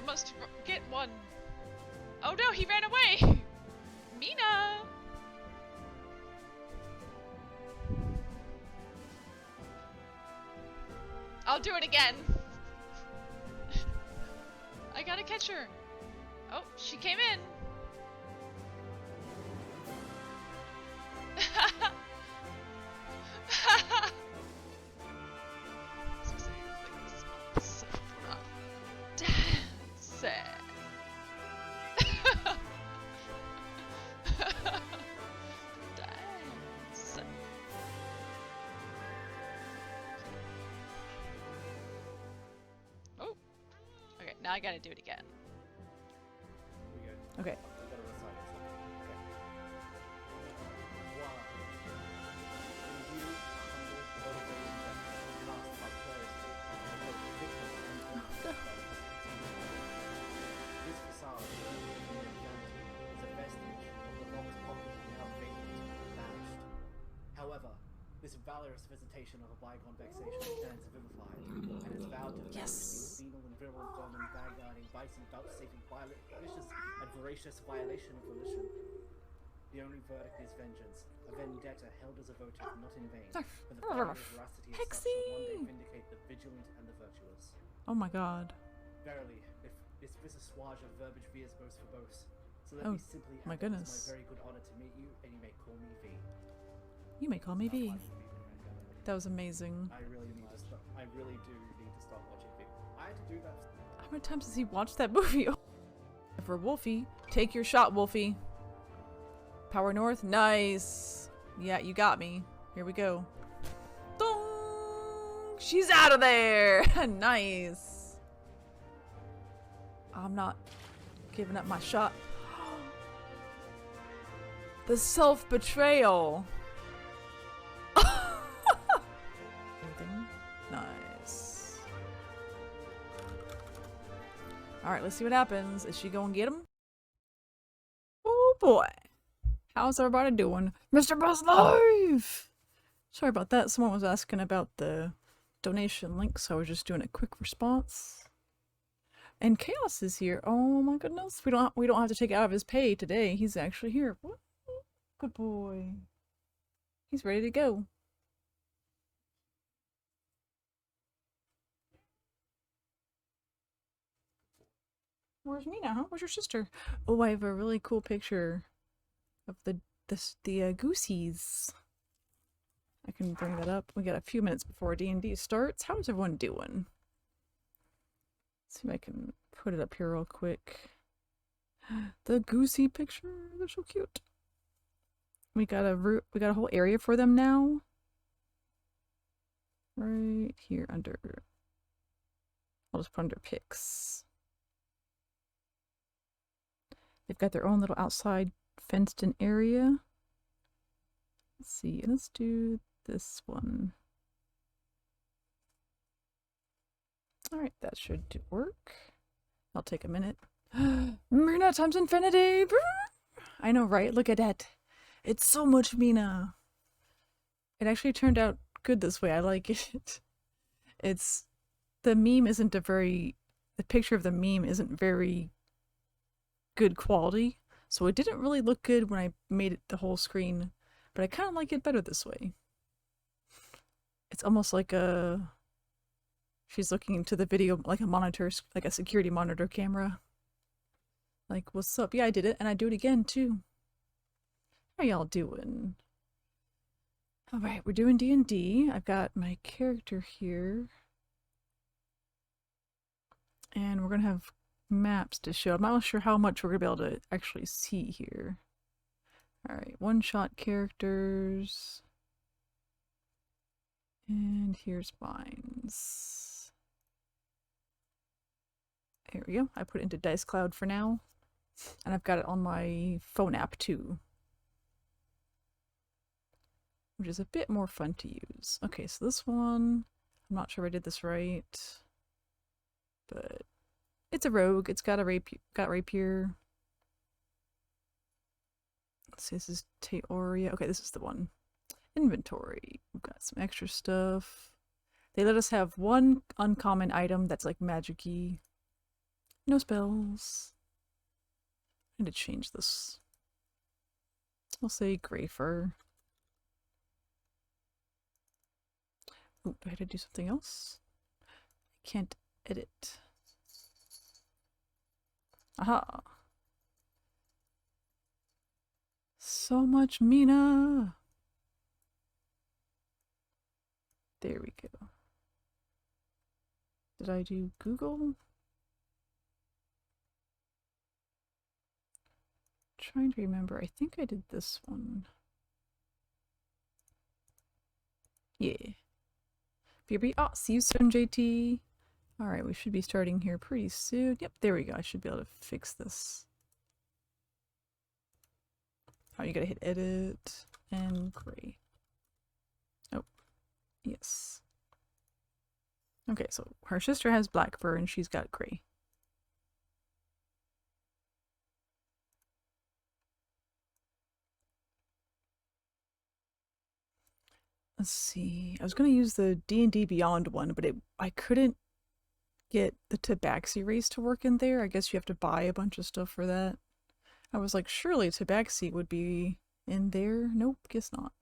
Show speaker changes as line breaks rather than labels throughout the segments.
I must get one. Oh no, he ran away! Meana! I'll do it again. I gotta catch her. Oh, she came in. Oh, okay. Now I gotta do it again.
Okay.
However, this valorous visitation of a bygone vexation returns vivified, and is vowed to avenge the venal and virulent vermin Baghdadi bison vouchsafing violent, vicious, and voracious violation of volition. The only verdict is vengeance, a vendetta held as a votive, not in vain, but the fiery veracity of such shall one day vindicate the vigilant and the virtuous.
Oh my god.
Verily, if this visage of verbiage veers boast for boast, so let me simply
my
add
goodness.
it's my very good honor to meet you, and you may call me V.
You may call me V. That was amazing.
I really need to stop. I really do need to stop watching V. I had to do that.
How many times has he watched that movie? For Wolfie, take your shot, Wolfie. Power north, nice. Yeah, you got me. Here we go. Dong! She's out of there. Nice. I'm not giving up my shot. The self-betrayal. Nice. Alright, let's see what happens. Is she going to get him? Oh boy. How's everybody doing? Mr. Buzz Live! Sorry about that. Someone was asking about the donation link, so I was just doing a quick response. And Chaos is here. Oh my goodness. We don't have to take it out of his pay today. He's actually here. Good boy. He's ready to go. Where's Meana, huh? Where's your sister? Oh, I have a really cool picture of the goosies. I can bring that up. We got a few minutes before D&D starts. How's everyone doing? Let's see if I can put it up here real quick. The goosey picture. They're so cute. We got a whole area for them now. Right here under. I'll just put under pics. They've got their own little outside fenced-in area. Let's see. Let's do this one. All right, that should work. I'll take a minute. Meana times infinity. I know, right? Look at that. It's so much Meana. It actually turned out good this way. I like it. The meme isn't the picture of the meme isn't very good quality, so it didn't really look good when I made it the whole screen, but I kind of like it better this way. It's almost like she's looking into the video like a monitor, like a security monitor camera. Like, what's up? Yeah, I did it, and I do it again too. How y'all doing? Alright, we're doing D&D. I've got my character here. And we're gonna have maps to show. I'm not sure how much we're gonna be able to actually see here. Alright, one-shot characters. And here's mines. There we go. I put it into Dice Cloud for now. And I've got it on my phone app too, which is a bit more fun to use. Okay, so this one, I'm not sure if I did this right, but it's a rogue. It's got a rapier. Let's see, this is Teoria. Okay, this is the one. Inventory. We've got some extra stuff. They let us have one uncommon item that's like magic-y. No spells. I need to change this. I'll say gray fur. Oh, do I have to do something else? I can't edit. Aha! So much Meana! There we go. Did I do Google? Trying to remember. I think I did this one. Yeah. BRB. Oh, see you soon, JT. Alright, we should be starting here pretty soon. Yep, there we go. I should be able to fix this. Oh, you gotta hit edit and gray. Oh, yes. Okay, so her sister has black fur and she's got gray. Let's see. I was gonna use the D&D Beyond one, but I couldn't get the Tabaxi race to work in there. I guess you have to buy a bunch of stuff for that. I was like, surely Tabaxi would be in there. Nope, guess not.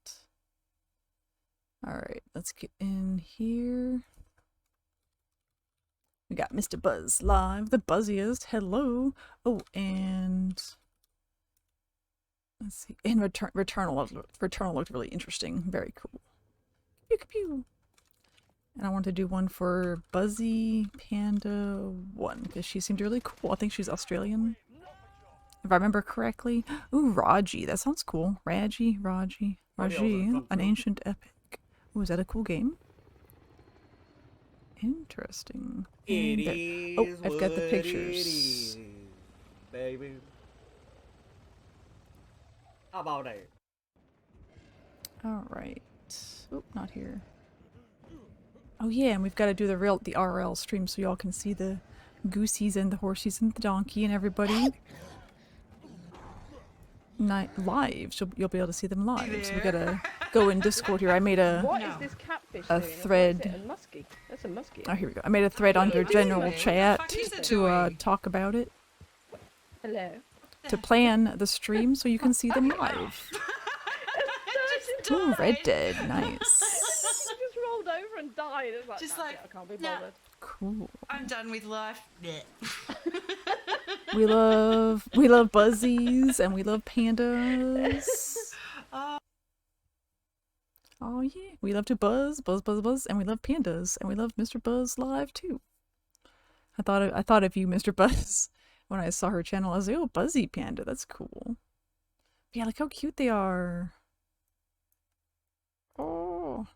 Alright, let's get in here. We got Mr. Buzz live, the buzziest. Hello. Oh, and let's see. And Returnal looked really interesting. Very cool. Pew, pew, pew. And I want to do one for Buzzy Panda 1 because she seemed really cool. I think she's Australian, if I remember correctly. Ooh, Raji. That sounds cool. Raji, an ancient epic. Ooh, is that a cool game? Interesting. Oh, I've got the pictures.
Baby. How about it?
Alright. Oh, not here. Oh yeah, and we've got to do the RL stream so y'all can see the goosies and the horsies and the donkey and everybody. Live. You'll be able to see them live. So we gotta go in Discord here. I made
What is this catfish doing?
thread.
What's it, a muskie? That's a muskie.
Oh, here we go. I made a thread under general chat to talk about it.
Hello.
To plan the stream so you can see them live. Ooh, Red Dead. Nice.
I just rolled over and died. It was like,
Just
nah,
like,
I can't be
nah.
bothered.
Cool.
I'm done with life. Yeah.
We love buzzies and we love pandas. Oh yeah, we love to buzz, and we love pandas, and we love Mr. Buzz live too. I thought of you, Mr. Buzz, when I saw her channel. I was like, oh, Buzzy Panda, that's cool. Yeah, look how cute they are. Oh,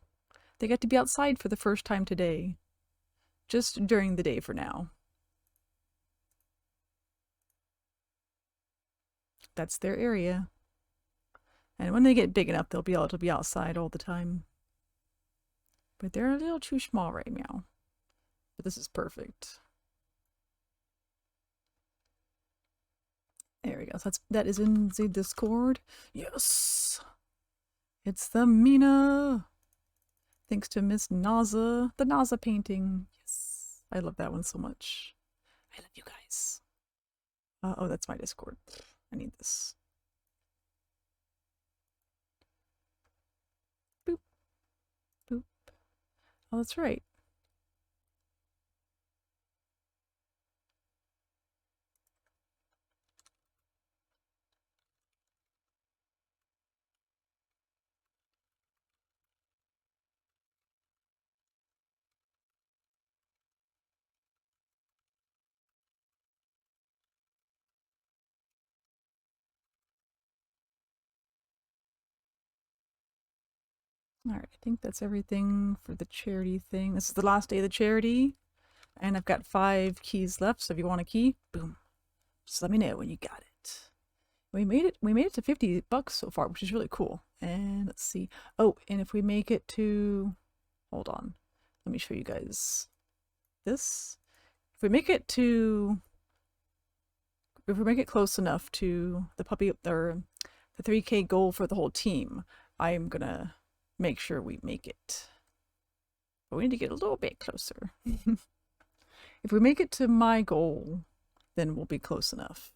they got to be outside for the first time today. Just during the day for now. That's their area. And when they get big enough, they'll be able to be outside all the time. But they're a little too small right now. But this is perfect. There we go. So that is in the Discord. Yes! It's the Meana! Thanks to Miss Naza. The Naza painting. Yes. I love that one so much. I love you guys. Oh, that's my Discord. I need this. Boop. Boop. Oh, that's right. Alright, I think that's everything for the charity thing. This is the last day of the charity. And I've got 5 keys left, so if you want a key, boom. Just let me know when you got it. We made it to $50 so far, which is really cool. And let's see. Oh, and if we make it to, hold on. Let me show you guys this. If we make it close enough to the puppy or the 3K goal for the whole team, I'm gonna make sure we make it. But we need to get a little bit closer. If we make it to my goal, then we'll be close enough.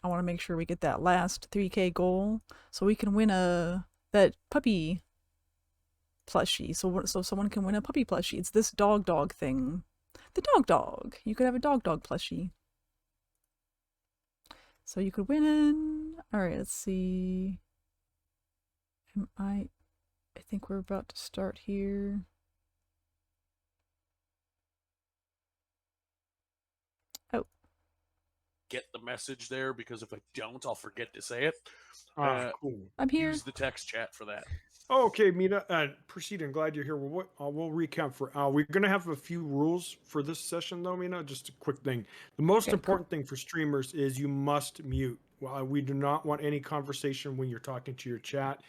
I want to make sure we get that last 3K goal so we can win that puppy plushie. So someone can win a puppy plushie. It's this dog thing. The dog. You could have a dog plushie. So you could win. All right, let's see. I think we're about to start here. Oh.
Get the message there, because if I don't, I'll forget to say it.
Cool.
I'm here.
Use the text chat for that.
Okay, Meana, proceed. I'm glad you're here. We'll recap for we're going to have a few rules for this session, though, Meana. Just a quick thing. The most important thing for streamers is you must mute. We do not want any conversation when you're talking to your chat.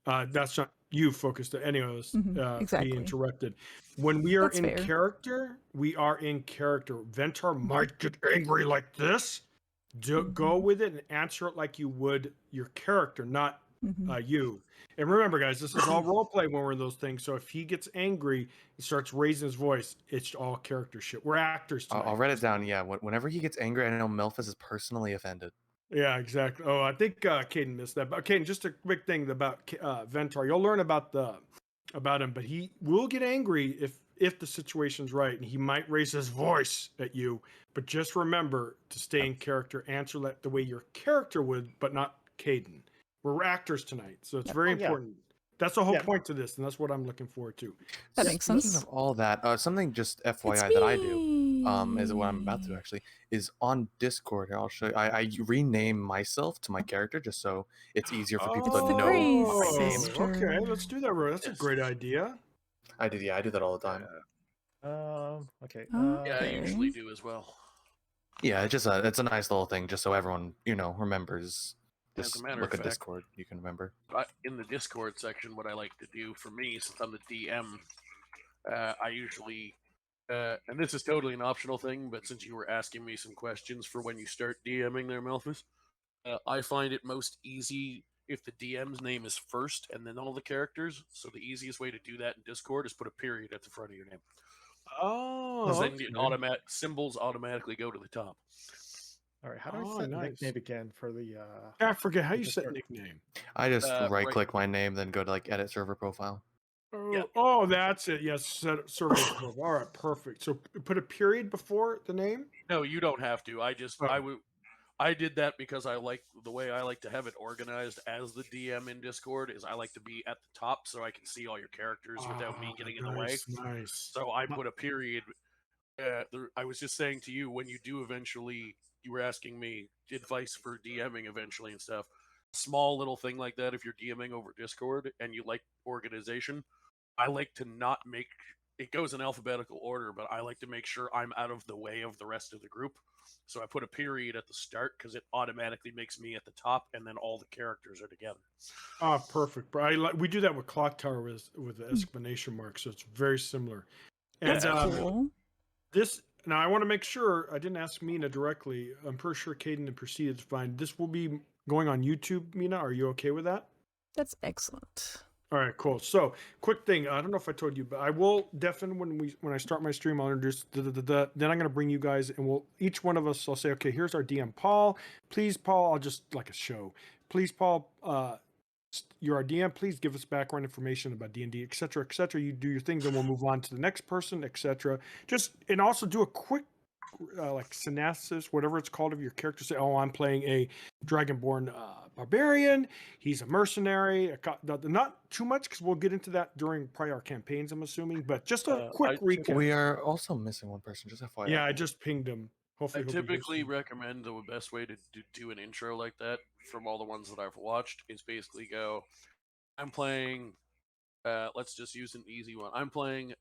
That's not you focused on any of us
exactly.
be interrupted. When we are
That's
in
fair.
character, we are in character. Ventar might get angry like this. Go with it and answer it like you would your character, not you. And remember, guys, this is all role play when we're in those things. So if he gets angry and starts raising his voice, it's all character shit. We're actors tonight.
I'll write it down. Yeah, whenever he gets angry, I know Melphis is personally offended.
Yeah, exactly. Oh, I think Caden missed that. But Caden, just a quick thing about Ventar. You'll learn about him, but he will get angry if the situation's right, and he might raise his voice at you. But just remember to stay in character, answer that the way your character would, but not Caden. We're actors tonight, so it's very important. That's the whole point to this, and that's what I'm looking forward to.
That makes sense.
Speaking of all that, something just FYI that I do, is what I'm about to actually, is on Discord. I'll show you. I rename myself to my character just so it's easier for people to know my name.
Okay, let's do that, bro. That's a great idea.
I do that all the time.
Okay.
Yeah, I usually do as well.
Yeah, it's just it's a nice little thing, just so everyone remembers.
As a matter
look
of
at
fact,
Discord, you can remember.
In the Discord section, what I like to do for me, since I'm the DM, I usually, and this is totally an optional thing, but since you were asking me some questions for when you start DMing there, Melphis, I find it most easy if the DM's name is first and then all the characters. So the easiest way to do that in Discord is put a period at the front of your name.
Oh,
then symbols automatically go to the top.
All right, how do I set nickname again for the?
I forget how you set nickname.
I just right-click my name, then go to edit server profile.
Oh, that's it. Yes, set server profile. All right, perfect. So put a period before the name.
No, you don't have to. I did that because I like the way I like to have it organized as the DM in Discord. Is I like to be at the top so I can see all your characters without me getting in the way.
Nice.
So I put a period. I was just saying to you, when you do eventually, you were asking me advice for DMing eventually and stuff. Small little thing like that, if you're DMing over Discord and you like organization, I like to not make it goes in alphabetical order, but I like to make sure I'm out of the way of the rest of the group. So I put a period at the start because it automatically makes me at the top, and then all the characters are together.
Oh, perfect. We do that with Clock Tower with the exclamation mark, so it's very similar. And
cool.
This now I want to make sure I didn't ask Meana directly. I'm pretty sure Caden and Proceed is fine. This will be going on YouTube, Meana. Are you okay with that?
That's excellent.
All right, cool. So, quick thing. I don't know if I told you, but I will definitely when I start my stream, I'll introduce then I'm going to bring you guys, and each one of us. I'll say, okay, here's our DM, Paul. Please, Paul. I'll just like a show. Please, Paul. You're our DM. Please give us background information about D&D, etc., etc. You do your thing, then we'll move on to the next person, etc. And also do a quick synopsis, whatever it's called, of your character. Say, oh, I'm playing a Dragonborn barbarian. He's a mercenary. Not too much because we'll get into that during probably our campaigns, I'm assuming. But just a quick recap.
We are also missing one person. Just FYI.
Yeah, I just pinged him. Hopefully,
I typically recommend the best way to do an intro like that from all the ones that I've watched is basically go, I'm playing, let's just use an easy one. I'm playing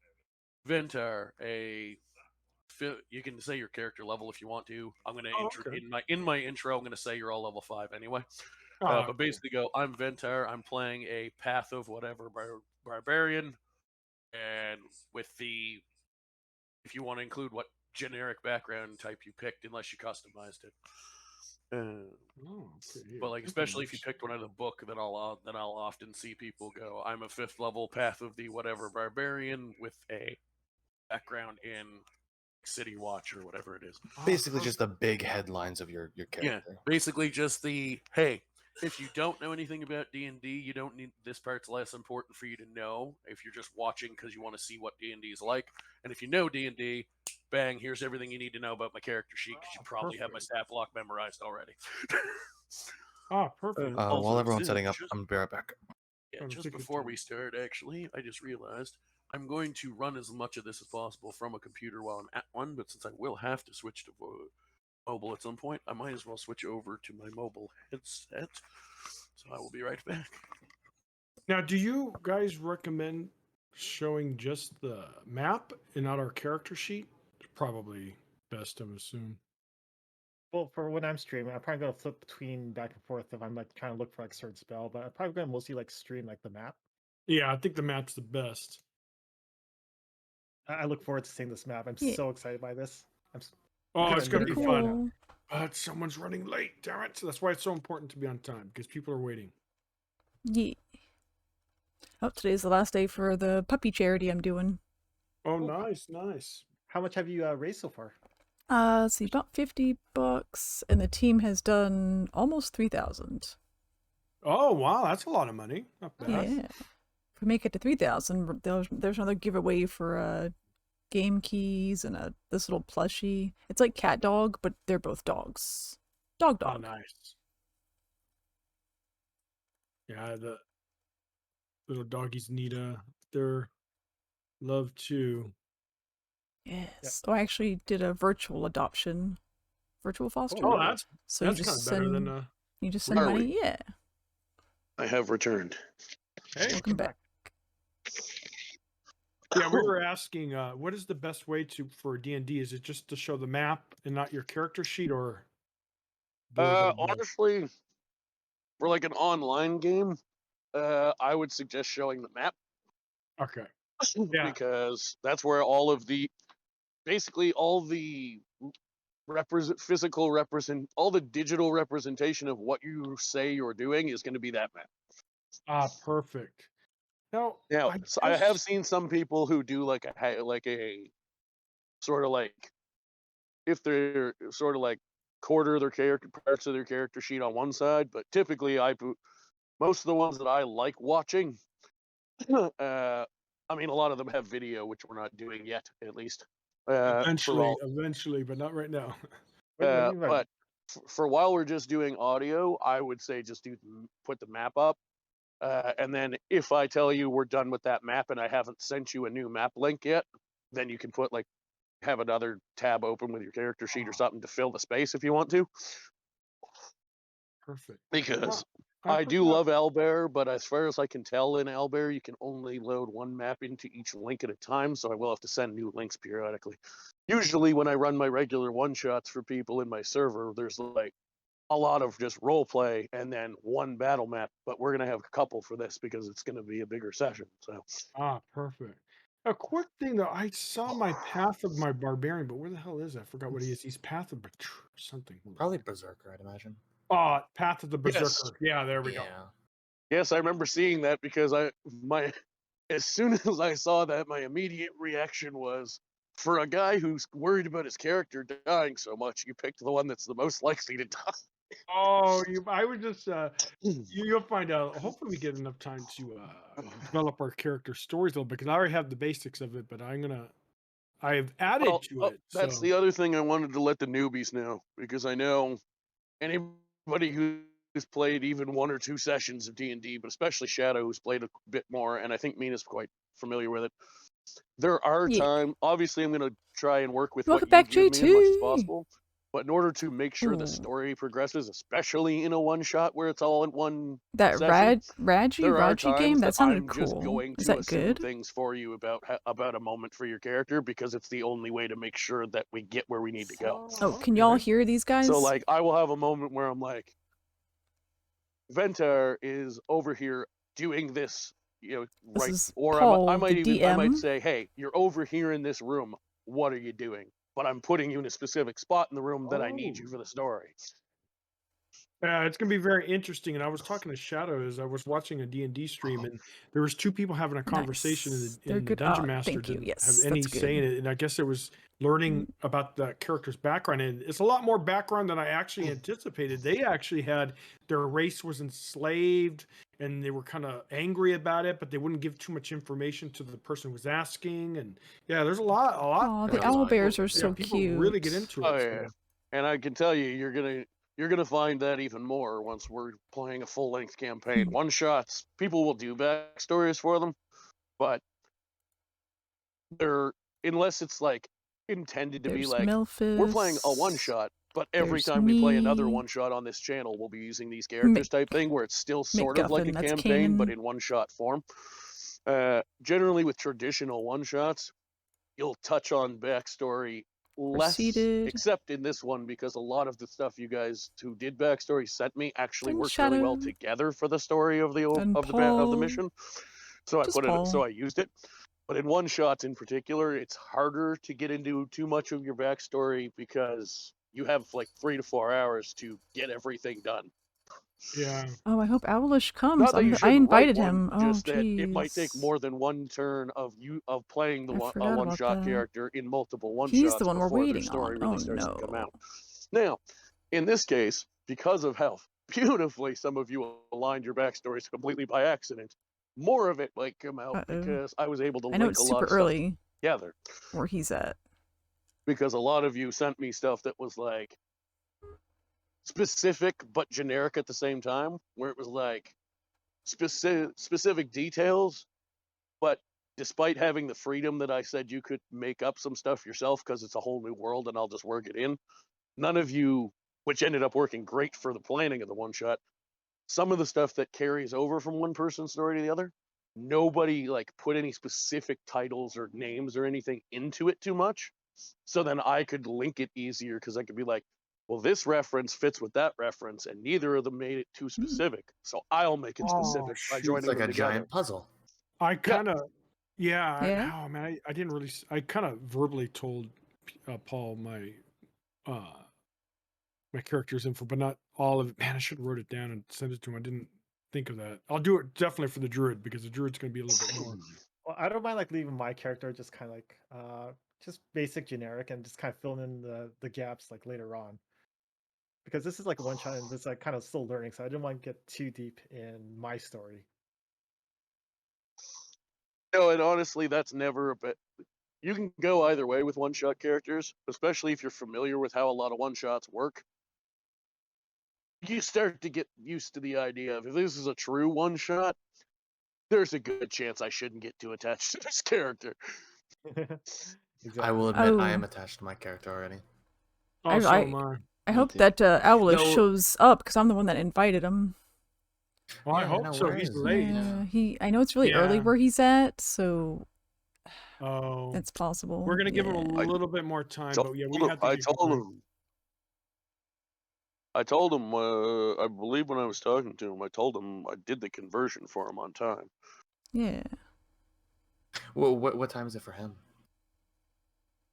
Ventar, you can say your character level if you want to. I'm going to, in my intro, I'm going to say you're all level 5 anyway. But basically go, I'm Ventar, I'm playing a Path of whatever barbarian, and with if you want to include what generic background type you picked, unless you customized it. But especially if you picked one out of the book, then I'll often see people go, I'm a 5th level Path of the whatever barbarian with a background in City Watch or whatever it is.
Basically, just the big headlines of your
Yeah,
character.
basically just the, hey, if you don't know anything about D&D, you don't need, this part's less important for you to know if you're just watching because you want to see what D&D is like. And if you know D&D, bang, here's everything you need to know about my character sheet because you probably have my stat block memorized already.
Perfect.
While everyone's setting up, I'm be right back.
Yeah, just before we start, actually, I just realized I'm going to run as much of this as possible from a computer while I'm at one, but since I will have to switch to mobile at some point, I might as well switch over to my mobile headset. So I will be right back.
Now, do you guys recommend showing just the map and not our character sheet? Probably best, I'm assuming.
Well, for when I'm streaming, I'm probably gonna flip between back and forth if I'm like trying to look for like a certain spell, but I'm probably gonna mostly like stream like the map.
Yeah, I think the map's the best.
I look forward to seeing this map. I'm so excited by this.
It's gonna be
cool.
fun. But someone's running late, damn it. So that's why it's so important to be on time, because people are waiting.
Yeah. Oh, today's the last day for the puppy charity I'm doing.
Oh, nice, nice.
How much have you raised so far?
Let's see, about $50, and the team has done almost 3,000.
Oh, wow, that's a lot of money. Not bad.
Yeah. If we make it to 3,000, there's another giveaway for game keys and this little plushie. It's like cat dog, but they're both dogs. Dog.
Oh, nice. Yeah, the little doggies need their love too.
Yes. Oh, I actually did a virtual adoption, virtual foster.
Oh, that's
so
that's
you just
kind of better
send,
than
you just send
Are
money.
we?
Yeah.
I have returned.
Hey,
Welcome back.
Yeah, we were asking, what is the best way for D&D? Is it just to show the map and not your character sheet, or?
Honestly, for like an online game, I would suggest showing the map.
Okay. Yeah.
Because that's where all of the, basically all the all the digital representation of what you say you're doing is going to be that map.
Perfect. Now,
I have seen some people who do like a sort of like, if they're sort of like quarter their character parts of their character sheet on one side, but typically most of the ones that I like watching, I mean, a lot of them have video, which we're not doing yet, at least.
Eventually, but not right now.
But for while we're just doing audio, I would say just put the map up. And then if I tell you we're done with that map and I haven't sent you a new map link yet, then you can have another tab open with your character sheet or something to fill the space if you want to.
Perfect.
Because I do love Owlbear, but as far as I can tell in Owlbear, you can only load one map into each link at a time, so I will have to send new links periodically. Usually when I run my regular one-shots for people in my server, there's like a lot of just role play and then one battle map, but we're going to have a couple for this because it's going to be a bigger session. So
Perfect. A quick thing though, I saw my Path of my Barbarian, but where the hell is that? I forgot what he is. He's Path of something.
Probably Berserker, I'd imagine.
Path of the Berserker.
Yes.
Yeah, there we go.
Yes, I remember seeing that because as soon as I saw that, my immediate reaction was, for a guy who's worried about his character dying so much, you picked the one that's the most likely to die.
I would just you'll find out. Hopefully we get enough time to develop our character stories a little bit, because I already have the basics of it, but I've added to it.
That's the other thing I wanted to let the newbies know, because I know anybody who's played even one or two sessions of D&D, but especially Shadow, who's played a bit more, and I think Meana's quite familiar with it. There are times, obviously I'm going to try and work with what you give me as much as possible, but in order to make sure the story progresses, especially in a one-shot where it's all in one session,
Raji game, that sounded
I'm
cool.
just going
Is
to
that
assume
good?
things for you about a moment for your character, because it's the only way to make sure that we get where we need to go.
Oh, can y'all hear these guys?
So like, I will have a moment where I'm like, Ventar is over here doing this, I might say, hey, you're over here in this room. What are you doing? But I'm putting you in a specific spot in the room that I need you for the story.
It's gonna be very interesting. And I was talking to Shadow as I was watching a D&D stream, and there was two people having a conversation,
Nice.
and
They're
the
good.
Dungeon
Ah,
Master
thank you.
didn't
Yes,
have any
that's
say in
good.
it. And I guess it was learning about the character's background, and it's a lot more background than I actually anticipated. They actually had their race was enslaved, and they were kind of angry about it, but they wouldn't give too much information to the person who was asking. And yeah, there's a lot.
Oh, the
There's a
owl
lot.
bears are
Yeah,
so
people
cute.
really get into it.
Oh
so.
yeah, and I can tell you, you're gonna find that even more once we're playing a full length campaign. One shots, people will do backstories for them, but they're unless it's like intended to be
There's
like we're playing a one
Memphis.
shot, but every
There's
time we play another
me.
one shot on this channel, we'll be using these characters type thing where it's still sort of like a
McGuffin, that's
campaign, but
Kanan.
in one shot form. Generally, with traditional one shots, you'll touch on backstory less,
Proceeded.
except in this one because a lot of the stuff you guys who did backstory sent me actually
And
worked really well
Shadow.
together for the story of the
And
of the
Paul.
mission. So I
Just
put it.
Paul.
So I used it. But in one shots in particular, it's harder to get into too much of your backstory because you have like 3 to 4 hours to get everything done.
Yeah.
Oh, I hope Owlish comes.
Not that you
I
shouldn't write
invited
one,
him. Oh,
just that it might take
jeez.
more than one turn of playing the
I forgot
one
about
shot
that.
character in multiple one
He's
shots
the one we're
before their
waiting
story
on.
really
Oh,
starts to come
no.
out. Now, in this case, because of how beautifully some of you aligned your backstories completely by accident, more of it might come out
Uh-oh.
because I was able to
I know
link
it's
a lot
super
of stuff
early
together.
where he's at.
Because a lot of you sent me stuff that was like specific but generic at the same time, where it was like specific details, but despite having the freedom that I said you could make up some stuff yourself because it's a whole new world and I'll just work it in, none of you, which ended up working great for the planning of the one shot, some of the stuff that carries over from one person's story to the other, nobody like put any specific titles or names or anything into it too much. So then I could link it easier because I could be like, well, this reference fits with that reference, and neither of them made it too specific. So I'll make it specific by
shoot.
joining
It's like
them
a
together.
giant puzzle.
I kind of, yeah.
Yeah?
Oh man, I didn't really. I kind of verbally told Paul my my character's info, but not all of it. Man, I should have wrote it down and sent it to him. I didn't think of that. I'll do it definitely for the druid because the druid's going to be a little bit more.
Well, I don't mind like leaving my character just kind of like just basic generic and just kind of filling in the gaps like later on. Because this is like one shot and it's like kind of still learning, so I didn't want to get too deep in my story.
No, and honestly, that's never a bit. You can go either way with one-shot characters, especially if you're familiar with how a lot of one-shots work. You start to get used to the idea of if this is a true one-shot, there's a good chance I shouldn't get too attached to this character.
Exactly.
I will admit I
Oh.
am attached to my character already.
Oh, so
I-
am I.
I
Me
hope
too.
that Owlish
No.
shows up because I'm the one that invited him.
Well, I
Yeah,
hope
no
so. He's
worries.
late.
I know it's really early
Yeah.
where he's at, so
Oh,
it's possible.
we're gonna give him a
Yeah.
little bit more time, but yeah, we have to.
I
get
told
going.
him. I told him. I believe when I was talking to him, I told him I did the conversion for him on time.
Yeah.
Well, what time is it for him?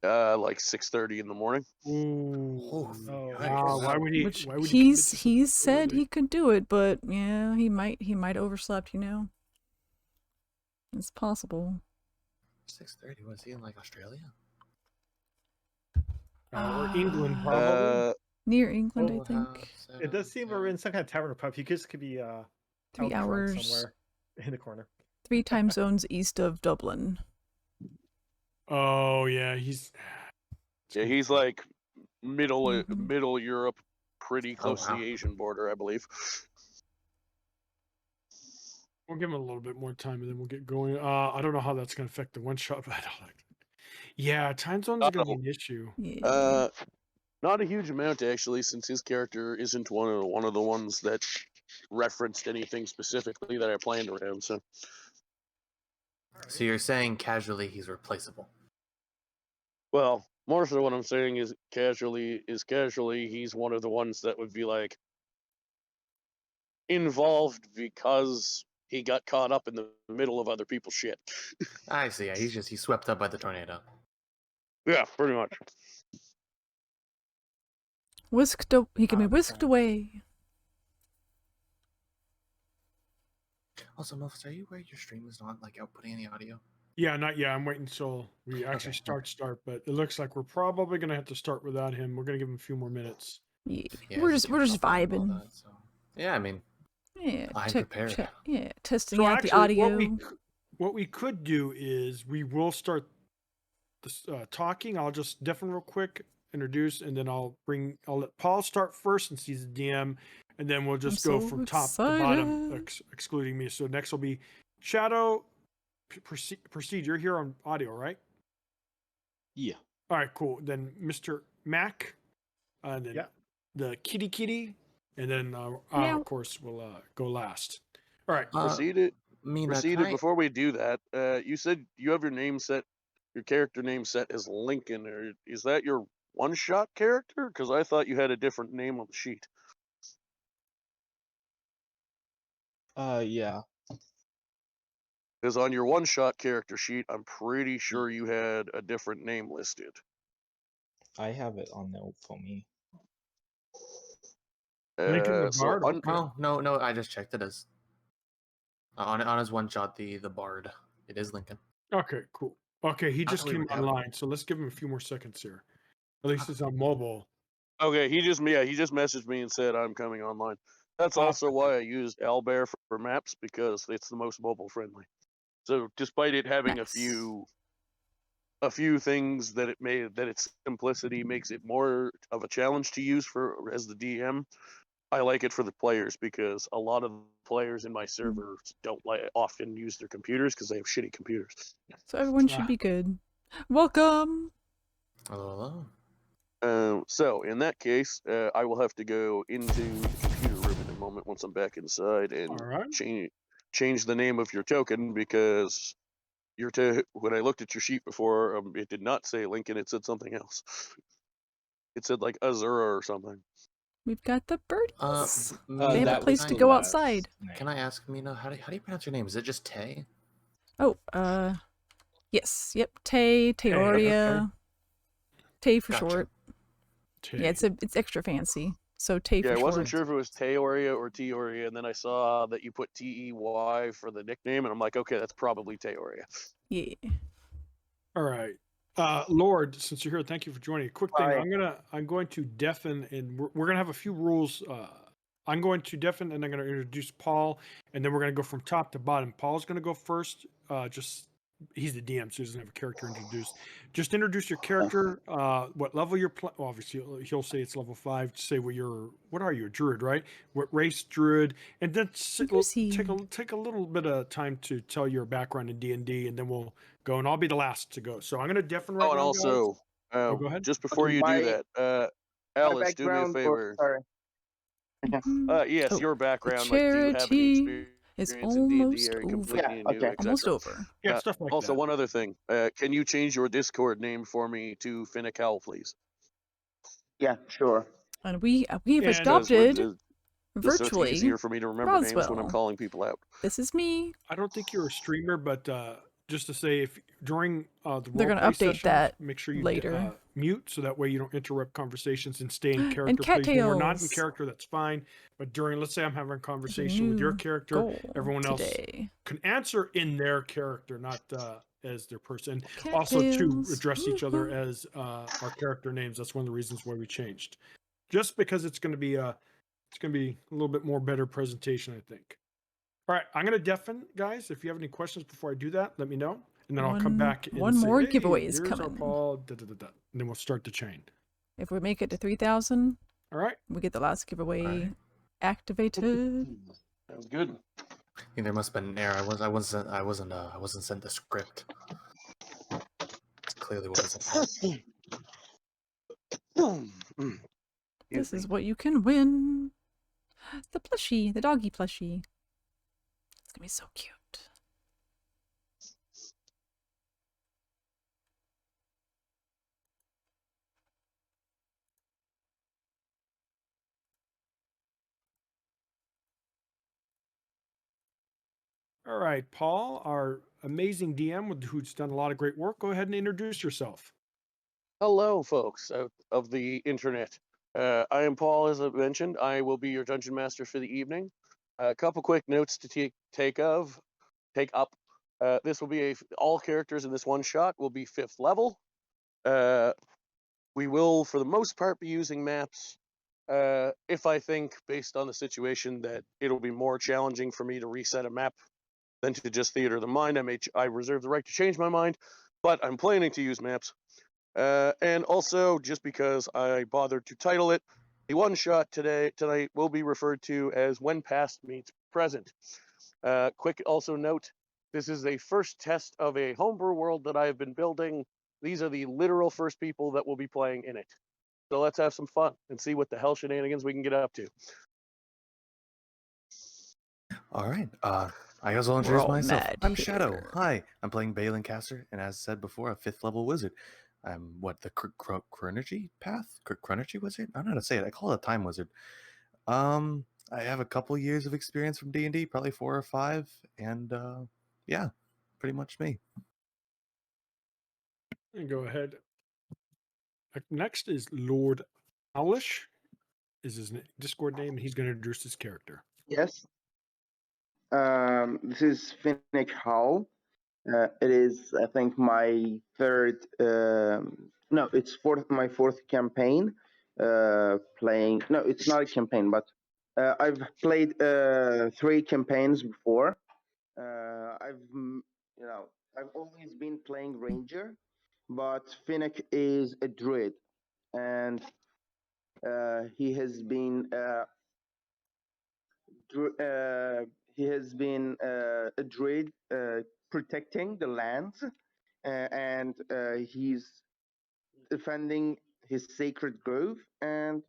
Like 6:30 in the morning.
Ooh.
Oh,
Wow, why would he?
Which
Why would he commit to something
he's
so
said
early?
he could do it, but yeah, he might overslept, you know. It's possible.
6:30. Was he in like Australia?
Or England, probably.
Near England, I
Oh,
think.
it does seem we're in some kind of tavern or pub. He just could be
3
out drunk
hours.
somewhere in the corner.
3 time zones east of Dublin.
Oh yeah, he's.
Yeah, he's like middle
Mhm.
middle Europe, pretty close to
wow.
the Asian border, I believe.
We'll give him a little bit more time, and then we'll get going. I don't know how that's going to affect the one shot, but I don't like. Yeah, time zones are going to be an issue.
Yeah.
Not a huge amount actually, since his character isn't one of the ones that referenced anything specifically that I planned around. So
So you're saying casually he's replaceable?
well, more so what I'm saying is casually he's one of the ones that would be like involved because he got caught up in the middle of other people's shit.
I see. Yeah, he's swept up by the tornado.
Yeah, pretty much.
He can be whisked away.
Also, Mofus, are you where your stream is not like outputting any audio?
Yeah, not yet. I'm waiting until we actually start, but it looks like we're probably gonna have to start without him. We're gonna give him a few more minutes.
Yeah.
Yeah,
we're
he
just
kept popping up and all
vibing.
that, so. Yeah, I mean,
Yeah,
I'm prepared.
testing
So
out the
actually,
audio.
what we could do is we will start this, talking. I'll just definitely real quick introduce, and then I'll let Paul start first since he's the DM, and then we'll just go
so
from top to bottom,
excited.
excluding me. So next will be Shadow. Proceed. You're here on audio, right?
Yeah.
All right, cool. Then Mr. Mac, and then
Yeah.
the kitty, and then
Meow.
of course we'll go last. All right.
Proceeded.
Meana,
Proceeded. Before we do that, you said you have your name set, your character name set as Lincoln. Or is that your one-shot character? Because I thought you had a different name on the sheet.
Yeah.
Because on your one-shot character sheet, I'm pretty sure you had a different name listed.
I have it on there for me.
Lincoln the
So
Bard. Okay.
Oh, no, I just checked. It is. On his one shot, the Bard. It is Lincoln.
Okay, cool. Okay, he just
we
came
would have it.
online, so let's give him a few more seconds here. At least it's on mobile.
Okay, he just messaged me and said I'm coming online. That's also why I used Owlbear for maps, because it's the most mobile friendly. So despite it having
Nice.
a few things that its simplicity makes it more of a challenge to use for as the DM, I like it for the players because a lot of players in my servers don't often use their computers because they have shitty computers.
So everyone should be good. Welcome.
Hello.
So in that case, I will have to go into the computer room in a moment once I'm back inside and change the name of your token because when I looked at your sheet before, it did not say Lincoln. It said something else. It said like Azura or something.
We've got the birdies.
Meana,
they have a
that
place
was
to
the
go
last
outside.
name.
Can I ask, Meana, how do you pronounce your name? Is it just Tay?
Oh, yes, yep. Teoria. Tay for
Gotcha.
short. Yeah, it's extra fancy. So Tay for
Yeah, I
short.
wasn't sure if it was Teoria or Teoria, and then I saw that you put T-E-Y for the nickname, and I'm like, okay, that's probably Teoria.
Yeah.
All right. Lord, since you're here, thank you for joining. Quick thing, I'm going to deafen, and we're gonna have a few rules. I'm going to deafen, and I'm gonna introduce Paul, and then we're gonna go from top to bottom. Paul's gonna go first. He's the DM, so he doesn't have a character introduced. Just introduce your character, what level you're playing. Well, obviously, he'll say it's level 5. Say what are you, a druid, right? What race druid, and then take a little bit of time to tell your background in D&D, and then we'll go, and I'll be the last to go. So I'm gonna deafen right now.
And also,
go ahead.
just before you do that, Alice, do me a favor. Yes, your background.
The
like, do you have any
charity is
experience in D&D?
almost
Are you
over.
completely new, etc.?
Almost over.
Yeah, stuff like
also,
that.
one other thing. Can you change your Discord name for me to Finnick Howell, please?
Yeah, sure.
And we've
Yeah,
adopted
so
virtually
it's easier for me to remember names when I'm
Roswell.
calling people out.
This is me.
I don't think you're a streamer, but just to say, if during the
They're gonna
roleplay
update
sessions,
that
make sure you
later.
mute so that way you don't interrupt conversations and stay in character.
And
Please, when we're not in
cattails.
character, that's fine. But during, let's say I'm having a conversation with your character,
goal
everyone else
today.
can answer in their character, not as their person. Also, to
Cattails.
address each other as our character names. That's one of the reasons why we changed. Just because it's going to be a little bit more better presentation, I think. All right, I'm going to deafen, guys. If you have any questions before I do that, let me know. And then I'll come back and
one
say,
more
hey,
giveaway is
here's our
coming.
Paul, and then we'll start the chain.
If we make it to 3,000,
all right,
we get the last giveaway activated.
Sounds good.
I think there must have been an error. I wasn't sent the script. It's clearly wasn't.
This is what you can win. The plushie, the doggy plushie. It's gonna be so cute.
All right, Paul, our amazing DM who's done a lot of great work. Go ahead and introduce yourself.
Hello, folks of the internet. I am Paul, as I mentioned. I will be your dungeon master for the evening. A couple quick notes to take up. This will be all characters in this one shot will be 5th level. We will, for the most part, be using maps. If I think, based on the situation, that it'll be more challenging for me to reset a map than to just theater the mind, I reserve the right to change my mind, but I'm planning to use maps. And also, just because I bothered to title it, the one shot tonight will be referred to as When Past Meets Present. Quick also note, this is a first test of a homebrew world that I have been building. These are the literal first people that will be playing in it. So let's have some fun and see what the hell shenanigans we can get up to.
All right. I guess I'll introduce myself. I'm Shadow. Hi. I'm playing Balin Caster, and as said before, a 5th level wizard. I'm the chronology path? Chronology wizard? I don't know how to say it. I call it a time wizard. I have a couple years of experience from D&D, probably 4 or 5, and yeah, pretty much me.
And go ahead. Next is Lord Owlish, is his Discord name, and he's going to introduce his character.
Yes. This is Finnick Howell. It is, I think, my third. No, it's my fourth campaign. Playing. No, it's not a campaign, but I've played 3 campaigns before. I've always been playing Ranger, but Finnick is a druid, and he has been a druid protecting the lands, and he's defending his sacred grove, and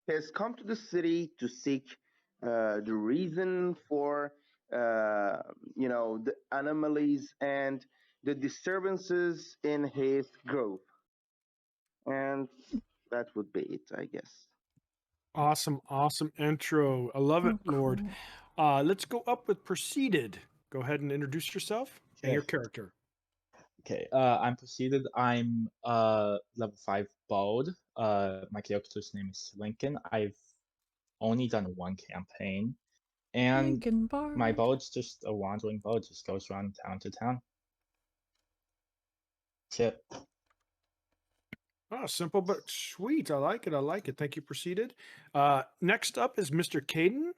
has come to the city to seek the reason for the anomalies and the disturbances in his grove. And that would be it, I guess.
Awesome intro. I love it, Lord. Let's go up with Proceeded. Go ahead and introduce yourself and your character.
Okay, I'm Proceeded. I'm level 5 bald. My character's name is Lincoln. I've only done 1 campaign. And my bald's just a wandering bald, just goes around town to town. That's it.
Oh, simple but sweet. I like it. Thank you, Proceeded. Next up is Mr. Caden.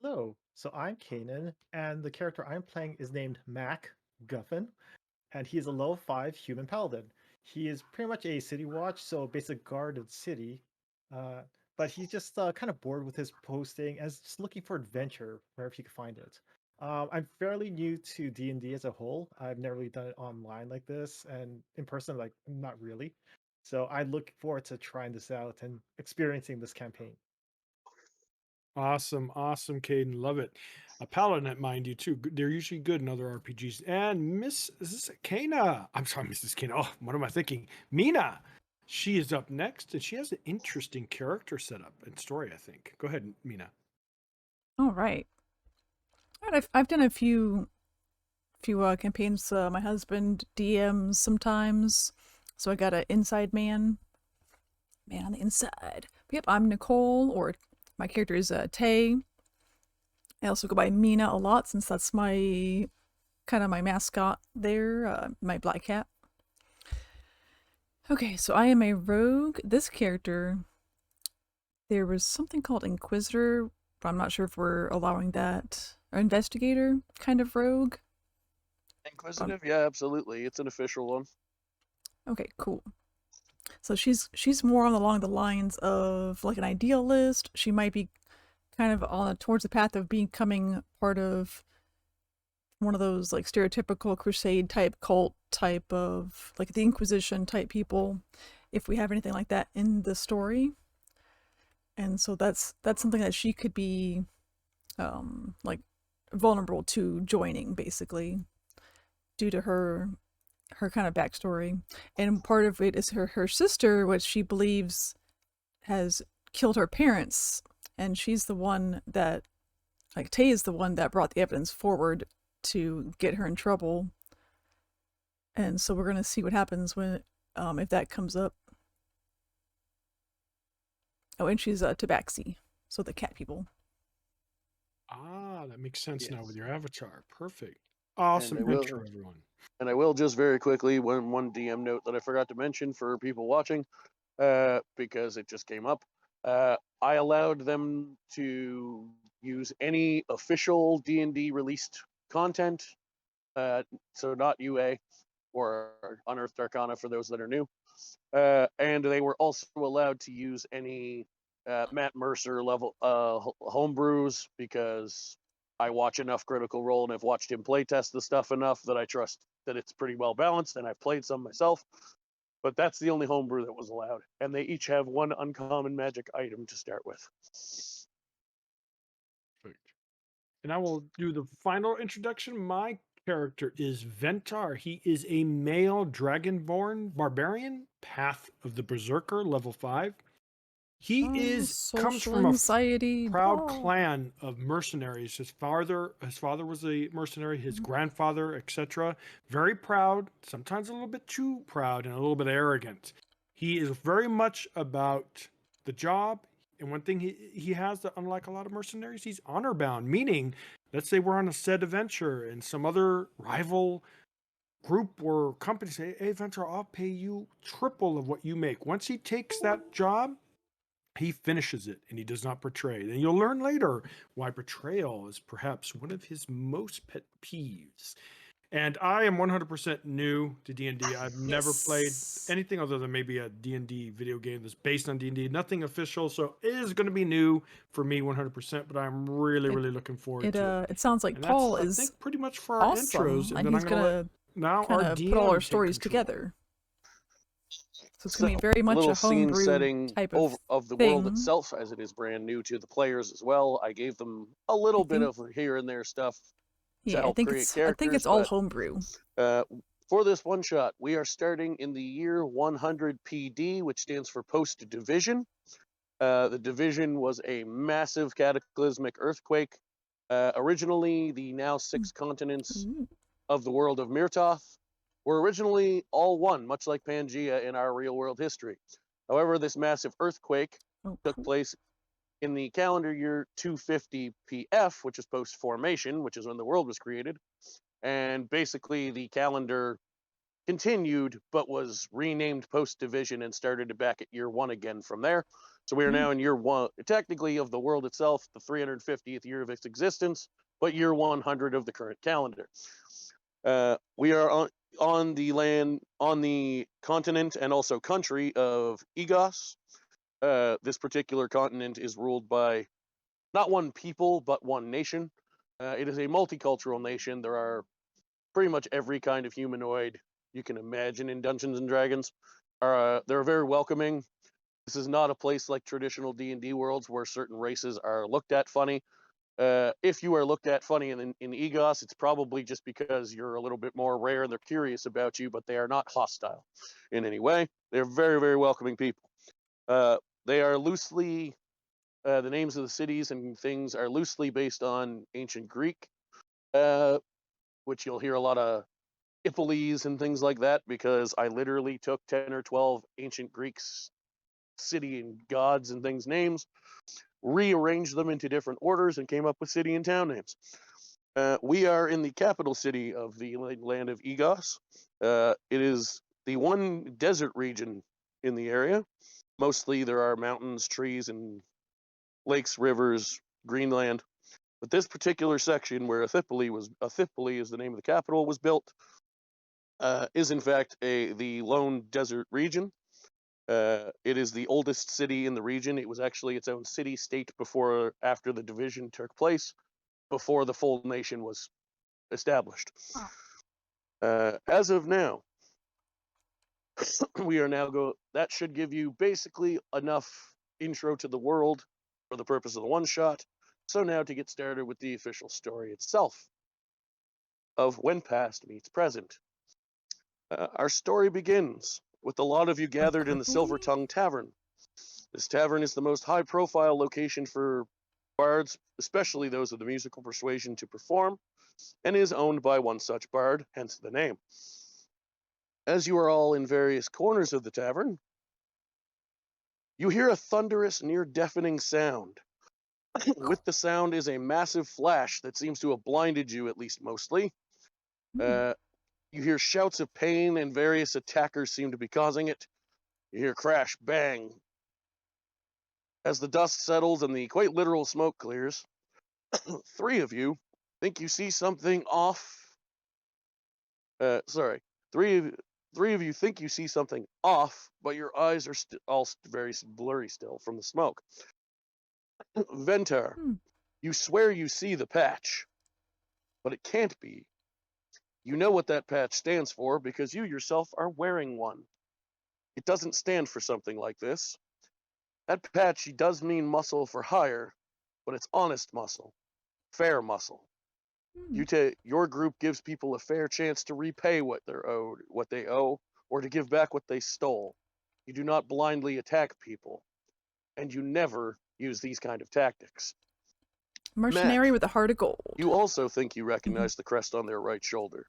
Hello. So I'm Kanan, and the character I'm playing is named Mac Guffin, and he is a level 5 human paladin. He is pretty much a city watch, so basic guard of the city. But he's just kind of bored with his posting and is just looking for adventure wherever he can find it. I'm fairly new to D&D as a whole. I've never really done it online like this, and in person, like, not really. So I look forward to trying this out and experiencing this campaign.
Awesome, Caden. Love it. A paladin, mind you, too. They're usually good in other RPGs. And Mrs. Kana. I'm sorry, Mrs. Kana. Oh, what am I thinking? Meana. She is up next, and she has an interesting character setup and story, I think. Go ahead, Meana.
All right. All right, I've done a few campaigns. My husband DMs sometimes, so I got an inside man on the inside. But yep, I'm Nicole, or my character is Tay. I also go by Meana a lot, since that's my mascot there, my black cat. Okay, so I am a rogue. This character, there was something called Inquisitor, but I'm not sure if we're allowing that. Or investigator kind of rogue.
Inquisitive, yeah, absolutely. It's an official one.
Okay, cool. So she's more along the lines of like an idealist. She might be kind of towards the path of becoming part of one of those like stereotypical crusade type cult type of like the Inquisition type people, if we have anything like that in the story. And so that's something that she could be like vulnerable to joining, basically, due to her kind of backstory. And part of it is her sister, which she believes has killed her parents, and she's the one that, like, Tay is the one that brought the evidence forward to get her in trouble. And so we're gonna see what happens when if that comes up. Oh, and she's Tabaxi, so the cat people.
Ah, that makes sense now with
Yes.
your avatar. Perfect. Awesome
And I will-
intro, everyone.
And I will just very quickly, one DM note that I forgot to mention for people watching, because it just came up. I allowed them to use any official D&D released content, so not UA or Unearthed Arcana for those that are new. And they were also allowed to use any Matt Mercer level homebrews, because I watch enough Critical Role and I've watched him playtest the stuff enough that I trust that it's pretty well balanced, and I've played some myself. But that's the only homebrew that was allowed, and they each have one uncommon magic item to start with.
Perfect. And I will do the final introduction. My character is Ventar. He is a male dragonborn barbarian, Path of the Berserker, level 5. He comes
social
from a
anxiety.
proud
blah.
clan of mercenaries. His father was a mercenary, his grandfather, etc. Very proud, sometimes a little bit too proud and a little bit arrogant. He is very much about the job. And one thing he has that, unlike a lot of mercenaries, he's honor bound, meaning, let's say we're on a said adventure and some other rival group or company say, hey, Ventar, I'll pay you triple of what you make. Once he takes that job, he finishes it and he does not betray. And you'll learn later why betrayal is perhaps one of his most pet peeves. And I am 100% new to D&D. I've never played anything other than maybe a D&D video game that's based on D&D. Nothing official, so it is going to be new for me 100%, but I'm really looking forward to it.
It sounds like
And
Paul
that's,
is
I think, pretty much for our
awesome,
intros.
and
then
he's
I'm going to let now
kind
our
of
DM
put all our
take
stories
control.
together. So it's going to be very much
little
a
scene
homebrew
setting
type
of the
thing.
world itself, as it is brand new to the players as well. I gave them a little bit of here and there stuff to
Yeah,
help create characters.
I think it's all homebrew.
For this one shot, we are starting in the year 100 PD, which stands for Post Division. The division was a massive cataclysmic earthquake. Originally, the now 6 continents of the world of Myrtoth were originally all one, much like Pangea in our real world history. However, this massive earthquake took place in the calendar year 250 PF, which is post-formation, which is when the world was created. And basically, the calendar continued, but was renamed post-division and started back at year 1 again from there. So we are now in year 1, technically, of the world itself, the 350th year of its existence, but year 100 of the current calendar. We are on the land, on the continent and also country of Egos. This particular continent is ruled by not one people, but one nation. It is a multicultural nation. There are pretty much every kind of humanoid you can imagine in Dungeons and Dragons. They're very welcoming. This is not a place like traditional D&D worlds where certain races are looked at funny. If you are looked at funny in Egos, it's probably just because you're a little bit more rare and they're curious about you, but they are not hostile in any way. They're very, very welcoming people. They are loosely, the names of the cities and things are loosely based on ancient Greek, which you'll hear a lot of Ippoles and things like that, because I literally took 10 or 12 ancient Greeks city and gods and things names, rearranged them into different orders, and came up with city and town names. We are in the capital city of the land of Egos. It is the one desert region in the area. Mostly there are mountains, trees, and lakes, rivers, greenland. But this particular section where Athipoli is the name of the capital, was built, is in fact the lone desert region. It is the oldest city in the region. It was actually its own city-state after the division took place, before the full nation was established. As of now, we are now that should give you basically enough intro to the world for the purpose of the one-shot. So now to get started with the official story itself of when past meets present. Our story begins with a lot of you gathered in the Silver Tongue Tavern. This tavern is the most high-profile location for bards, especially those of the musical persuasion, to perform, and is owned by one such bard, hence the name. As you are all in various corners of the tavern, you hear a thunderous, near-deafening sound. With the sound is a massive flash that seems to have blinded you, at least mostly. You hear shouts of pain, and various attackers seem to be causing it. You hear crash, bang. As the dust settles and the quite literal smoke clears, three of you think you see something off. Three of you think you see something off, but your eyes are all very blurry still from the smoke. Ventar, you swear you see the patch, but it can't be. You know what that patch stands for because you yourself are wearing one. It doesn't stand for something like this. That patch does mean muscle for hire, but it's honest muscle, fair muscle. Your group gives people a fair chance to repay what they owe, or to give back what they stole. You do not blindly attack people, and you never use these kind of tactics.
Mercenary
Matt,
with a heart of gold.
You also think you recognize the crest on their right shoulder.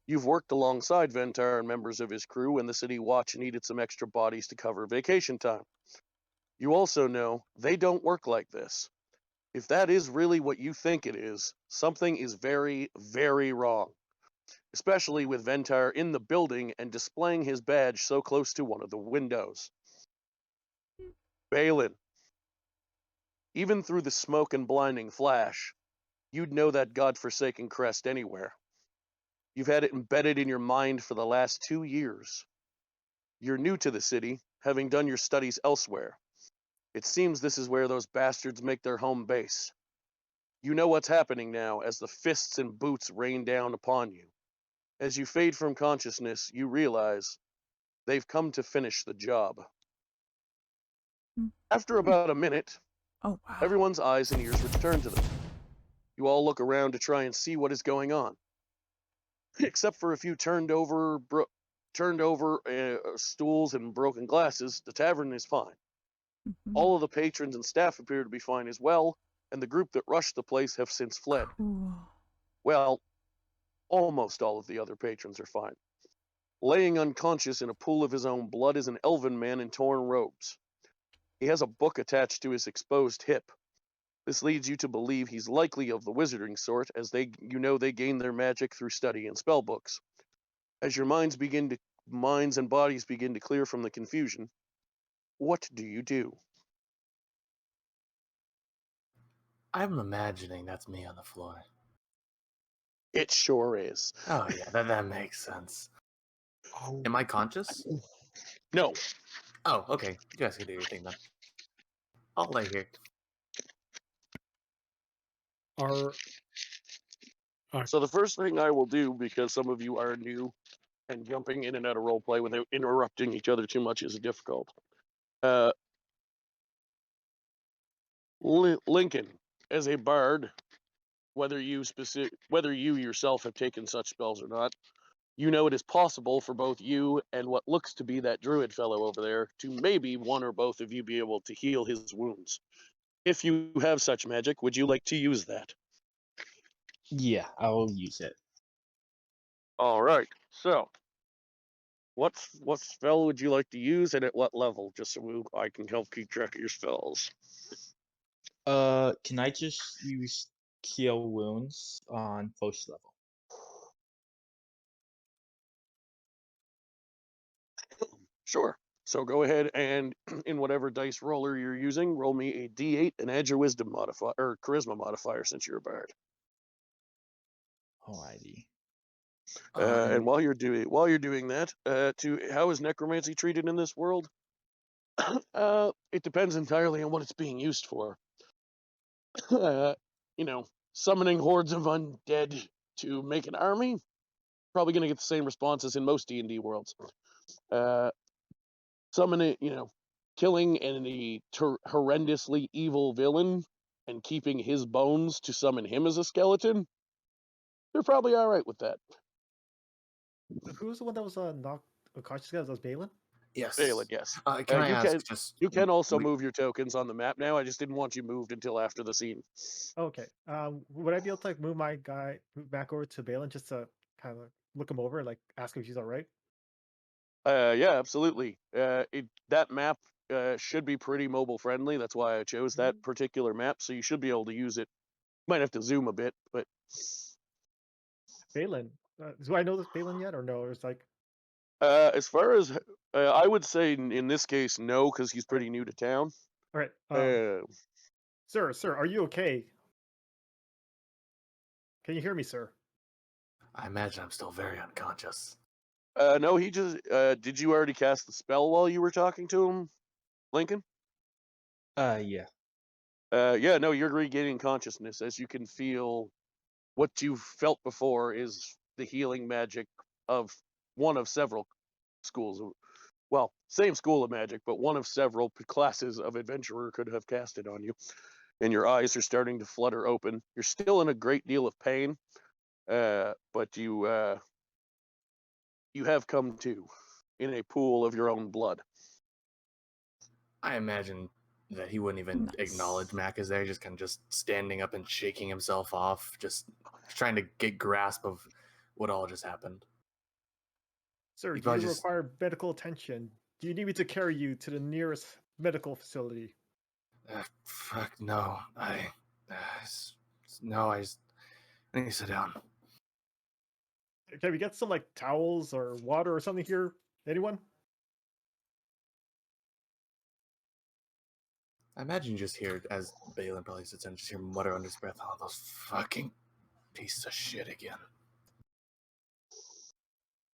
You've worked alongside Ventar and members of his crew when the city watch needed some extra bodies to cover vacation time. You also know they don't work like this. If that is really what you think it is, something is very, very wrong. Especially with Ventar in the building and displaying his badge so close to one of the windows. Balin, even through the smoke and blinding flash, you'd know that godforsaken crest anywhere. You've had it embedded in your mind for the last 2 years. You're new to the city, having done your studies elsewhere. It seems this is where those bastards make their home base. You know what's happening now as the fists and boots rain down upon you. As you fade from consciousness, you realize they've come to finish the job. After about a minute, everyone's eyes and ears return to them. You all look around to try and see what is going on. Except for a few turned over stools and broken glasses, the tavern is fine. All of the patrons and staff appear to be fine as well, and the group that rushed the place have since fled. Well, almost all of the other patrons are fine. Laying unconscious in a pool of his own blood is an elven man in torn robes. He has a book attached to his exposed hip. This leads you to believe he's likely of the wizarding sort, as they gain their magic through study in spell books. As your minds and bodies begin to clear from the confusion, what do you do?
I'm imagining that's me on the floor.
It sure is.
Oh yeah, that makes sense. Am I conscious?
No.
Oh, okay. You guys can do your thing then. I'll lay here.
So the first thing I will do, because some of you are new and jumping in and out of roleplay without interrupting each other too much is difficult. Lincoln, as a bard, whether you yourself have taken such spells or not, you know it is possible for both you and what looks to be that druid fellow over there to maybe one or both of you be able to heal his wounds. If you have such magic, would you like to use that?
Yeah, I'll use it.
All right. So, what spell would you like to use, and at what level? Just so I can help keep track of your spells.
Can I just use Heal Wounds on first level?
Sure. So go ahead and, in whatever dice roller you're using, roll me a D8 and add your wisdom modifier or charisma modifier since you're a bard.
Alrighty.
And while you're doing that, how is necromancy treated in this world? It depends entirely on what it's being used for. Summoning hordes of undead to make an army, probably going to get the same responses in most D&D worlds. Summoning, killing a horrendously evil villain and keeping his bones to summon him as a skeleton, they're probably all right with that.
Who was the one that was knocked unconscious? That was Balin?
Yes.
Balin, yes.
Can I ask
you can also move your tokens on the map now. I just didn't want you moved until after the scene.
Okay. Would I be able to move my guy back over to Balin just to kind of look him over, ask him if he's all right?
Yeah, absolutely. That map should be pretty mobile friendly. That's why I chose that particular map. So you should be able to use it. Might have to zoom a bit, but
Balin. Do I know this Balin yet, or no? Or it's like,
as far as I would say, in this case, no, because he's pretty new to town.
all right,
Uh,
sir, are you okay? Can you hear me, sir?
I imagine I'm still very unconscious.
no, he just. Did you already cast the spell while you were talking to him, Lincoln?
Yeah.
Yeah, no, you're regaining consciousness as you can feel what you felt before is the healing magic of one of several schools. Well, same school of magic, but one of several classes of adventurer could have cast it on you. And your eyes are starting to flutter open. You're still in a great deal of pain, but you have come to in a pool of your own blood.
I imagine that he wouldn't even acknowledge Mac is there, just kind of just standing up and shaking himself off, just trying to get grasp of what all just happened.
Sir, do you require medical attention? Do you need me to carry you to the nearest medical facility?
Fuck no. I need to sit down.
Can we get some like towels or water or something here? Anyone?
I imagine you just hear, as Balin probably sits down, just hear mutter under his breath, "Oh, those fucking pieces of shit again."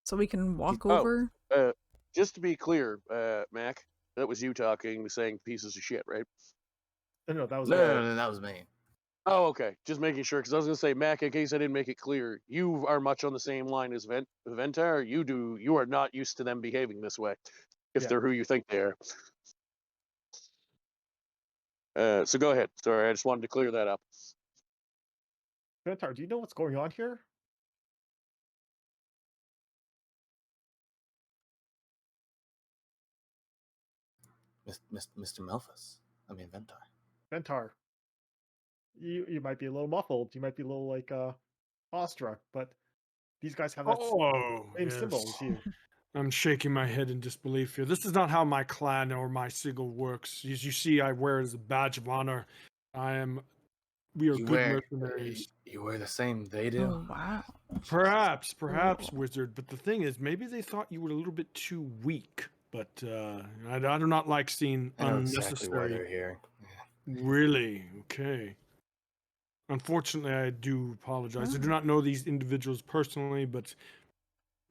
So we can walk over?
Just to be clear, Mac, that was you talking, saying pieces of shit, right?
No, that was
no, that was me.
Oh, okay. Just making sure, because I was going to say, Mac, in case I didn't make it clear, you are much on the same line as Ventar. You are not used to them behaving this way, if they're who you think they are. So go ahead. Sorry, I just wanted to clear that up.
Ventar, do you know what's going on here?
Mr. Melphus. I mean, Ventar.
Ventar, you might be a little muffled. You might be a little like awestruck, but these guys have that same symbol as you.
I'm shaking my head in disbelief here. This is not how my clan or my sigil works. As you see, I wear it as a badge of honor. We are good mercenaries.
You wear the same they do.
Oh, wow.
Perhaps, wizard. But the thing is, maybe they thought you were a little bit too weak. But I do not like seeing unnecessary.
Exactly why they're here. Yeah.
Really? Okay. Unfortunately, I do apologize. I do not know these individuals personally, but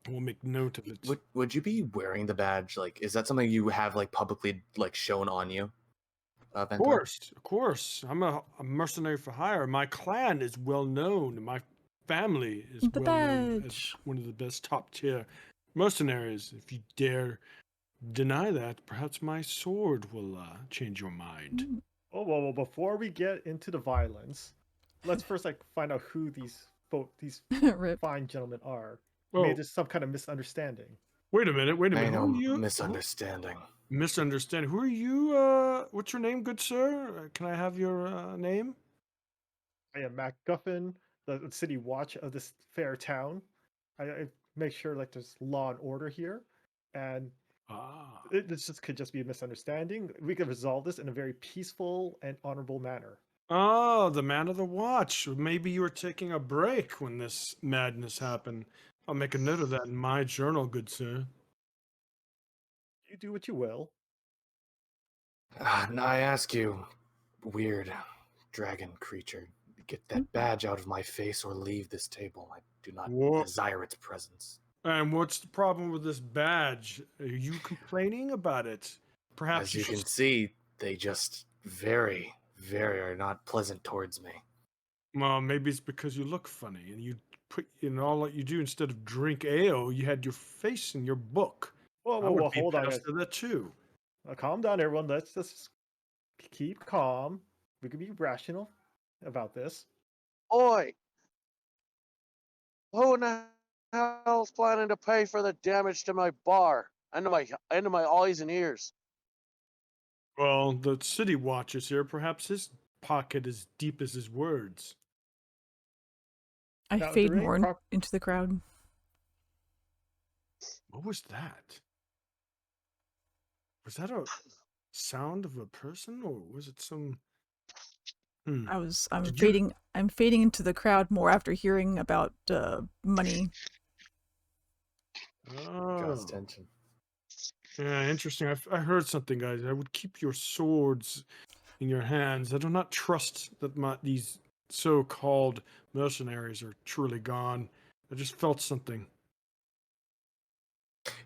we'll make note of it.
Would you be wearing the badge? Like, is that something you have like publicly like shown on you?
Of course. I'm a mercenary for hire. My clan is well known. My family is well known as one of the best top tier mercenaries. If you dare deny that, perhaps my sword will change your mind.
Oh well, before we get into the violence, let's first like find out who these fine gentlemen are. Maybe there's some kind of misunderstanding.
Wait a minute. Who are you?
Misunderstanding.
Misunderstanding. Who are you? What's your name, good sir? Can I have your name?
I am Mac Guffin, the city watch of this fair town. I make sure like there's law and order here, and this could just be a misunderstanding. We could resolve this in a very peaceful and honorable manner.
Oh, the man of the watch. Maybe you were taking a break when this madness happened. I'll make a note of that in my journal, good sir.
You do what you will.
Now I ask you, weird dragon creature, get that badge out of my face or leave this table. I do not desire its presence.
And what's the problem with this badge? Are you complaining about it? Perhaps
as you can see, they just very are not pleasant towards me.
Well, maybe it's because you look funny and you put in all that you do instead of drink ale, you had your face in your book.
Whoa, hold on.
To that too.
Calm down, everyone. Let's just keep calm. We can be rational about this.
Oi! Who in the hell's planning to pay for the damage to my bar? Into my eyes and ears.
Well, the city watch is here. Perhaps his pocket is deep as his words.
I fade more into the crowd.
What was that? Was that a sound of a person, or was it some? Hmm.
I'm
Did you-
fading into the crowd more after hearing about money.
Draws
Oh,
tension.
yeah, interesting. I heard something, guys. I would keep your swords in your hands. I do not trust that these so-called mercenaries are truly gone. I just felt something.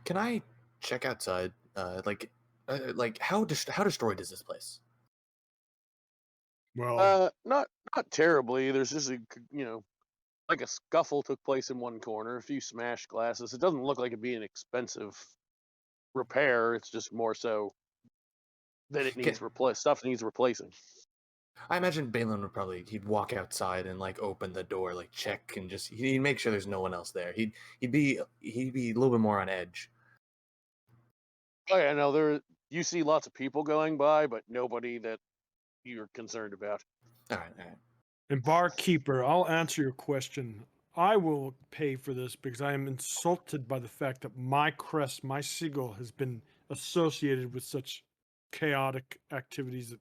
Can I check outside? Like how destroyed is this place?
Well,
Not terribly. There's just like a scuffle took place in one corner, a few smashed glasses. It doesn't look like it'd be an expensive repair. It's just more so that it needs stuff needs replacing.
I imagine Balin would he'd walk outside and like open the door, like check and he'd make sure there's no one else there. He'd be a little bit more on edge.
Oh yeah, no, you see lots of people going by, but nobody that you're concerned about.
All right.
and barkeeper, I'll answer your question. I will pay for this because I am insulted by the fact that my crest, my sigil, has been associated with such chaotic activities that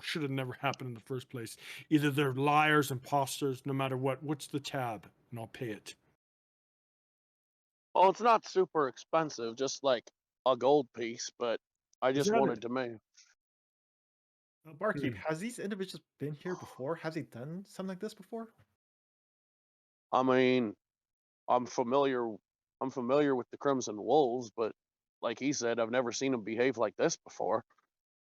should have never happened in the first place. Either they're liars, imposters, no matter what. What's the tab? And I'll pay it.
Well, it's not super expensive, just like a gold piece, but I
Is
just
that
wanted
it?
to make.
Barkeep, has these individuals been here before? Have they done something like this before?
I mean, I'm familiar with the Crimson Wolves, but like he said, I've never seen them behave like this before.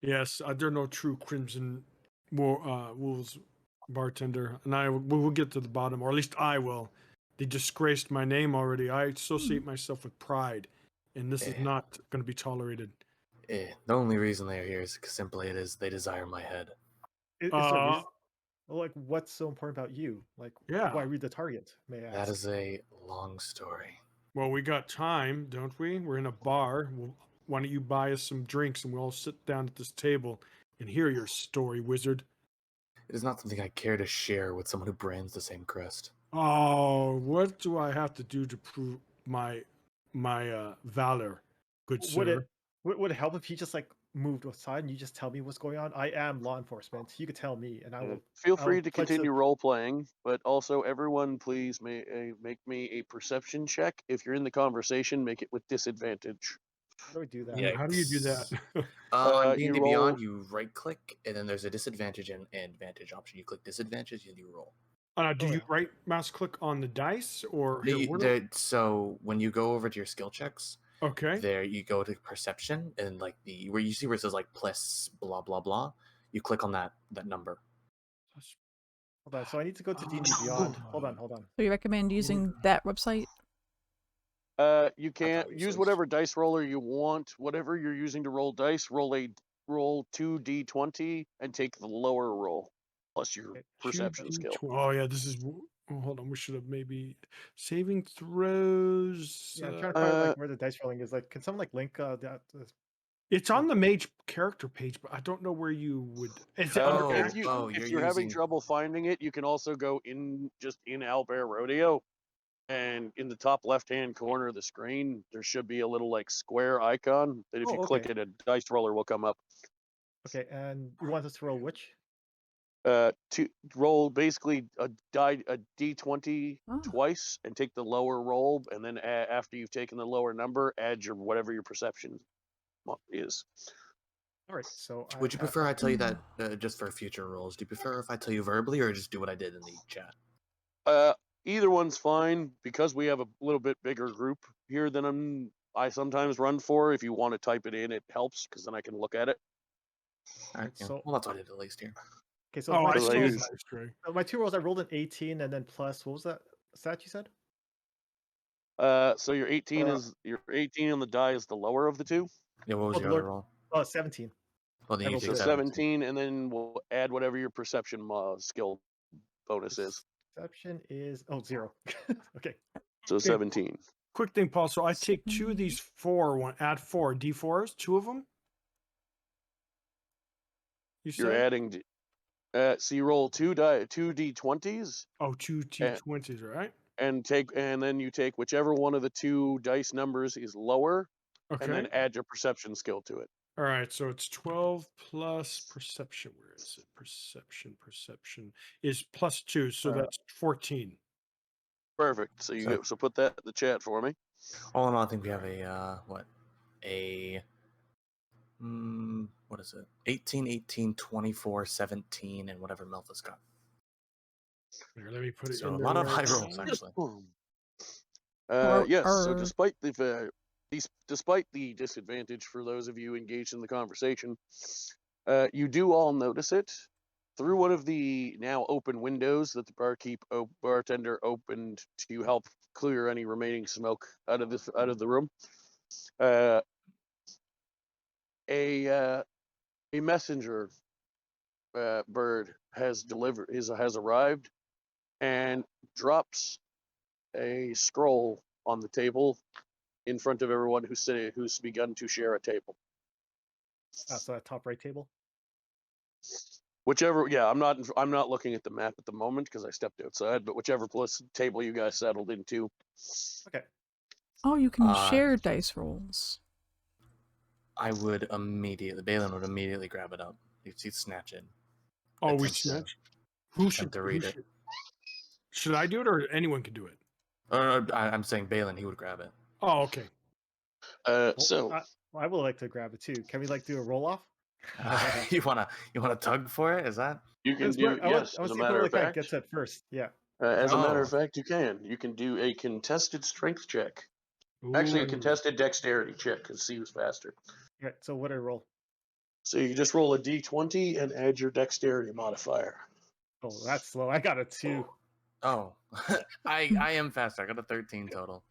Yes, they're no true Crimson Wolves bartender, and we will get to the bottom, or at least I will. They disgraced my name already. I associate myself with pride, and this is not going to be tolerated.
The only reason they're here is simply they desire my head.
Is there a reason? Well, like, what's so important about you? Like, why read the target? May I ask?
That is a long story.
Well, we got time, don't we? We're in a bar. Why don't you buy us some drinks, and we'll all sit down at this table and hear your story, wizard?
It is not something I care to share with someone who brands the same crest.
Oh, what do I have to do to prove my valor, good sir?
Would it help if he just like moved aside and you just tell me what's going on? I am law enforcement. You could tell me, and I will.
Feel free to continue role playing, but also everyone, please make me a perception check. If you're in the conversation, make it with disadvantage.
How do I do that?
Yeah.
How do you do that?
On D&D
you
Beyond, you right click, and then there's a disadvantage and advantage option. You click disadvantage, and you roll.
Do you right mouse click on the dice, or
so when you go over to your skill checks,
okay,
there you go to perception, and like where you see where it says like plus blah blah blah, you click on that number.
Hold on. So I need to go to D&D Beyond. Hold on.
So you recommend using that website?
You can't use whatever dice roller you want. Whatever you're using to roll dice, roll 2d20 and take the lower roll plus your perception skill.
Oh yeah, this is. Oh, hold on, we should have maybe saving throws.
Yeah, I'm trying to find like where the dice rolling is. Like, can someone like link that?
It's on the mage character page, but I don't know where you would.
If you're having trouble finding it, you can also go in Owlbear Rodeo, and in the top left-hand corner of the screen, there should be a little like square icon that if you click it, a dice roller will come up.
Okay, and you want us to roll which?
To roll basically a d20 twice and take the lower roll, and then after you've taken the lower number, add your whatever your perception is.
All right. So
would you prefer I tell you that just for future rolls? Do you prefer if I tell you verbally or just do what I did in the chat?
Either one's fine because we have a little bit bigger group here than I sometimes run for. If you want to type it in, it helps because then I can look at it.
All right. So well, that's what I did at least here.
Okay, so my two rolls, I rolled an 18 and then plus, what was that stat you said?
So your 18 on the die is the lower of the two.
Yeah, what was your other roll?
17.
Well, then you take
17, and then we'll add whatever your perception skill bonus is.
Perception is 0. Okay.
So 17.
Quick thing, Paul. So I take 2 of these 4. Add 4 d4s. 2 of them.
You're adding. So you roll 2 d20s.
Oh, 2 d20s, right?
And then you take whichever one of the 2 dice numbers is lower, and then add your perception skill to it.
All right, so it's 12 plus perception. Where is it? Perception is +2, so that's 14.
Perfect. So so put that in the chat for me.
All in all, I think we have what is it? 18, 18, 24, 17, and whatever Melfa's got.
Here, let me put it
So
in
a
there.
lot of high rolls, actually.
Yes. So despite the disadvantage for those of you engaged in the conversation, you do all notice it through one of the now open windows that the bartender opened to help clear any remaining smoke out of the room. A messenger bird has arrived and drops a scroll on the table in front of everyone who's begun to share a table.
So that top right table.
Whichever, yeah, I'm not looking at the map at the moment because I stepped outside. But whichever table you guys settled into.
Okay.
Oh, you can share dice rolls.
Balin would immediately grab it up. He'd snatch it.
Oh, we snatch? Who should
read it?
Should I do it, or anyone can do it?
I'm saying Balin, he would grab it.
Oh, okay.
I would like to grab it too. Can we do a roll off?
You wanna tug for it? Is that?
You can do yes. As a matter of fact,
gets it first. Yeah.
As a matter of fact, you can. You can do a contested strength check. Actually, a contested dexterity check because see who's faster.
Okay. So what do I roll?
So you just roll a d20 and add your dexterity modifier.
Oh, that's slow. I got a 2.
Oh, I am faster. I got a 13 total.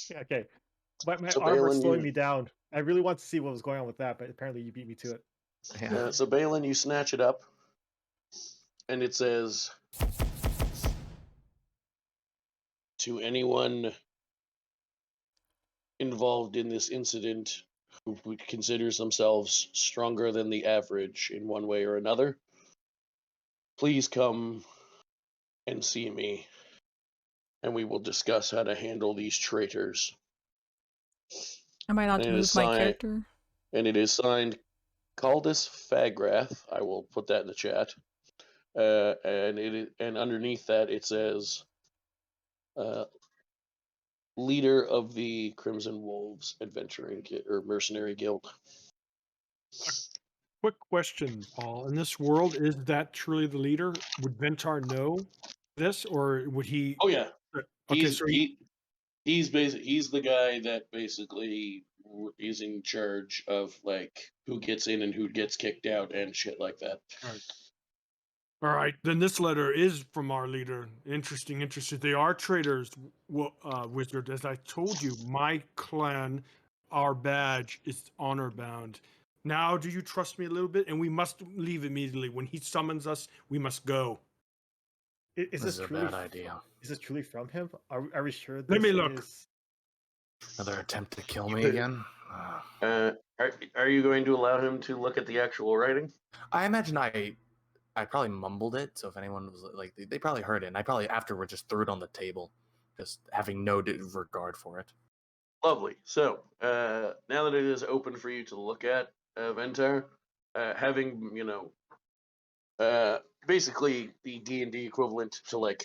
Yeah, okay. But my
So
armor's
Balin,
slowing me down. I really want to see what was going on with that, but apparently you beat me to it.
Yeah.
So Balin, you snatch it up, and it says, "To anyone involved in this incident who considers themselves stronger than the average in one way or another, please come and see me, and we will discuss how to handle these traitors."
Am I allowed to move my character?
And it is signed Caldus Fagrath. I will put that in the chat. And underneath that it says, leader of the Crimson Wolves Adventuring or Mercenary Guild.
Quick question, Paul. In this world, is that truly the leader? Would Ventar know this, or would he?
Oh yeah.
Okay,
he's the guy that basically is in charge of who gets in and who gets kicked out and shit like that.
All right. Then this letter is from our leader. Interesting. They are traitors, wizard. As I told you, my clan, our badge is honor bound. Now, do you trust me a little bit? And we must leave immediately. When he summons us, we must go.
Is this
a
truly
bad idea?
Is this truly from him? Are we sure?
Let me look.
Another attempt to kill me again?
Are you going to allow him to look at the actual writing?
I imagine I probably mumbled it, so if anyone was they probably heard it, and I probably afterward just threw it on the table, just having no regard for it.
Lovely. So now that it is open for you to look at, Ventar, having basically the D&D equivalent to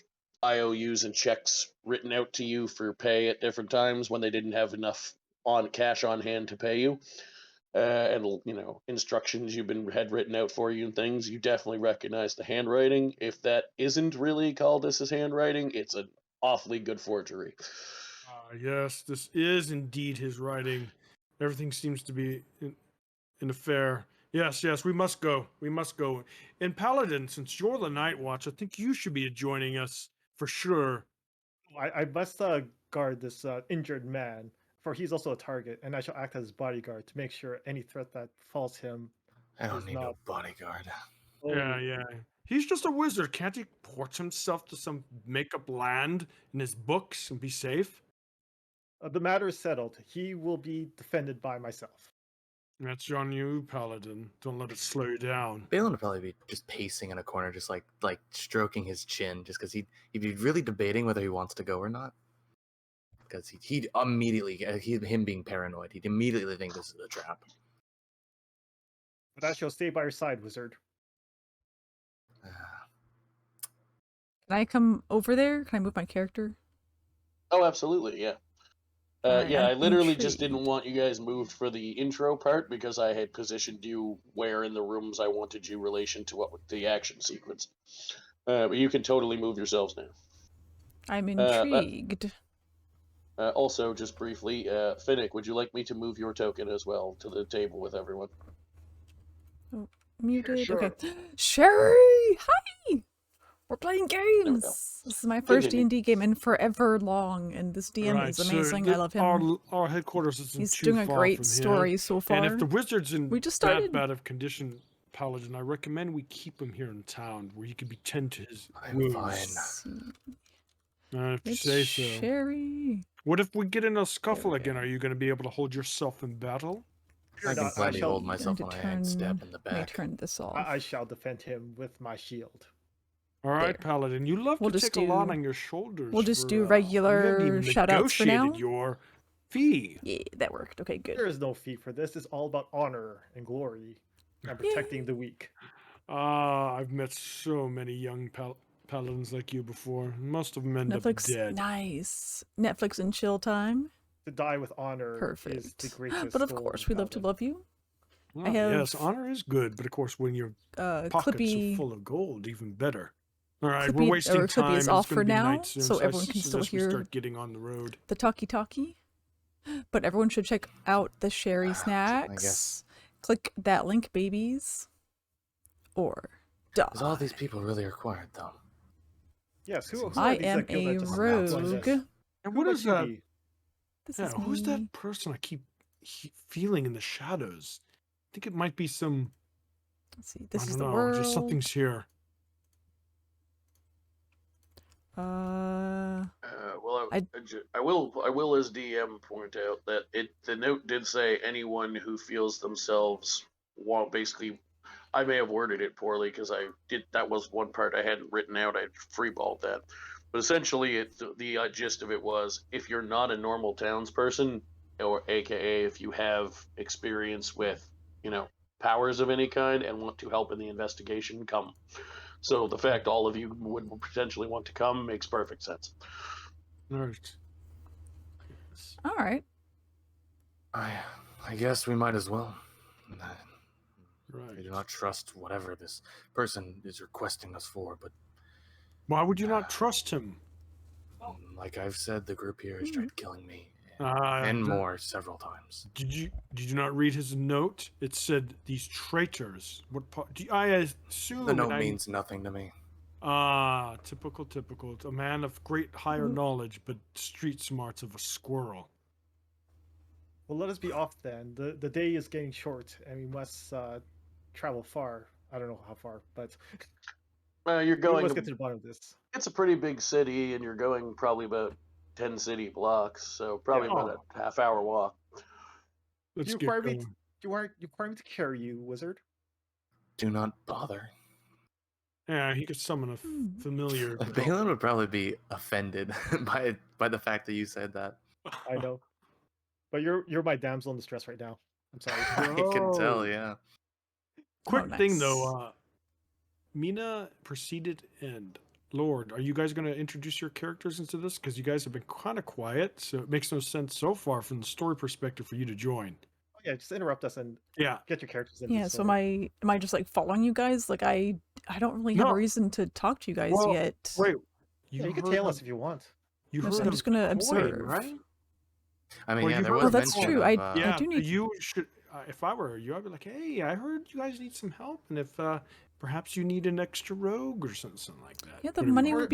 IOUs and checks written out to you for pay at different times when they didn't have enough cash on hand to pay you, and instructions had written out for you and things. You definitely recognize the handwriting. If that isn't really Caldus's handwriting, it's an awfully good forgery.
Yes, this is indeed his writing. Everything seems to be in a fair. Yes, we must go. And Paladin, since you're the Night Watch, I think you should be joining us for sure.
I must guard this injured man, for he's also a target, and I shall act as bodyguard to make sure any threat that falls him.
I don't need no bodyguard.
Yeah. He's just a wizard. Can't he port himself to some make-up land in his books and be safe?
The matter is settled. He will be defended by myself.
That's on you, Paladin. Don't let it slow you down.
Balin would probably be just pacing in a corner, just like stroking his chin, just because he'd be really debating whether he wants to go or not. Because he'd immediately, him being paranoid, he'd immediately think this is a trap.
But I shall stay by your side, wizard.
Can I come over there? Can I move my character?
Oh, absolutely, yeah.
Alright,
Yeah,
I'm
I literally just didn't
intrigued.
want you guys moved for the intro part because I had positioned you where in the rooms I wanted you relation to what the action sequence. But you can totally move yourselves now.
I'm intrigued.
Also, just briefly, Finnick, would you like me to move your token as well to the table with everyone?
Oh, muted.
Sure.
Okay. Sherry! Hi! We're playing
There we go.
games! This is my first
Continue.
D&D game in forever long, and this DM is amazing. I love him.
Our headquarters isn't
He's
too
doing a
far
great
from
story
here.
so far.
And if the wizard's in
We just
that
started.
bad of condition, Paladin, I recommend we keep him here in town where he can be tend to his
I'm
wounds.
fine.
If you
It's
say so.
Sherry.
What if we get in a scuffle
we
again?
go.
Are you going to be able to hold yourself in battle?
I can
I
plenty
shall-
hold myself when I hand stab in the
Let me
back.
turn this off.
I shall defend him with my shield.
All right,
There.
Paladin. You love
We'll
to
just
take a lot
do-
on your shoulders.
we'll just
for,
do
you haven't
regular
even
shout-outs for now?
negotiated your fee.
Yeah, that worked. Okay, good.
There is no fee for this. It's all about honor and glory and protecting the weak.
I've met so many young paladins like you before. Most of them end up
Netflix,
dead.
nice. Netflix and chill time.
To die with honor is the
Perfect.
greatest
But of
goal
course,
of
we love to
paladin.
love you.
Oh,
I have
yes, honor is good, but of course, when your pockets
Clippy.
are full of gold, even better. All right,
Clippy,
we're wasting
or
time.
Clippy is
and
off
it's gonna
for
be
now,
night soon,
so
I
everyone can still
suggest we
hear
start getting on the road.
the talkie. But everyone should check out the Sherry snacks.
guess.
Click that link, babies. Or die.
Is all these people really required, though?
Yes, who
I
are these
am
that guild
a
that just
rogue.
announced this?
And
Who
what
might
is
you
that?
be?
This
Yeah,
is
who's
me.
that person I keep feeling in the shadows? I think it might be some.
Let's see. This
I
is
don't
the
know.
world.
Just something's here.
Well, I will as DM point out that the note did say anyone who feels themselves basically. I may have worded it poorly because that was one part I hadn't written out. I freeballed that, but essentially, the gist of it was if you're not a normal townsperson, or AKA if you have experience with powers of any kind and want to help in the investigation, come. So the fact all of you would potentially want to come makes perfect sense.
All right.
All right.
I guess we might as well.
Right.
I do not trust whatever this person is requesting us for, but
Why would you not trust him?
like I've said, the group here has tried killing me
And
more several times.
Did you not read his note? It said these traitors. What part? I assume
The note means nothing to me.
Typical. A man of great higher knowledge, but street smarts of a squirrel.
Well, let us be off then. The day is getting short, and we must travel far. I don't know how far, but
You're going.
We must get to the bottom of this.
It's a pretty big city, and you're going probably about 10 city blocks, so probably about a half-hour walk.
Do you require me to carry you, wizard?
Do not bother.
Yeah, he could summon a familiar.
Balin would probably be offended by the fact that you said that.
I know, but you're my damsel in distress right now. I'm sorry.
I can tell, yeah.
Quick thing though, Meana proceeded and Lord, are you guys going to introduce your characters into this? Because you guys have been kind of quiet, so it makes no sense so far from the story perspective for you to join.
Oh, yeah, just interrupt us and get your characters in.
Yeah, so am I just like following you guys? Like I don't really have a reason to talk to you guys yet.
Wait,
you can tail us if you want.
I'm just gonna observe.
Right?
I mean,
Well,
yeah,
you
there
heard
was
Oh, that's
mention
true.
of,
I do need.
You should. If I were you, I'd be like, hey, I heard you guys need some help, and if perhaps you need an extra rogue or something like that.
Yeah, the money would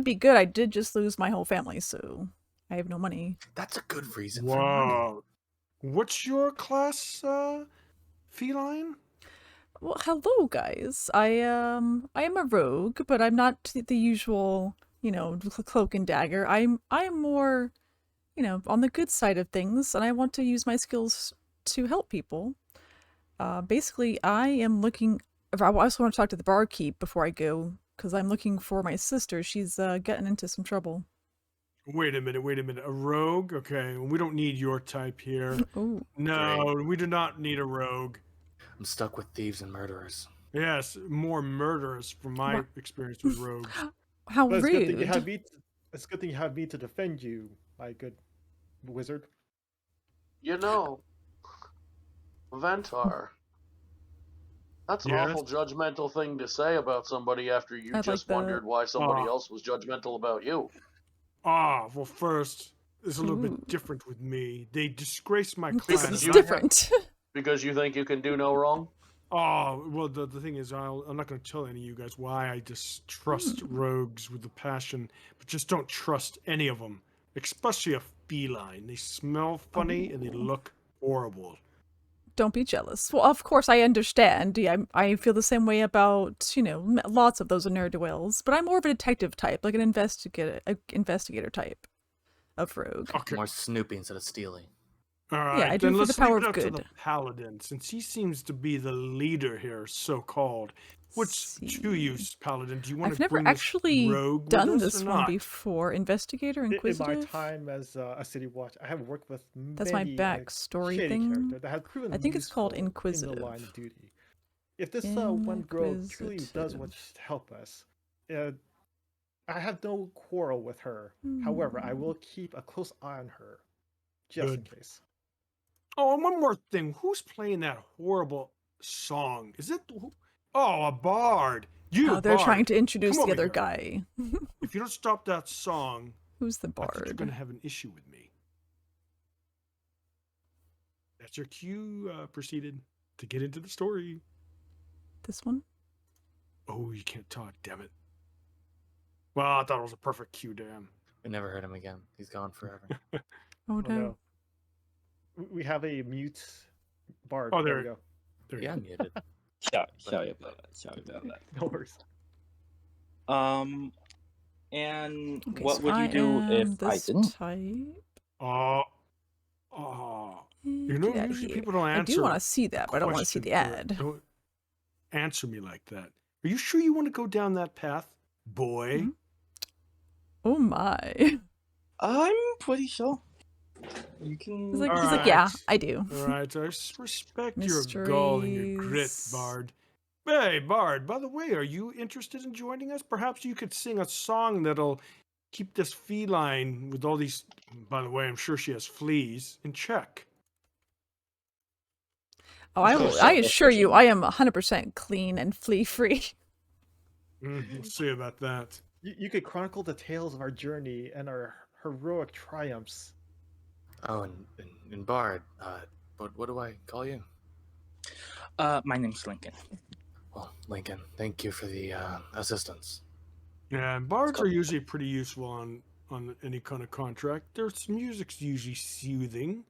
be good. I did just lose my whole family, so I have no money.
That's a good reason
for
money.
Wow. What's your class, feline?
Well, hello guys. I am a rogue, but I'm not the usual, cloak and dagger. I'm more, on the good side of things, and I want to use my skills to help people. Basically, I am looking. I also want to talk to the barkeep before I go, because I'm looking for my sister. She's getting into some trouble.
Wait a minute. A rogue? Okay, we don't need your type here.
Ooh.
No, we do not need a rogue.
I'm stuck with thieves and murderers.
Yes, more murderous from my experience with rogues.
How
But it's good thing you
rude.
have me. It's a good thing you have me to defend you, my good wizard.
You know, Ventar, that's an
Yes?
awful judgmental thing to say about somebody after you
I like
just
that.
wondered why somebody
Ah.
else was judgmental about you.
Ah, well, first, it's a little
Ooh.
bit different with me. They disgrace my
This
clan.
is
and I have-
different.
Because you think you can do no wrong?
Oh, well, the thing is, I'm not going to tell any of you guys why I distrust rogues with a passion, but just don't trust any of them, especially a feline. They smell funny and they look horrible.
Don't be jealous. Well, of course, I understand. Yeah, I feel the same way about, lots of those ne'er-do-wells, but I'm more of a detective type, like an investigator type of rogue.
Okay.
More Snoopy instead of Steely.
All right,
Yeah, I do
then
it for
let's
the power
leave it
of
up to
good.
the paladin, since he seems to be the leader here, so-called. Which to you, paladin? Do you want
I've
to
never
bring this
actually
rogue
done
with us
this
or
one
not?
before. Investigator,
In my
inquisitive.
time as a city watch, I have worked with
That's my
many
backstory
shady
thing.
characters that have proven
I think it's called
useful in
inquisitive.
the line of duty. If this one rogue truly does what to help us, I have no quarrel with her. However, I will keep a close eye on her, just in case.
Oh, and one more thing. Who's playing that horrible song? Is it? Oh, a bard. You,
Oh, they're
bard.
trying to introduce
Come
the
over
other
here.
guy.
If you don't stop that song,
Who's the
I think you're
bard?
going to have an issue with me. That's your cue. Proceeded to get into the story.
This one?
Oh, you can't talk. Damn it. Well, I thought it was a perfect cue, damn.
We never heard him again. He's gone forever.
Oh no.
We have a mute bard.
Oh,
there we go.
There
Yeah, I'm muted.
Sorry about that.
No worries.
And
Okay,
what
so
would you
I
do
am
if I
this
didn't?
type.
You know,
Get outta
usually
here.
people don't
I
answer.
do want to see that, but I don't want to see the
question or
ad.
Don't answer me like that. Are you sure you want to go down that path, boy?
Oh my.
I'm pretty sure. You can.
He's like, yeah, I do.
All right, I respect your gall and your grit,
Mysteries.
Bard. Hey, Bard, by the way, are you interested in joining us? Perhaps you could sing a song that'll keep this feline with all these, by the way, I'm sure she has fleas, in check.
Oh, I assure you, I am 100% clean and flea-free.
We'll see about that.
You could chronicle the tales of our journey and our heroic triumphs.
Oh, and Bard, what do I call you?
My name's Lincoln.
Well, Lincoln, thank you for the assistance.
Yeah, and bards are usually pretty useful on any kind of contract. Their music's usually soothing.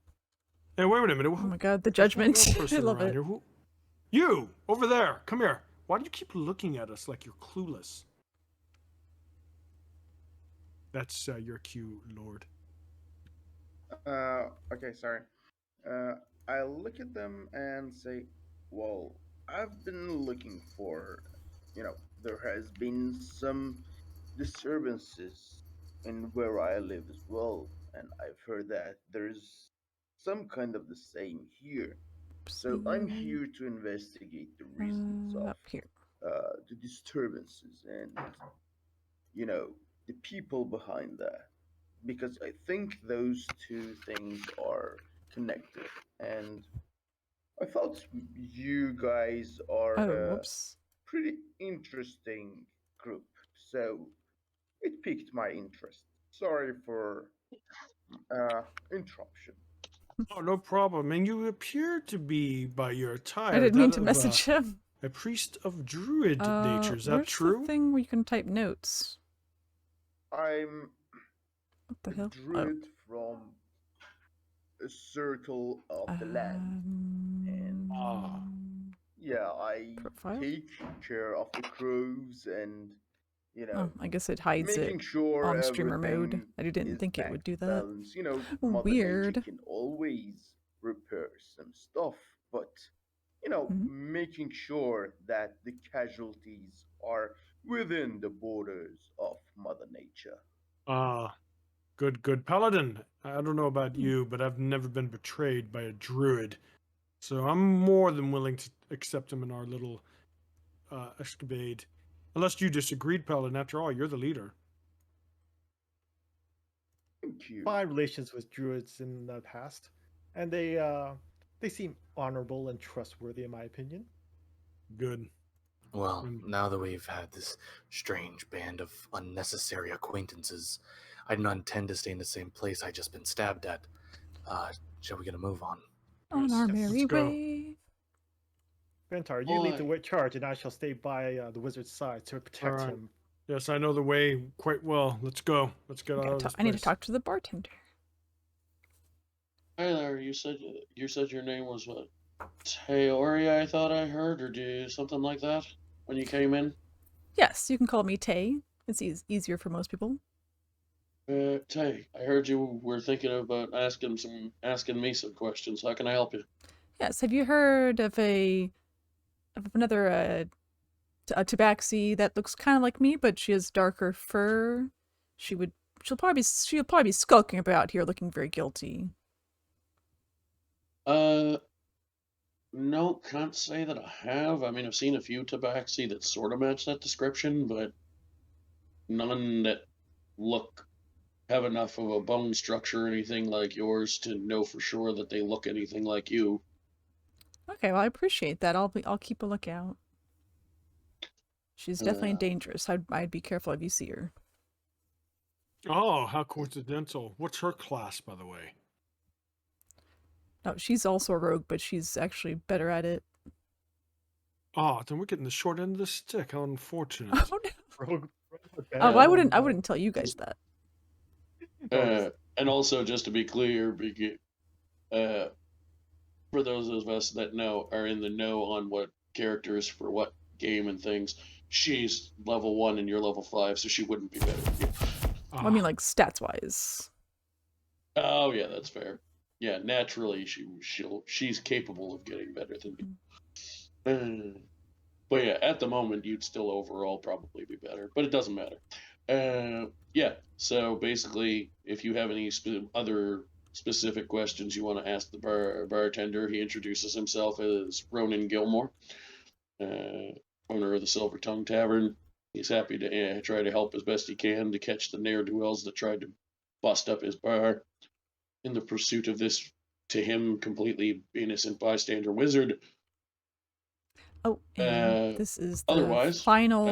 Hey, wait a minute.
Oh my god, the judgment. I love it.
You, over there, come here. Why do you keep looking at us like you're clueless? That's your cue, Lord.
Okay, sorry. I look at them and say, well, I've been looking for, there has been some disturbances in where I live as well, and I've heard that there's some kind of the same here. So I'm here to investigate the reasons of the disturbances and, the people behind that. Because I think those two things are connected. And I thought you guys are a pretty interesting group. So it piqued my interest. Sorry for interruption.
Oh, no problem. And you appear to be, by your attire,
I didn't mean
that
to
of,
message him.
a priest of druid nature. Is that
Where's
true?
the thing where you can type notes?
I'm
What the
a
hell?
druid from a circle of the land. And yeah, I take care of the crows and,
Oh, I guess it hides
making
it
sure
on streamer mode.
everything
I didn't
is
think it
back
would do
to
that.
balance. Mother
Weird.
Nature can always repair some stuff, but making sure that the casualties are within the borders of Mother Nature.
Good. Paladin, I don't know about you, but I've never been betrayed by a druid. So I'm more than willing to accept him in our little escapade. Unless you disagreed, Paladin. After all, you're the leader.
Thank you.
Fine relations with druids in the past, and they seem honorable and trustworthy, in my opinion.
Good.
Well, now that we've had this strange band of unnecessary acquaintances, I do not intend to stay in the same place I just been stabbed at. Shall we get a move on?
On our
Yes,
merry
let's go.
way.
Ventar, you lead the charge, and I shall stay by the wizard's side to protect
Alright.
him.
Yes, I know the way quite well. Let's go. Let's get out of this
I need to
place.
talk to the bartender.
Hey there, you said your name was what? Taori, I thought I heard, or do something like that when you came in.
Yes, you can call me Tay. It's easier for most people.
Tay, I heard you were thinking about asking me some questions. How can I help you?
Yes, have you heard of another a tabaxi that looks kind of like me, but she has darker fur? She'll probably be skulking about here, looking very guilty.
No, can't say that I have. I mean, I've seen a few tabaxi that sort of match that description, but none that have enough of a bone structure or anything like yours to know for sure that they look anything like you.
Okay, well, I appreciate that. I'll keep a lookout. She's definitely dangerous. I'd be careful if you see her.
Oh, how coincidental. What's her class, by the way?
No, she's also a rogue, but she's actually better at it.
Oh, then we're getting the short end of the stick. How unfortunate.
Oh, no.
Rogue,
Oh, I wouldn't tell you guys that.
And also, just to be clear, for those of us that are in the know on what characters for what game and things, she's level 1 and you're level 5, so she wouldn't be better than you.
Well, I mean, like stats wise.
Oh yeah, that's fair. Yeah, naturally she's capable of getting better than you. But yeah, at the moment you'd still overall probably be better, but it doesn't matter. Yeah, so basically, if you have any other specific questions you want to ask the bartender, he introduces himself as Ronan Gilmore, owner of the Silver Tongue Tavern. He's happy to try to help as best he can to catch the ne'er-do-wells that tried to bust up his bar in the pursuit of this, to him, completely innocent bystander wizard.
Oh, and this is the
otherwise,
final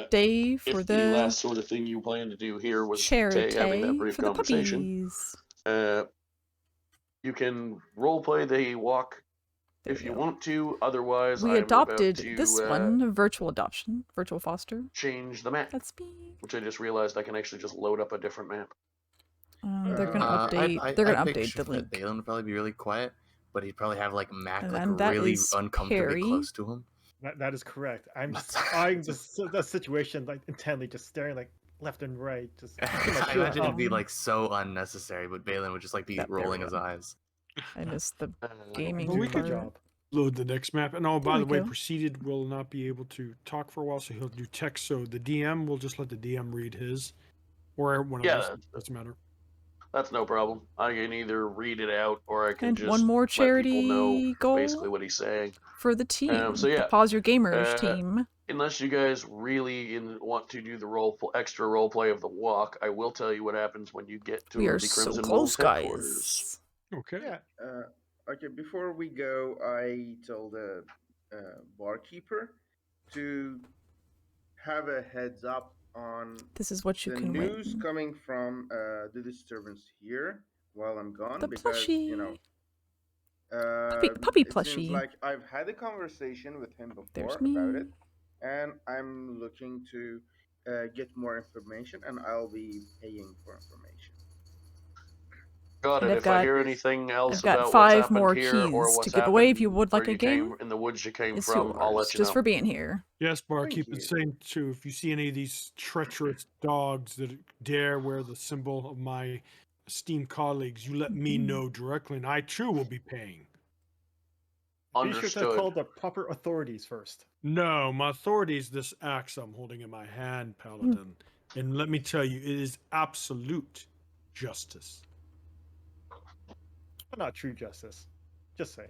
day for
the last sort of thing you plan to do here was having that brief
for the
conversation.
puppies.
You can roleplay the walk if you want to. Otherwise,
we adopted this one, virtual adoption, virtual foster.
Change the map.
That's me.
Which I just realized I can actually just load up a different map.
They're gonna update. They're gonna update the link.
Balin would probably be really quiet, but he'd probably have like Mac
and
like really
is
uncomfortably
Perry.
Close to him.
That is correct. I'm eyeing that situation like intently, just staring like left and right. Just
I imagine it'd be like so unnecessary, but Balin would just like be rolling his eyes.
I missed the gaming.
Well, we
part.
could load the next map. And oh, by the way,
go.
Preceded will not be able to talk for a while, so he'll do text. So the DM will just let the DM read his, or one of us. Doesn't matter.
That's no problem. I can either read it out, or I can
And
just
one more charity
let people know
goal
basically what he's saying
for the team.
So yeah,
the Pause Your Gamers team.
Unless you guys really want to do the extra role play of the walk, I will tell you what happens when you get to
We are
the
so
Crimson
close,
Wolves
guys.
headquarters.
Okay.
Yeah. Okay. Before we go, I told the barkeeper to have a heads up on
This is what you
the
can
news
win.
coming from the disturbance here while I'm gone,
The
because
plushie.
you know.
Puppy
it
plushie.
seems like I've had a conversation with him before
There's
about
me.
it, and I'm looking to get more information, and I'll be paying for information.
Got
And
it.
I've
If I
got-
hear anything else
I've got
about
5
what's happened
more
here
keys
or what's
to give away if
happened
you would like
where
a game.
came, in the woods you came
It's
from, I'll
yours,
let you
just
know.
for being here.
Yes, barkeep.
you.
And same too. If you see any of these treacherous dogs that dare wear the symbol of my esteemed colleagues, you let me know directly, and I too will be paying.
Be sure to call the proper authorities first.
No, my authority is this axe I'm holding in my hand, Paladin. And let me tell you, it is absolute justice.
But not true justice. Just saying.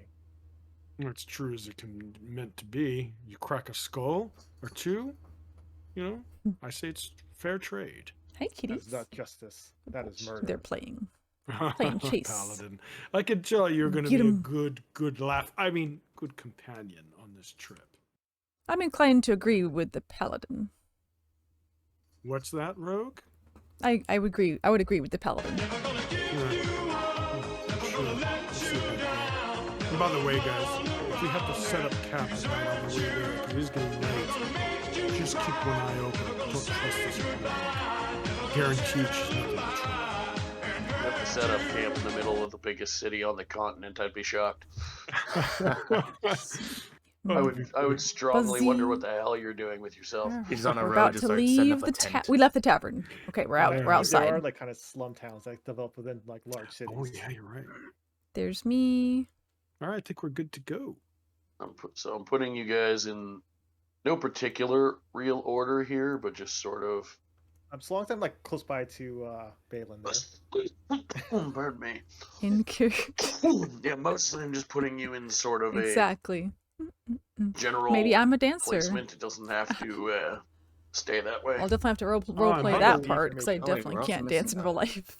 It's true as it can meant to be. You crack a skull or two, you know, I say it's fair trade.
Hey,
That
kitties.
is not justice. That is murder.
They're playing chase.
Paladin. I can tell you're going to
Get
be a
'em.
good laugh. I mean, good companion on this trip.
I'm inclined to agree with the paladin.
What's that, Rogue?
I would agree. I would agree with the paladin.
Yeah. Sure. Let's see about that. And by the way, guys, if we have to set up camp on the way there, 'cause it is getting late, just keep one eye open. Don't trust this girl. Guaranteed she's not going to try.
Have to set up camp in the middle of the biggest city on the continent, I'd be shocked. I would strongly wonder what the hell you're doing with yourself.
He's on a
We're
road,
about
just
to
started setting
leave
up a
the
tent.
we left the tavern. Okay, we're out. We're outside.
There are like kind of slum towns that develop within like large cities.
Oh yeah, you're right.
There's me.
All right, I think we're good to go.
So I'm putting you guys in no particular real order here, but just sort of.
So long as I'm like close by to Balin there.
Pardon me.
In
Yeah, mostly I'm just putting you in sort of
exactly.
general.
Maybe I'm a dancer.
Placement. It doesn't have to stay that way.
I'll definitely have to role
and
play
by
that
the-
part because I
wait,
definitely
we're also
can't
missing
dance in real life.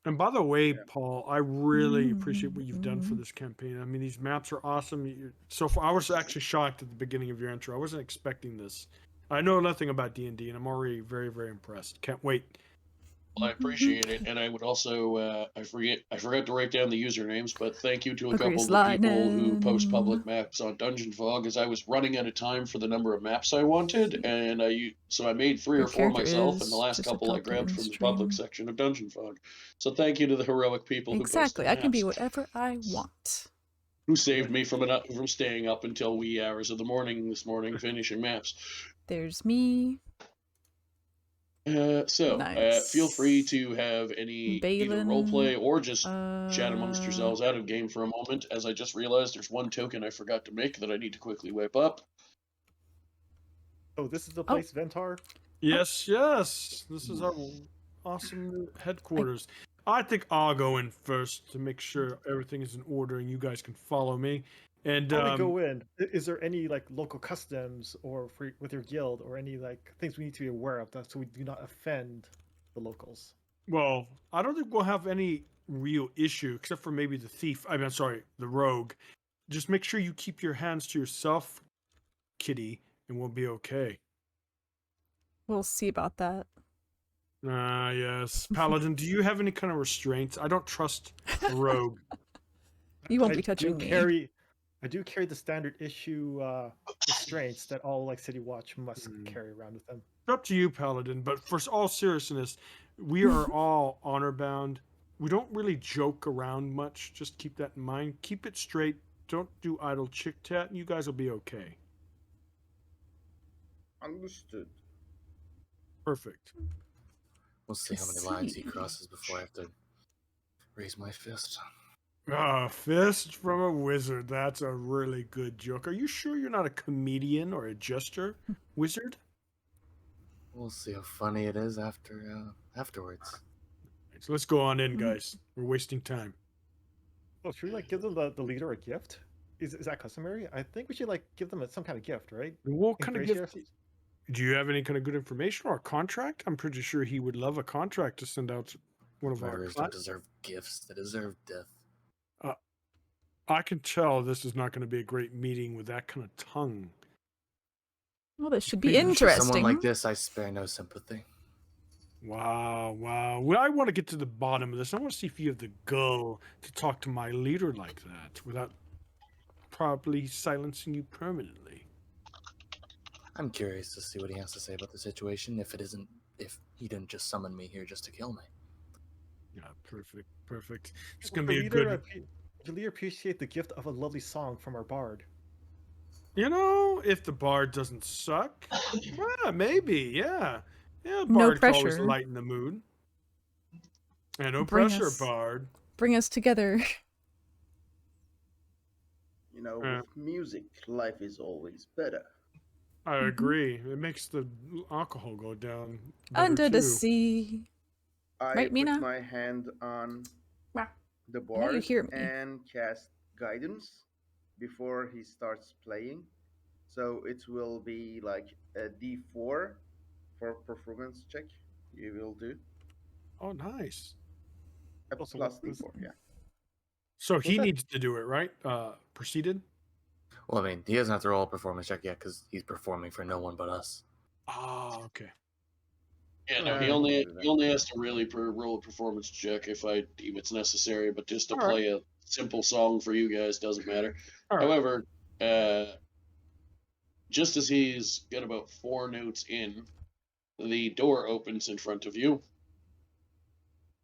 And by the way, Paul, I really appreciate what you've done for this campaign. I mean, these maps are awesome. So far, I was actually shocked at the beginning of your intro. I wasn't expecting this. I know nothing about D&D, and I'm already very, very impressed. Can't wait.
Well, I appreciate it, and I would also I forgot to write down the usernames, but thank you to a couple of the people who post public maps on Dungeon Fog, as I was running out of time for the number of maps I wanted, and so I made 3 or 4 myself, and the last couple I grabbed from the public section of Dungeon Fog. So thank you to the heroic people
Exactly,
who
I
posted
can be
maps,
whatever I want.
who saved me from staying up until wee hours of the morning this morning finishing maps.
There's me.
Feel free to have any either
Balin,
roleplay or just chat amongst yourselves out of game for a moment, as I just realized there's one token I forgot to make that I need to quickly whip up.
Oh, this is the place, Ventar?
Yes, yes. This is our awesome new headquarters. I think I'll go in first to make sure everything is in order and you guys can follow me. And
Before we go in, is there any like local customs or with your guild or any like things we need to be aware of so we do not offend the locals?
well, I don't think we'll have any real issue except for maybe the thief. I mean, sorry, the rogue. Just make sure you keep your hands to yourself, kitty, and we'll be okay.
We'll see about that.
Yes. Paladin, do you have any kind of restraints? I don't trust a rogue.
You won't be touching me.
I do carry the standard issue restraints that all like City Watch must carry around with them.
It's up to you, Paladin, but for all seriousness, we are all honor bound. We don't really joke around much. Just keep that in mind. Keep it straight. Don't do idle chick tat, and you guys will be okay.
Understood.
Perfect.
We'll see how many lines he crosses before I have to raise my fist.
Fist from a wizard. That's a really good joke. Are you sure you're not a comedian or a jester, wizard?
We'll see how funny it is afterwards.
So let's go on in, guys. We're wasting time.
Oh, should we like give them the leader a gift? Is that customary? I think we should like give them some kind of gift, right?
What kind of gift? Do you have any kind of good information or a contract? I'm pretty sure he would love a contract to send out to one of our
Murderers don't deserve gifts; they deserve death.
I can tell this is not going to be a great meeting with that kind of tongue.
Well, this should be interesting.
For someone like this, I spare no sympathy.
Wow. Well, I want to get to the bottom of this. I want to see if you have the gall to talk to my leader like that without probably silencing you permanently.
I'm curious to see what he has to say about the situation. If he didn't just summon me here just to kill me.
Yeah, perfect. It's going to be a good.
The leader appreciate the gift of a lovely song from our bard.
You know, if the bard doesn't suck, yeah, maybe, yeah. Yeah,
No
bard can always
pressure.
lighten the mood. And no
Bring
pressure,
us-
bard.
Bring us together.
You know, with music, life is always better.
I agree. It makes the alcohol go down.
Under the
too.
sea.
I
Right,
put
Meana?
my hand on the
I know you
bars
hear me.
and cast guidance. before he starts playing. So it will be like a D4 for performance check you will do.
Oh, nice.
Also,
Plus
this-
D4, yeah.
So he
that-
needs to do it, right? Proceeded?
Well, I mean, he doesn't have to roll a performance check yet because he's performing for no one but us.
Oh, okay.
Yeah, no, he only has to really roll a performance check if I deem it's necessary, but just to
All right.
play a simple song for you guys doesn't matter.
All right.
However, just as he's got about 4 notes in, the door opens in front of you,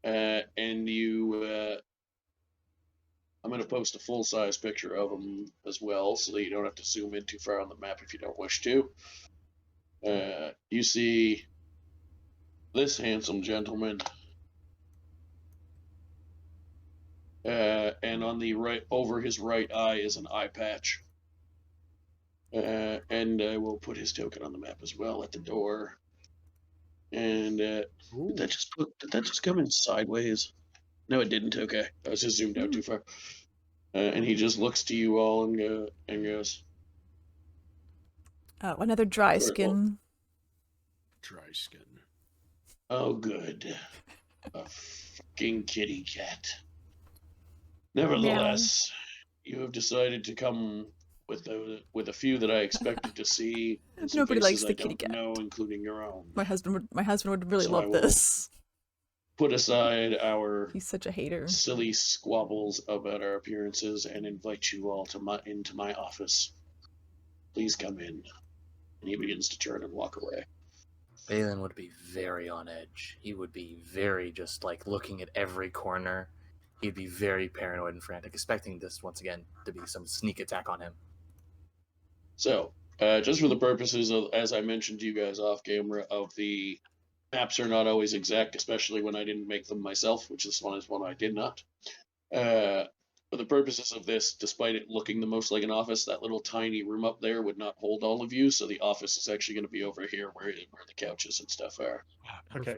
and you. I'm going to post a full-size picture of him as well, so that you don't have to zoom in too far on the map if you don't wish to. You see this handsome gentleman, and on the right, over his right eye, is an eye patch. And I will put his token on the map as well at the door. And did that just come in sideways? No, it didn't. Okay, I was just zoomed out too far. And he just looks to you all and goes,
Oh, another dry
Very
skin.
Dry skin.
"Oh, good, a fucking kitty cat. Nevertheless, you have decided to come with a few that I expected to see. And some
Nobody likes
faces
the
I
kitty
don't
cat.
know, including your own.
My husband would really
So I
love
will
this.
Put aside our
He's such a hater.
silly squabbles about our appearances and invite you all to into my office. Please come in." And he begins to turn and walk away.
Balin would be very on edge. He would be very just like looking at every corner. He'd be very paranoid and frantic, expecting this once again to be some sneak attack on him.
So, just for the purposes of, as I mentioned to you guys off camera, of the maps are not always exact, especially when I didn't make them myself, which this one is one I did not. For the purposes of this, despite it looking the most like an office, that little tiny room up there would not hold all of you, so the office is actually going to be over here where the couches and stuff are.
Okay.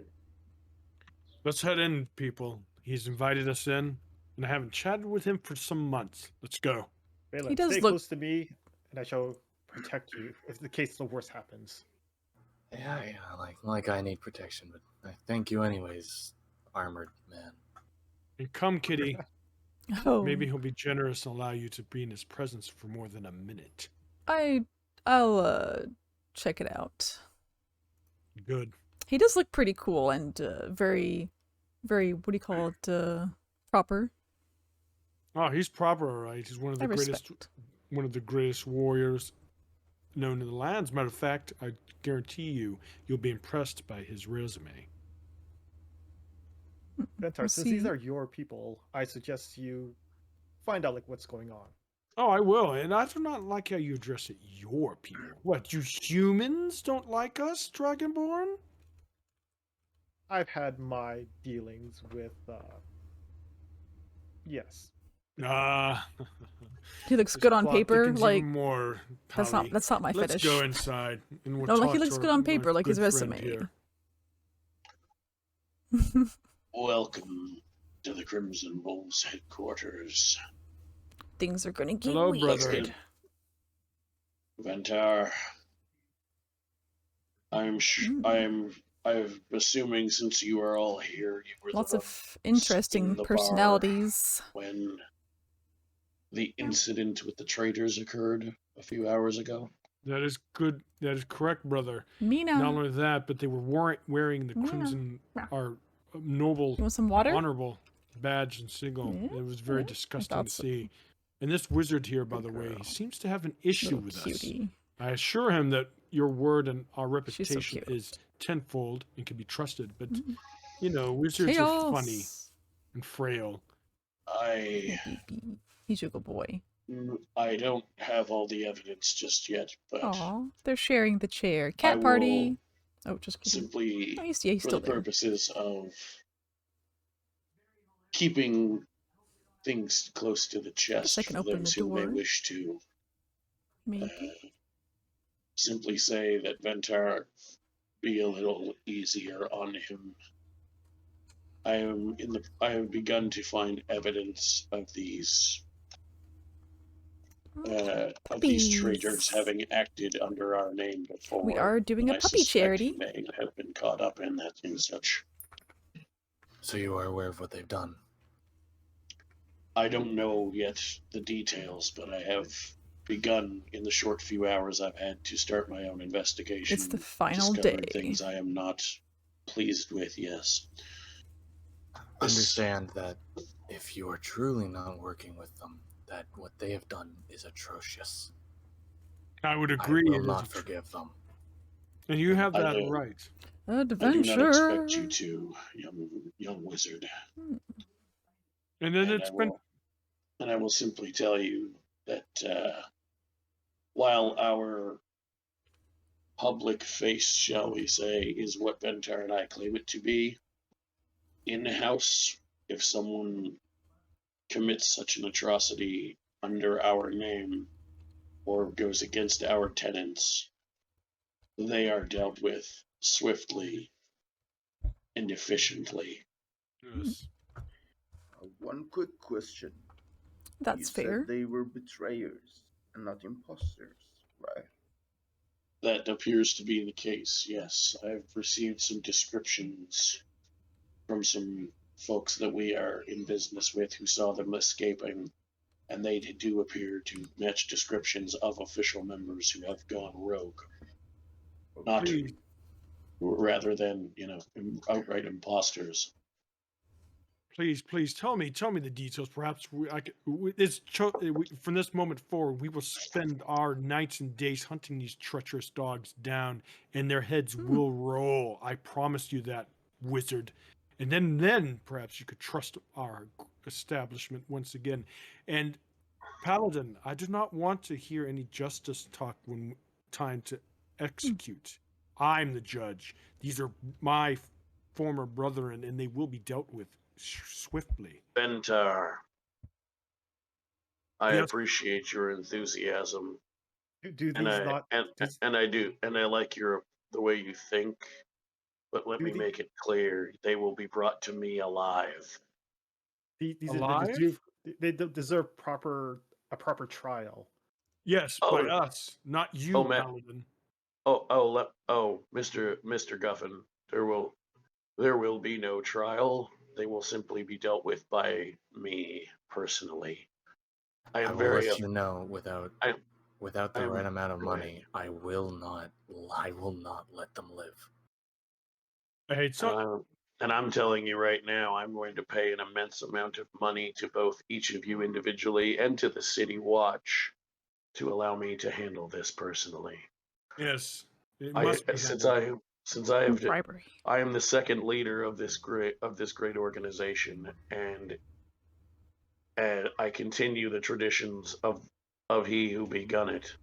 Let's head in, people. He's invited us in, and I haven't chatted with him for some months. Let's go.
Balin,
does
stay
look-
close to me, and I shall protect you if the case the worst happens.
Yeah, like I need protection, but I thank you anyways, armored man.
And come, kitty.
Oh,
Maybe he'll be generous and allow you to be in his presence for more than a minute.
I'll check it out.
Good.
He does look pretty cool and very, very, what do you call it, proper.
Oh, he's proper, all right. He's one of the greatest warriors known in the land. As a matter of fact, I guarantee you'll be impressed by his resume.
Ventar, since these are your people, I suggest you find out like what's going on.
Oh, I will. And I do not like how you address it, your people. What, you humans don't like us, Dragonborn?
I've had my dealings with yes.
He looks good on
plot
paper.
thickens
Like
even more,
that's
Polly.
not my
Let's
fetish.
go inside and we'll
No, like
talk
he looks
to
good on
my
paper, like his
good friend
resume.
here.
Welcome to the Crimson Wolves headquarters.
Things are gonna get
Hello,
weird.
brother.
Ventar, I'm assuming since you are all here, you were
Lots
the
of
ones
interesting
in the bar
personalities.
when the incident with the traitors occurred a few hours ago.
That is good. That is correct, brother.
Meana.
Not only that, but they were wearing the
Meana.
crimson, our noble,
You want some water?
honorable badge and signal.
Yeah,
It was very
yeah,
disgusting
thought
to
so.
see. And this wizard here, by the way,
girl.
he seems to have an issue
Little
with us.
cutie.
I assure him that your word and our
She's so
reputation
cute.
is tenfold and can be trusted. But,
Mm.
you know, wizards are funny
Chaos.
and frail.
He's a good boy.
I don't have all the evidence just yet, but
Aw, they're sharing the chair.
I
Cat
will
party. Oh, just kidding.
simply,
Oh, he's
for
still
the
there.
purposes of keeping things close to the chest
I can
for
open
those
the
who may
door.
wish to
Maybe.
simply say that Ventar be a little easier on him. I have begun to find evidence of these
of these traitors having acted under our name before.
We are doing a
I
puppy
suspect
charity.
He may have been caught up in that and such.
So you are aware of what they've done?
I don't know yet the details, but I have begun in the short few hours I've had to start my own investigation.
It's the final
discovered
day.
Things I am not pleased with, yes.
Understand that if you are truly not working with them, that what they have done is atrocious.
I would agree.
I will not forgive them.
And you have
I
that
do.
right.
Adventure.
I do not expect you to, young wizard.
And then
I will simply tell you that while our public face, shall we say, is what Ventar and I claim it to be, in-house, if someone commits such an atrocity under our name or goes against our tenets, they are dealt with swiftly and efficiently.
Yes.
One quick question.
That's
you
fair.
Said they were betrayers and not imposters, right?
That appears to be the case, yes. I've received some descriptions from some folks that we are in business with who saw them escaping, and they do appear to match descriptions of official members who have gone rogue. Not rather than, outright imposters.
Please tell me the details. Perhaps from this moment forward, we will spend our nights and days hunting these treacherous dogs down, and their heads will roll. I promise you that, wizard. And then perhaps you could trust our establishment once again. And Paladin, I do not want to hear any justice talk when time to execute. I'm the judge. These are my former brethren, and they will be dealt with swiftly.
Ventar, I appreciate your enthusiasm.
And
I do, and I like the way you think. But let me make it clear: they will be brought to me alive.
They deserve a proper trial.
Yes, by us, not you, Paladin.
Mr. Guffin, there will be no trial. They will simply be dealt with by me personally. I
will let you know without the right amount of money, I will not let them live.
And I'm telling you right now, I'm going to pay an immense amount of money to both each of you individually and to the City Watch to allow me to handle this personally.
Yes,
since I am the second leader of this great organization, and I continue the traditions of he who begun it,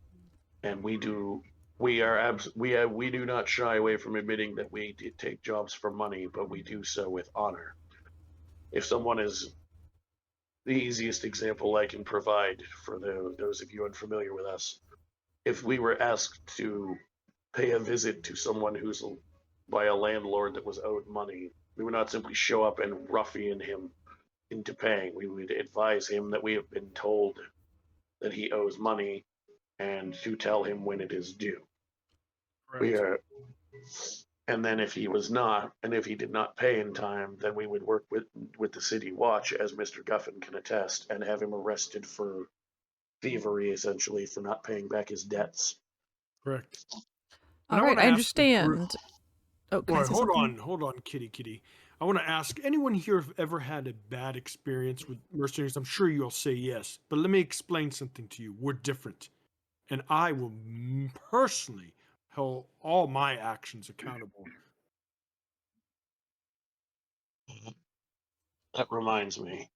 and we do not shy away from admitting that we take jobs for money, but we do so with honor. If someone is the easiest example I can provide for those of you unfamiliar with us, if we were asked to pay a visit to someone who's by a landlord that was owed money, we would not simply show up and ruffian him into paying. We would advise him that we have been told that he owes money and to tell him when it is due. Right. And then if he did not pay in time, then we would work with the City Watch, as Mr. Guffin can attest, and have him arrested for thievery, essentially, for not paying back his debts.
Correct.
All right, I understand.
Hold on, kitty. I want to ask, anyone here have ever had a bad experience with mercenaries? I'm sure you'll say yes, but let me explain something to you. We're different, and I will personally hold all my actions accountable.
That reminds me.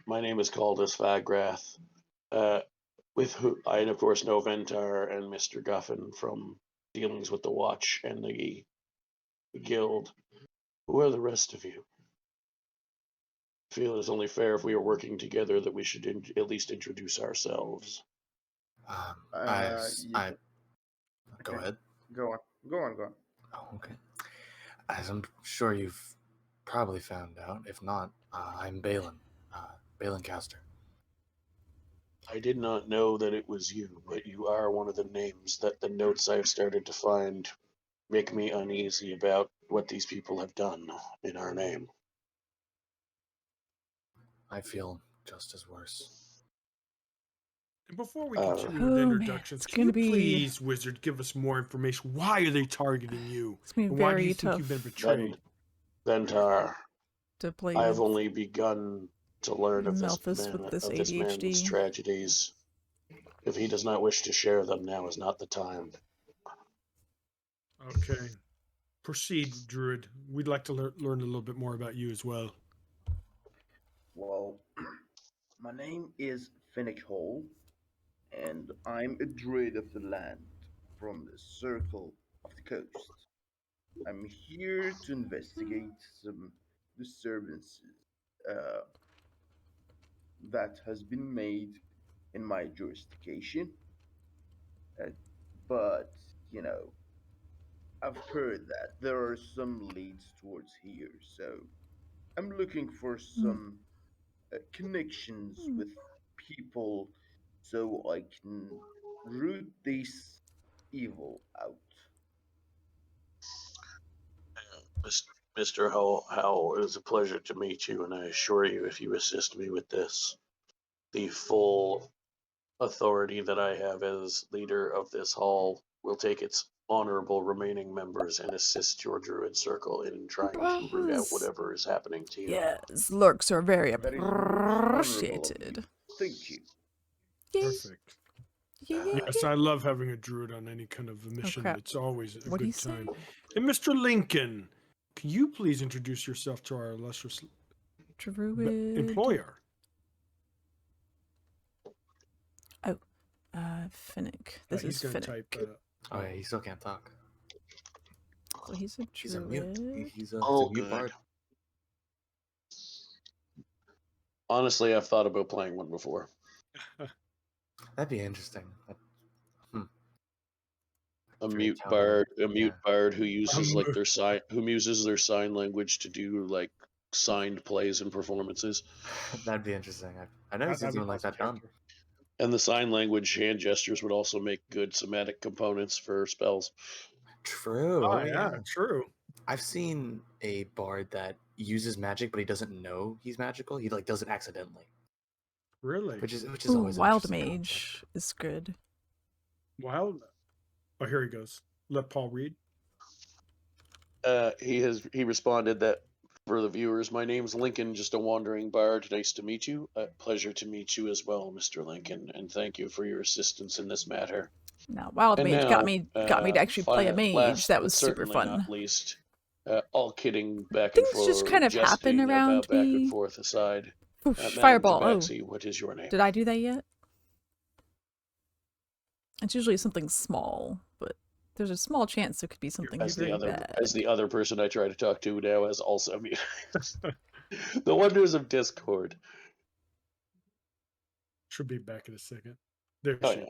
My name is Caldus Fagrath, with who I, of course, know Ventar and Mr. Guffin from dealings with the Watch and the Guild. Who are the rest of you? I feel it's only fair if we are working together that we should at least introduce ourselves.
Go ahead.
Go on.
Oh, okay. As I'm sure you've probably found out, if not, I'm Balin, Balin Caster.
I did not know that it was you, but you are one of the names that the notes I've started to find make me uneasy about what these people have done in our name.
I feel just as worse.
And before we continue
Oh,
with
man,
introductions,
it's
can you
gonna be-
please, Wizard, give us more information? Why are they targeting you?
It's gonna be
And why do
very
you think
tough
you've been betrayed?
Ventar,
to play
I have
with
only begun to learn of this
Malthus with this
man's
ADHD.
tragedies. If he does not wish to share them, now is not the time.
Okay. Proceed, Druid. We'd like to learn a little bit more about you as well.
Well, my name is Finnick Hall, and I'm a druid of the land from the Circle of the Coast. I'm here to investigate some disturbances that has been made in my jurisdiction. But, you know, I've heard that there are some leads towards here, so I'm looking for some connections with people so I can root this evil out.
Mr. Howell, it is a pleasure to meet you, and I assure you, if you assist me with this, the full authority that I have as leader of this hall will take its honorable remaining members and assist your druid circle in trying to root out whatever is happening to you.
Yes, lurks are very
That is most honorable of
appreciated.
you. Thank you.
Perfect.
Yeah.
Yes, I love having a druid on any kind of a mission.
crap.
It's always a
What'd he
good
say?
time. And Mr. Lincoln, can you please introduce yourself to our illustrious
Druid.
employer?
Oh, Finnick. This
He's
is
gonna
Finnick.
type.
Oh yeah, he still can't talk.
So he's a druid.
He's a mute. He's a
Oh,
mute
good.
bard.
Honestly, I've thought about playing one before.
That'd be interesting.
A
Very
mute
talented,
bard who uses like their sign language to do like signed plays and performances.
That'd be interesting. I never seen something like that done.
And the sign language hand gestures would also make good somatic components for spells.
True.
Oh, yeah, true.
I've seen a bard that uses magic, but he doesn't know he's magical. He like does it accidentally.
Really?
Which is
Ooh,
always an
Wild
interesting
Mage is good.
Wild. Oh, here he goes. Let Paul read.
He responded that for the viewers, my name's Lincoln, just a wandering bard. Nice to meet you. Pleasure to meet you as well, Mr. Lincoln, and thank you for your assistance in this matter.
Now, Wild
And
Mage
now,
got me to actually play a mage.
last
That
but
was super
certainly
fun.
Not least, all kidding back
Things
and forth,
just kind of happen around
back
me.
and forth aside.
Oof,
Madam
fireball. Oh,
Tabaxi, what is your name?
did I do that yet? It's usually something small, but there's a small chance it could be something very bad.
As the other person I try to talk to now has also muted. The wonders of Discord.
Should be back in a second. There
Oh
she
yeah.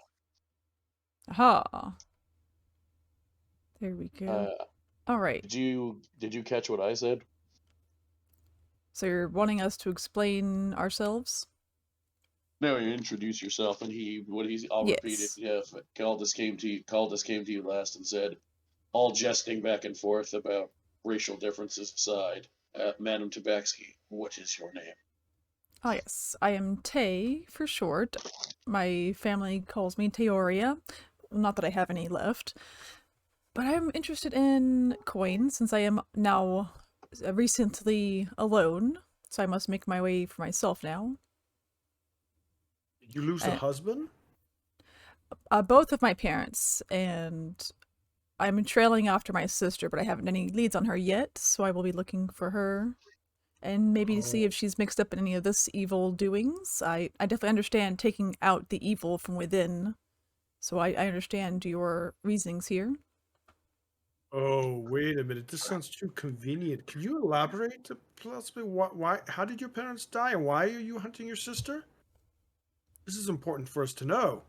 Aha. There we go. All right.
Did you catch what I said?
So you're wanting us to explain ourselves?
No, you introduce yourself, and I'll repeat it. Yeah, Caldus came to you last and said, all jesting back and forth about racial differences aside, Madam Tabaxi, what is your name?
Ah, yes. I am Tay for short. My family calls me Teoria. Not that I have any left. But I'm interested in coins since I am now recently alone. So I must make my way for myself now.
Did you lose a husband?
Both of my parents, and I'm trailing after my sister, but I haven't any leads on her yet, so I will be looking for her. And maybe to see if she's mixed up in any of this evil doings. I definitely understand taking out the evil from within. So I understand your reasonings here.
Oh, wait a minute. This sounds too convenient. Can you elaborate to possibly why how did your parents die and why are you hunting your sister? This is important for us to know.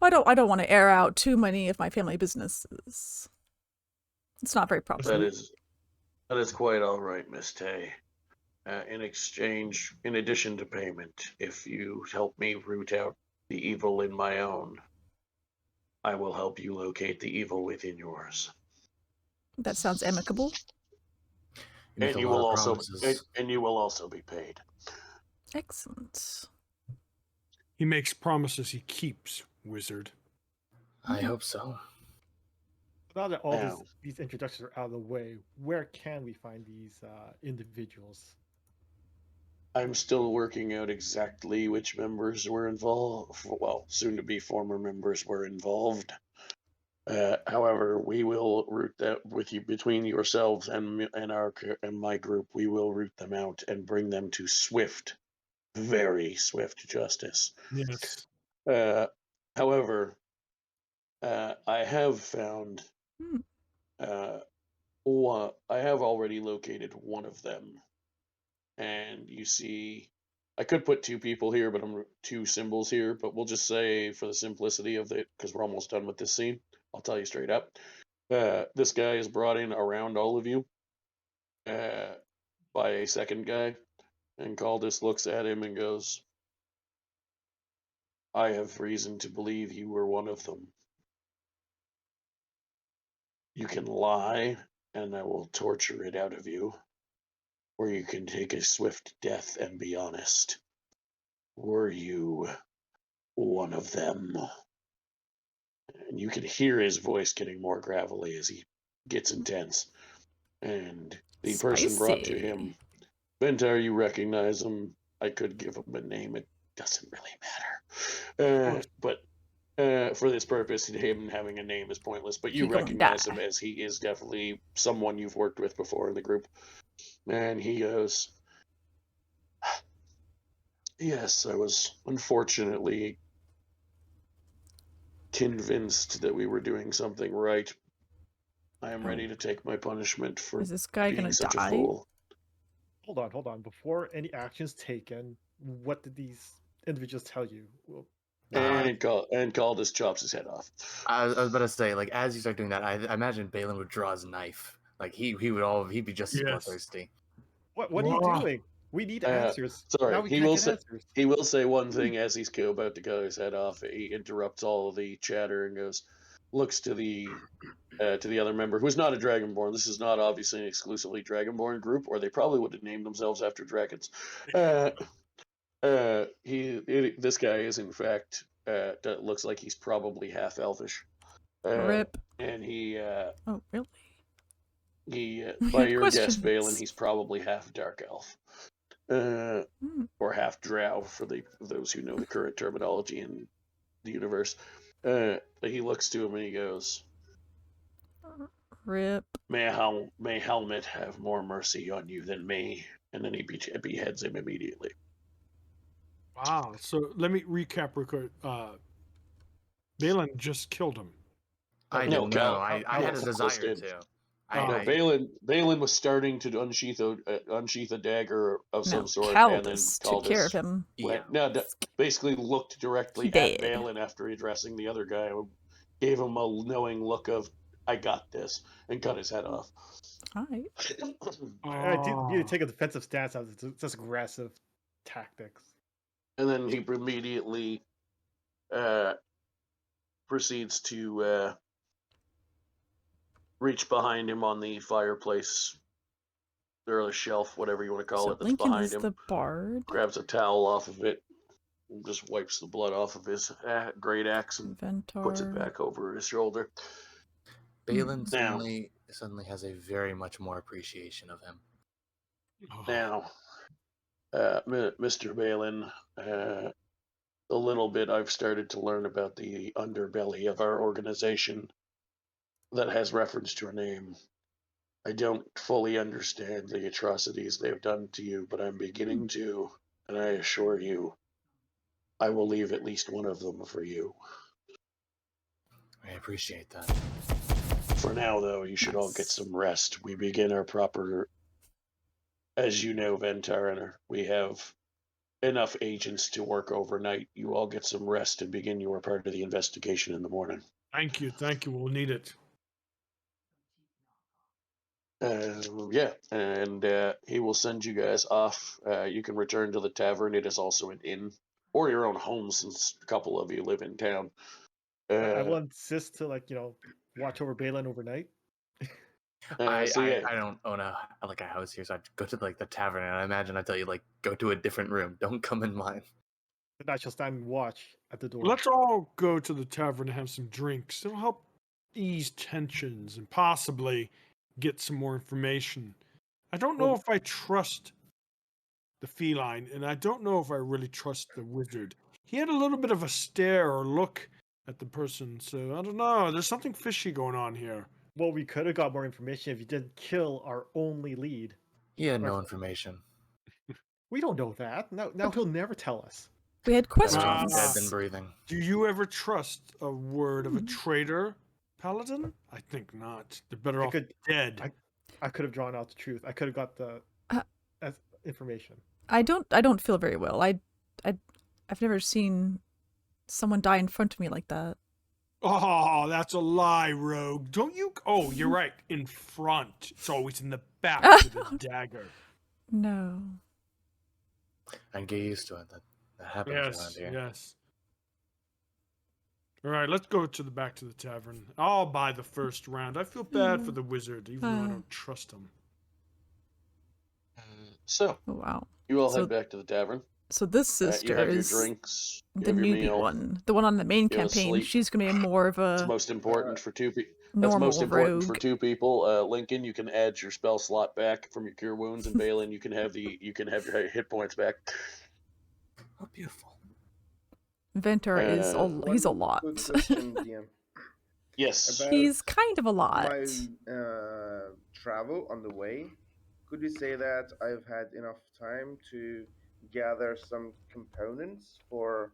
Well, I don't want to air out too many of my family businesses. It's not very proper.
That is quite all right, Miss Tay. in exchange, in addition to payment, if you help me root out the evil in my own, I will help you locate the evil within yours.
That sounds amicable.
And you will also be paid.
Excellent.
He makes promises he keeps, wizard.
I hope so.
Now that all these introductions are out of the way, where can we find these individuals?
I'm still working out exactly which members were involved. Well, soon to be former members were involved. However, we will root that with you between yourselves and my group. We will root them out and bring them to swift, very swift justice.
Yes.
However, I have found. I have already located one of them. And you see, I could put two people here, but I'm two symbols here, but we'll just say for the simplicity of it, because we're almost done with this scene, I'll tell you straight up. This guy is brought in around all of you by a second guy, and Caldus looks at him and goes, I have reason to believe you were one of them. You can lie, and I will torture it out of you. Or you can take a swift death and be honest. Were you one of them? And you can hear his voice getting more gravelly as he gets intense. And the person brought to him, Ventar, you recognize him. I could give him a name. It doesn't really matter. But for this purpose, him having a name is pointless. But you recognize him as he is definitely someone you've worked with before in the group. And he goes, yes, I was unfortunately convinced that we were doing something right. I am ready to take my punishment for being such a fool.
Hold on. Before any actions taken, what did these individuals tell you?
And Caldus chops his head off.
I was about to say, like, as you start doing that, I imagine Balin would draw his knife. Like he'd be just as bloodthirsty.
What are you doing? We need answers.
Sorry,
now we
he
can't
will
get
say
answers.
he will say one thing as he's about to cut his head off. He interrupts all of the chatter and looks to the other member who's not a Dragonborn. This is not obviously an exclusively Dragonborn group, or they probably would have named themselves after dragons. This guy is in fact looks like he's probably half elfish.
Rip.
And he.
Oh really?
He, by your guess, Balin, he's probably half dark elf, or half drow for those who know the current terminology in the universe. He looks to him and he goes,
"Rip.
May Helmet have more mercy on you than me," and then he beheads him immediately.
Wow. So let me recap real quick. Balin just killed him.
I didn't know. I had a desire to.
Balin was starting to unsheath a dagger of some sort,
Caldus
and then
took care of him.
Basically looked directly at Balin after addressing the other guy, gave him a knowing look of "I got this," and cut his head off.
All right.
I need to take a defensive stance out of this aggressive tactics.
And then he immediately proceeds to reach behind him on the fireplace, or a shelf, whatever you want to call it, that's
Lincoln
behind
is
him.
the bard.
Grabs a towel off of it, and just wipes the blood off of his great axe and puts it back over his shoulder.
Balin suddenly has a very much more appreciation of him.
Now, Mr. Balin, the little bit I've started to learn about the underbelly of our organization that has reference to your name, I don't fully understand the atrocities they've done to you, but I'm beginning to, and I assure you, I will leave at least one of them for you.
I appreciate that.
For now, though, you should all get some rest. We begin our proper, as you know, Ventar, we have enough agents to work overnight. You all get some rest and begin your part of the investigation in the morning.
Thank you. We'll need it.
Yeah, and he will send you guys off. You can return to the tavern. It is also an inn or your own home, since a couple of you live in town.
I will insist to watch over Balin overnight.
I
yeah.
don't own a house here, so I'd go to like the tavern, and I imagine I tell you like go to a different room. Don't come in mine.
And I shall stand and watch at the door.
Let's all go to the tavern and have some drinks. It'll help ease tensions and possibly get some more information. I don't know if I trust the feline, and I don't know if I really trust the wizard. He had a little bit of a stare or look at the person, so I don't know. There's something fishy going on here.
Well, we could have got more information if you didn't kill our only lead.
He had no information.
We don't know that. Now he'll never tell us.
We had questions.
Dead than breathing.
Do you ever trust a word of a traitor, Paladin? I think not. They're better off dead.
I could have drawn out the truth. I could have got the information.
I don't feel very well. I've never seen someone die in front of me like that.
Oh, that's a lie, Rogue. Don't you? Oh, you're right. In front. It's always in the back with a dagger.
No.
And get used to it. That happens around here.
Yes. All right, let's go back to the tavern. I'll buy the first round. I feel bad for the wizard, even though I don't trust him.
So,
wow.
You all head back to the tavern.
So this sister
you have
is
your drinks,
the newbie one, the one on the main campaign.
sleep.
She's gonna be more of a.
It's most important for two people.
That's
most important for
rogue.
2 people. Lincoln, you can add your spell slot back from your cure wounds, and Balin, you can have your hit points back.
Oh, beautiful.
Ventor is he's a lot.
Quick question, DM.
Yes.
He's kind of a lot.
My travel on the way, could you say that I've had enough time to gather some components for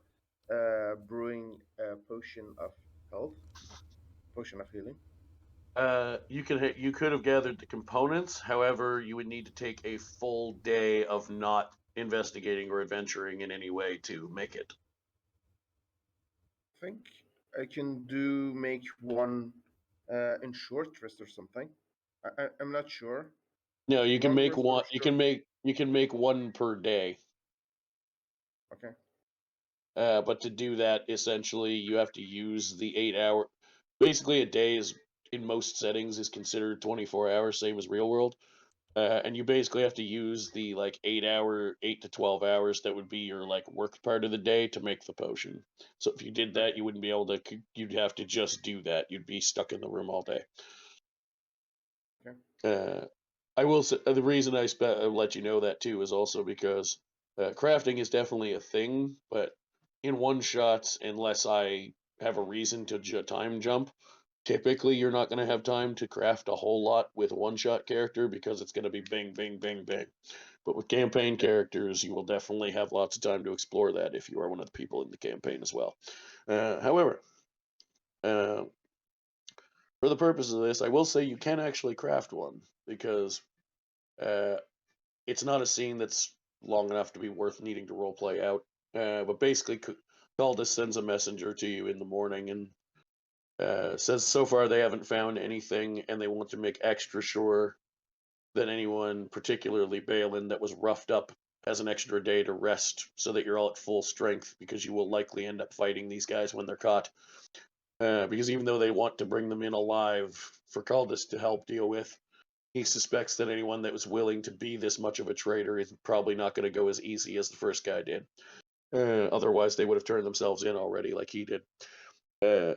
brewing a potion of health, potion of healing?
You could have gathered the components. However, you would need to take a full day of not investigating or adventuring in any way to make it.
I think I can make one in short rest or something. I'm not sure.
No, you can
Long
make
rest or
one. You can make one per day.
Okay.
But to do that, essentially, you have to use the 8-hour. Basically, a day is in most settings is considered 24 hours, same as real world. And you basically have to use the 8 to 12 hours that would be your work part of the day to make the potion. So if you did that, you wouldn't be able to. You'd have to just do that. You'd be stuck in the room all day.
Okay.
I will say the reason I let you know that too is also because crafting is definitely a thing, but in one shots, unless I have a reason to time jump, typically you're not going to have time to craft a whole lot with a one-shot character because it's going to be bing, bing, bing, bing. But with campaign characters, you will definitely have lots of time to explore that if you are one of the people in the campaign as well. However, for the purpose of this, I will say you can actually craft one because it's not a scene that's long enough to be worth needing to roleplay out. But basically, Caldas sends a messenger to you in the morning and says so far they haven't found anything, and they want to make extra sure that anyone, particularly Balin, that was roughed up, has an extra day to rest so that you're all at full strength, because you will likely end up fighting these guys when they're caught. Because even though they want to bring them in alive for Caldas to help deal with, he suspects that anyone that was willing to be this much of a traitor is probably not going to go as easy as the first guy did. Otherwise, they would have turned themselves in already like he did.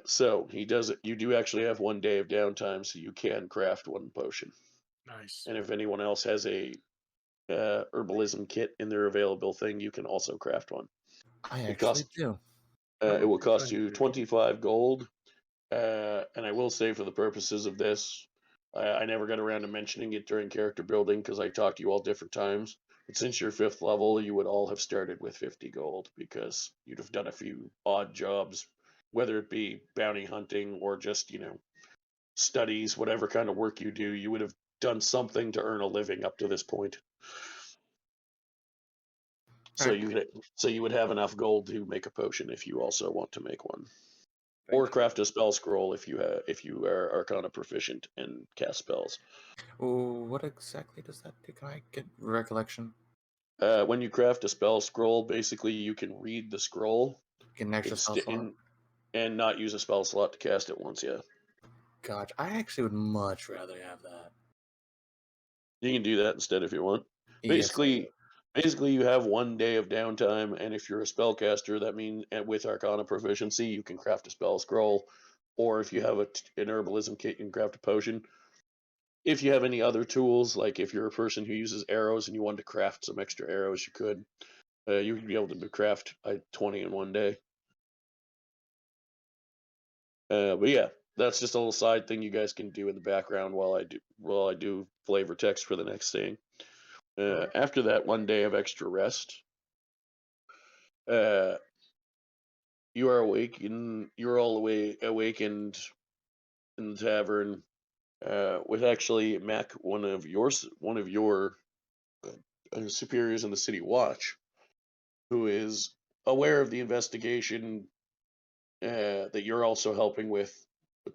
So he does it. You do actually have 1 day of downtime, so you can craft one potion.
Nice.
And if anyone else has a herbalism kit in their available thing, you can also craft one.
I actually do.
It will cost you 25 gold. And I will say, for the purposes of this, I never got around to mentioning it during character building because I talked to you all different times. But since you're 5th level, you would all have started with 50 gold because you'd have done a few odd jobs, whether it be bounty hunting or just, studies, whatever kind of work you do, you would have done something to earn a living up to this point. So you would have enough gold to make a potion if you also want to make one. Or craft a spell scroll if you are Arcana proficient and cast spells.
What exactly does that do? Can I get recollection?
When you craft a spell scroll, basically you can read the scroll,
Get an extra spell slot,
and not use a spell slot to cast it once. Yeah.
Gotcha. I actually would much rather have that.
You can do that instead if you want.
Yes,
Basically, you have 1 day of downtime, and if you're a spellcaster, that means with Arcana proficiency, you can craft a spell scroll, or if you have an herbalism kit, you can craft a potion. If you have any other tools, like if you're a person who uses arrows and you want to craft some extra arrows, you could. You would be able to craft 20 in 1 day. But yeah, that's just a little side thing you guys can do in the background while I do flavor text for the next thing. After that 1 day of extra rest, you are awake and you're all awakened in the tavern with actually Mac, one of your superiors in the city watch, who is aware of the investigation that you're also helping with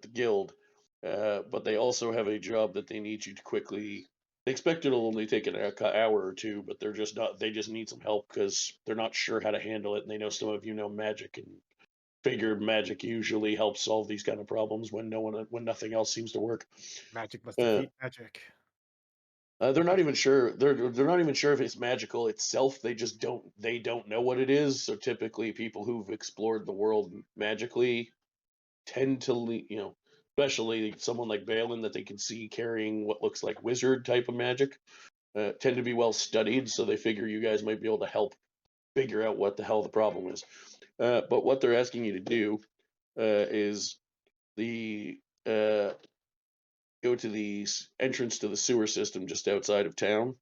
the guild, but they also have a job that they need you to quickly. They expect it'll only take an hour or two, but they're just not. They just need some help because they're not sure how to handle it, and they know some of you know magic and figure magic usually helps solve these kind of problems when nothing else seems to work.
Magic must defeat magic.
They're not even sure. They're not even sure if it's magical itself. They just don't. They don't know what it is. So typically, people who've explored the world magically tend to, especially someone like Balin that they can see carrying what looks like wizard type of magic, tend to be well studied. So they figure you guys might be able to help figure out what the hell the problem is. But what they're asking you to do is go to the entrance to the sewer system just outside of town,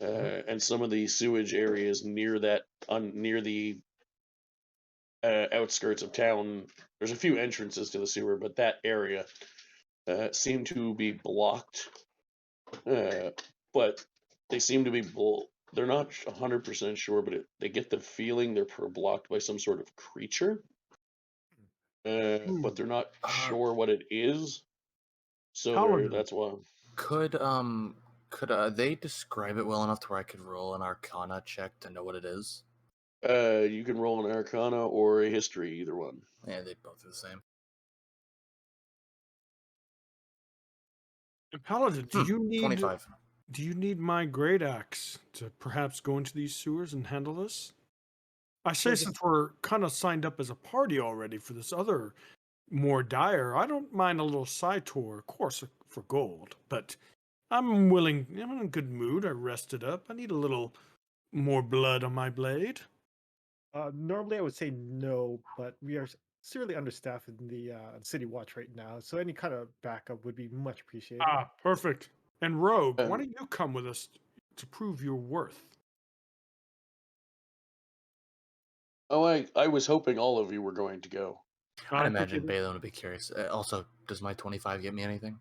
and some of the sewage areas near the outskirts of town. There's a few entrances to the sewer, but that area seem to be blocked. But they seem to be they're not 100% sure, but they get the feeling they're blocked by some sort of creature. But they're not sure what it is. So that's why.
Could they describe it well enough to where I could roll an Arcana check to know what it is?
You can roll an Arcana or a History, either one.
Yeah, they both are the same.
And Paladin, do you need
25.
Do you need my great axe to perhaps go into these sewers and handle this? I say since we're kind of signed up as a party already for this other more dire, I don't mind a little side tour, of course, for gold, but I'm willing. I'm in a good mood. I rested up. I need a little more blood on my blade.
Normally I would say no, but we are severely understaffed in the city watch right now, so any kind of backup would be much appreciated.
Ah, perfect. And Rogue, why don't you come with us to prove your worth?
Oh, I was hoping all of you were going to go.
I'd imagine Balin would be curious. Also, does my 25 get me anything?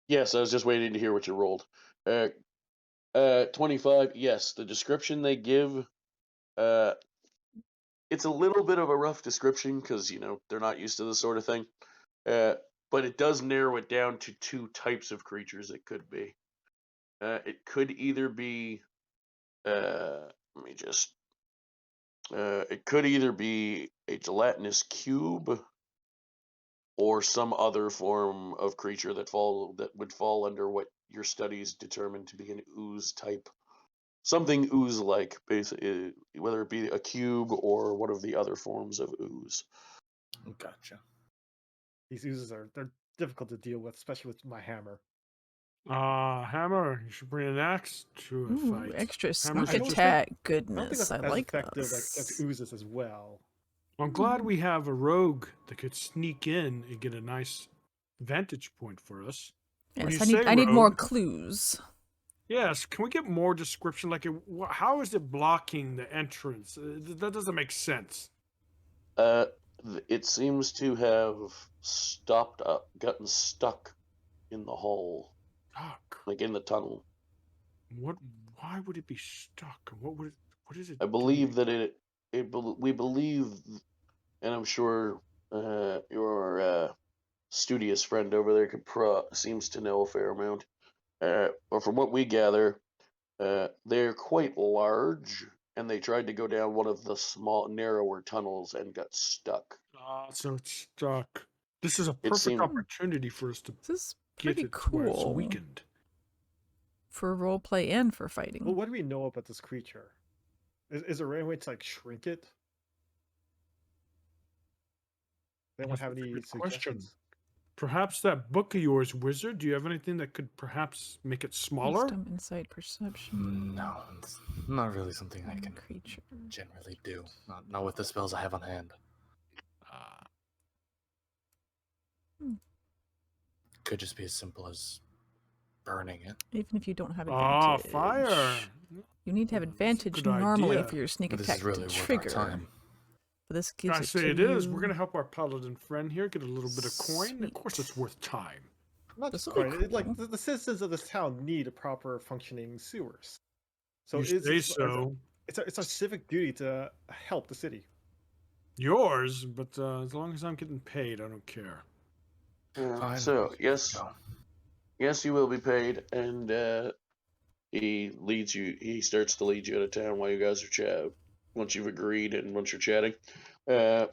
Yes, I was just waiting to hear what you rolled. 25. Yes, the description they give. It's a little bit of a rough description because they're not used to this sort of thing. But it does narrow it down to two types of creatures. It could be. It could either be. It could either be a gelatinous cube or some other form of creature that would fall under what your studies determined to be an ooze type. Something ooze-like, basically, whether it be a cube or one of the other forms of ooze.
Gotcha.
These oozes they're difficult to deal with, especially with my hammer.
Hammer, you should bring an axe to a fight.
Extra
Hammer's
sneak
just-
attack
I don't think
goodness.
that's
I
as
like
effective
this.
as oozes as well.
I'm glad we have a rogue that could sneak in and get a nice vantage point for us.
Yes, I need more
rogue,
clues.
Yes, can we get more description? Like, how is it blocking the entrance? That doesn't make sense.
It seems to have gotten stuck in the hole, like in the tunnel.
Why would it be stuck? What is it?
I believe that we believe, and I'm sure your studious friend over there seems to know a fair amount. But from what we gather, they're quite large, and they tried to go down one of the small, narrower tunnels and got stuck.
Ah, so it's stuck. This is a
It
perfect
seemed-
opportunity for us to
This is
get
pretty
it to where it's
cool.
weakened.
For roleplay and for fighting.
Well, what do we know about this creature? Is there any way to like shrink it? Anyone have
That's a
any
good question.
suggestions?
Perhaps that book of yours, Wizard, do you have anything that could perhaps make it smaller?
Wisdom, insight, perception.
No, it's not really something I can
creature.
generally do. Not with the spells I have on hand. Could just be as simple as burning it.
Even if you don't have
Ah,
advantage.
fire!
You need to have advantage
good
normally
idea.
for your sneak
This
attack
is really
to
worth our
trigger.
time.
But this gives
I
it
say
to
it is.
you.
We're gonna help our paladin friend here get a little bit of coin. Of course, it's worth time.
Not just
This'll be
coin. Like
cool.
the citizens of this town need a proper functioning sewers. So
You
it's,
say
it's,
so.
It's our civic duty to help the city.
Yours, but as long as I'm getting paid, I don't care.
Fine.
So yes,
Go.
yes, you will be paid, and he leads you. He starts to lead you out of town while you guys are once you've agreed and once you're chatting. Now,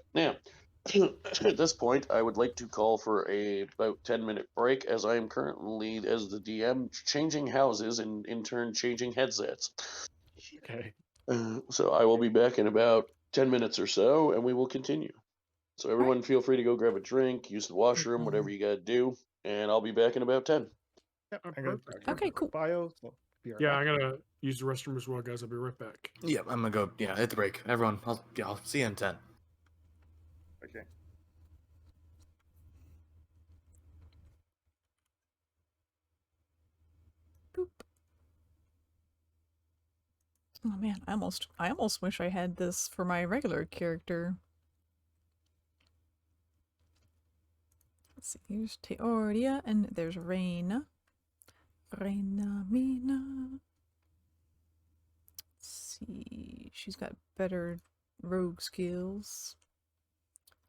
at this point, I would like to call for about 10-minute break, as I am currently, as the DM, changing houses and in turn changing headsets.
Okay.
So I will be back in about 10 minutes or so, and we will continue. So everyone, feel free to go grab a drink, use the washroom, whatever you gotta do, and I'll be back in about 10.
Yeah, I'm gonna
Perfect.
Okay, cool.
bio. So be right
Yeah,
back.
I'm gonna use the restroom as well, guys. I'll be right back.
Yeah, I'm gonna go. Yeah, hit the break. Everyone, I'll see you in 10.
Okay.
Boop. Oh man, I almost wish I had this for my regular character. Let's see, here's Teordia, and there's Reina. Reina, Meana. Let's see, she's got better rogue skills,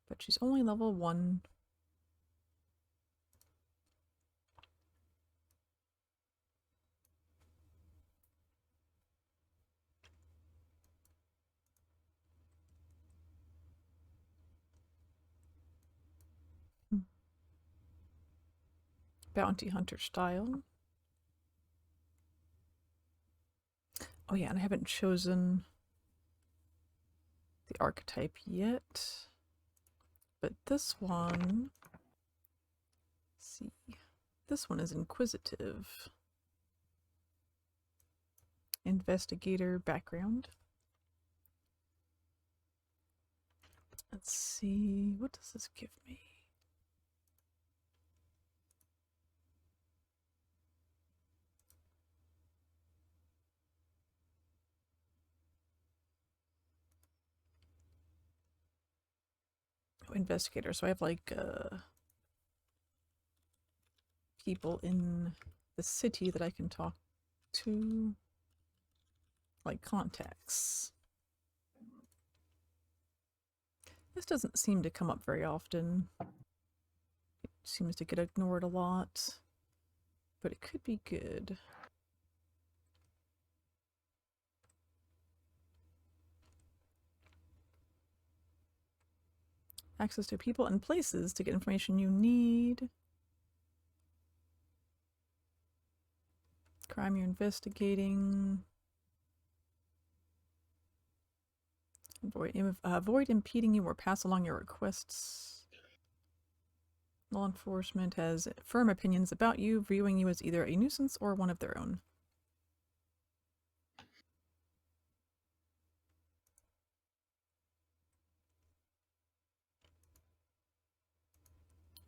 but she's only level 1. Bounty hunter style. Oh yeah, and I haven't chosen the archetype yet. But this one, let's see, this one is inquisitive. Investigator background. Let's see, what does this give me? Investigator, so I have like people in the city that I can talk to, like contacts. This doesn't seem to come up very often. It seems to get ignored a lot, but it could be good. Access to people and places to get information you need. Crime you're investigating. Avoid impeding you or pass along your requests. Law enforcement has firm opinions about you, viewing you as either a nuisance or one of their own.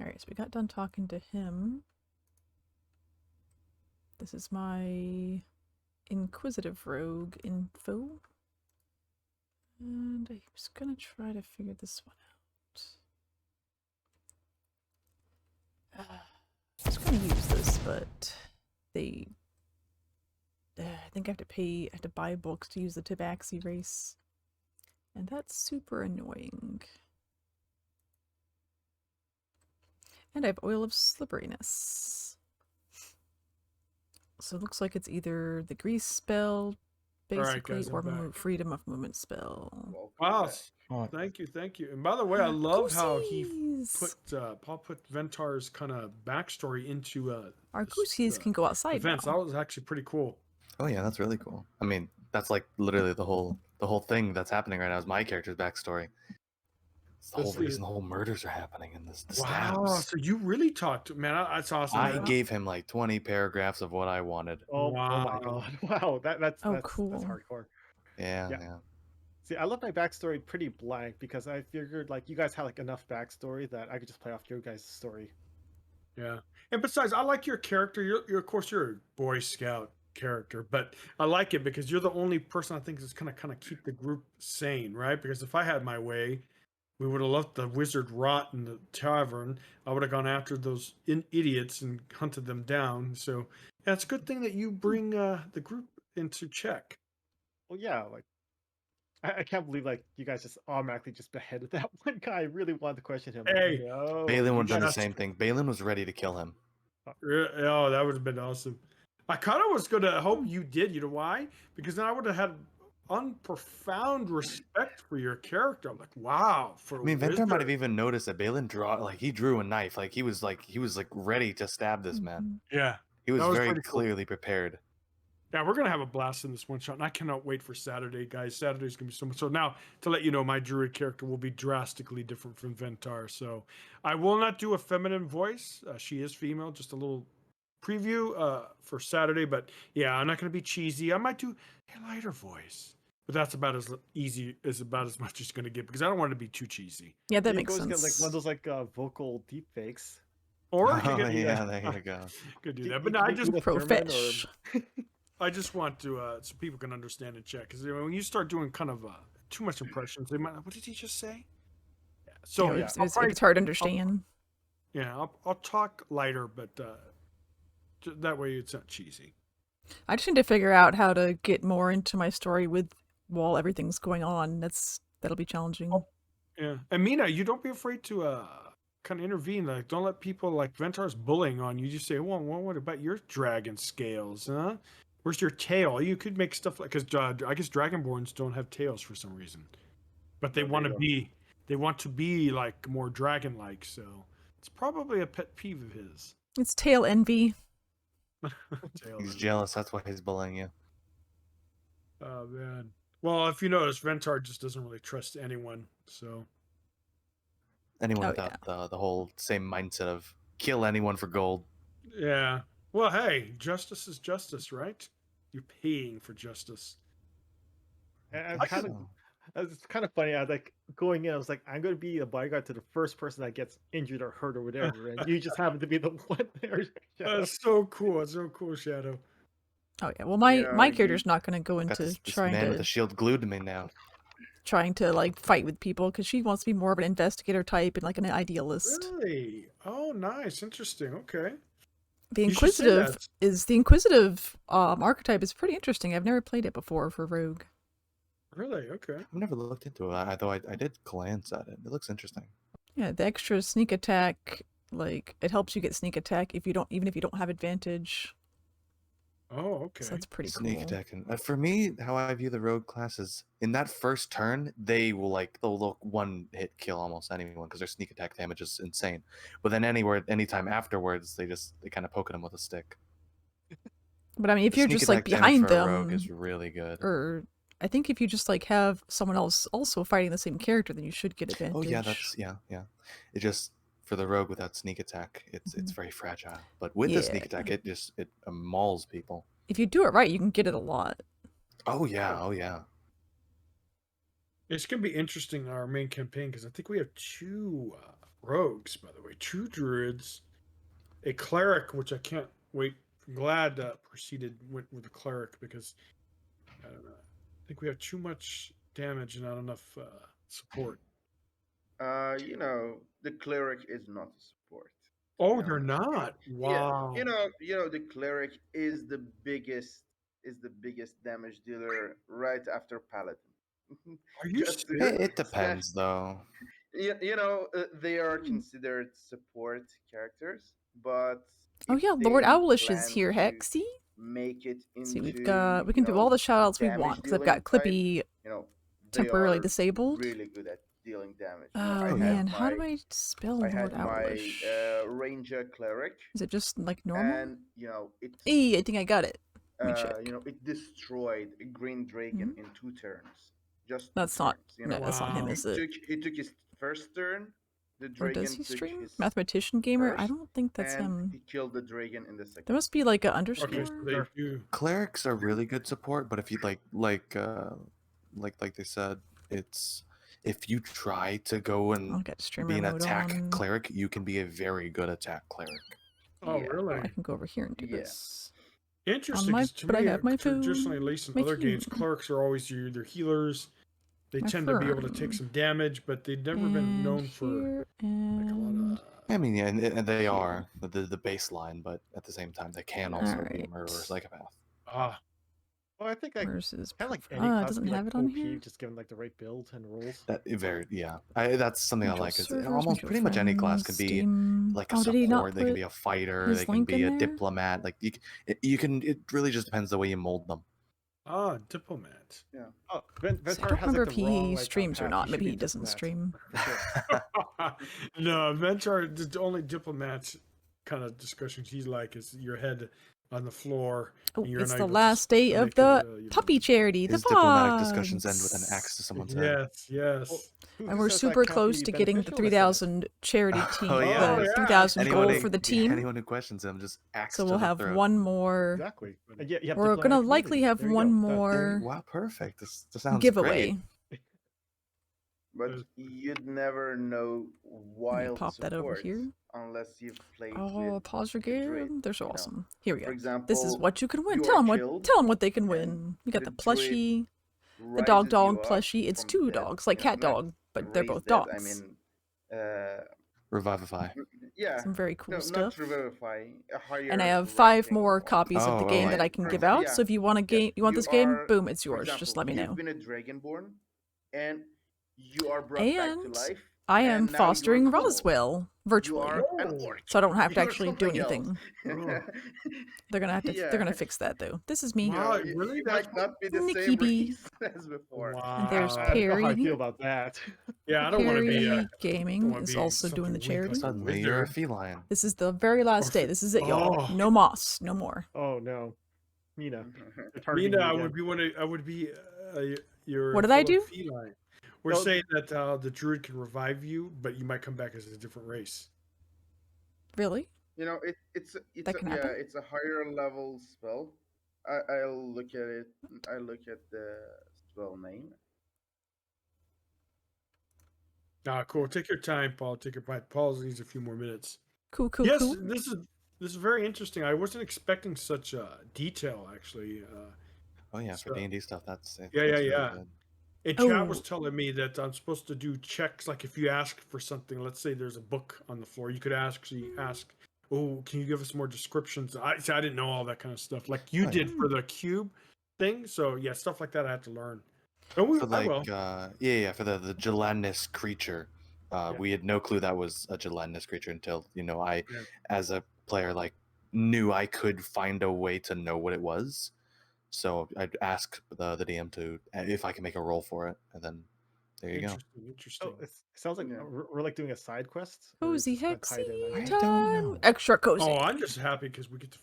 Alright, so we got done talking to him. This is my inquisitive rogue info. And I was gonna try to figure this one out. I was gonna use this, but they... I think I have to buy books to use the Tabaxi race. And that's super annoying. And I have Oil of Slipperiness. So it looks like it's either the Grease spell, basically,
guys, I'm
or
back.
Freedom of Movement spell.
Wow.
Oh,
Thank you, thank you. And by the way, I love how he
Goosies!
put Paul put Ventar's kind of backstory into
Our goosies can go outside
events.
now.
That was actually pretty cool.
Oh yeah, that's really cool. I mean, that's like literally the whole thing that's happening right now is my character's backstory. It's the whole reason the whole murders are happening in this. The
Wow,
stabs.
so you really talked, man. That's awesome.
I
man.
gave him like 20 paragraphs of what I wanted.
Oh my
Wow.
god! Wow, that's
cool.
That's hardcore.
Yeah,
Yeah.
yeah.
See, I left my backstory pretty blank because I figured like you guys had like enough backstory that I could just play off your guys' story.
Yeah, and besides, I like your character. You're of course you're a Boy Scout character, but I like it because you're the only person I think that's gonna kind of keep the group sane, right? Because if I had my way, we would have left the wizard rot in the tavern. I would have gone after those idiots and hunted them down. So yeah, it's a good thing that you bring the group into check.
Well, yeah, like I can't believe like you guys just automatically just beheaded that one guy. I really wanted to question him.
Hey,
no,
Balin would have done the
just-
same thing. Balin was ready to kill him.
Oh, that would have been awesome. I kind of was going to hope you did. You know why? Because then I would have had unprofound respect for your character. I'm like, wow.
I mean, Ventar might have even noticed that Balin he drew a knife. Like he was ready to stab this man.
Yeah.
He was
That was
very
pretty cool.
clearly prepared.
Yeah, we're gonna have a blast in this one shot, and I cannot wait for Saturday, guys. Saturday's gonna be so much. So now, to let you know, my druid character will be drastically different from Ventar. So I will not do a feminine voice. She is female. Just a little preview for Saturday. But yeah, I'm not gonna be cheesy. I might do a lighter voice, but that's about as easy as about as much as it's gonna get because I don't want it to be too cheesy.
Yeah, that
you
makes
can always
sense.
get like one of those like vocal deepfakes.
Or
Oh, yeah, there you go.
Could do
You-
that,
you
but no,
can
I
make
just
Uma Thurman or-
Profesh.
I just want to so people can understand and check because when you start doing kind of too much impressions, they might. What did he just say? Yeah. So
Yeah,
I'll probably-
it's hard to understand.
I'll talk lighter, but that way it's not cheesy.
I just need to figure out how to get more into my story while everything's going on. That'll be challenging.
Yeah, and Meana, you don't be afraid to kind of intervene. Like, don't let people like Ventar's bullying on you. Just say, well, what about your dragon scales, huh? Where's your tail? You could make stuff like because I guess Dragonborns don't have tails for some reason, but they want to be. They want to be like more dragon-like. So it's probably a pet peeve of his.
It's tail envy.
He's jealous. That's why he's bullying you.
Oh man. Well, if you notice, Ventar just doesn't really trust anyone. So
Anyone without the whole same mindset of kill anyone for gold.
yeah. Well, hey, justice is justice, right? You're paying for justice.
And it's kind of funny. I was like going in. I was like, I'm going to be a bodyguard to the first person that gets injured or hurt or whatever, and you just happen to be the one there.
That's so cool. It's so cool, Shadow.
Oh yeah. Well, my character's not going to go into
This
trying
man with the
to
shield glued to me now.
like fight with people because she wants to be more of an investigator type and like an idealist.
Really? Oh, nice. Interesting. Okay.
The
You should say
inquisitive archetype is pretty interesting. I've never played it before for Rogue.
Really? Okay.
I've never looked into it. Though I did glance at it. It looks interesting.
Yeah, the extra sneak attack, like it helps you get sneak attack even if you don't have advantage.
Oh, okay.
So that's pretty
Sneak
cool.
attack. And for me, how I view the rogue class is in that first turn, they'll look one hit kill almost anyone because their sneak attack damage is insane. But then anytime afterwards, they kind of poke them with a stick.
But I mean, if
The
you're
sneak
just like
attack damage
behind
for a
them,
rogue is really good.
or I think if you just like have someone else also fighting the same character, then you should get advantage.
Oh yeah, yeah. It just for the rogue without sneak attack, it's very fragile. But with the sneak attack, it mauls people.
If you do it right, you can get it a lot.
Oh yeah.
It's gonna be interesting our main campaign because I think we have two rogues, by the way, two druids, a cleric, which I can't wait. I'm glad went with the cleric because I don't know. I think we have too much damage and not enough support.
The cleric is not a support.
Oh, they're not. Wow.
Yeah, the cleric is the biggest damage dealer right after paladin.
Are you
Just-
It depends though.
you know, they are considered support characters, but
Oh
if
yeah, Lord
they
Owlish is
plan
here,
to
heck. See?
make it into,
See, we can do all the shoutouts we want, because I've got
type,
Clippy
you know, they
temporarily
are
disabled.
really good at dealing damage. You know,
Oh man, how do I spell
I
Lord
had my
Owlish?
Ranger Cleric.
Is it just like normal?
And you know, it.
I think I got it. Let me check.
You know, it destroyed a green dragon in 2 turns. Just
That's
2
not.
turns, you
No,
know.
that's not him, is it?
He took his first turn. The
Or
dragon
does he
took
stream?
his
Mathematician Gamer? I
first,
don't think that's
and
him.
he killed the dragon in the second.
There must be like a underscore.
Okay, so they do.
Clerics are really good support, but if you like they said, it's if you try to go
I'll
and
get streamer
be an
mode
attack
on.
cleric, you can be a very good attack cleric.
Oh, really?
I can go over here and do this.
Interesting.
my-
'Cause to
but I
me,
have my
traditionally,
food,
at least in
my
other games,
food.
clerics are always either healers. They
My
tend to be able to
firm.
take some damage, but they've never been
And
known for
here and
I mean, yeah, and they are the baseline, but at the same time, they can also be a
Alright.
murderer psychopath.
ah.
Well, I think like
Where's his
kind of like
profi-
any
it
class
doesn't
can be
have
like
it on
OP,
here.
just given like the right build and rules.
That very that's something I
Mutual
like. It's
servers,
almost
mutual
pretty much any class can
friends,
be
Steam.
like a
Oh, did he not
support. They can
put
be a fighter.
his
They can
link
be
in
a
there?
diplomat. Like you can. It really just depends the way you mold them.
Ah, diplomat.
Yeah.
Oh,
So I
Ventar
don't
has
remember
like
if
the
he
wrong
streams or
path.
not.
He should
Maybe
be
he doesn't
diplomat,
stream.
for sure.
No, Ventar, the only diplomat kind of discussions he's like is your head on the floor.
Oh,
and you're
it's
not
the
able
last
to
day of
make
the
it,
puppy charity.
His
the
diplomatic discussions end with an
Pods.
axe to someone's head.
Yes.
And we're super close to getting the 3,000 charity team,
Oh, yeah.
the 3,000 goal
Anyone
for the
who-
team.
Anyone who questions him, just axe
So
to
we'll
the
have
throat.
one more.
Exactly. And yet you have
We're
diplomatic
gonna likely
immunity.
have
There you
one
go.
more
Wow, perfect. This sounds
giveaway.
great.
But you'd never know
Let me
wild
pop that over
support
here.
unless you've played
Oh,
with
Paws
Caturday,
Brigade. They're so
you know.
awesome. Here we
For
go.
example,
This is what you can win.
you
Tell
are
them
killed,
what they can win. We got
the
the
druid
plushie, the
rises
dog
you up
plushie. It's
from
2
dead,
dogs, like
you know,
cat
not
dog, but they're
raise
both
dead,
dogs.
Revivify.
Yeah.
Some very cool
No,
stuff.
not revivify. A higher
And I have 5
ranking
more
one.
copies of the game that I can give out. So if you want a game, you want this game,
are-
boom, it's
for
yours.
example,
Just let me know.
You've been a dragonborn, and you are brought back
And
to life.
I am
and now
fostering
you're cool.
Roswell virtually,
You are an orc.
so I don't have to
You're
actually do
something else.
anything. They're gonna have to.
Yeah.
They're gonna fix that though. This is me.
Wow,
You
really?
might not be the
Nikki
same
B.
race as before.
And there's
Wow.
I don't know how I
Perry.
feel about that.
Yeah, I don't want to be.
Perry
don't
Gaming
wanna
is
be
also doing the
something weak
charity.
like a
Suddenly you're a
wizard.
feline.
This is the very last day. This is it, y'all. No moss, no more.
Oh no, Meana. They're targeting
Meana,
you
I
again.
would be I would be your.
What did I
fellow
do?
Feline. We're
No,
saying that the druid can revive you, but you might come back as a different race.
Really?
You know, it's
That can happen?
it's a higher level spell. I'll look at it. I look at the spell name.
Ah, cool. Take your time, Paul. Take your time. Paul needs a few more minutes.
Cool, cool,
Yes,
cool.
this is very interesting. I wasn't expecting such detail, actually.
Oh yeah,
So-
for D&D stuff, that's
Yeah.
really good.
And chat was
Oh.
telling me that I'm supposed to do checks. Like if you ask for something, let's say there's a book on the floor, you could actually ask, "Oh, can you give us more descriptions?" I didn't know all that kind of stuff, like you
Oh,
did
yeah.
for the cube thing. So yeah, stuff like that I had to learn. And
For
I will.
for the gelatinous creature, we had no clue that was a gelatinous creature until I,
Yeah.
as a player, like knew I could find a way to know what it was. So I'd ask the DM to if I can make a roll for it, and then there you go.
Interesting.
Oh, it sounds like we're like doing a side quest. or
Cozy
it's just kinda tied in,
Hexy
I guess?
time. Extra cozy.
Oh, I'm just happy because we get to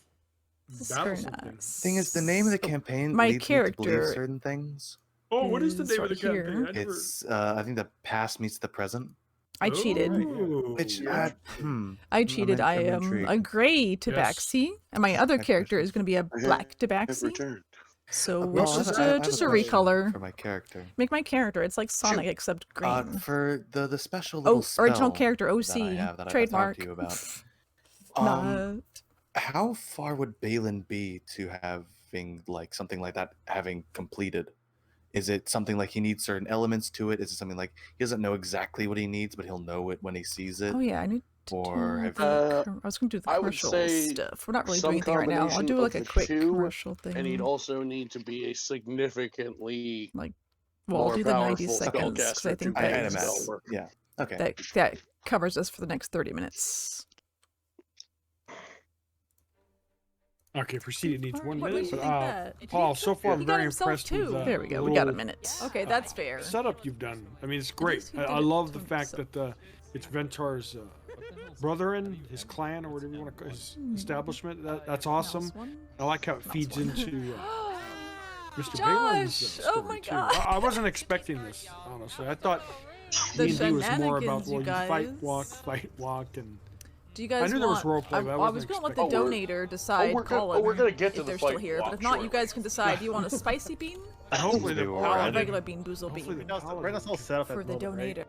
This is
battle
very
something.
nice.
Thing is, the name of the campaign
My
leads me to believe
character
certain things.
Oh, what is the
is
name of
right
the campaign?
here.
I never.
It's I think the past meets the present.
I cheated.
Ooh,
Which
yeah.
I cheated. I am a
intrigued.
gray tabaxi, and my other character is going to be a black tabaxi.
returned.
So
Well,
it's
I have
just
a- I
a
have
just
a
a
question
recolor.
for my character.
Make my character. It's like Sonic except green.
For the special little
Original
spell
character
that I
OC
have that I
trademark.
talked to you about.
Not-
How far would Balin be to having like something like that having completed? Is it something like he needs certain elements to it? Is it something like he doesn't know exactly what he needs, but he'll know it when he sees it?
Oh yeah, I need to
Or
do
have
the I was going to do the
I would
commercial
say
stuff. We're not really
some
doing anything right now. I'll
combination
do
of
like a
the
quick
two,
commercial thing.
And he'd also need to be a significantly
Well, I'll
more
do the 90
powerful
seconds because I
spellcaster
think
to
that
make
I'd
the spell
is
work.
Yeah. Okay.
That covers us for the next 30 minutes.
Okay, proceeded needs 1
What
minute.
makes you
But
think that?
Paul, so far I'm
He got
very
himself
impressed with
too.
the
There we go. We
little,
got a minute. Okay, that's fair.
setup you've done. I mean, it's great.
least he
I
did it
love
to
the fact that it's Ventar's brethren, his clan, or whatever you want to call his establishment. That's awesome. I like how it feeds into Mr. Balin's story
oh my
too.
God.
I wasn't expecting this, honestly. I thought
The
D&D was more about,
shenanigans,
well,
you
you fight,
guys.
walk, and
Do you guys
I knew there was
want...
roleplay, but I
I
wasn't
was going to let the
expecting
donator decide,
we're
Colin,
gonna get to
if
the
they're still
fight
here. But
walk
if not, you
shortly.
guys can decide. Do you want a spicy bean?
And hopefully the
Or a regular bean, boozle bean?
Right now it's all set up
For
at
the
moment, right?
donator.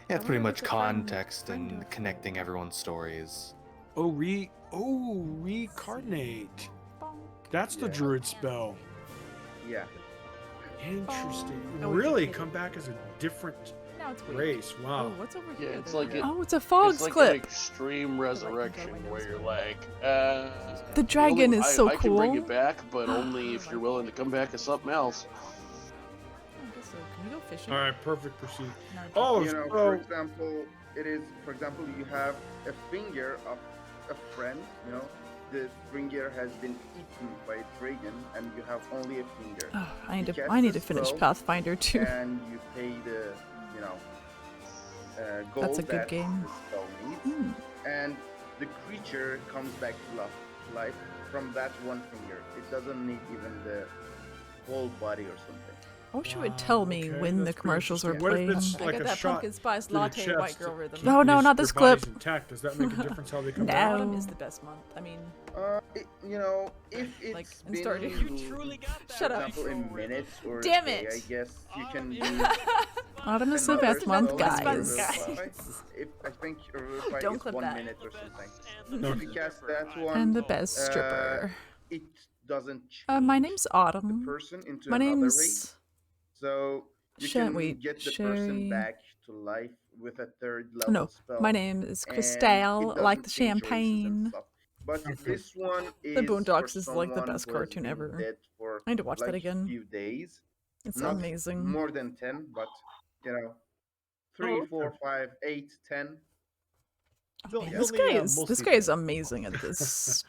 Yeah, it's pretty
wonder
much
if the friend-
context and connecting everyone's stories.
reincarnate. That's the druid spell.
Yeah.
Interesting.
Oh,
Really,
okay.
come back as a different
Now it's weird.
race. Wow.
Oh, what's over
Yeah,
here?
it's like
Oh, it's a Fogs
like
clip.
an extreme resurrection where you're like,
The dragon is so
I can bring you
cool.
back, but only if you're willing to come back as something else.
So, can we go fishing?
All right, perfect. Proceed.
No,
Oh,
You know,
so
for example, you have a finger of a friend, you know, the finger has been eaten by a dragon and you have only a finger.
Oh, I
You
need
cast
to
the
finish
spell,
Pathfinder too.
And you pay the, gold
That's a good
that
game.
the spell needs, and the creature comes back to life from that one finger. It doesn't need even the whole body or something.
I wish you would tell me
okay,
when the
that's pretty
commercials were
interesting. What if
playing.
it's like
I
a
got that
shot
pumpkin spice
to the
latte white
chest
girl
to
rhythm.
keep
No,
their
not this
bodies
clip.
intact? Does that make a difference how they come
No.
back?
Autumn is the best month. I mean,
If it's
like, and
been,
started.
for
Shut up.
example, in minutes or
Damn
a day,
it.
I guess you can do.
Autumn is the
another
best month,
spell
guys.
for Revivify. I think Revivify
Don't
is
clip
1
that.
minute or something. If you cast that one,
And the best stripper.
It doesn't change
My name's
the
Autumn.
person into
My
another
name's
race. So you
Shan-
can
wait,
get the
Sherry.
person back to life with a third level
No,
spell.
my name is
and
Christelle.
it
I like
doesn't
the
change races and
champagne.
stuff. But this one is
The Boondocks
for
is like the
someone
best
who has
cartoon
been
ever.
dead for
I need to watch that
like
again.
few days.
It's
Not
amazing.
more than 10, but 3, 4, 5, 8, 10.
Oh, man,
He'll
this
need,
guy is
most
this
people.
guy is amazing at this.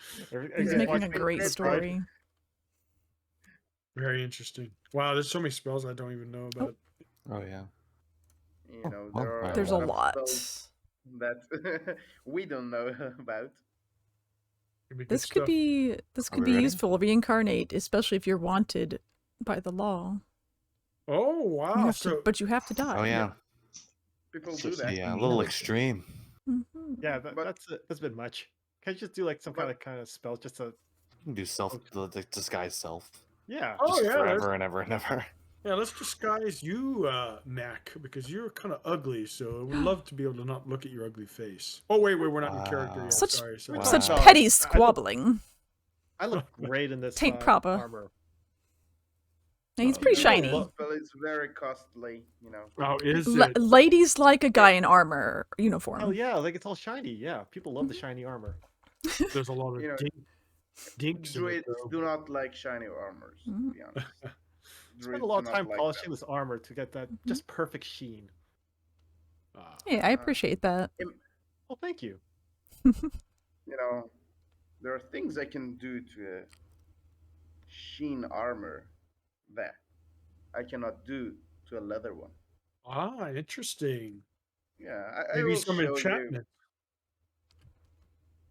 He's making a great story.
Very interesting. Wow, there's so many spells I don't even know about.
Oh yeah.
There are
There's a
a lot
lot.
of spells that we don't know about.
This could be
we ready?
useful. Reincarnate, especially if you're wanted by the law.
Oh
You
wow!
have
So
to, but you have to die.
Oh yeah.
People do that.
Yeah, a little extreme.
Yeah, that's a bit much. Can you just do like some kind of spell just to?
You can do the disguise self.
Yeah.
Oh
Just
yeah,
forever and ever and ever.
yeah. Let's disguise you, Mac, because you're kind of ugly. So I would love to be able to not look at your ugly face. Oh wait, we're not in character yet.
Such
Sorry.
such
No,
petty squabbling.
I look great in this
Taint proper.
armor.
Yeah, he's pretty shiny.
Well, it's very costly,
Oh, is
La-
it?
ladies like a guy in armor uniform.
Oh yeah, like it's all shiny. Yeah, people love the shiny armor.
There's a lot of dinks in it,
Druids
though.
do not like shiny armors, to be honest.
Spend
Druids
a lot
do
of
not
time
like
polishing this armor to get that just perfect sheen.
Yeah, I appreciate that.
Well, thank you.
There are things I can do to a sheen armor that I cannot do to a leather one.
Ah, interesting.
Yeah, I
Maybe
will
some
show you.
enchantment.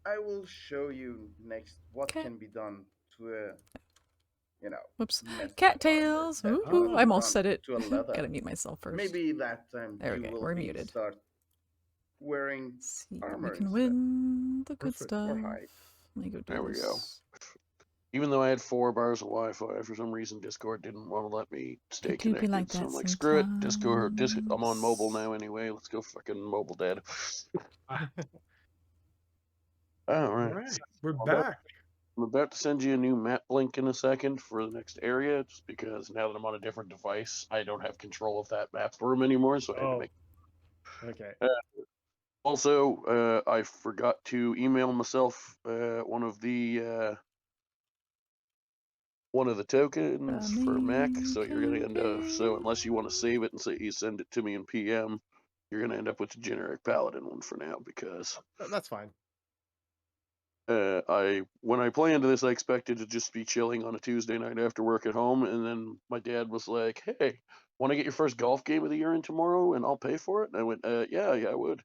I will show you next what
Okay.
can be done to a,
Whoops.
metal
Cattails.
armor that
Ooh,
can be
I almost
done
said it.
to a leather.
Gotta mute myself first.
Maybe that time
There we
you
go,
will
we're muted.
start wearing
See if
armor
we can
instead.
win the good
Perfect.
stuff.
Or hide.
Let me go do
There we
this.
go. Even though I had 4 bars of Wi-Fi, for some reason Discord didn't want to let me stay
It do be
connected.
like
So
that
I'm like, screw it, Discord.
sometimes.
I'm on mobile now anyway. Let's go fucking mobile dead. All right.
Right, we're
I'm
back.
about to send you a new map link in a second for the next area, just because now that I'm on a different device, I don't have control of that map room anymore. So I had to make.
Okay.
Also, I forgot to email myself one of the tokens for Mac. So you're gonna end up. So unless you want to save it and say you send it to me in PM,
you're gonna end up with the generic paladin one for now because
That's fine.
when I planned this, I expected to just be chilling on a Tuesday night after work at home, and then my dad was like, "Hey, want to get your first golf game of the year in tomorrow, and I'll pay for it?" And I went, "Yeah, I would."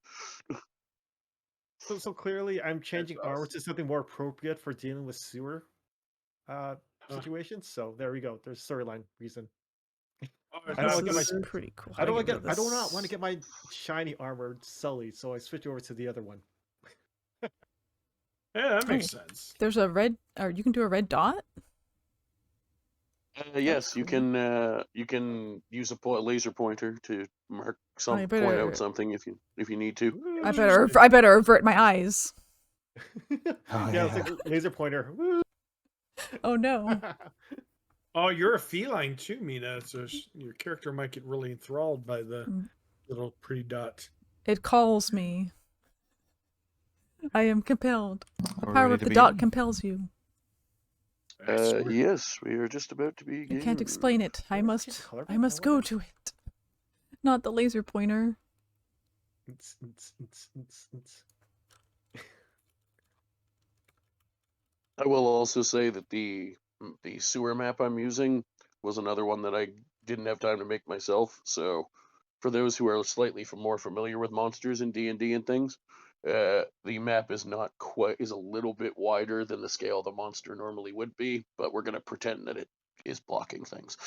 So clearly, I'm changing armor to something more appropriate for dealing with sewer situations. So there we go. There's storyline reason. I don't want to get my
pretty cool.
I don't want to get. I do not want to get my shiny armor sullied, so I switch over to the other one.
Yeah, that makes sense.
There's a red, or you can do a red dot.
Yes, you can use a laser pointer to mark point out something if you need to.
I better avert my eyes.
Yeah, it's like a laser pointer. Woo.
Oh no.
Oh, you're a feline too, Meana. So your character might get really enthralled by the little pretty dot.
It calls me. I am compelled. The
Are we
power
ready
of
to
the dot
begin?
compels you.
Yes, we are just about to begin.
I can't explain it. I must go to it. Not the laser pointer.
I will also say that the sewer map I'm using was another one that I didn't have time to make myself. So, for those who are slightly more familiar with monsters in D&D and things, the map is a little bit wider than the scale the monster normally would be, but we're gonna pretend that it is blocking things.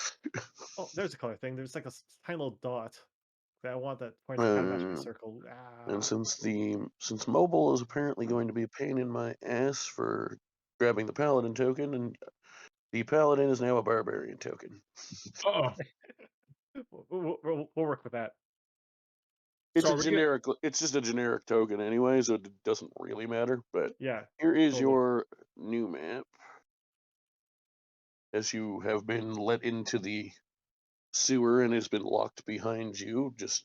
Oh, there's a color thing. There's like a tiny little dot. I want that point to kind of match my circle.
And since mobile is apparently going to be a pain in my ass for grabbing the paladin token, and the paladin is now a barbarian token.
We'll work with that.
It's it's just a generic token anyway, so it doesn't really matter. But
yeah,
here is your new map, as you have been let into the sewer and has been locked behind you, just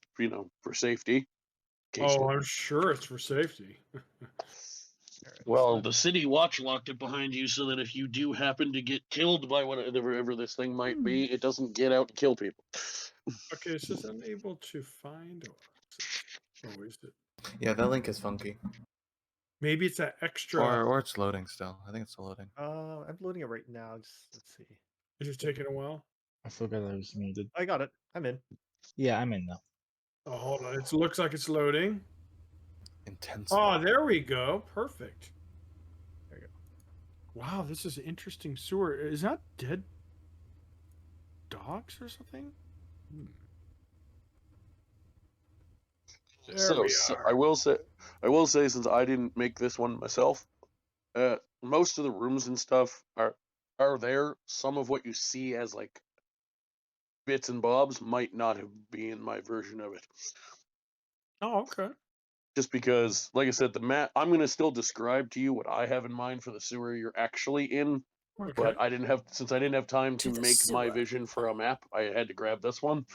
for safety.
I'm sure it's for safety.
Well, the city watch locked it behind you so that if you do happen to get killed by whatever this thing might be, it doesn't get out and kill people.
Okay, it says unable to find. Oh, is it?
Yeah, that link is funky.
Maybe it's that extra.
Or it's loading still. I think it's still loading.
I'm loading it right now. Just let's see.
Is it taking a while?
I forgot I was muted.
I got it. I'm in.
Yeah, I'm in now.
Oh, hold on. It looks like it's loading.
Intense.
Oh, there we go. Perfect. There you go. Wow, this is an interesting sewer. Is that dead dogs or something?
So I will say, since I didn't make this one myself, most of the rooms and stuff are there. Some of what you see as like bits and bobs might not have been my version of it.
Oh, okay.
Just because, like I said, the map, I'm going to still describe to you what I have in mind for the sewer you're actually in.
Okay.
But since I didn't have time to make my vision for a map, I had to grab this one.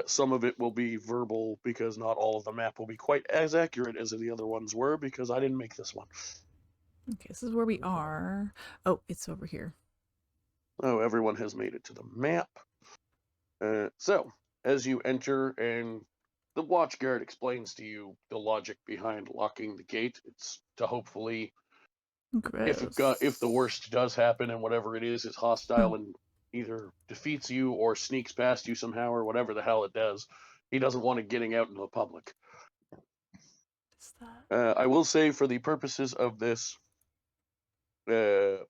Some of it will be verbal because not all of the map will be quite as accurate as the other ones were because I didn't make this one.
Okay, this is where we are. Oh, it's over here.
Oh, everyone has made it to the map. So, as you enter and the watch guard explains to you the logic behind locking the gate, it's to hopefully, if the worst does happen and whatever it is hostile and either defeats you or sneaks past you somehow or whatever the hell it does, he doesn't want it getting out into the public. I will say, for the purposes of this, that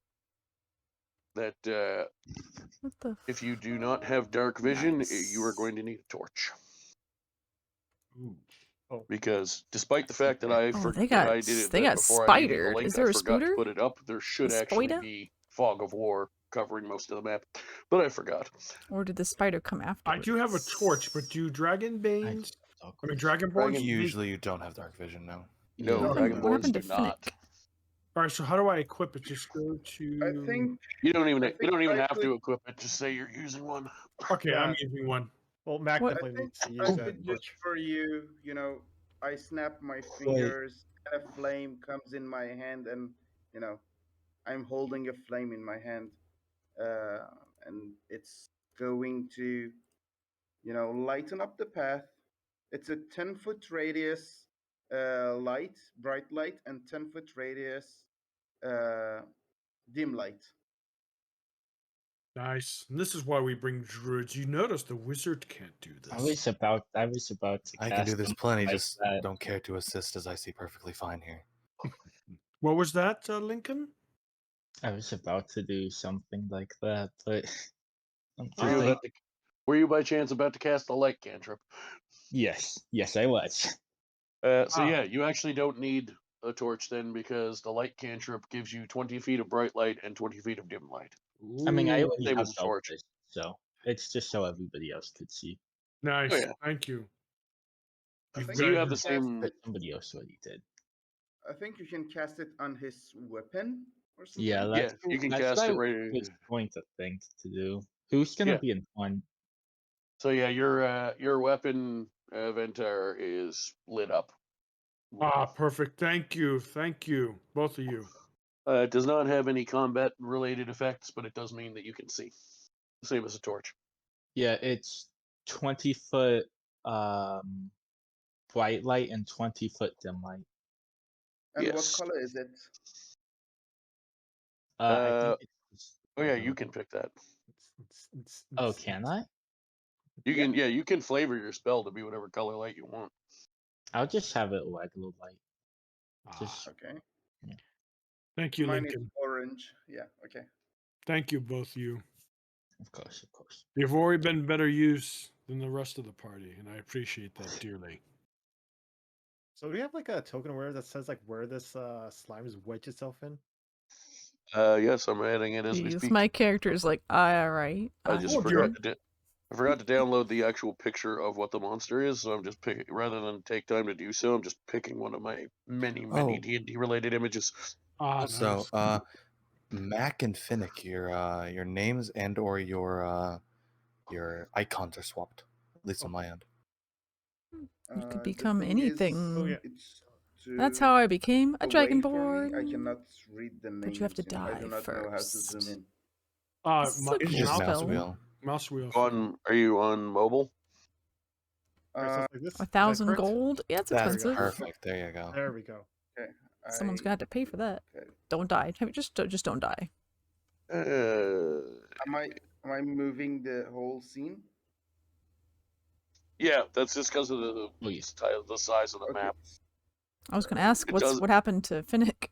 if you do not have dark vision, you are going to need a torch. Because despite the fact that I did it before I gave you the link,
is there
I forgot to put it up. There should actually
spider?
be fog of war covering most of the map, but I forgot.
Or did the spider come after?
I do have a torch, but do dragonborns?
Usually you don't have dark vision, no.
No, dragonborns do not.
All right, so how do I equip it? Just go to.
I think
you don't even have to equip it. Just say you're using one.
Okay, I'm using one.
Well, Mac definitely needs to use that.
Just for you, I snap my fingers, and a flame comes in my hand, and I'm holding a flame in my hand, and it's going to, lighten up the path It's a 10-foot radius light, bright light, and 10-foot radius dim light.
Nice. And this is why we bring druids. You notice the wizard can't do this.
I was about to.
I can do
cast
this
something
plenty,
like
just
that.
don't care to assist as I see perfectly fine here.
What was that, Lincoln?
I was about to do something like that, but
Were you by chance about to cast the light cantrip?
yes, I was.
So yeah, you actually don't need a torch then, because the light cantrip gives you 20 feet of bright light and 20 feet of dim light.
I mean, I
Ooh,
already
Same
have
with the torch.
selfish, so it's just so everybody else could see.
nice.
Oh, yeah.
Thank you.
I think
So you
you
have
can
the
cast
same.
it-
Somebody else already did.
I think you can cast it on his weapon or something.
Yeah,
Yeah, you can
that's
cast
what
it
I
right.
was going to think to do. Who's gonna
Yeah.
be in one?
So yeah, your weapon Ventar is lit up.
Perfect. Thank you. Thank you. Both of you.
It does not have any combat related effects, but it does mean that you can see. Same as a torch.
Yeah, it's 20-foot bright light and 20-foot dim light.
And what
Yes.
color is it?
I think it's
Oh yeah, you can pick that.
Oh, can I?
You can you can flavor your spell to be whatever color light you want.
I'll just have it regular light. Just
Okay.
Thank you,
Mine
Lincoln.
is orange. Yeah. Okay.
Thank you, both of you.
Of course.
You've already been better use than the rest of the party, and I appreciate that dearly.
So do we have like a token where that says like where this slime is wedged itself in?
Yes, I'm adding it as we
Jeez,
speak.
my character is like, alright.
I just forgot to I forgot to download the actual picture of what the monster is, so I'm just picking, rather than take time to do so, I'm just picking one of my many
Oh.
D&D related images.
Also, Mac and Finnick, your names and or your icons are swapped, at least on my end.
You could
The
become
thing
anything.
It's
That's how I became a
away for me.
dragonborn.
I cannot read the names.
But you have to
I
die
do not know how to zoom
first.
in.
This is a
It's
cool
just mouse
spell.
wheel.
Mouse wheel.
Are you on mobile?
Like this? Is that
1,000
correct?
gold? Yeah, it's
That's
expensive.
perfect. There you go.
There we go.
Okay.
Someone's gonna have to pay for that. Don't die. Just don't die.
Am I moving the whole scene?
Yeah, that's just because of the size of the map.
I was gonna ask
It
what
does-
happened to Finnick.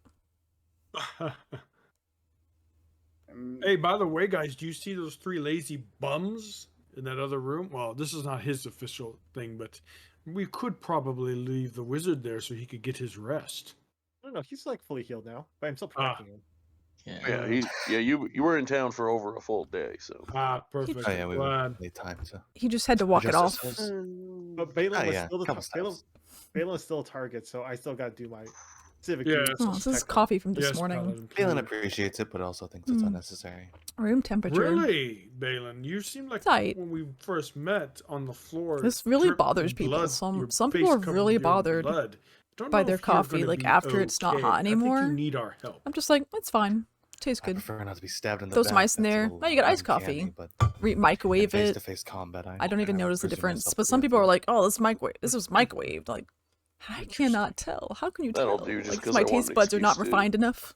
Hey, by the way, guys, do you see those 3 lazy bums in that other room? Well, this is not his official thing, but we could probably leave the wizard there so he could get his rest.
No, he's like fully healed now, but I'm still protecting him.
You were in town for over a full day, so.
Perfect.
Oh yeah, we
Glad.
need time to.
He just had to walk it off.
adjust ourselves.
But Balin was
yeah,
still
couple steps.
Balin is still a target, so I still got to do my civic
Yeah,
duty.
Oh, this is coffee from this morning.
Balin appreciates it, but also thinks it's unnecessary.
Room temperature.
Really, Balin? You seem like
Tight.
when we first met on the floor.
This really
dripped
bothers
with
people.
blood,
Some
your
people
face
are
covered
really
with your
bothered
blood. Don't
by
know
their
if you're
coffee,
gonna
like
be
after it's not
okay.
hot anymore.
I think you need our help.
I'm just like, it's fine. Tastes
I
good.
prefer not to be stabbed in the
Those
back.
mice in
That's a
there.
little
Now you get iced
uncanny,
coffee.
but
Microwave it.
face-to-face combat,
I don't even
kind of
notice the
presume
difference.
myself
But
to
some
be
people are like, "Oh, this was microwaved." Like, I cannot tell. How can you
That'll
tell?
do, just
Like,
'cause
my
I want
taste
an
buds are not
excuse to
refined enough.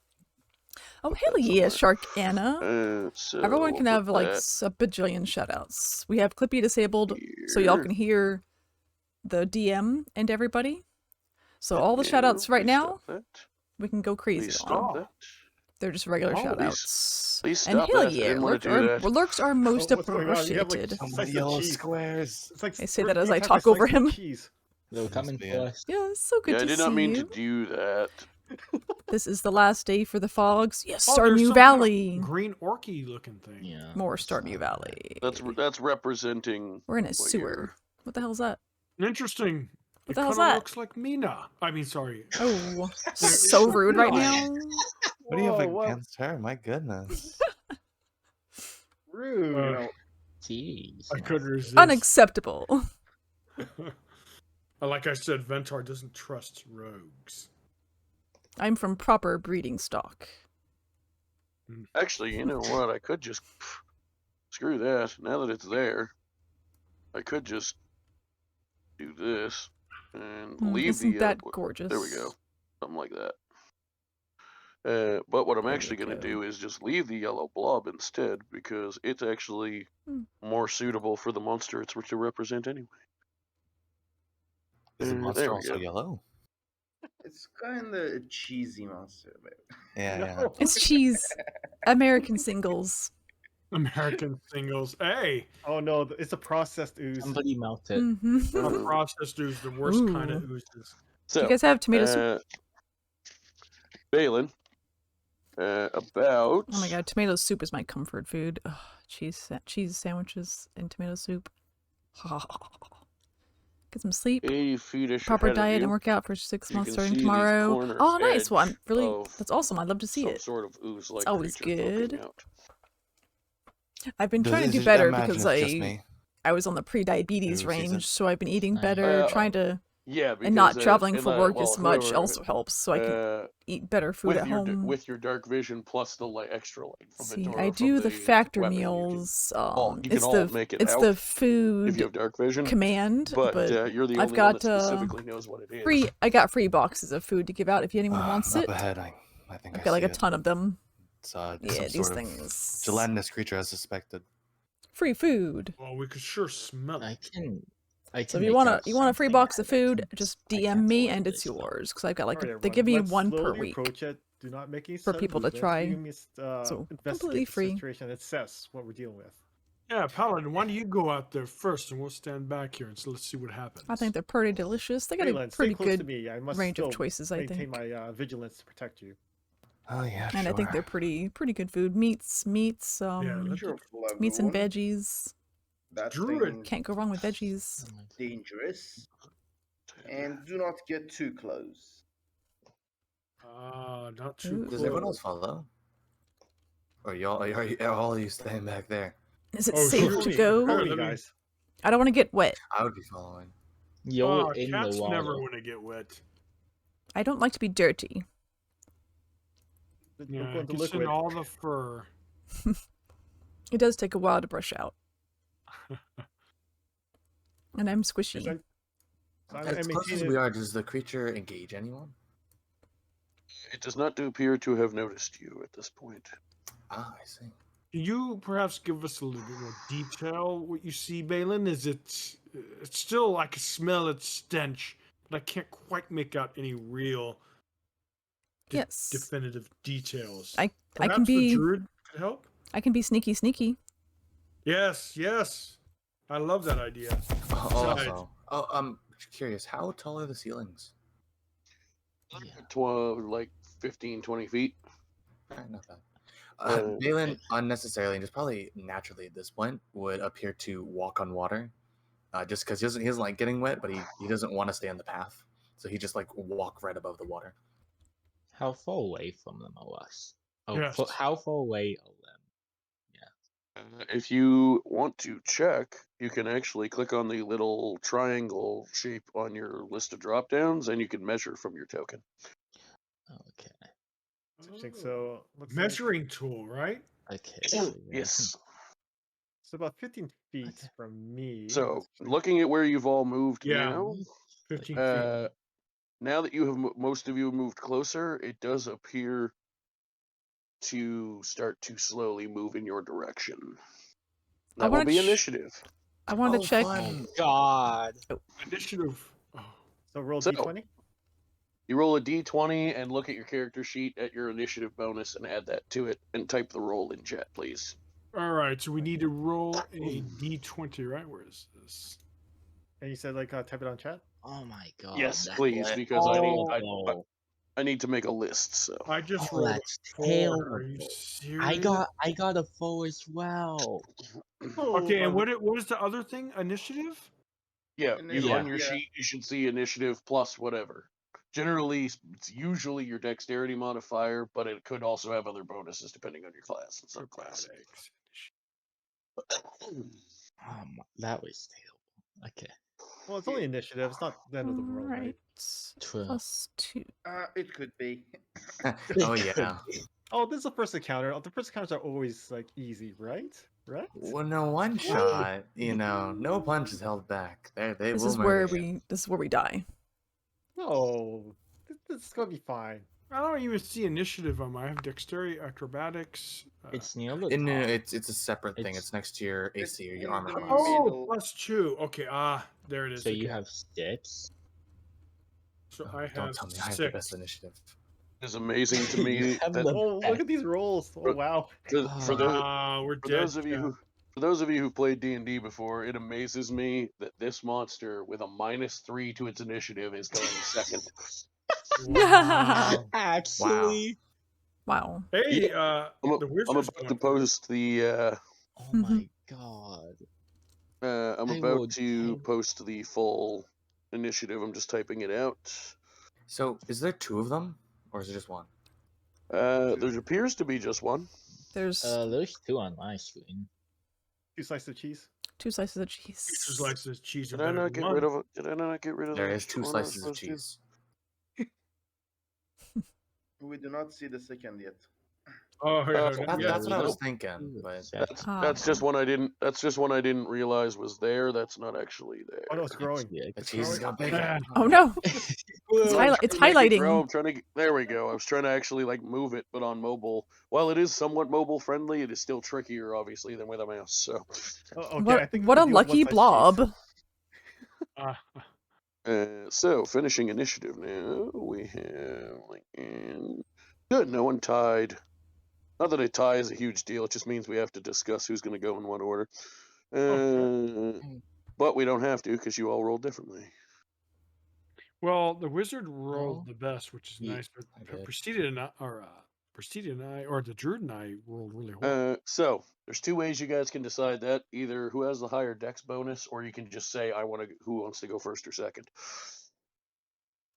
Oh hell yeah, Shark Anna!
So
Everyone can
we'll
have
put
like
that
a bajillion shoutouts. We have Clippy disabled, so y'all can hear the DM and everybody. So all the shoutouts right now, we can go crazy
Please
on.
stop that.
They're just regular
Oh,
shoutouts.
please
And
stop
hell
that. I
yeah,
didn't wanna do that.
lurks are most
Oh, what's going on? You have, like,
appreciated.
slice of
yellow
cheese.
squares.
It's like
I say that as I
every time
talk over
slice some
him.
cheese.
They're coming
be
for
it.
us.
Yeah, it's so good
Yeah,
to
I did
see
not mean
you.
to do that.
This is the last day for the fogs. Yes,
Oh, there's
Stardew
some
Valley.
green orky looking thing.
Yeah.
More Stardew Valley.
That's representing.
We're in a
what
sewer. What the hell is that?
Interesting.
What
It
the hell's
kind of
that?
looks like Meana. I mean, sorry.
Oh, so rude right now.
What do you have
Whoa, what?
against her? My goodness.
Rude.
Jeez.
I couldn't resist.
Unacceptable.
Like I said, Ventar doesn't trust rogues.
I'm from proper breeding stock.
Actually, you know what? I could just screw that. Now that it's there, I could just
do this and leave
Isn't
the.
that
There we
gorgeous?
go. Something like that. But what I'm
There
actually
we
going to
go.
do is just leave the yellow blob instead because it's actually more suitable for the monster it's to represent anyway.
Is the monster
there we
also
go.
yellow?
It's kind of a cheesy monster.
Yeah, yeah.
It's cheese. American singles.
American singles. Hey,
Oh no, it's a processed ooze.
Somebody melt it.
a processed ooze, the worst kind of oozes.
Do you guys have tomato soup?
Balin, about.
Oh my god, tomato soup is my comfort food. Ugh, cheese sandwiches and tomato soup. Get some sleep.
80 feet
Proper
ahead of
diet
you,
and work out for 6
you
months
can
starting
see these
tomorrow.
corners
Oh, nice. Well, I'm
edge
really.
of
That's awesome. I'd love to see
some
it.
sort of ooze-like
It's always
creature
good.
poking out.
I've been trying to do better because I was on the pre-diabetes range, so I've been eating better, trying to
Yeah,
and not
because,
traveling for work
well,
as much
whoever,
also helps, so I can eat better food
with
at
your
home.
with your dark vision plus the extra light from
See,
the
I
from
do the factor
weapon,
meals.
you can
It's
all
the
make it
it's
out
the
if
food
you have dark vision,
command,
but you're the only
I've got
one that specifically knows what it is.
free. I got free boxes of food to give out if anyone wants
Up
it.
ahead, I think
I've got like a ton of them.
It's
Yeah,
some
these
sort of
things.
gelatinous creature as suspected.
Free food.
Well, we could sure smell it.
I can
So if you want a free box of food, just DM me and it's yours because I've got like
Alright,
they
everyone,
give me
let's
one per
slowly
week
approach it. Do not make any
for
sudden
people to
movements.
try.
You must,
So
investigate
completely
the
free.
situation and assess what we're dealing with.
Yeah, Paladin, why don't you go out there first and we'll stand back here and so let's see what happens.
I think they're pretty delicious. They got
Freeland,
a
stay
pretty
close to
good
me. I must
range of
still
choices, I
maintain
think.
my vigilance to protect you.
Oh yeah,
And I think they're pretty good food. Meats,
let's
meats and veggies.
That
Druid.
thing
Can't go wrong with veggies.
dangerous. And do not get too close.
Not too close.
Does everyone else follow? Or are all you staying back there?
Is it safe to go?
Follow me, guys.
I don't want to get wet.
I would be following.
You're in the
cats
water.
never want to get wet.
I don't like to be dirty.
Yeah, it's in all the fur.
It does take a while to brush out. And I'm squishy.
As close as we are, does the creature engage anyone?
It does not appear to have noticed you at this point.
Ah, I see.
Can you perhaps give us a little bit more detail what you see, Balin? Is it's still, I can smell its stench, but I can't quite make out any real definitive details.
I
Perhaps
can be
the druid could help?
I can be sneaky.
Yes. I love that idea.
Also, I'm curious, how tall are the ceilings?
Like 15, 20 feet.
Alright, not bad. Balin unnecessarily, and just probably naturally at this point, would appear to walk on water. Just because he doesn't like getting wet, but he doesn't want to stay on the path. So he just like walk right above the water.
How far away from them are us? Oh,
Yes.
how far away are them?
If you want to check, you can actually click on the little triangle shape on your list of drop downs, and you can measure from your token.
Interesting. So looks
Measuring tool, right?
Okay.
Yes.
It's about 15 feet from me.
So, looking at where you've all moved
Yeah,
now,
15 feet.
now that you have most of you have moved closer, it does appear to start to slowly move in your direction. That will be initiative.
I want to check.
Oh God.
Initiative.
So roll d20.
You roll a d20 and look at your character sheet at your initiative bonus and add that to it and type the roll in chat, please.
All right, so we need to roll a d20, right? Where is this?
And you said like type it on chat.
Oh my God.
Yes, please, because I need to make a list. So
I just rolled
that's
4.
terrible.
Are you serious?
I got a 4 as well.
Okay, and what was the other thing? Initiative?
Yeah, on your sheet you should see initiative plus whatever. Generally, it's usually your dexterity modifier, but it could also have other bonuses depending on your class and subclass.
That was terrible. Okay.
Well, it's only initiative. It's not the end of the world, right?
Plus 2.
It could be.
Oh yeah.
Oh, this is the first encounter. The first encounters are always like easy, right? Right?
Well, no one shot. You know, no punch is held back. They
This
will
is where
murder you.
this is where we die.
No, this is gonna be fine.
I don't even see initiative on my. I have dexterity, acrobatics.
It's near the
No,
top.
it's a separate thing. It's next to your AC or your armor class.
Oh, +2. Okay, there it is.
So you
okay.
have 6.
So
Oh,
I
don't
have
tell me I have the
6.
best initiative.
It's amazing to me that
Oh, look at these rolls! Oh wow!
for those
We're
for
dead.
those of you who for those of you who played D&D before, it amazes me that this monster with a -3 to its initiative is going second.
Wow.
Actually,
Wow.
Hey,
I'm
the wizard's
about to
going
post the
oh my god.
I'm
I
about
would
to
take-
post the full initiative. I'm just typing it out.
So, is there 2 of them, or is it just 1?
There appears to be just one.
There's
2 on my screen.
2 slices of cheese.
2 slices of cheese.
2 slices of cheese.
Did I not get rid of it? Did I not get rid of
There
the
is 2
one I was
slices of
supposed to?
cheese.
We do not see the second yet.
Oh, yeah,
That's what I was
Nope.
thinking, but
That's just one I didn't. That's just one I didn't realize was there. That's not actually there.
Oh no, it's growing.
Yeah,
the cheese has got bigger.
Oh no!
It's
It's highlighting.
I'm trying to. There we go. I was trying to actually like move it, but on mobile. While it is somewhat mobile friendly, it is still trickier, obviously, than with a mouse. So.
Oh, okay, I think
What
we
a
can deal with
lucky
1 slice
blob.
cheese.
So finishing initiative now. We have good. No one tied. Not that a tie is a huge deal. It just means we have to discuss who's going to go in what order. But we don't have to because you all rolled differently.
Well, the wizard rolled the best, which is
Yeah,
nice. But
I did.
Prestige and I, or the druid and I rolled really well.
So there's 2 ways you guys can decide that. Either who has the higher dex bonus, or you can just say who wants to go first or second.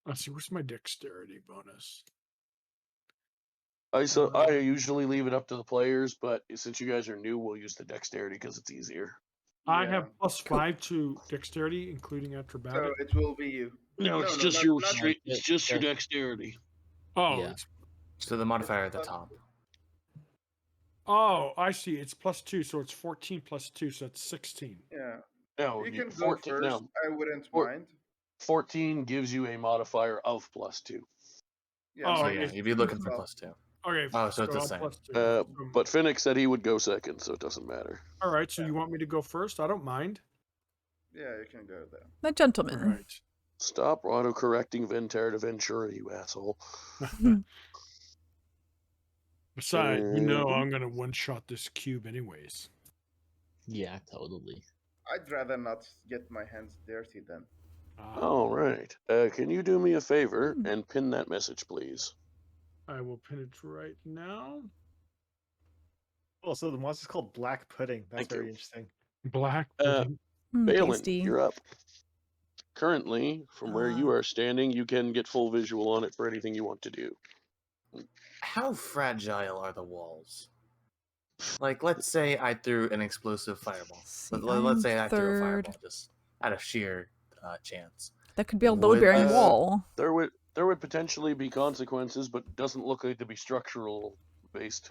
Let's see, what's my dexterity bonus?
I usually leave it up to the players, but since you guys are new, we'll use the dexterity because it's easier.
I have +5 to dexterity, including acrobatics.
So it will be you.
No, it's just your straight. It's just your dexterity.
Oh,
Yeah.
So the modifier at the top.
oh, I see. It's +2, so it's 14 + 2, so it's 16.
Yeah.
No,
You can go
14.
first.
No,
I wouldn't
Four-
mind.
14 gives you a modifier of +2.
Yeah,
Oh,
So
mine
yeah,
is
you'd be looking for
well.
+2.
Okay.
Oh, so it's the
I'll
same.
+2.
But Finnick said he would go second, so it doesn't matter.
All right, so you want me to go first? I don't mind.
Yeah, you can go there.
The
All
gentleman.
right.
Stop auto-correcting Ventura to Ventura, you asshole.
Besides, you know I'm going to one-shot this cube anyways.
Yeah, totally.
I'd rather not get my hands dirty then.
All right. Can you do me a favor and pin that message, please?
I will pin it right now.
Oh, so the monster's called Black Pudding. That's
Thank
very
you.
interesting.
Black pudding.
Balin,
Tasty.
you're up. Currently, from where you are standing, you can get full visual on it for anything you want to do.
How fragile are the walls? Like, let's say I threw an explosive fireball. Let's say I threw a fireball just out of sheer chance.
That could be a load-bearing wall.
There would potentially be consequences, but it doesn't look like to be structural based.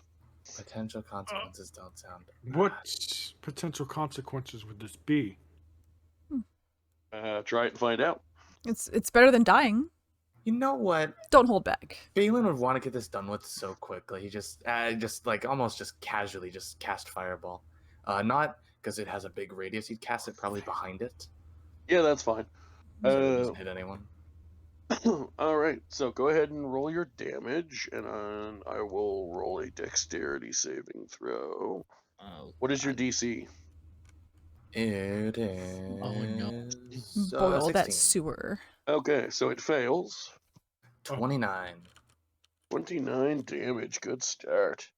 Potential consequences don't sound.
What potential consequences would this be?
Try it and find out.
It's better than dying.
You know what?
Don't hold back.
Balin would want to get this done with so quickly. He just like almost just casually just cast fireball. Not because it has a big radius. He'd cast it probably behind it.
Yeah, that's fine.
So it doesn't hit anyone.
All right, so go ahead and roll your damage, and I will roll a dexterity saving throw.
Oh,
what is your DC?
It is.
Oh no!
Boil that sewer.
Okay, so it fails.
29.
29 damage. Good start.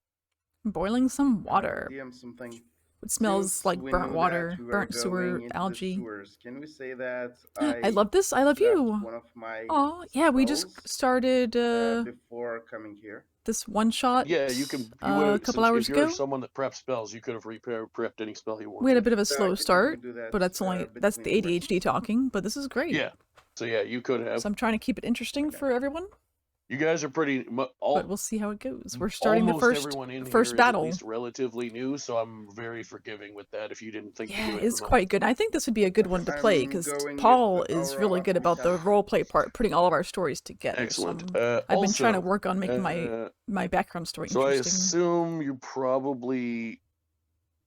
Boiling some water.
DM something.
It smells
Since
like
we
burnt
knew that
water,
we were
burnt
going
sewer,
into the
algae.
sewers, can we say that
I love this. I love you.
one of my
Oh yeah, we just started
before coming here?
this one shot.
Yeah, you can. You
a couple hours
if you're
ago.
someone that preps spells, you could have prepped any spell you wanted.
We had a bit of a
So I
slow
could
start,
do that,
but that's that's the
between the
ADHD talking. But this is great.
Yeah. So yeah, you could have.
So I'm trying to keep it interesting for everyone.
You guys are pretty.
But we'll see how it goes. We're starting the
almost
first
everyone in
first
here is
battle.
at least relatively new, so I'm very forgiving with that. If you didn't think to
Yeah,
do it,
it's
remote.
quite good. I think this would be a good one to play because
going
Paul
with
is
our
really good about the
Africa.
roleplay part, putting all of our stories together.
Excellent.
So I've been trying to
Also,
work on making my background story
So I
interesting.
assume you probably.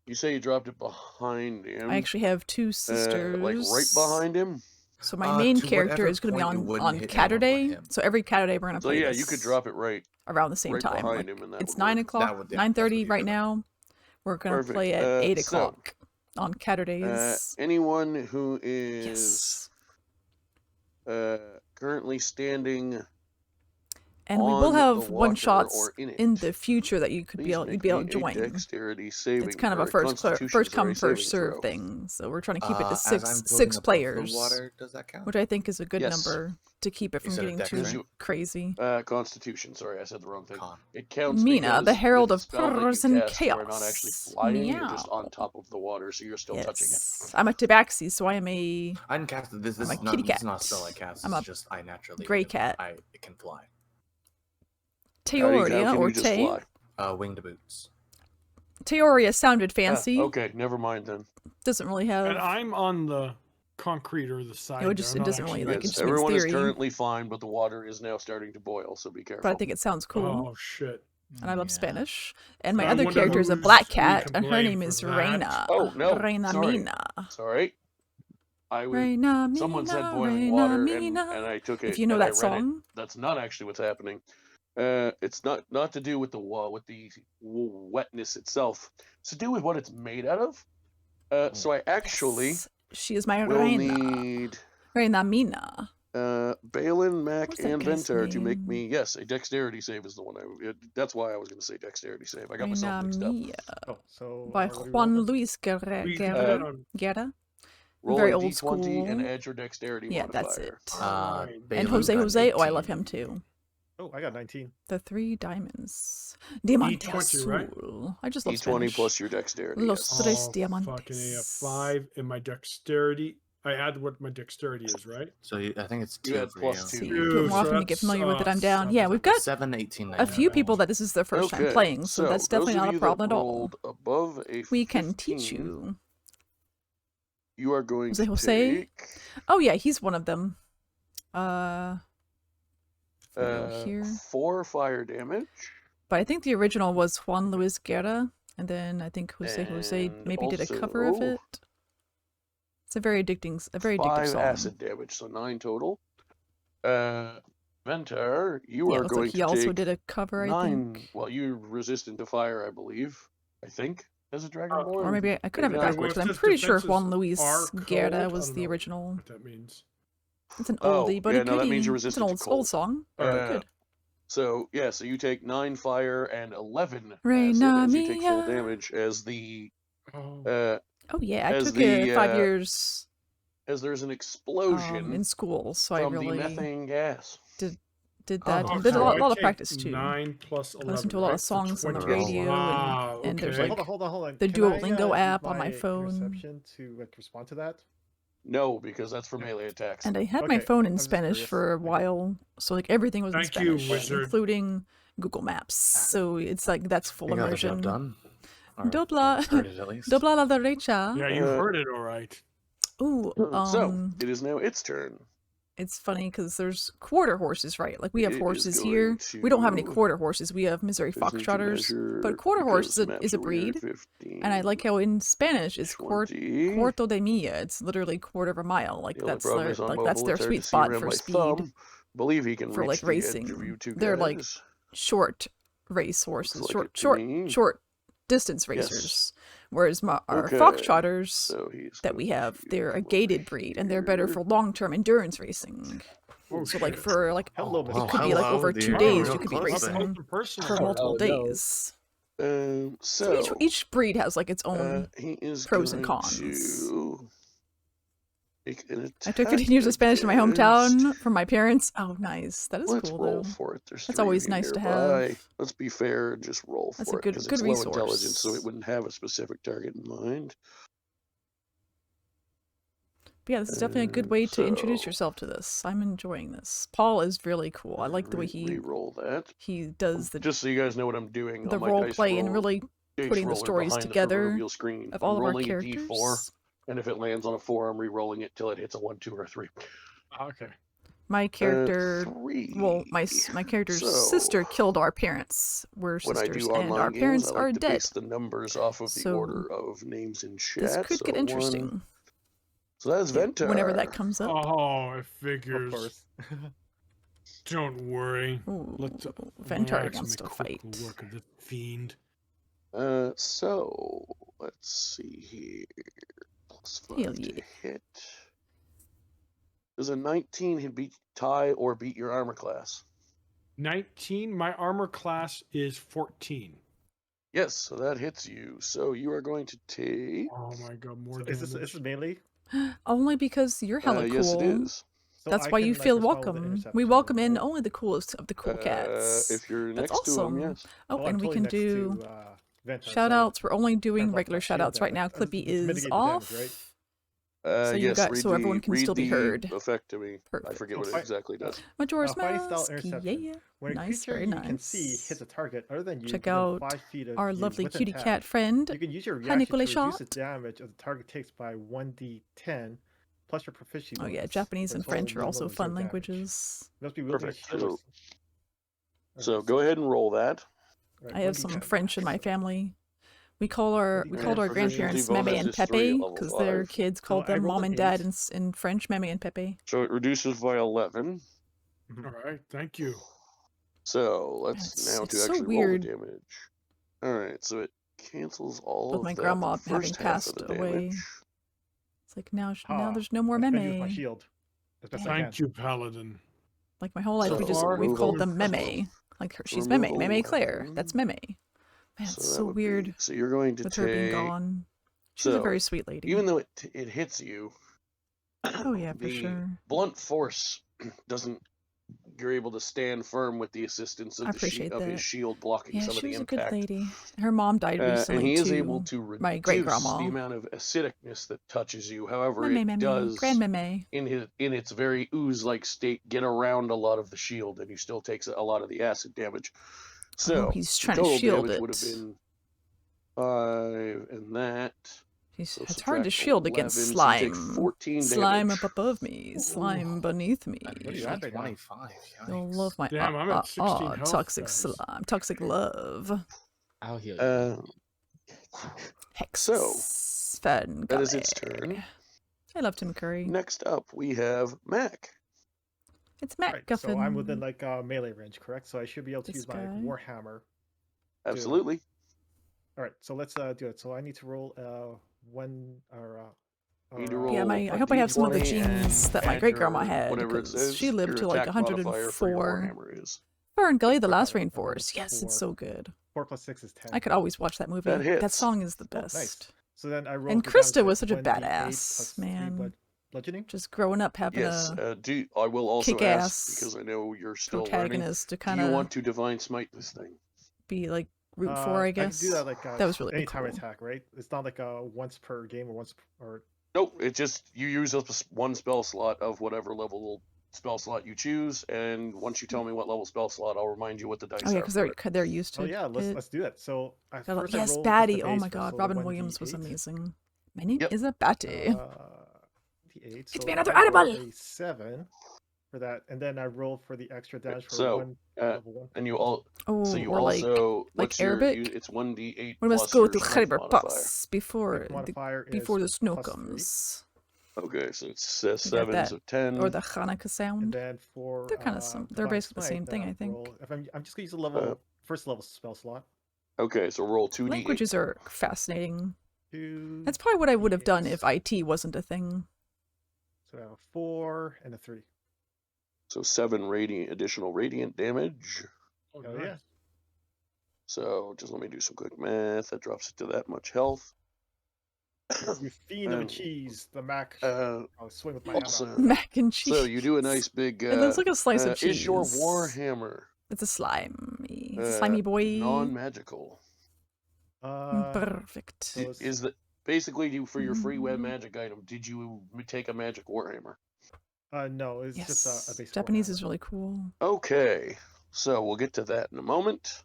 You say you dropped it behind him.
I actually have two sisters.
Like right behind him.
So my main
To
character
whatever
is going to be
point it
on
wouldn't hit anyone but
Caturday.
him.
So every Caturday we're going to
So
play
yeah,
this
you could drop it right
around the same
right
time.
behind
Like,
him, and that
it's
would
9
work.
o'clock,
That would- yeah, that's what
9:30
you'd be
right
doing.
now. We're going to
Perfect.
play at 8
So,
o'clock on Caturdays.
anyone who is currently standing
And we will
on the
have
water
one shots
or in it,
in the future that you could
please
you'd
make
be able
me
to
a
join.
dexterity saving
It's kind of
or
a first
constitution,
first
sorry,
come first
saving
serve
throw.
thing. So we're trying to keep it to
As I'm
six
floating above
players,
the water, does that count?
which I think is a good
Yes.
number to keep it
You
from
said a
getting
dex,
too
right?
crazy.
Constitution. Sorry, I said the wrong thing.
Con.
It counts
Meana,
because
the Herald
with
of
spell that you
Purrs and
cast, you are not actually
Chaos.
flying. You're just
Meow.
on top of the water, so you're still touching it.
Yes, I'm a Tabaxi, so I am a
I didn't cast it. This
I'm a
is not.
kitty
This is
cat.
not a spell I cast.
I'm
It's
a
just I naturally.
gray cat.
It can fly.
How
Teoria
can
or
you just
Te.
fly?
Winged boots.
Teoria sounded fancy.
Okay, never mind then.
Doesn't really have.
And I'm on the concrete or the side.
It just
there,
it
not
doesn't really
actually-
like. It
Yes,
just means
everyone is
theory.
currently fine, but the water is now starting to boil, so be careful.
But I think it sounds cool.
Oh shit!
And I love
Yeah.
Spanish. And my
I
other
wonder
character is a
who's
black
we
cat,
can
and her
blame
name
for
is
that.
Reina.
Oh, no,
Reina
sorry.
Meana.
Sorry. I was.
Reina Meana.
Someone said boiling
Reina
water,
Meana.
and I took it.
If you know
and I
that
read it.
song,
That's not actually what's happening. It's not to do with the wetness itself. It's to do with what it's made out of. So I actually
yes, she is my
will
Reina.
need
Reina Meana.
Balin, Mac,
What's that
and
guy's
Ventar to make
name?
me a dexterity save is the one that's why I was going to say dexterity save. I got
Reina
myself mixed up.
Mia.
Oh, so
By
what do we roll
Juan
then?
Luis Guerra.
We can put that on-
Guerra.
Roll
Very
a
old
d20 and
school.
add your dexterity
Yeah,
modifier.
that's it.
Alright.
And
Balin
Jose
got
Jose. Oh, I love
18.
him too.
Oh, I got 19.
The 3 diamonds. Diamante
D20, right?
azul. I just love
D20
Spanish.
plus your dexterity.
Los
Yes.
tres
Oh,
diamantes.
fucking A, 5 in my dexterity. I add what my dexterity is, right?
So I think it's
You
2
had
for
plus
you.
See,
Two,
do it more
so
often to get
that's,
familiar with it. I'm down.
7.
Yeah, we've got
7, 18,
a few
19.
people that this is their first time
Okay,
playing, so that's
those
definitely
of
not a
you that
problem at all.
rolled above a
We can teach
15,
you.
You are going
Jose
to
Jose?
take
Oh yeah, he's one of them. If we go here.
4 fire damage.
But I think the original was Juan Luis Guerra, and then I think Jose Jose
And
maybe did a cover of
also
it. It's a very addicting
5
song.
acid damage, so 9 total. Ventar, you
Yeah, it
are
looks
going
like he
to
also
take
did a cover, I
9.
think.
Well, you're resistant to fire, I believe. I think as a Dragonborn.
Or maybe I could have it
Maybe not.
backwards, but
Well,
I'm
it says
pretty sure
defenses
Juan Luis
are
Guerra
cold. I
was
don't
the
know
original.
What that means.
It's an
Oh,
oldie, but
yeah,
a
no, that
goodie.
means you're
It's an
resistant to
old
cold.
song. Good.
So yeah, so you take 9 fire and 11 acid
Reina
as you take full
Mia.
damage as the
Oh.
Oh yeah, I
as
took
the,
5 years
as there's an explosion
in school, so I
from
really
the methane gas.
did that.
Oh,
Did a
so
lot
I
of
take
practice too.
9 plus 11.
I listen to a lot
right?
of
So
songs on the
20.
radio,
Wow,
and there's
okay.
like
Hold on.
the
Can I,
Duolingo
use
app on my phone.
Interception to like respond to that?
No, because that's for melee attacks.
And I had my
Okay,
phone in
I'm just
Spanish
curious.
for a while, so like everything was in
Thank you,
Spanish,
wizard.
including Google Maps. So it's like that's full
You got the
immersion.
job done. Or
Dobla,
heard it at least.
dobla la derecha.
Yeah, you heard it all right.
Ooh,
So it is now its turn.
it's funny because there's quarter horses, right? Like we have
It is
horses
going
here. We don't have any
to-
quarter horses. We have Missouri
Just need to
foxtrotters,
measure
but quarter horse
because
is
maps
a
are weird.
breed.
15,
And I like how in Spanish it's
20.
cuarto de milla. It's literally quarter of a mile. Like
The only
that's
problem
their
is on
like that's
mobile,
their
it's hard
sweet
to see
spot
around
for
my
speed.
thumb. Believe he can
For,
reach
like,
the
racing.
edge of you two
They're, like,
guys.
Short race horses,
like
short
it to
short
me.
short distance
Yes.
racers. Whereas our
Okay,
foxtrotters
So he's
that we
going
have,
to
they're a
come over
gated breed, and they're better
here.
for long-term endurance racing.
Oh,
So like
shit.
for like
Hello,
it
Mr.
could be like
hello,
over
dear.
2
Oh,
days.
real
You could be
close
racing
there.
Open personal.
for multiple
Oh, no.
days.
So
So each breed has like its own.
he is
pros and
going
cons.
to make an
I took
attack
15 years of Spanish in my
against-
hometown from my parents. Oh, nice. That is
Let's
cool
roll
though.
for it. There's
That's
3 of
always
you
nice to
nearby.
have.
Let's be fair and just roll
That's
for
a
it
good-
because
good
it's low intelligence, so
resource.
it wouldn't have a specific target in mind.
yeah, this is definitely a good way to introduce
So-
yourself to this. I'm enjoying this. Paul is really cool. I like the way
Re-roll that.
he does the
Just so you guys know what I'm doing.
the
on my
role
dice
play and
roll,
really
dice
putting the
roller
stories
behind the
together
proverbial screen.
of all
I'm
of our
rolling a
characters.
D4, and if it lands on a 4, I'm re-rolling it till it hits a 1, 2, or 3.
Okay.
My character,
3.
well, my character's
So,
sister killed our parents. We're
when I
sisters,
do
and
online
our
games,
parents
I like
are
to
dead.
base the numbers off of the
So,
order of names in chat.
This could
so
get interesting.
1. So that is Ventar.
Whenever that comes up.
Oh, it figures.
Of course.
Don't worry.
Ooh,
Let's
Ventar
relax and
wants
make
to
quick
fight.
work of this fiend.
So let's see here. +5
Hell
to
yeah.
hit. Does a 19 hit tie or beat your armor class?
19. My armor class is 14.
Yes, so that hits you. So you are going to take.
Oh my god, more
So
damage.
is this melee?
Only because you're hella cool.
Yes, it is.
So
That's
I
why
can,
you
like,
feel
respond with the
welcome.
intercept
We
or
welcome
something,
in
right?
only the coolest of the cool cats.
If you're
That's
next to
awesome.
him, yes.
Oh,
I'm
and we
totally
can
next
do
to, Ventar, so
shout outs. We're only doing
turns off
regular
my
shout
shield
outs right
then.
now.
Let's
Clippy
mitigate
is
the damage,
off.
right?
So you
Yes,
got
read
so everyone
the-
can
read
still be
the
heard.
effect to me. I
Perfect.
forget what it
Fight-
exactly does.
Majora's
Fighting style
Mask.
interception.
Yeah.
When a
Nice,
creature
very
you
nice.
can see hits a target other than you
Check
within
out
5 feet of
our
you
lovely
with
cutie
attack,
cat friend.
you can use your
Hi,
reaction to
Nicolay
reduce the
Shot.
damage of the target takes by 1d10 plus your proficiency
Oh yeah,
bonus
Japanese
for a
and
total
French are
minimum
also
of 0
fun
damage.
languages.
You must be wielding a
Perfect.
shield.
So go ahead and roll that.
Right,
I have some
1d10
French in my
max.
family. We call our
And
grandparents
proficiency
Meme
bonus
and
is 3
Pepe
at level
because their
5.
kids
So
called
I
them
rolled
mom
an
and dad
8.
in French, Meme and Pepe.
So it reduces by 11.
All right, thank you.
So
Man,
let's
it's
now to
so
actually
weird
roll the damage. All right, so it cancels all
with
of
my
that.
grandma
the
having
first half
passed
of the
away.
damage.
It's like now
Ha,
there's no more
I defend you with my
Meme.
shield as best I
Thank
can.
you, Paladin.
Like my whole life
So
we've called
removal-
them Meme. Like her, she's Meme,
removal
Meme Claire.
weapon.
That's Meme. Man, it's
that
so
would
weird
Be, so you're going to
with
take.
her being gone. She's a
so,
very sweet lady.
Even though it hits you.
Oh yeah, for
the
sure.
blunt force doesn't. You're able to stand firm with the assistance of
I
the
appreciate
of his
that.
shield blocking
Yeah,
some of
she
the
was a
impact.
good lady. Her mom died recently
and he is
too.
able to reduce
my great grandma.
the amount of acidicness that touches you. However,
Meme,
it
Meme,
does
Grand Meme.
in its very ooze-like state get around a lot of the shield, and he still takes a lot of the acid damage. So
Oh, he's trying to
total
shield
damage
it.
would have been 5, and that.
It's
So
hard to
subtract
shield against
11, so you
slime.
take 14
Slime
damage.
up above me, slime beneath me.
What are you at right now?
25.
You'll
Yikes.
love my
Damn, I'm at 16 health,
toxic
guys.
slime, toxic love.
I'll heal you.
Hex.
So,
Fun
that is its turn.
I love Tim Curry.
Next up, we have Mac.
It's Matt
Right,
Guffin.
so I'm within like melee range, correct? So I should be able to
This
use my
guy.
warhammer.
Absolutely.
All right, so let's do it. So I need to roll one or.
You need to
Yeah,
roll
I
a
hope I have some of the
D20 and
genes that my
add
great grandma
your-
had
whatever it
because
says,
she lived
your
to like
attack modifier for your
104.
warhammer is.
Fern Gully, the last
Okay,
rainforest. Yes, it's
4.
so good.
4 plus 6 is 10.
I could always watch that movie.
That hits.
song is the
Oh,
best.
nice. So then I roll.
And Krista was such a badass, man.
Bludgeoning.
Just growing up having
Yes,
a
I will also
kick-ass
ask, because I know you're still learning,
protagonist to
do
kind
you
of
want to divine smite this thing?
be like root for, I guess.
I can do that like
that was really
anytime
cool.
attack, right? It's not like once per game or once or.
Nope, it just, you use up one spell slot of whatever level spell slot you choose, and once you tell me what level spell slot, I'll remind you what the dice
Oh yeah,
are.
because
for
they're used to.
Oh yeah, let's
it.
let's do that. So
Yes,
first I roll just the
Batty. Oh
base
my
first,
God,
so
Robin
the
Williams was
1d8.
amazing. My name
Yep.
is a Batty.
D8.
It's
So
me another
I roll
animal!
a 7 for that, and then I roll for the extra damage for
So,
one level 1.
and you all,
Oh,
so you
or
also,
like
what's your,
Arabic.
it's 1d8
We must
plus
go
your
to
strength
Khyber
modifier.
Pass before
Strength modifier is
before the snow
+3.
comes.
Okay, so it's
You got
7,
that.
so 10.
Or the Hanukkah
And
sound.
then for
They're kind of they're
divine
basically the same
smite,
thing,
then
I
I'll
think.
roll- if I'm just gonna use a level first level spell slot.
Okay, so roll 2d8.
Languages are fascinating.
2.
That's probably what I would have done if
d8s.
IT wasn't a thing.
So I have a 4 and a 3.
So 7 additional radiant damage.
Oh,
Hell
nice.
yeah.
So just let me do some quick math. That drops it to that much health.
You fiend of a
Um,
cheese, the Mac.
Uh,
I'll swing with my hammer.
also,
Mac and cheese.
so you do a nice big.
It looks like a slice of cheese.
Is your warhammer
It's a slimy boy.
non-magical?
Uh,
Perfect.
so it's
Is the
basically, for your free web magic item, did you take a magic warhammer?
No, it's
Yes.
just a basic
Japanese
Warhammer.
is really cool.
Okay, so we'll get to that in a moment.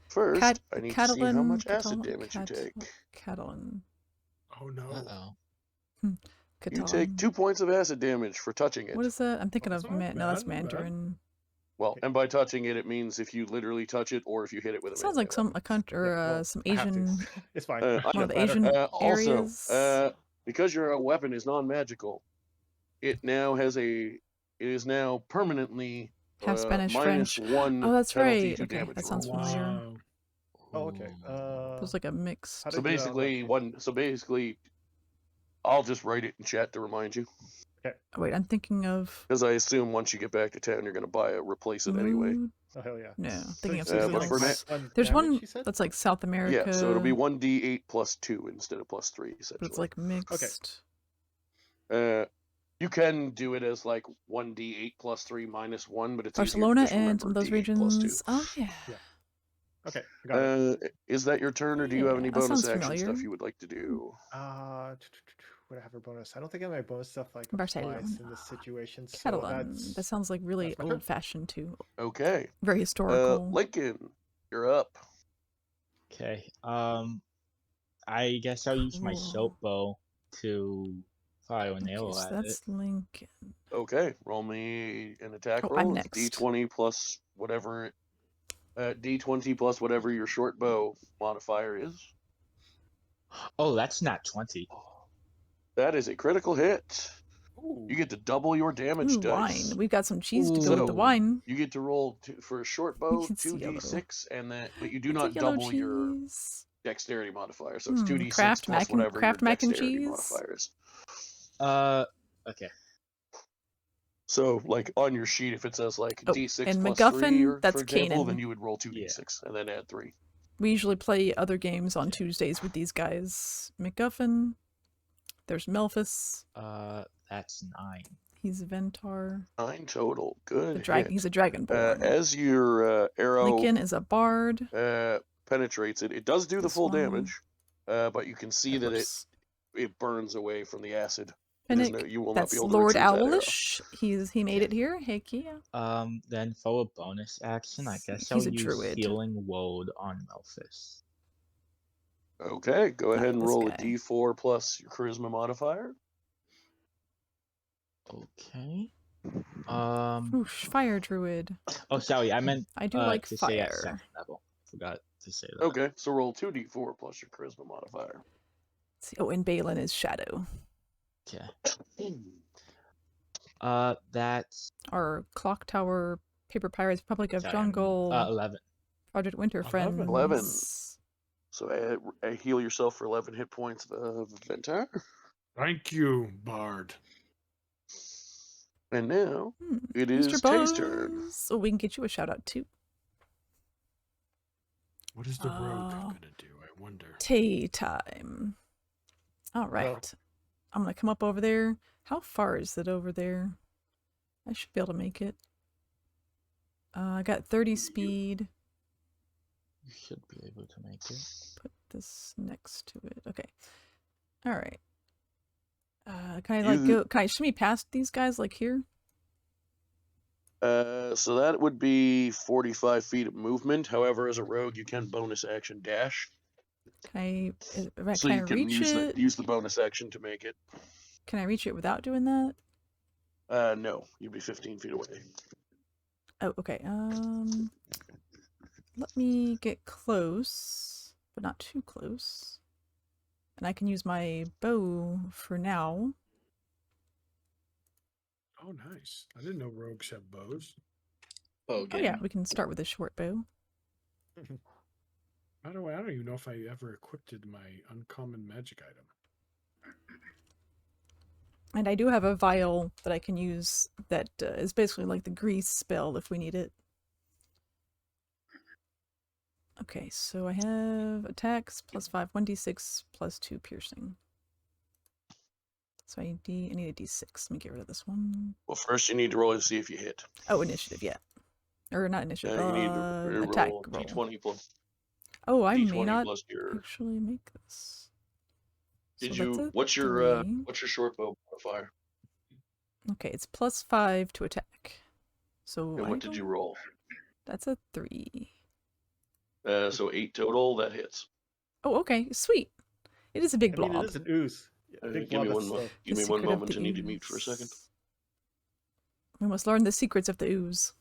First, I need to see how much acid damage you take.
Catalan.
Oh no.
Uh-oh.
You take 2 points of acid damage for touching it.
What is that? I'm thinking
That's
of
not
no, that's
bad, not bad.
Mandarin.
Well, and by touching it, it means if you literally touch it or if you hit it with a
It sounds
melee
like some a country or
Yeah, well,
some
I have to.
Asian.
It's fine.
I
One of the
know.
Asian areas.
Also, because your weapon is non-magical, it is now permanently
Half Spanish,
minus
French.
1
Oh, that's
penalty
right.
to
Okay,
damage
that sounds
rolls.
familiar.
Wow.
Oh, okay.
It was like a mix.
How
So
did you do that on that
basically,
page?
I'll just write it in chat to remind you.
Okay.
Oh, wait, I'm thinking of.
Because I assume once you get back to town, you're going to replace it anyway.
Mood.
Oh hell yeah.
No,
So
thinking
you
of
said
something
but for
else.
now-
There's
damage,
one
you said?
that's like South America.
Yeah, so it'll be 1d8 plus 2 instead of plus 3, essentially.
But it's like mixed.
You can do it as like 1d8 plus 3 minus 1, but it's
Barcelona
easier to just
and some of those
remember D8 plus 2.
regions. Oh yeah.
Okay, I got it.
Is that your turn, or do you have any
Yeah, that
bonus
sounds
action
familiar.
stuff you would like to do?
Would I have a bonus? I don't think I have my bonus stuff like
Barcelona.
applies in this situation. So
Catalan. That sounds like really
that's my turn.
old-fashioned too.
Okay.
Very historical.
Lincoln, you're up.
Okay. I guess I'll use my
Cool.
soap bow to fire an arrow
Okay, so
at
that's
it.
Lincoln.
Okay, roll me an attack
Oh,
roll.
I'm
It's
next.
D20 plus whatever. D20 plus whatever your short bow modifier is.
Oh, that's not 20.
That is a critical hit. You get to double your damage
Ooh,
dice.
wine. We've got some cheese to go with the
So,
wine.
You get to roll for a short bow
It's yellow.
2d6, but you do
It's a
not
yellow
double your
cheese.
dexterity modifier. So it's 2d6
Kraft
plus whatever
Kraft
your
mac and
dexterity
cheese.
modifier is.
Okay.
So, like on your sheet, if it says like
Oh,
d6
and
plus
MacGuffin,
3, or,
that's
for example,
Kanan.
then you would roll 2d6 and then add 3.
We usually play other games on Tuesdays with these guys. MacGuffin. There's Melphus.
That's 9.
He's Ventar.
9 total. Good.
He's a dragonborn.
As your arrow
Lincoln is a bard.
penetrates it, it does do the
This
full
one.
damage, but you can see that it burns away from the acid.
Finnick,
You will not
that's
be able to
Lord
retrieve that arrow.
Owlish. He made it here. Heck yeah.
Then for a bonus action, I guess
He's
I'll
a
use
druid.
Healing Word on Melphus.
Okay, go ahead and
this
roll
guy.
a d4 plus your charisma modifier.
Okay.
Oosh, fire druid.
Oh, sorry, I meant
I do like
to say at
fire.
second level. Forgot to say that.
Okay, so roll 2d4 plus your charisma modifier.
Let's see. Oh, and Balin is shadow.
Okay. That's
Our Clock Tower, Paper Pirates, Republic of
sorry,
Jungle,
11.
Project Winter Friends.
11. So heal yourself for 11 hit points of Ventar.
Thank you, Bard.
And now it
Mr.
is Tay's turn.
Buzz. So we can get you a shout out too.
What is the rogue gonna do? I wonder.
Tay time. All right. I'm gonna come up over there. How far is it over there? I should be able to make it. I got 30 speed.
You should be able to make it.
Put this next to it. Okay. All right. Can I go? Can I shimmy past these guys like here?
So that would be 45 feet of movement. However, as a rogue, you can bonus action dash.
Can I
So you can
reach it?
use the bonus action to make it.
Can I reach it without doing that?
No, you'd be 15 feet away.
Oh, okay. Let me get close, but not too close. And I can use my bow for now.
Oh, nice. I didn't know rogues have bows.
Oh yeah, we can start with a short bow.
By the way, I don't even know if I ever equipped my uncommon magic item.
And I do have a vial that I can use that is basically like the grease spell if we need it. Okay, so I have attacks +5, 1d6 +2 piercing. So I need a d6. Let me get rid of this one.
Well, first you need to roll to see if you hit.
Oh, initiative, yeah. Or not initiative,
You need to
attack
roll
roll.
d20 plus.
Oh, I
D20
may not
plus your...
actually make this.
Did
So that's
you?
a
What's your
3.
short bow modifier?
Okay, it's +5 to attack. So
And what did you roll?
That's a 3.
So 8 total. That hits.
Oh, okay, sweet. It is a big
I mean,
blob.
it is an ooze. Big
Give me
blob,
one.
but still.
Give
The
me one
secret of
moment.
the
I need to mute for a second.
ooze. We must learn the secrets of the ooze.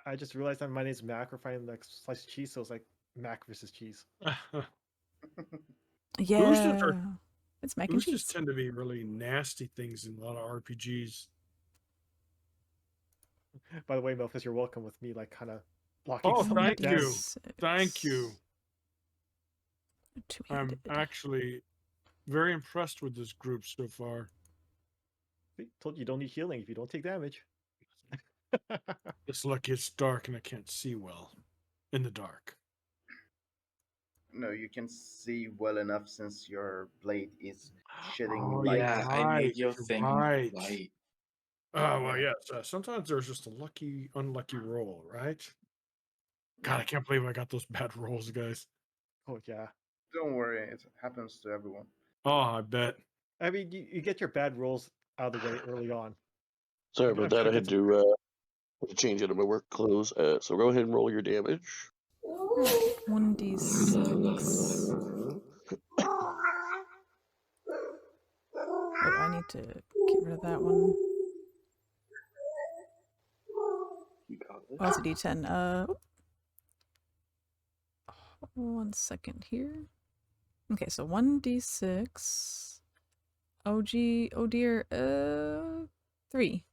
I just realized that my name's Mac. We're fighting like sliced cheese, so it's like Mac versus cheese.
Yeah. It's mac and
Oozes
cheese.
tend to be really nasty things in a lot of RPGs.
By the way, Melphis, you're welcome with me, like kind of blocking.
Oh,
some
thank you.
damage.
Thank you. I'm actually very impressed with this group so far.
See, told you don't need healing if you don't take damage.
It's lucky it's dark and I can't see well in the dark.
No, you can see well enough since your blade is shedding
Oh,
light.
yeah,
I made your
you're
thing
right.
white.
Oh, well, yes. Sometimes there's just a lucky, unlucky roll, right? God, I can't believe I got those bad rolls, guys.
Oh, yeah.
Don't worry, it happens to everyone.
Oh, I bet.
I mean, you get your bad rolls out of the way early on.
Sorry
I'm
about
sure
that. I
it
had
gets-
to change out of my work clothes. So go ahead and roll your damage.
1d6. Oh, I need to get rid of that one. Oh, that's a d10. One second here. Okay, so 1d6. Oh dear, 3.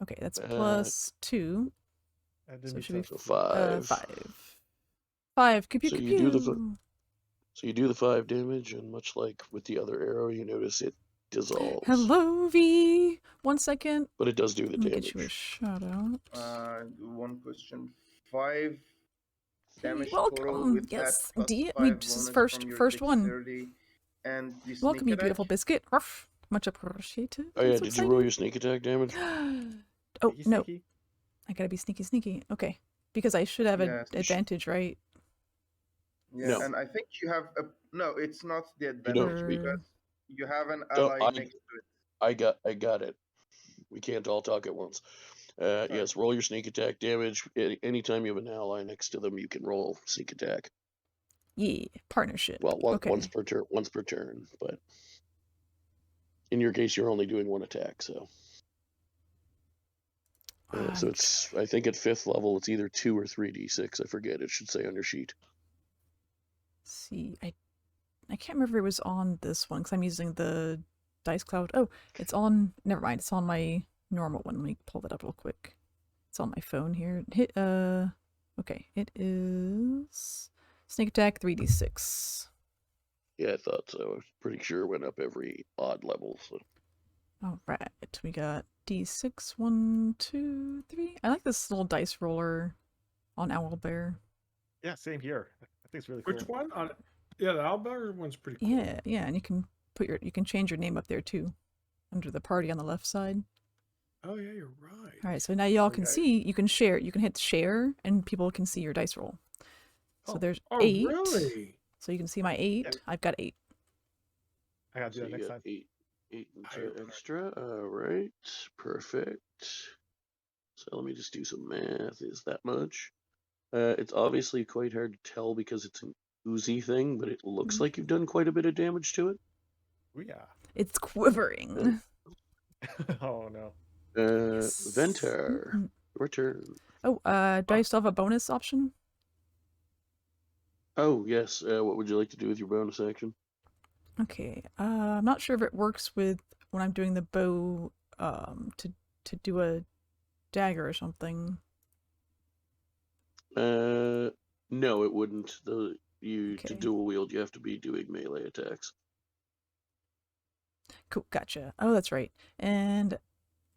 Okay, that's plus 2. So it should be
5.
5. 5. Pew, pew,
So
pew,
you do the
pew.
so you do the 5 damage, and much like with the other arrow, you notice it dissolves.
Hello, V. 1 second.
But it does do the
Let me
damage.
get you a shout out.
One question. 5 damage
welcome.
total with
Yes,
that
D.
+5
This is
bonus from your
first one.
dexterity and the
Welcome,
sneak
you
attack?
beautiful biscuit. Ruff. Much appreciated.
Oh yeah,
I'm so
did you roll your sneak attack damage?
Oh,
Sneaky,
no.
sneaky.
I gotta be sneaky. Okay. Because I should have an
Yes.
advantage, right?
Yeah,
No.
and I think you have a no. It's not the
You
advantage
don't.
because you have an
No,
ally next to it.
I got it. We can't all talk at once. Yes, roll your sneak attack damage. Anytime you have an ally next to them, you can roll sneak attack.
Yeah, partnership.
Well,
okay.
once per turn, but in your case, you're only doing one attack, so. So it's, I think at 5th level, it's either 2 or 3d6. I forget. It should say on your sheet.
See, I can't remember if it was on this one because I'm using the dice cloud. Oh, it's on. Never mind. It's on my normal one. Let me pull that up real quick. It's on my phone here. Okay. It is sneak attack 3d6.
Yeah, I thought so. I was pretty sure it went up every odd level. So.
All right. We got d6. 1, 2, 3. I like this little dice roller on Owlbear.
Yeah, same here. I think it's really cool.
Which one? Yeah, the Owlbear one's pretty cool.
Yeah, and you can you can change your name up there too, under the party on the left side.
Oh yeah, you're right.
All right, so now y'all can see. You can share. You can hit share, and people can see your dice roll. So there's 8.
Really?
So you can see my 8.
Yeah.
I've got 8.
I gotta do
So
that
you
next
got
time.
8 extra. All right, perfect. So let me just do some math. Is that much? It's obviously quite hard to tell because it's an oozy thing, but it looks like you've done quite a bit of damage to it.
Oh, yeah.
It's quivering.
Oh no.
Ventar, your turn.
Oh, do I still have a bonus option?
Oh yes. What would you like to do with your bonus action?
Okay. I'm not sure if it works with when I'm doing the bow. To do a dagger or something.
No, it wouldn't. To dual wield, you have to be doing melee attacks.
Cool, gotcha. Oh, that's right. And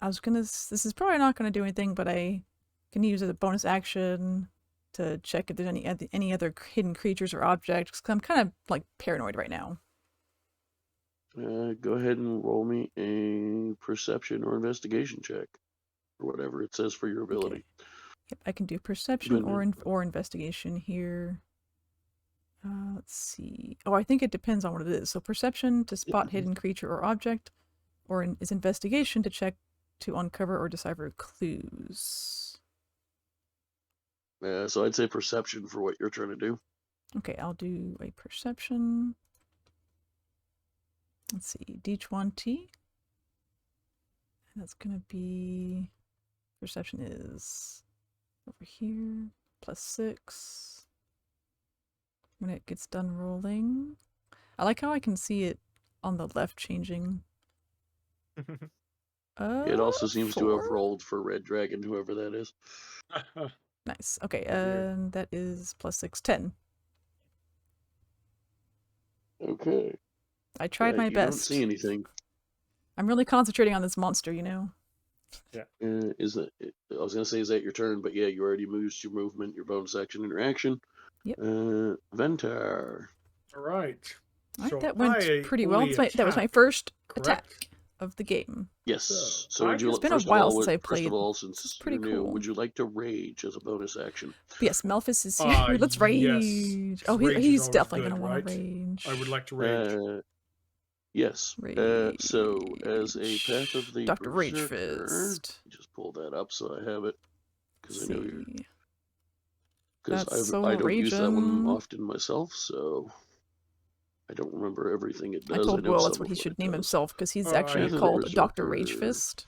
I was gonna. This is probably not gonna do anything, but I can use it as a bonus action to check if there's any other hidden creatures or objects. Cause I'm kind of like paranoid right now.
Go ahead and roll me a perception or investigation check, or whatever it says for your ability.
Yep, I can do perception or investigation here. Let's see. Oh, I think it depends on what it is. So perception to spot hidden creature or object, or is investigation to check to uncover or decipher clues.
So I'd say perception for what you're trying to do.
Okay, I'll do a perception. Let's see, D20. And that's gonna be, perception is over here, +6. When it gets done rolling. I like how I can see it on the left changing.
It also seems to have
4?
rolled for Red Dragon, whoever that is.
Nice. Okay, and that is +6, 10.
Okay.
I tried my
you
best.
Don't see anything.
I'm really concentrating on this monster, you know.
Yeah.
Is that? I was gonna say, is that your turn? But yeah, you already used your movement, your bonus action, interaction.
Yep.
Ventar.
All right.
Alright,
So
that went
I
pretty well.
only
That was my
attack,
first
correct?
attack of the game.
Yes.
So,
So would you?
It's been a
first of
while
all,
since I
First
played.
of all,
This is
since
pretty
you're new,
cool.
would you like to rage as a bonus action?
But yes, Melphis is here. Let's rage.
Yes.
Oh,
Rage is
he's
always
definitely
good,
gonna want to
right?
rage.
I would like to rage.
Yes. So as a path of the
Dr. Rage
Berserker,
Fist.
just pull that up so I have it, because I know you're.
See.
Because
That's so
I don't use that one
raging.
often myself, so I don't remember everything it
I
does.
told
know
Will that's
some
what he
of
should
it
name
does.
himself because he's
I
actually
have a
called Dr.
Berserker.
Rage Fist.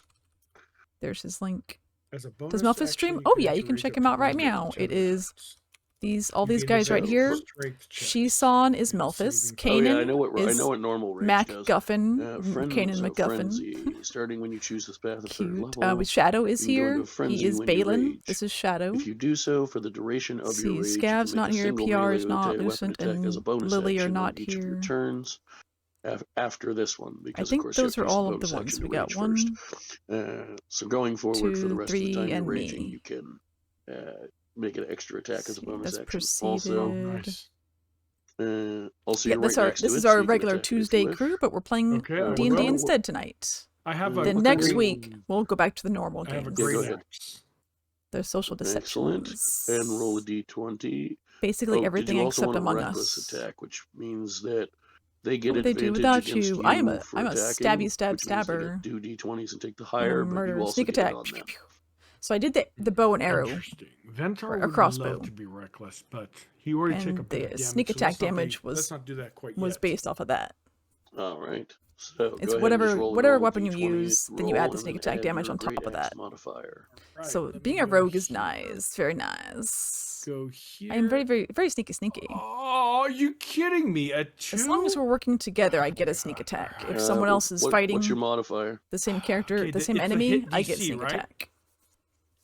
There's his link.
As a bonus
Does Melphis
action,
stream?
you
Oh
can
yeah, you
enter
can
rage
check
up
him
to
out right
1
now.
minute,
It
10
is all
You
these
gain
guys right
advantage
here.
on strength checks.
Shisan is
Yeah,
Melphis.
saving
Oh yeah, I
Kanan
know what
is
normal rage does.
MacGuffin. Kanan
So
MacGuffin.
Frenzy, starting when you choose this path of third
Cute.
level.
Shadow is
you can go
here.
into
He
Frenzy
is
when you
Balin.
rage.
This is Shadow.
If you do so for the duration of your
See,
rage,
Scav's
you can
not
make a
here.
single
PR is
melee
not.
weapon
Lucent
attack as a
and
bonus
Lily are
action
not
on each of your
here.
turns after this one,
I
because of
think
course you have
those
to
are
use the
all of the
bonus
ones.
action
We
to
got
rage first.
1,
So going forward for the
2,
rest of the
3,
time you're
and
raging,
me.
you can make an extra attack as a
See,
bonus
that's
action.
proceeded.
Also,
Nice.
also
Yeah,
you're right next to
this
it,
is
so
our
you can
regular
attack it if you
Tuesday
wish.
crew, but we're playing
Okay, I
D&D
will.
instead tonight.
I have a
Then
what
next
degree-
week we'll go back to the normal
I have a
games.
Yeah, go
great
ahead.
axe.
The social
Excellent.
deceptions.
And roll a d20.
Basically
Did
everything
you also
except
want a
Among
reckless
Us.
attack, which means that they get
What would they do
advantage
without
against
you? I'm a
for
I'm a
attacking,
stabby stab
which means they
stabber.
get do d20s and take the
I'm
higher,
a
but you
murderer.
also
Sneak
get
attack.
it on
Pew,
them.
pew, pew. So I did the bow and arrow.
Interesting. Ventar
Or a
would
crossbow.
love to be reckless, but he already took a
And
bit of
the
damage.
sneak
so
attack
let's not
damage
let's
was
not do that quite
was
yet.
based off of that.
All right. So
It's
go ahead and just roll a
whatever
normal
weapon you
d20
use, then you
roll
add the
and
sneak
then
attack
add
damage
your
on top
great
of
axe
that.
modifier.
Right,
So
let
being
me
a
go
rogue is
here.
nice, very nice.
Go here.
I am very sneaky.
Oh, are you kidding me? A 2?
As long as we're working together, I get a sneak attack. If someone else is
What's
fighting
your modifier?
the same character,
Okay,
the same
it's a
enemy,
hit
I get
DC,
sneak
right?
attack.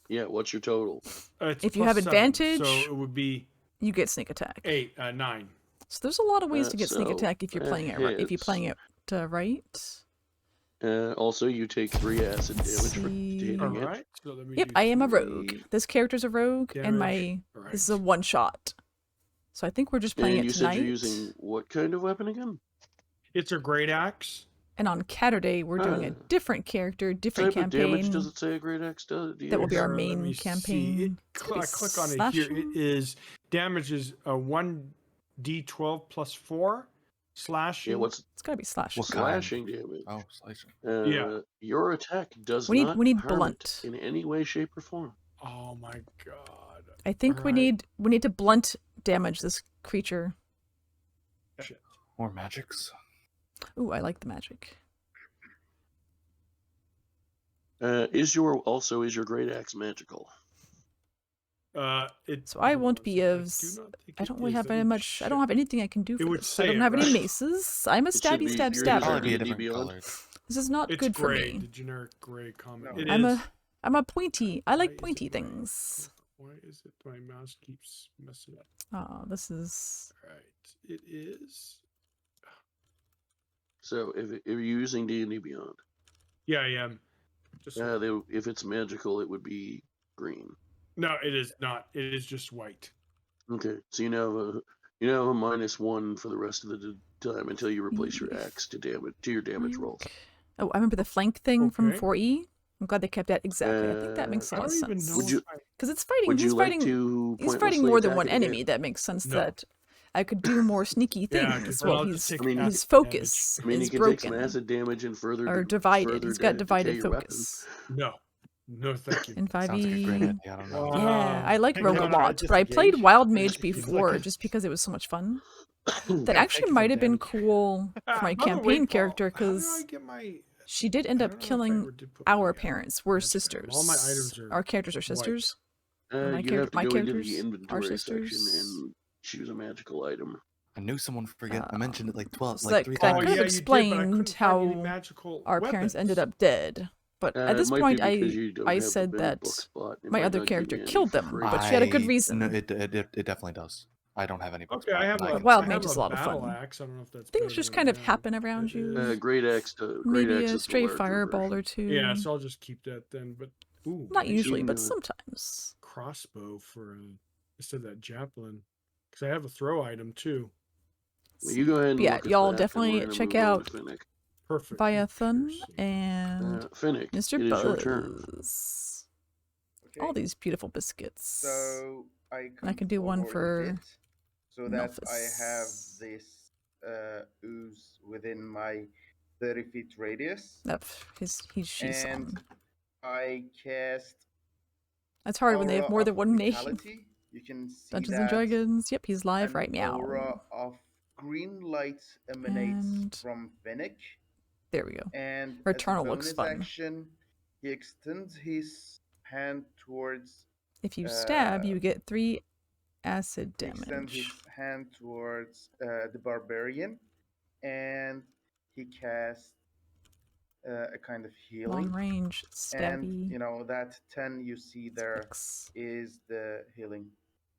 Yeah, what's your total?
It's
If you
plus
have
7,
advantage,
so it would be
you get sneak attack.
8, 9.
So there's a lot of ways to get sneak
So,
attack if you're playing it right. If you're
hits.
playing it right.
Also, you take 3 acid damage for
See.
hitting
All
it.
right. So let me
Yep,
do
I am a
3
rogue. This character's a rogue, and
damage.
this is a one shot. So I think we're just playing
And
it
you
tonight.
said you're using what kind of weapon again?
It's a great axe.
And on Caturday, we're doing a
Ah.
different character, different
Type of damage
campaign.
does it say a great axe does?
That will be our
Let
main
me
campaign.
see.
It's gonna
I
be
click on it here. It
slashing.
is damage is a 1d12 plus 4 slashing.
Yeah, what's
It's gotta be slashing.
What kind?
slashing damage?
Oh, slashing.
Yeah.
Your attack does
We
not
need
harm
blunt.
it in any way, shape, or form.
Oh my god.
I think we
Alright.
need to blunt damage this creature.
More magics.
Ooh, I like the magic.
Is your great axe magical?
So I won't be as. I don't really have very much. I don't have anything I can do for this. I don't have any maces. I'm a
It should
stabby
be-
stab
you're
stabber.
Probably be a
D&D
different
Beyond.
color.
This is not
It's
good for
gray,
me.
the generic gray comment.
No.
It
I'm
is.
a pointy. I
Why
like
is it
pointy
gray?
things.
Why is it my mouse keeps messing up?
Oh, this is.
Right. It is.
So if you're using D&D Beyond,
Yeah, I am. Just
if it's magical, it would be green.
no, it is not. It is just white.
Okay, so you now have a -1 for the rest of the time until you replace your axe to your damage roll.
Oh, I remember the flank thing from
Okay.
4E. I'm glad they kept that exactly. I think that makes a
I
lot of
don't even
sense.
know.
Would you-
if I-
Because it's fighting.
Would you
He's
like
fighting.
to
He's fighting
pointlessly
more than
attack
one
it again?
enemy. That makes sense.
No.
That I could do more sneaky
Yeah, 'cause
things.
then
Well,
I'll just
he's
take acid
his focus
I mean, you
is
can take some
broken
acid damage and further
or divided. He's got divided focus.
No. No, thank you.
In 5e.
Sounds like a great idea. I don't know.
Yeah, I like
Can
Rogue a
you try
lot, but I played
disengage?
Wild Mage
He's like
before
a-
just because it was so much fun. That
Yeah,
actually
take
might
some
have been
damage.
cool for my
By the way,
campaign
Paul,
character
how did I
because
get my...
she did end
I
up
don't know if I
killing
ever did put my,
our parents. We're
magic item.
sisters.
All my items are
Our characters are
white.
sisters. My
you have to
my
go into
characters
the
are
inventory section
sisters.
and choose a magical item.
I knew someone forget. I mentioned it like 12,
So
like
that,
3
that
Oh,
could
times.
have
yeah, you did, but I
explained
couldn't find any
how
magical
our parents ended
weapons.
up dead. But at this
It might
point,
be because you don't
I
have the
said
Venom
that
book spot. It
my
might
other
not give
character
you any
killed
for
them,
free.
but she had a good
No,
reason.
it definitely does. I don't have any books.
Okay, I have
but
a,
can
Wild
I
say
Mage
have
is a lot of
battle
fun.
axe. I don't know if that's
Things
better
just
than
kind
a
of happen
hammer.
around
It
you.
is.
Great axe
Maybe
axe
a
is the
stray
larger
fireball
version.
or two.
Yeah, so I'll just keep that then. But ooh,
Not
nice
usually, but
Meana.
sometimes.
crossbow for instead of that javelin, because I have a throw item too.
Well, you go ahead and
Yeah,
look at
y'all
that,
definitely
and we're
check
gonna move on
out
to Finnick.
Perfect.
Viathun
Piercing.
and
Finnick,
Mr.
it is your turn.
Buzz.
Okay.
All these beautiful biscuits.
So I
I can do one
forward
for
it so that I have
Melphis.
this ooze within my 30 feet radius,
Yep, she's
and
on.
I cast
That's hard when they have
Aura
more than
of
one name.
Vitality. You can see
Dungeons and
that
Dragons. Yep, he's live
an
right now.
aura of green light emanates
And
from Finnick,
there we go.
and
Returnal
as a
looks
bonus
fun.
action, he extends his hand towards.
If you stab,
uh,
you get 3 acid
He extends
damage.
his hand towards the barbarian, and he casts a kind of healing.
Long range
And
stabby.
you know that 10 you see there
Six.
is the healing.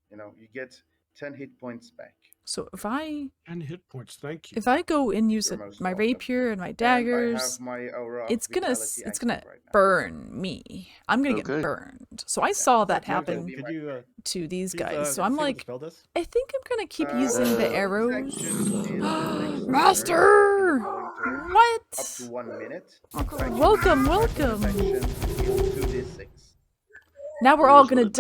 You know, you get 10 hit points back.
So if I
10 hit points. Thank you.
if I go and use
You're most
my
welcome.
rapier and my
And
daggers,
I have my aura of
it's gonna
vitality
it's gonna
active right now.
burn me. I'm gonna
Okay.
get burned. So I saw that
not gonna
happen
be
Could
my
you
turn.
to these
please,
guys. So
say
I'm
what the
like,
spell does?
I think I'm gonna keep using the
Bonus
arrows.
action is the next turn,
Master!
in the following turn,
What?
up to 1 minute.
Welcome,
My
welcome.
bonus action, heal 2d6.
Now we're all
Here's what
gonna
it does.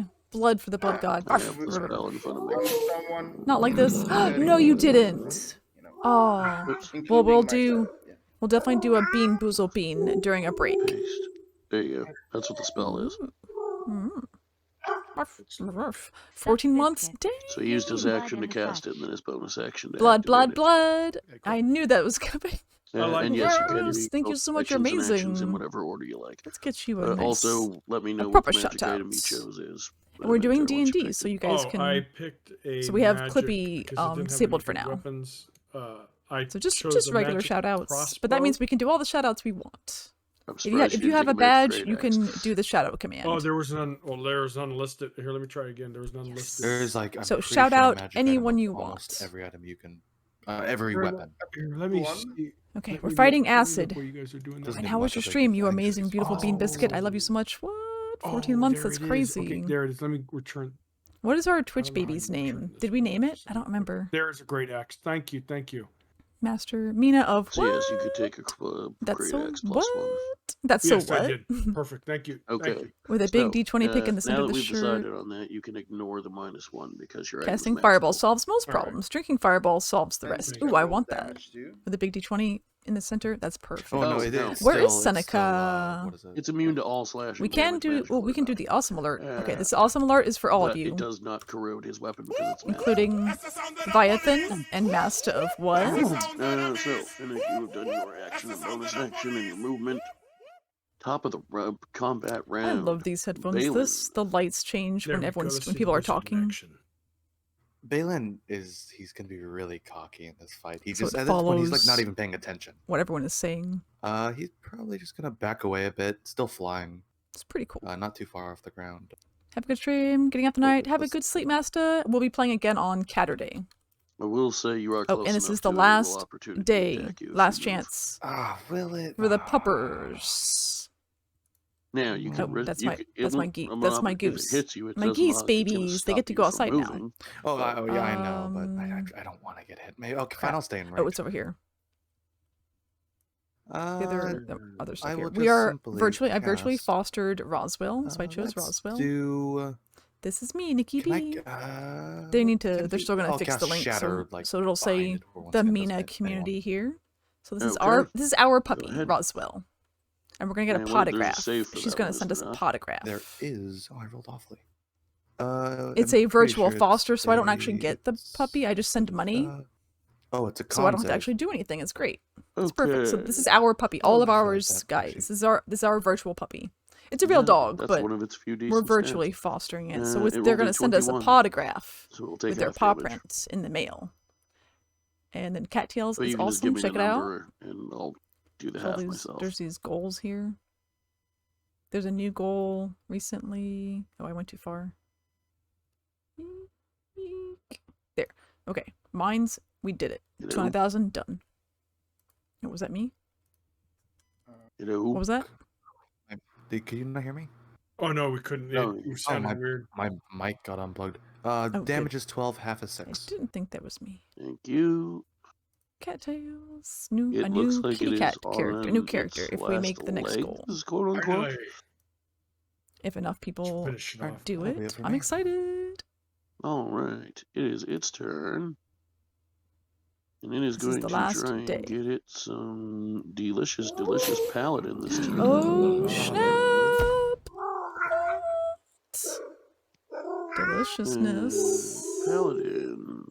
die. Blood for the blood god.
I have the spell in front of me.
On someone
Not like this.
30
No, you
feet,
didn't.
you know,
Oh.
Oops.
Well, we'll
including myself, yeah.
we'll definitely do a bean boozle bean during a break.
Paste. There you go. That's what the spell is.
Mm. 14 months? Dang.
So he used his action to cast it, and then his bonus action to
Blood,
activate
blood,
it.
blood.
Okay, cool.
I knew that was coming.
I like
And yes, you can
Yes,
use
thank you
both
so much, you're
actions and actions in
amazing.
whatever order you like.
Let's get you a nice...
Also, let me know what
proper
the magic item you
shout-out.
chose is.
And we're doing
Once you
D&D,
pick
so
it.
you guys
Oh,
can...
I picked a
So we have
magic,
Clippy,
because it didn't have
disabled
any
for
good
now.
Weapons. I
So just
chose a
regular
magic
shout-outs. But that
crossbow.
means we can do all the shout-outs we want.
I'm
If you,
surprised
if you
didn't
have a
take magic
badge,
great
you
axe.
can do the shout-out command.
Oh, there was none. Well, there was unlisted. Here, let me try again. There was none listed.
There's like I'm
So
pretty
shout
sure a
out
magic
anyone
item
you
of almost
want.
every item you can, every
Here,
weapon.
Here, let me
One.
see.
Okay,
Let
we're
me
fighting
look- let me look
acid.
what you guys are doing
Doesn't
And
need
how was
much
your
of a
stream,
good
you
flank
amazing,
system.
beautiful bean biscuit? I love you so much. What? 14 months?
there
That's
it is.
crazy.
Okay, there it is. Let me return.
What is our
I
Twitch
don't know how
baby's
you return
name?
this,
Did we
but
name it?
just-
I don't remember.
There is a great axe. Thank you. Thank you.
Master Meana of
So
what?
yes, you could take a
That's
great
so
axe
what?
plus 1.
That's
Yes,
so
I
what?
did. Perfect. Thank you. Thank
Okay.
you.
With a big
So,
D20 pick in the center
now
of
that
the
we've
shirt.
decided on that, you can ignore the -1 because your item is
Casting Fireball
magical.
solves most
All right.
problems. Drinking Fireball solves the
And
rest.
Thank
Ooh,
you.
I want that.
damage too.
With a big D20 in the center, that's perfect.
Oh no,
Oh,
it
no.
is.
Where is
still,
Seneca?
what is it?
It's immune to all slashing.
We can
damage,
do.
magical
Well, we
or
can do
not.
the awesome alert. Okay,
Uh,
this awesome alert is for all of
But
you,
it does not corrode his weapon because it's magical.
including Viathan and Master of what?
So, Finnick, you have done your action and bonus action and your movement. Top of the combat
I
round.
love these headphones.
Balin.
The lights change
There
when
we go.
everyone's
Let's
when
see
people
the
are
wizard in
talking.
action.
Balin he's gonna be really cocky in this fight. He
So
just
it
at this point he's like
follows-
not even paying attention.
What everyone is saying.
He's probably just gonna back away a bit, still flying,
It's pretty cool.
not too far off the ground.
Have a good stream. Getting up tonight. Have a
let's-
good sleep, Master. We'll be playing again on Caturday.
I will say you are close
Oh, and this
enough
is the
to
last
an opportunity to
day,
attack you if
last
you move.
chance
Will it?
for the puppers.
Now you can.
Oh, that's
you
my-
can,
that's
it
my
won't-
ge-
I'm
that's
not-
my
if
goose.
It hits you, it
My
does
geese
not, it's gonna
babies, they get
stop
to
you
go
from
outside now.
moving.
Oh, yeah, I know, but
Um,
I don't want to get hit. Maybe okay, fine. I'll stay in range.
Oh, it's over here. The other
I
stuff here.
will
We
just
are
simply
virtually. I virtually
cast-
fostered Roswell, so I chose
let's
Roswell.
do
This is me, Nikki
Can
B.
I,
They need to.
can
They're
I
still gonna
I'll
fix the
cast
link,
Shatter,
so,
like,
so it'll say
behind it or once
the
again, doesn't
Meana
hit
community
anyone.
here. So this is
Okay.
our puppy,
ahead.
Roswell, and we're gonna get
And
a
what- there's a
potograph.
save for
She's
that
gonna
one,
send us
isn't
a
there?
potograph.
There is. Oh, I rolled awfully.
It's
I'm
a
pretty
virtual
sure
foster,
it's
so I don't actually get the
it's,
puppy. I just send money,
oh, it's a
so I don't have to
concept.
actually do anything. It's great. It's
Okay.
perfect. So this is our puppy.
I
All
don't
of
feel like
ours,
that,
guys.
actually.
This is our virtual puppy. It's a real
Yeah,
dog,
that's
but
one of its few decent
we're
stats.
virtually fostering it. So
It
they're
will
gonna
do
send us a
21,
potograph
so it'll take
with their
half
paw
damage.
prints in the mail. And then Cattails
But
is
you can just give
awesome.
me
Check
the
it out.
number, and I'll do the
So
half myself.
there's these goals here. There's a new goal recently. Oh, I went too far. There. Okay. Mine's, we did it.
You know?
200,000 done. Oh, was that me? What was that?
Can you not hear me?
Oh no, we couldn't.
No,
It sounded
my,
weird.
My mic got unplugged.
good.
Damage is 12, half is
I
6.
didn't think that was me.
Thank you.
Cattails.
It
A
looks
new
like
kitty
it
cat
is
character. A
on
new character.
its
If we make
last
the next goal.
legs, quote unquote.
Finally.
If enough people
Finish it off.
do
That'll be
it,
it for
I'm
me.
excited.
All right, it is its turn, and it is
This is
going
the
to
last
try
day.
and get it some delicious paladin this turn.
Oh, snap! Deliciousness.
Paladin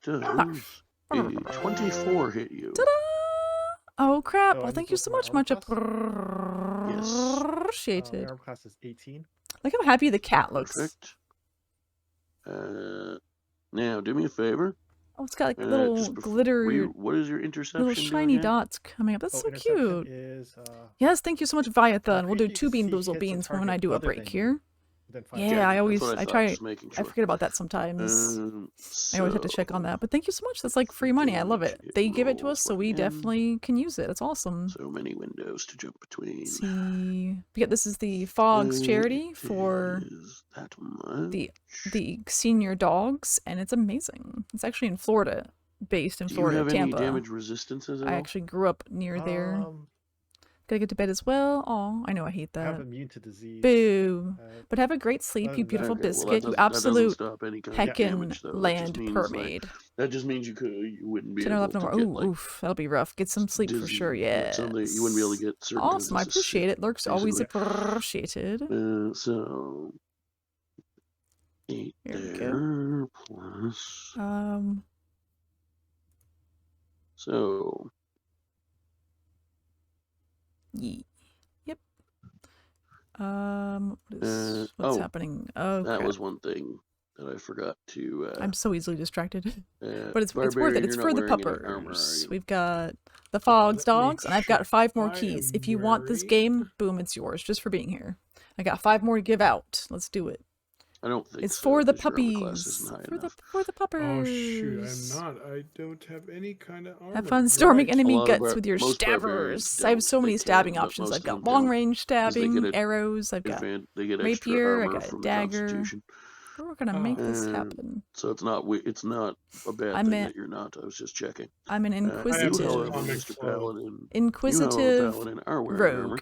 does a 24 hit you.
Ta-da! Oh crap!
Oh, I
Well,
need
thank
to
you
look
so
at my
much.
armor
Much
class?
Yes.
appreciated.
Armor class is 18.
Look how happy the cat looks.
Perfect. Now do me a favor.
Oh, it's got like little
Just before,
glitter,
what is your interception?
little
do
shiny
again?
dots coming up. That's so
Interception
cute.
is
Yes, thank you so much, Viathon. We'll do
creepy
two
to
bean
see
boozle
hits a
beans when I
target
do a
other
break
than
here.
then
Yeah,
Okay,
I
that's
always,
what I
I
thought,
try,
just making
I
sure.
forget about that sometimes. I always have to check on
So
that. But thank you so much. That's like free money. I love it.
damage,
They
it
give it to us,
rolls
so we
again.
definitely can use it. It's awesome.
So many windows to jump between.
Let's see. Yeah, this is the Fogs charity for
Is that much?
the senior dogs, and it's amazing. It's actually in Florida, based in
Do you
Florida,
have
Tampa.
any damage resistances at
I
all?
actually grew up near there. Gotta get to bed as well. Oh, I know I hate
I have
that.
immune to disease.
Boo. But have a great sleep,
other
you
than that-
beautiful
Okay, well,
biscuit. You
that doesn't
absolute
stop any kind of
heckin'
damage, though. That just
land
means,
permaid.
that just means you wouldn't be
10
able
or 11
to
more.
get,
Ooh,
like,
oof. That'll be rough. Get some sleep for sure.
dizzy,
Yeah.
you wouldn't be able to get certain
Awesome. I
kinds of sick,
appreciate it. Lurk's always
basically.
appreciated.
So 8
Here we
there plus. So
Yep. What's happening? Oh,
that
crap.
was one thing that I forgot to.
I'm so easily distracted. But it's worth it.
Barbarian,
it's
you're
for
not
the
wearing any armor, are
puppers.
you?
We've got the Fogs dogs, and I've got 5 more
I
keys.
am
If you want this game, boom, it's yours, just for being here. I got 5 more to give out. Let's do it.
I don't think
It's
so,
for the
'cause your armor class
puppies.
isn't high
For
enough.
the puppers.
Oh shoot, I'm not. I don't have any kind of armor.
Have fun
You're
storming
right.
enemy
A lot of
guts with your
most barbarians
stabbers. I have so
don't.
many
They
stabbing
can, but
options.
most
I've
of
got
them don't,
long range
'cause they get
stabbing,
a
arrows, I've got
They get extra
rapier, I
armor
got a
from the
dagger.
Constitution.
We're gonna make this happen.
So it's not a bad
I'm
thing
a-
that you're not. I was just checking.
I'm an
You,
inquisitive,
however,
Comic
Mr.
flow.
Paladin,
inquisitive
Paladin are wearing
rogue.
armor.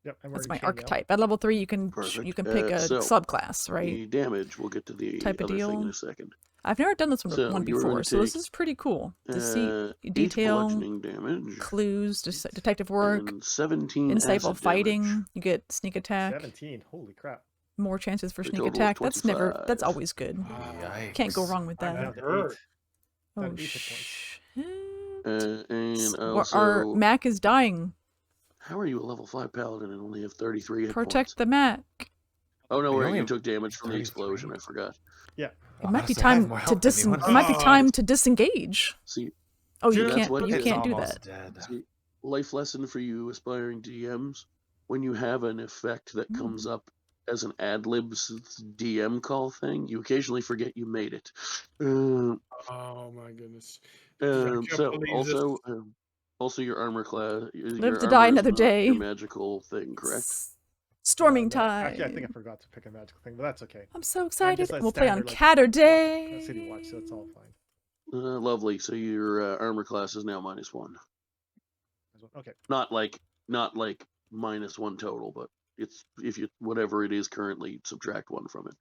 Yep, I'm
That's
already
my
chained now.
archetype. At level 3, you can
Perfect.
pick a
So,
subclass, right?
The damage, we'll get to the
Type of
other thing in
deal.
a second.
I've never done this one
So, you're
before,
gonna
so this
take,
is pretty cool. Deceit,
8
detail,
bludgeoning damage
clues, detective work,
and 17
insightful
acid
fighting.
damage.
You get sneak attack.
17. Holy crap.
More chances for
A
sneak
total of
attack. That's
25.
that's always good.
Yikes.
Can't go wrong with
I'm
that.
down to
hurt.
8.
Oh,
Down to 8 hit points.
And
Our
also,
Mac is dying.
how are you a level 5 paladin and only have 33 hit
Protect
points?
the Mac.
Oh no,
You
wait,
only
you
have
took damage from the
33?
explosion. I forgot.
Yeah.
It might be
Honestly, I have
time
more
to
health than you. What
it might be
is-
time to disengage.
See,
Oh,
See,
you
that's
can't
what
you
it is.
can't do
Almost
that.
dead.
see, life lesson for you aspiring DMs: when you have an effect that comes up as an ad libs DM call thing, you occasionally forget you made it.
Oh my goodness. I can't
So
believe this.
also your armor class.
Live to die another day.
Your magical thing, correct?
Storming
No,
time.
Actually, I think I forgot to pick a magical thing, but that's okay.
I'm so
I'm
excited.
just, like,
We'll play on
standard, like,
Caturday.
City Watch, so it's all fine.
Lovely. So your armor class is now -1.
Okay.
Not like -1 total, but it's if you whatever it is currently, subtract 1 from it.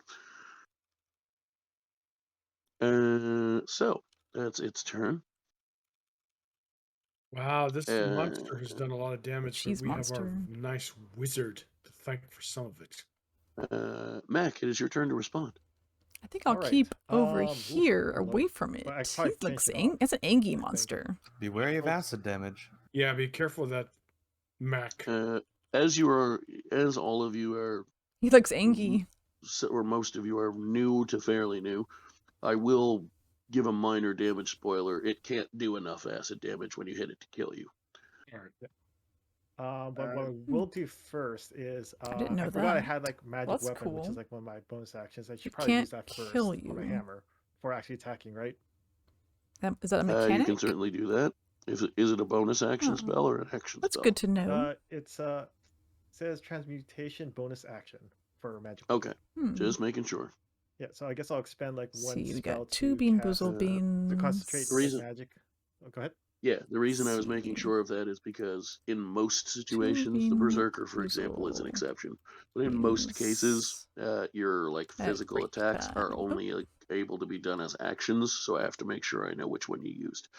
So that's its turn.
Wow, this monster has done a lot of damage, but
Cheese
we have our
monster.
nice wizard to thank for some of it.
Mac, it is your turn to respond.
I think I'll
Alright,
keep over
ooh,
here,
hello.
away from it.
Well, I
He
probably
looks
finish it off,
it's an angry
I think.
monster.
Be wary of acid damage.
Yeah, be careful of that, Mac.
As all of you are,
He looks angry.
or most of you are new to fairly new, I will give a minor damage spoiler. It can't do enough acid damage when you hit it to kill you.
But what I will do first is
I didn't know
I forgot I
that.
had like magic
That's
weapon, which
cool.
is like one of my bonus actions. I should
It
probably use
can't
that first
kill
on my
you.
hammer before actually attacking, right?
Is that a
You
mechanic?
can certainly do that. Is it a bonus action
Oh.
spell or an action
That's
spell?
good to know.
It says transmutation bonus action for magic.
Okay,
Hmm.
just making sure.
Yeah, so I guess I'll expend like one
See, we
spell
got 2
to
bean
cast,
boozle beans.
to concentrate
The reason-
like, magic. Oh, go ahead.
Yeah, the reason I was making
See.
sure of that is because in most situations, the
bean
Berserker, for example, is an
boozle
exception. But in most
beans.
cases, your like
At
physical
break
attacks are
time.
only like, able to be done as actions, so I have to make sure I know which one you used.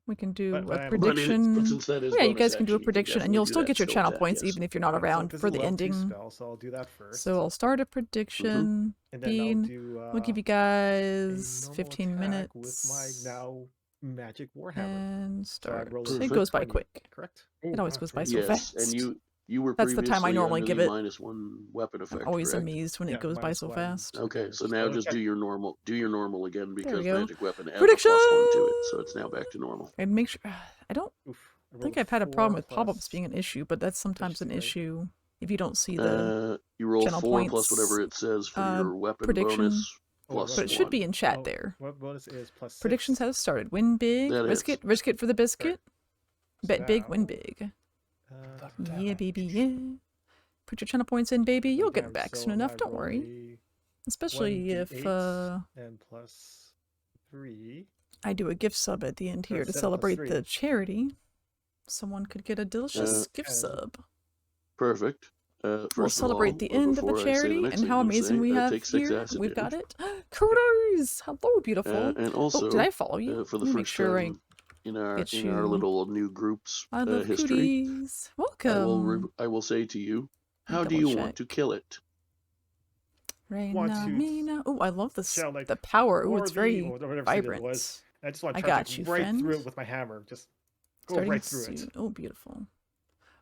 We can do
But
a
I have a-
prediction.
But since that is
Yeah, you
bonus
guys can do a
action, you
prediction, and
definitely
you'll
do
still
that
get your
still
channel
attack,
points
yes.
even if you're not
Alright,
around
this
for
is a
the
level 2
ending.
spell, so I'll do that first.
So I'll start a prediction.
and then
Bean.
I'll do
We'll give you
a
guys
normal
15
attack
minutes.
with my now magic warhammer.
And
So
start.
I roll
It
Perfect.
goes by
20,
quick.
correct?
It always goes by so
Yes,
fast.
and you were
That's the time I
previously
normally
under
give
the
it.
-1 weapon effect,
I'm always
correct?
amazed when it
Yeah,
goes by
minus
so
1
fast.
Okay, so
damage.
now
So
just
okay.
do your normal again
we
because
go.
magic weapon adds a
Prediction!
+1 to it, so it's now back to normal.
And make sure. I don't
Oof, I
think
rolled
I've had a problem
4
with pop-ups
plus
being an issue, but that's sometimes an
efficiency, right?
issue if you don't see the
You roll
channel
4 plus
points,
whatever it says for your weapon
prediction.
bonus
Oh,
plus
But it should
1.
be in chat
Oh,
there.
what bonus is +6?
Predictions has started. Win big,
That
risk
is.
it, risk it for the biscuit.
So
Bet big, win
now,
big.
uh,
Yeah, baby, yeah. Put your channel points in, baby. You'll get them
damage.
back
So
soon enough.
I
Don't
roll
worry.
a
Especially if
1d8 and +3.
I do a gift sub at the end here
That's
to
7 plus
celebrate
3.
the charity. Someone could get a delicious gift
and-
sub.
Perfect.
Or
First of
celebrate
all,
the end of the
before I say the
charity
next
and
thing
how
I'm gonna
amazing
say,
we have
take 6
here.
acid
We've got
damage.
it. Kudos! Hello, beautiful.
And also,
oh, did I follow you?
for the
Let me make
first
sure
time in our
get
little new group's
I love
history,
cooties. Welcome.
I will say to you, how do
double
you want
check.
to kill it?
Want
Reina,
to
Meana. Oh, I love this.
shall, like,
The power. Oh,
or
it's
the-
very
or whatever seed it
vibrant.
was. I just want to
I
try
got
to
you,
right through
friend.
it with my hammer. Just go
Starting
right through
soon.
it.
Oh, beautiful.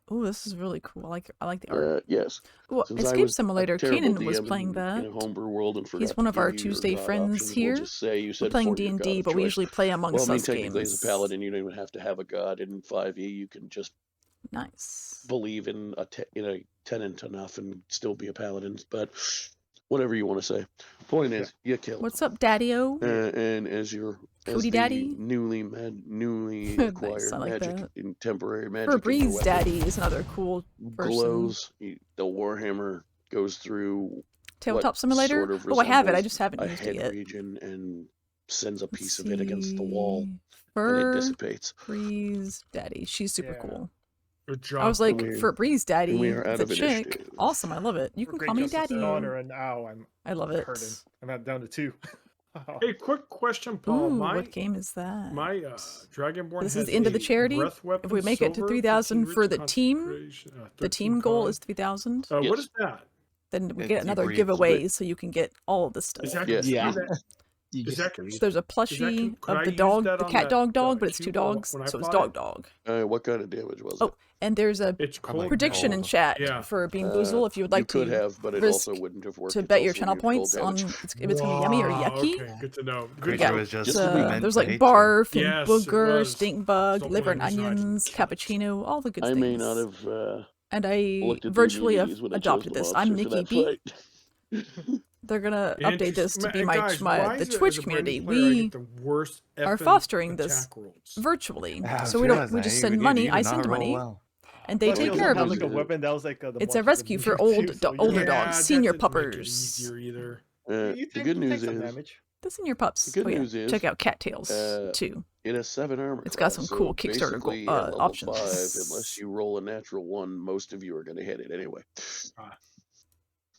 Oh, this is really cool. I like the art.
Yes.
Oh,
Since I
Escape
was a
Simulator.
terrible
Kanan was
DM
playing
in
that.
a homebrew world and forgot
He's one
to
of
give
our
you your
Tuesday
god
friends
options,
here.
We'll just say you
We're
said
playing
for your god
D&D,
of
but we
choice.
usually play amongst
Well, I mean,
us
technically,
games.
as a paladin, you don't even have to have a god in 5e. You can just
Nice.
believe in a tenant enough and still be a paladin. But whatever you want to say. Point is, you kill it.
What's up, Daddy-O?
And as
Cootie
the
Daddy?
newly
Nice,
acquired
I like
magic
that.
and temporary magic in your
Febreze
weapon
Daddy is another cool person.
glows, the warhammer goes through
Tabletop
what
Simulator?
sort of
Oh, I have it. I
resembles
just haven't
a
used
head
it yet.
region and sends a
Let's
piece of it against the wall,
see.
and it dissipates.
Febreze Daddy. She's super
Yeah.
cool.
Good job.
I was like,
And we-
Febreze Daddy,
and we are out
the
of
chick.
initiative.
Awesome, I love it. You can
Great
call me
justice and
Daddy.
honor, and now
I love
I'm
it.
hurting. I'm at down to 2.
Hey, quick question, Paul.
Ooh,
my
what game is that?
my Dragonborn
This
has
is the end of the
a
charity.
breath weapon,
If we make it to
silver,
3,000 for
15
the
rich,
team,
concentration,
the
13
team goal
con.
is 3,000.
What
Yes.
is that?
Then we
It
get another
debriefs.
giveaway, so you can get all of the stuff.
Is that
Yes.
Yeah.
is that,
You
is
just
that,
breathe.
So there's a
could
plushie
I
of the
use
dog,
that
the
on
cat
that,
dog, but it's 2
cube
dogs,
when I
so it's
fought
dog
it?
dog.
What kind of damage was
Oh,
it?
and there's a
It's cold.
prediction in
cold.
chat
Yeah.
for Bean Boozle if you would like
you could
to
have, but it
risk
also wouldn't have worked.
to
It's
bet your
also
channel
immune to cold
points on
damage.
if it's gonna be yummy or
Wow,
yucky.
Okay, good to know. Good
Pretty
to
sure
know.
it was just
Just
meant
There's
to
like
hate you.
barf and
Yes, it
booger,
was.
stink bug,
Don't
liver
want
and
to reside in
onions,
cats.
cappuccino, all the good
I
things.
may not have
and I
looked at the
virtually
immunities when I chose
adopted
the
this.
monster
I'm
for
Nikki
that
B.
fight.
They're gonna update this to be my
Guys, why
the
is it
Twitch
as a brand new
community.
player, I
We
get the worst
are
effing
fostering this
attack rolls?
virtually,
I
so we
realized
we
that.
just
You
send
did-
money.
you
I
did not
send
roll
money,
well.
and they
But
take
he
care
also
of
had
them.
like a weapon that was like the
It's a
monster
rescue
would
for
use
old
too, so
older
yeah.
Yeah,
dogs,
that
senior
didn't make it
puppers.
easier either.
You
The
take-
good
you
news
take some
is
damage.
The senior pups.
the good
Oh yeah,
news is,
check out Cattails too.
it has 7 armor.
It's got
class,
some cool
so
Kickstarter
basically,
goal,
at level
options.
5, unless you roll a natural 1, most of you are going to hit it anyway.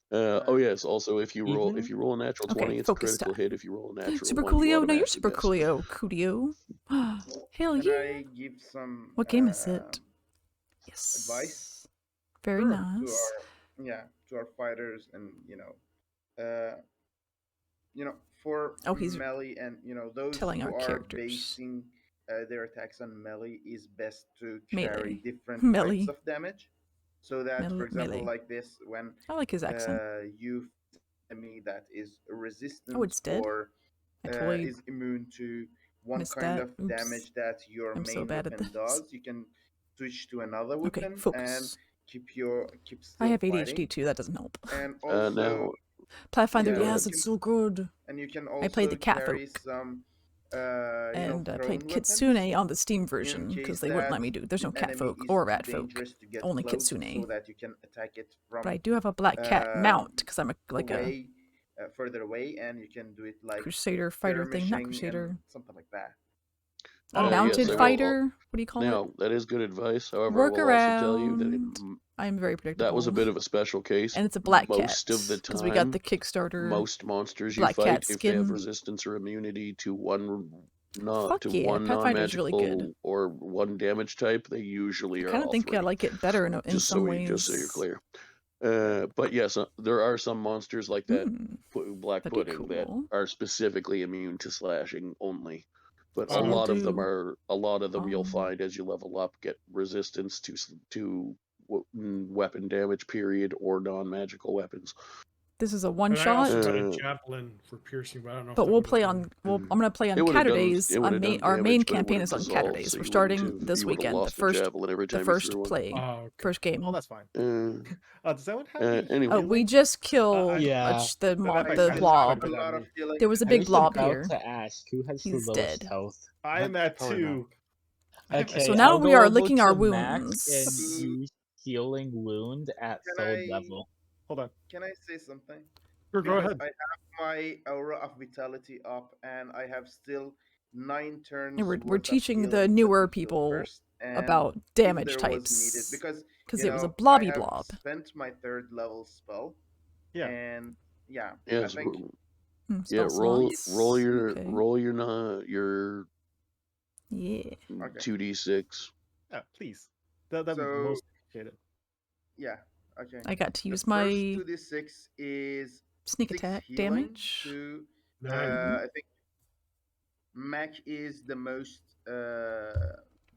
Oh yes. Also, if you roll
Even-
a natural 20, it's a
focus
critical
time.
hit. If you roll a natural
Super
1, you
coolio. No, you're
automatically
super
miss.
coolio. Coolio. Hell
Can
yeah.
I give some
What game is it?
advice?
Yes. Very
Sure,
nice.
to our fighters, and for
Oh, he's
melee, and those
telling
who
our
are
characters.
basing their attacks on melee, is best to
Melee.
carry different
Melee.
types of damage. So that, for example,
Melee.
like this, when
I like his accent.
you enemy that is resistant
Oh, it's dead?
or
I totally
is immune to one
missed
kind
that.
of
Oops.
damage that your
I'm
main
so bad at
weapon
this.
does, you can switch to another
Okay,
weapon and
focus.
keep
I
still
have ADHD
fighting.
too, that doesn't help.
And also,
Now,
Pathfinder,
yeah,
yes,
you
it's
can-
so good.
and you can
I played the
also
cat
carry
folk.
some
And I
thrown
played
weapons
Kitsune on the Steam
in
version because
case
they wouldn't let
that
me do. There's no
the
cat
enemy
folk
is
or
too
rat folk.
dangerous to get
Only
close,
Kitsune.
so that you can attack it from
But I do have a black cat mount because I'm like
away, further away, and you can do it
a
like
crusader fighter thing. Not
skirmishing
crusader.
and something like that.
A
yes,
mounted
I will-
fighter? What do you call
now
it?
that is good advice. However,
Work
I will also tell you that
around. I'm very predictable.
that was a bit of a special case.
And it's a black
most
cat.
of the
Because we got
time,
the Kickstarter
most monsters you
black
fight,
cat
if they have
skin.
resistance or immunity to one
Fuck yeah,
one
Pathfinder's really
non-magical
good.
or one damage type, they usually
I
are
kind of
all
think
three.
I like it better in
Just
some
so
ways.
just so you're clear. But yes, there are some monsters like that black
that'd be
pudding that
cool.
are specifically immune to slashing only. But
So
a
we'll
lot of them
do,
are you'll find as you level up get resistance to weapon damage period or non-magical weapons.
This is a one
And I
shot.
also got a javelin for piercing, but I don't know.
But
if
we'll play on. I'm gonna play on Caturday's. Our main campaign is on Caturday's. We're starting this weekend. The first play, first game.
Oh, that's fine. Does anyone have any
anyway.
Oh, we just killed the blob. There was a big blob here.
To ask, who has
He's
the lowest
dead.
health?
I'm at 2.
Okay,
so now
I'll
we
go
are
over
licking our
to Max
wounds.
and use healing wound at third level.
Hold on.
Can I say something?
Sure, go
Because
ahead.
I have my aura of vitality up, and I have still 9 turns.
And we're
worth of
teaching the
healing
newer
until
people
first, and
about
if
damage
there was needed,
types.
because
it was a
I
blobby
have
blob.
spent my 3rd level spell.
Yeah.
And yeah,
Yes,
I think
roll your
Okay.
roll your
Yeah.
2d6.
Yeah, please. That'd be most appreciated.
Yeah. Okay.
I got to use
the
my
first 2d6 is
sneak
6
attack
healing
damage.
To,
Nice.
I think Mac is the most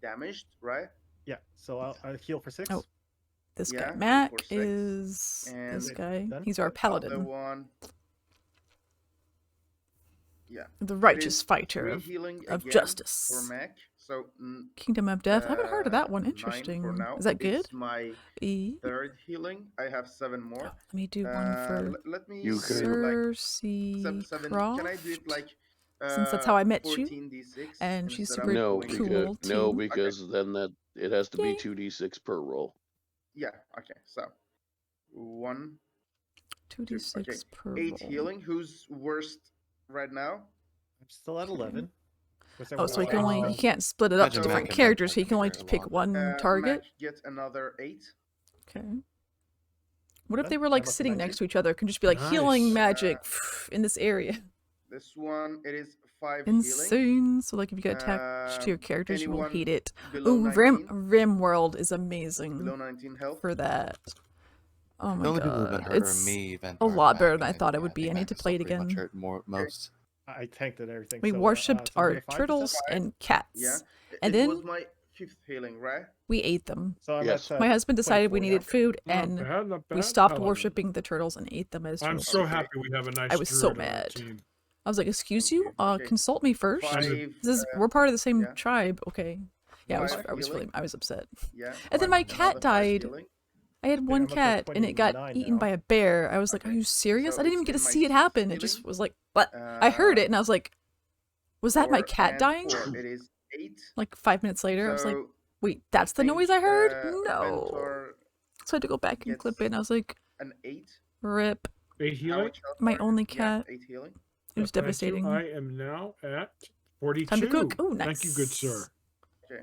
damaged, right?
Yeah. So I'll heal for 6.
Oh, this
Yeah,
guy Mac
for 6.
is
And
this guy.
done?
He's our
The
paladin,
other one, yeah,
the
it
righteous
is
fighter
3
of
healing
of
again
justice.
for Mac. So
Kingdom of Death. I haven't heard of that one.
9
Interesting.
for now.
Is that good?
It's my
E.
3rd healing. I have 7 more.
Let me do one for
Let me
You
do
can-
like
Cersei
7.
Croft.
Can I do it like
Since that's how I met you,
14d6
and she's
instead of
super
No,
doing-
cool
because no,
too.
because then that it has to be
Yay.
2d6 per roll.
Yeah. Okay. So 1,
2d6
okay.
per
8
roll.
healing. Who's worst right now?
I'm still at 11.
Oh, so he can
Okay.
only he can't split it up to
Imagine
different
Mac and
characters.
Mac
He can only
together
pick
alone.
one target.
Mac get another 8.
Okay. What if
Done?
they were
I'm
like
up to
sitting
19.
next to each other? Can just be like healing
Nice.
magic in this area.
This one, it is 5 healing.
Insane. So like if you get attached to your characters, you will
anyone
hate it.
below
Ooh,
19?
Rim World is amazing
Below 19 health.
for that. Oh my
The only people who've
god,
been hurt are
it's
me, Ventar,
a lot better
Mac,
than I
and
thought it
yeah,
would be. I
think
need
Mac
to
is
play it
still pretty much
again.
hurt most.
I tanked it and everything.
We
so,
worshipped
so
our
maybe 5 to
turtles
7?
and cats,
Yeah.
and
it
then
was my 5th healing, right?
we ate them.
So I'm
Yes.
at,
My husband decided we
24
needed
now.
food,
Not
and
bad, not
we
bad.
stopped
Paladin.
worshiping the turtles and ate them as
I'm
turtles.
so happy we have a nice
I was so
spirit on our
mad.
team.
I was like, "Excuse
Thank
you,
you. Okay.
consult me first.
5.
This is we're part of the same
yeah.
tribe, okay?" Yeah, I was
5
really
healing.
I was upset.
Yeah.
And then my
another
cat
5
died.
healing.
I had one
I'm up to
cat and it got
29
eaten
now.
by a bear. I was like, "Are you serious?
So
I didn't even
it's
get to
been my
see it happen." It
healing.
just was like, "What?" I heard it and I was like, "Was that my
4
cat
and
dying?"
4. It is 8.
Like 5 minutes later, I was like,
So
"Wait, that's the
think,
noise I heard?" No.
Ventor
So I had to go back and clip it. And I was like,
an 8.
"Rip."
8
How
healing.
much health
My
are you?
only
Yeah,
cat.
8 healing.
It was
Thank you.
devastating.
I am now at 42.
Time to cook. Oh, nice.
Thank you, good sir.
Okay.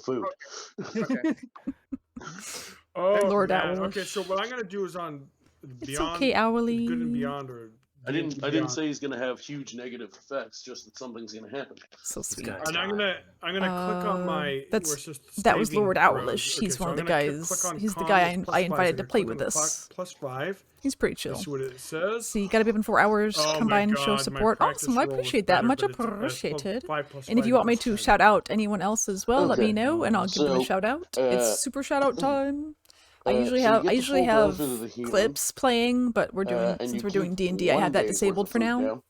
food.
Okay.
Oh,
Lord
man.
Owl.
Okay, so what I'm gonna do is on
It's
Beyond
okay, Owly.
Good and Beyond or
I didn't say he's gonna have huge negative effects. Just that something's gonna happen.
So sweet.
And I'm gonna click on my.
That was
saving
Lord
throws.
Owlish.
Okay,
He's
so
one of the
I'm gonna
guys.
click on
He's the
con
guy
with
I
+5,
invited
so
to play
click
with
on the
us.
+5.
He's pretty chill.
That's what it says.
So you gotta be up in 4 hours.
Oh
Come
my
by and show
God, my
support.
practice
Awesome, I
roll is
appreciate that.
better,
Much
but it's
appreciated.
5 +
And if
5
you want me
equals
to
10.
shout out anyone else as well, let me
Okay.
know and I'll give them a
So,
shout out. It's super shout out time. I usually
so you
have
get the full benefit of the healing,
clips playing, but we're doing
and
since
you
we're doing
keep
D&D, I have
1
that
day's
disabled
worth
for
of food
now.
down.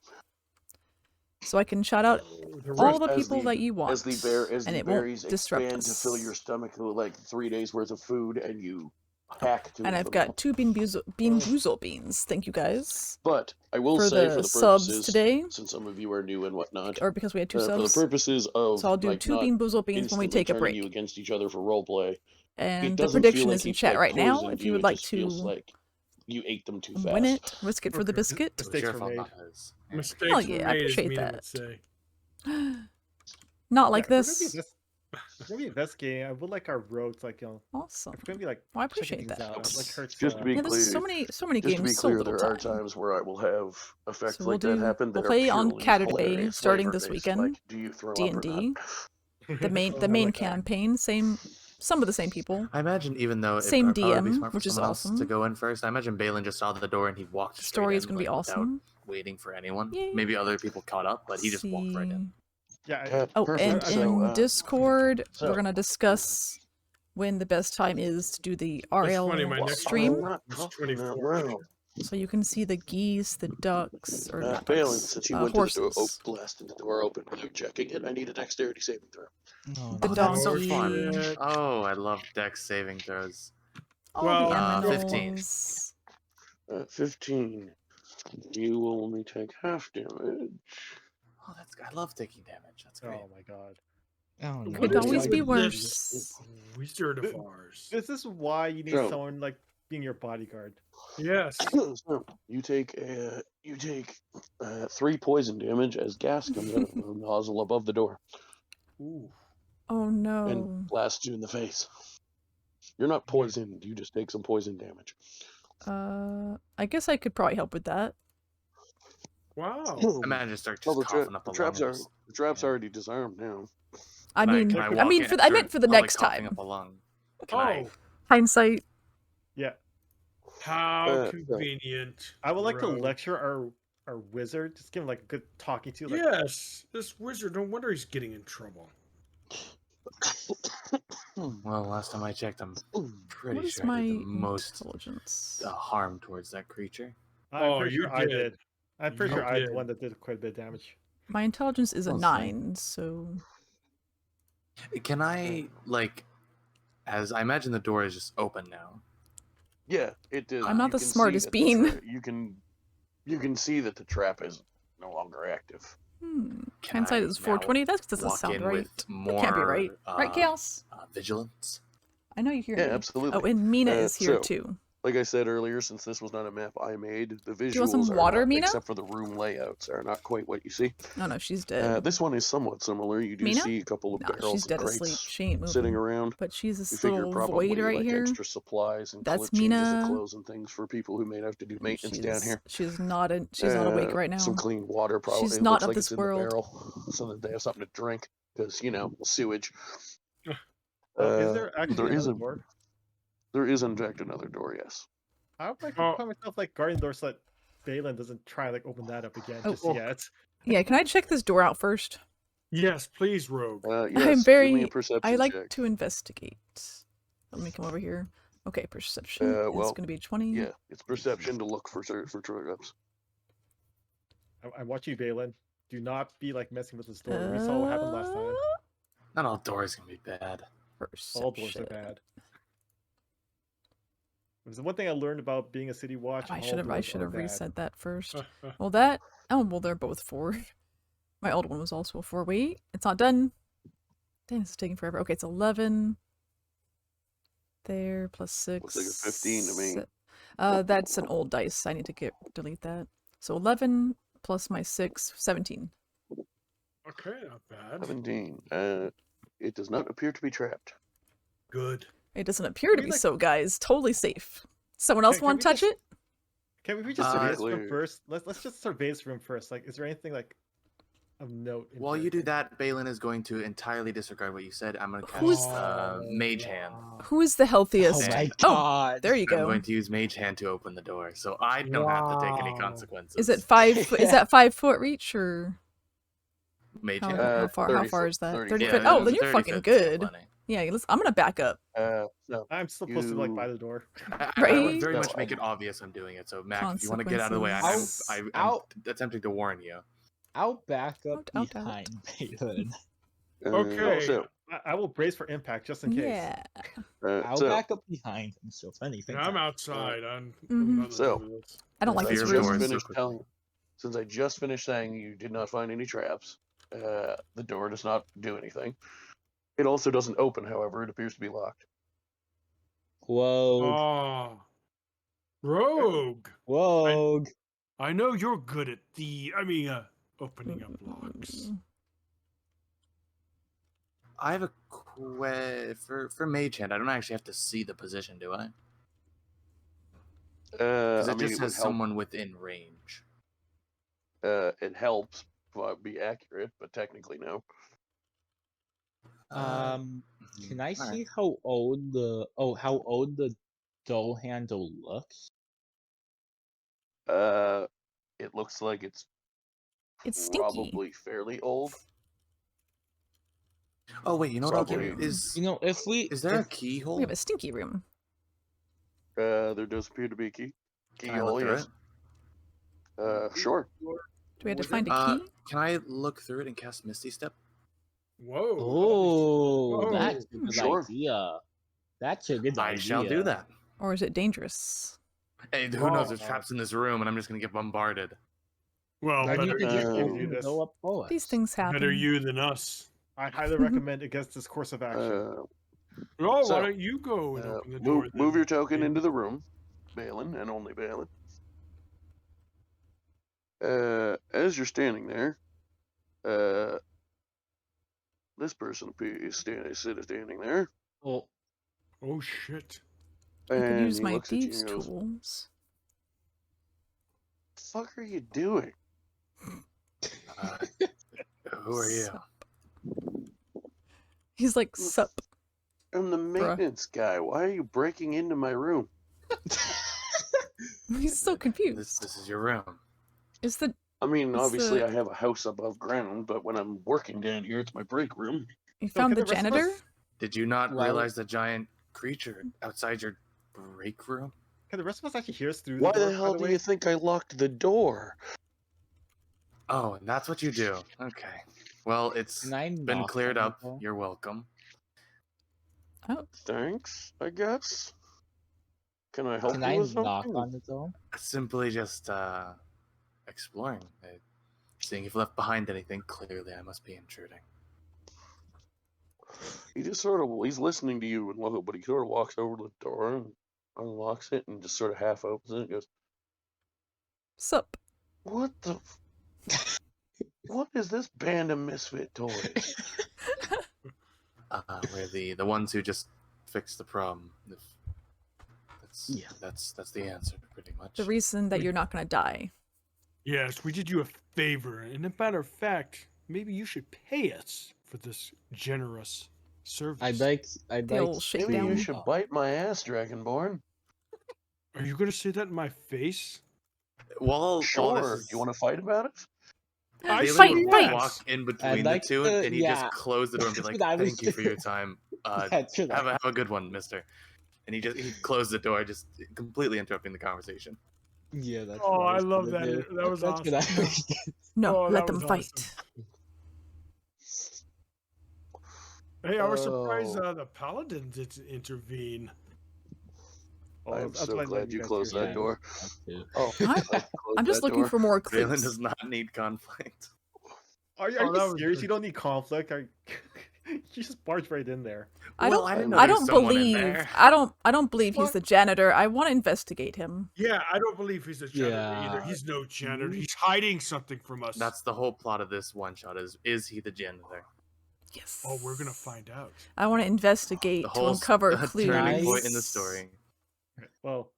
So I can shout out
The
all
rest-
the
As
people that you want.
As the
and it
berries
won't disrupt
expand to fill
us.
your stomach with like 3 days worth of food, and you hack to
And I've got 2 Bean Boozle beans. Thank you guys.
But I will
for
say,
the
for the
subs
purposes,
today,
since some of you are new and whatnot,
or because we had 2
for the
subs.
purposes of
So I'll do
like
2
not
Bean Boozle beans when we
instantly
take a
turning
break.
you against each other for roleplay, it
And the
doesn't feel
prediction
like
is in
he,
chat
like,
right now.
poisoned
If you would
it
like
just feels
to
like you ate them too
win
fast.
it, risk it for the biscuit.
Mistakes
Your
were
fault,
made.
not his.
Mistakes
Hell
were
yeah, I
made, as
appreciate
Meana
that.
would say.
Not like
Yeah, if
this.
If we're gonna be investigating, I would like our roads, like,
Awesome.
if we're gonna be like
Well, I
checking
appreciate
things
that.
out, I'd like her to.
Just to be
Yeah,
clear,
there's so many
just to be
games, so
clear,
little
there are
time.
times where I will have effects
So we'll
like that happen that
we'll
are
play on
purely
Caturday
hilarious,
starting this
flavor-based,
weekend.
like, do you throw up or
D&D.
not?
The main campaign, some of the same people.
I imagine even though
Same
it'd probably be
DM,
smart for
which is
someone else
awesome.
to go in first, I imagine Balin just saw the door and he walked
The
straight
story
in,
is gonna be
like,
awesome.
without waiting for anyone.
Yay.
Maybe other people caught up, but he just walked right in.
Yeah.
Oh,
Perfect.
and
So,
in Discord,
so-
we're gonna discuss when the best time is to do the RL
funny, my next
stream.
one is 24.
So you can see the geese, the ducks, or not
Balin,
ducks,
since you went to the door,
horses.
blasted the door open without checking it, I need a dexterity saving throw.
The
That's so
donkey.
fun.
Shit.
Oh, I love dex saving throws.
All
Well,
the
15.
aminals.
15. You will only take half damage.
Oh, that's I love taking damage. That's great.
Oh my god.
Oh no.
Could always be
This
worse.
Wizard of ours.
This is why you need
So-
someone like being your bodyguard.
Yes.
So you take 3 poison damage as gas comes out of the nozzle above the door
Ooh.
Oh no.
and blasts you in the face. You're not poisoned. You just take some poison damage.
I guess I could probably help with that.
Wow.
Imagine start
Well,
just coughing up the
traps
lungs.
the trap's already disarmed now.
I
Can
mean,
can
I
walk
mean,
in
for the, I
after
meant for the
probably
next
coughing
time.
Up a lung? Can I?
Oh,
Hindsight.
Yeah.
how convenient.
I would like to
Rogue.
lecture our wizard. Just give him like a good talking to. Like,
Yes, this wizard. No wonder he's getting in trouble.
Well, last time I checked, I'm pretty
What is
sure I
my
did the most
intelligence?
harm towards that creature.
I'm
Oh,
pretty
you
sure I
did.
did. I'm pretty
You
sure I'm
did.
the one that did quite a bit of damage.
My intelligence is a
Well,
9, so
Can I, like, as I imagine the door is just open now.
Yeah, it is.
I'm not
You
the
can see
smartest
that
bean.
you can see that the trap is no longer active.
Can
hindsight
I
is
now
420. That doesn't
walk
sound
in
right.
with
That can't be right. Right, Chaos?
Vigilance.
I know you hear
Yeah,
me.
absolutely.
Oh, and Meana is here
so,
too.
Like I said earlier, since this was not a map I made, the visuals
Do you want some water,
are not,
Meana?
except for the room layouts, are not quite what you see.
Oh no, she's dead.
This one is somewhat similar. You do
Meana?
see a couple of
No,
barrels
she's
and
dead
crates
asleep. She ain't moving.
sitting around.
But she's
You
this
figure
little
probably
void right
like
here.
extra supplies and
That's
changes of
Meana.
clothes and things for people who may have to do maintenance down here.
She's not awake right now.
Some clean water, probably.
She's
It
not
looks
of
like
this
it's in
world.
the barrel, so that they have something to drink, because sewage.
Is there actually another door?
There is in fact another door. Yes.
I would like to put myself like guardian door so that Balin doesn't try like open that up again just yet.
Yeah, can I check this door out first?
Yes, please, Rogue.
I'm very. I like to investigate. Let me come over here. Okay, perception is
well,
going to be 20.
Yeah, it's perception to look for traps.
I watch you, Balin. Do not be like messing with this door. We saw what happened last time.
Not all doors can be bad.
All doors are bad. There's the one thing I learned about being a city watch.
I
all
should have
doors are bad.
reset that first. Well, that. Oh, well, they're both 4. My old one was also a 4. Wait, it's not done. Dang, this is taking forever. Okay, it's 11. There, plus 6.
Looks like a 15 to me.
That's an old dice. I need to delete that. So 11 plus my 6, 17.
Okay, not bad.
17. It does not appear to be trapped.
Good.
It doesn't appear to be so, guys. Totally safe. Someone else want to touch it?
Can we just survey this
Clear.
room first? Let's just survey this room first. Like, is there anything like of note?
While you do that, Balin is going to entirely disregard what you said. I'm going to
Who's-
cast Mage Hand.
Who is the healthiest?
Oh my
And
god.
there you
I'm
go.
going to use Mage Hand to open the door, so I don't have to take any
Wow.
consequences.
Is it 5? Is that 5 foot reach or
Mage
how,
Hand?
how far? How
30
far
foot,
is that?
30
30
Yeah,
foot. Oh, then
30
you're fucking
foot's still
good.
plenty.
Yeah, I'm gonna back up.
No.
I'm still posted like by
You-
the door.
I would
Right?
very
No,
much make
I-
it obvious I'm doing it. So Mac, if you want to get out of the way,
Consequences.
I'm
Ow.
attempting to warn you.
I'll back up
Out, out.
behind Balin.
Okay.
So,
I will brace for impact just in case.
Yeah.
I'll
so,
back up behind him, so if anything.
Yeah, I'm outside. I'm
Mhm.
nothing to
So-
do with this.
I don't like
since
this
I just
room.
finished telling, since I just finished saying you did not find any traps, the door does not do anything. It also doesn't open, however, it appears to be locked.
Whoa.
Oh, Rogue.
Whoa.
I know you're good at opening up locks.
I have a for Mage Hand. I don't actually have to see the position, do I? Because
I
it
mean,
just
it would
says
help.
someone within range.
It helps be accurate, but technically no.
Can I
alright.
see how old the door handle looks?
It looks like it's
It's stinky.
probably fairly old.
Oh wait, you know what I'll
Probably.
do? Is
You know, if we
is there a
if-
keyhole?
We have a stinky room.
There does appear to be a key.
Can I look through
Yes. Sure.
Do we have to
Was
find
it-
a key?
Can I look through it and cast Misty Step?
Whoa.
Oh,
Whoa.
that's a good
Sure.
idea. That's a good idea.
I shall do that.
Or is it dangerous?
Hey, who knows? There's
Oh.
traps in this room, and I'm just gonna get bombarded.
Well,
Then you
better,
can just
Uh,
open the
this.
door up for us.
These things happen.
better you than us.
I highly recommend against this course of action.
Oh,
So,
why don't you go and open the door?
move
then?
your token into the room, Balin, and only Balin. As you're standing there, this person is standing there,
Oh,
Oh shit.
I could
and
use
he
my
looks at you
thieves'
and goes,
tools.
"The fuck are you doing?"
Uh, who are you?
Sup. He's like, sup.
I'm the maintenance guy. Why are you breaking into my room?
He's so confused.
This is your room.
Is the
I mean,
It's
obviously,
the-
I have a house above ground, but when I'm working down here, it's my break room.
you
So
found
can
the
the rest of us-
janitor?
Did you not
Well-
realize the giant creature outside your break room?
Can the rest of us actually hear us through
Why
the door,
the hell
by
do
way?
you think I locked the door?
Oh, and that's what you do. Okay. Well, it's
can I
been
knock
cleared
on the
up.
door?
You're welcome.
Oh,
Thanks, I guess. Can I help
Can
you
I
with
knock
something?
on the door?
Simply just exploring. Seeing if left behind anything. Clearly, I must be intruding.
He just he's listening to you, but he sort of walks over to the door and unlocks it and just sort of half opens it and goes,
sup.
"What the? What is this band of misfit toys?"
We're the ones who just fix the problem. That's the answer, pretty much.
The reason that you're not gonna die.
Yes, we did you a favor, and a matter of fact, maybe you should pay us for this generous service.
I'd like
The old
to
shake
Maybe
down.
you should bite my ass, Dragonborn.
Are you gonna say that in my face?
While
Sure.
this is,
You want to fight about it?
I
Balin
fight,
would
fight.
walk in between
I'd like
the two,
to-
and he
yeah.
just closed the door and be
That's
like,
what I was
"Thank you for your
doing.
time.
That's what I-
Have a good one, Mister." And he closed the door, just completely interrupting the conversation.
Yeah, that's
Oh,
what
I
was
love
gonna
that.
do.
That was
That's what I
awesome.
was gonna-
No,
Oh,
let
that
them
was
fight.
Hey, I was surprised
Oh.
the paladin didn't intervene.
Oh,
I'm
that's
so
why I
glad
let
you
guys
closed
hear
that door.
too.
Oh,
I'm just looking for more
Balin
clues.
does not need conflict.
Are
Oh,
you
that was
serious?
good.
You don't need conflict. You just barge right in there.
I
Well,
don't.
I didn't know
I
there's
don't
someone in
believe.
there.
I don't believe he's
What?
the janitor. I want to investigate him.
Yeah, I don't believe he's a janitor either.
Yeah.
He's no janitor. He's hiding something from us.
That's the whole plot of this one shot. Is he the janitor?
Yes.
Oh, we're gonna find out.
I want to investigate
The
to
whole
uncover
turning
clues.
point in the story.
Well,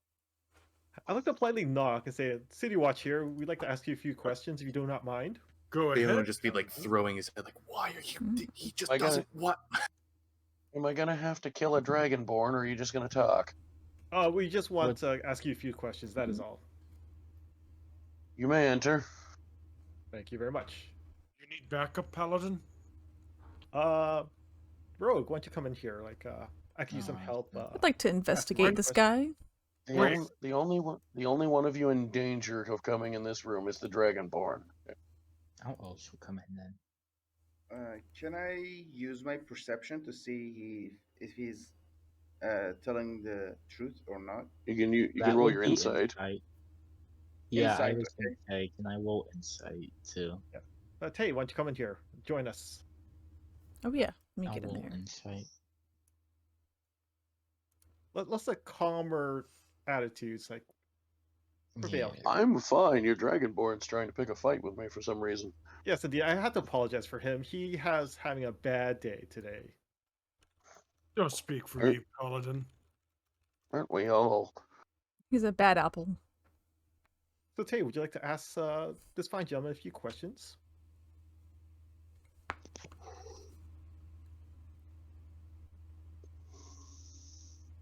I like to politely knock and say, City Watch here. We'd like to ask you a few questions if you do not mind.
Go
They
ahead.
would just be like throwing his head, like, "Why are you?" He just
I gotta-
doesn't. What?
Am I gonna have to kill a dragonborn, or are you just gonna talk?
We just want to ask you a few questions. That is all.
You may enter.
Thank you very much.
You need backup, Paladin?
Rogue, why don't you come in here? Like, I could use some help.
I'd like to investigate this guy.
The only one of you in danger of coming in this room is the dragonborn.
I'll also come in then.
Can I use my perception to see if he's telling the truth or not?
You can roll your insight.
Yeah,
Insight,
I was
okay.
gonna say, can I roll insight too?
Yeah. Tay, why don't you come in here? Join us.
Oh yeah, let me
I'll
get in
roll
there.
insight.
Let's let calmer attitudes like prevail here.
I'm fine. Your dragonborn's trying to pick a fight with me for some reason.
Yes, indeed. I have to apologize for him. He has having a bad day today.
Don't speak for me, Paladin.
Aren't we all?
He's a bad apple.
So Tay, would you like to ask this fine gentleman a few questions?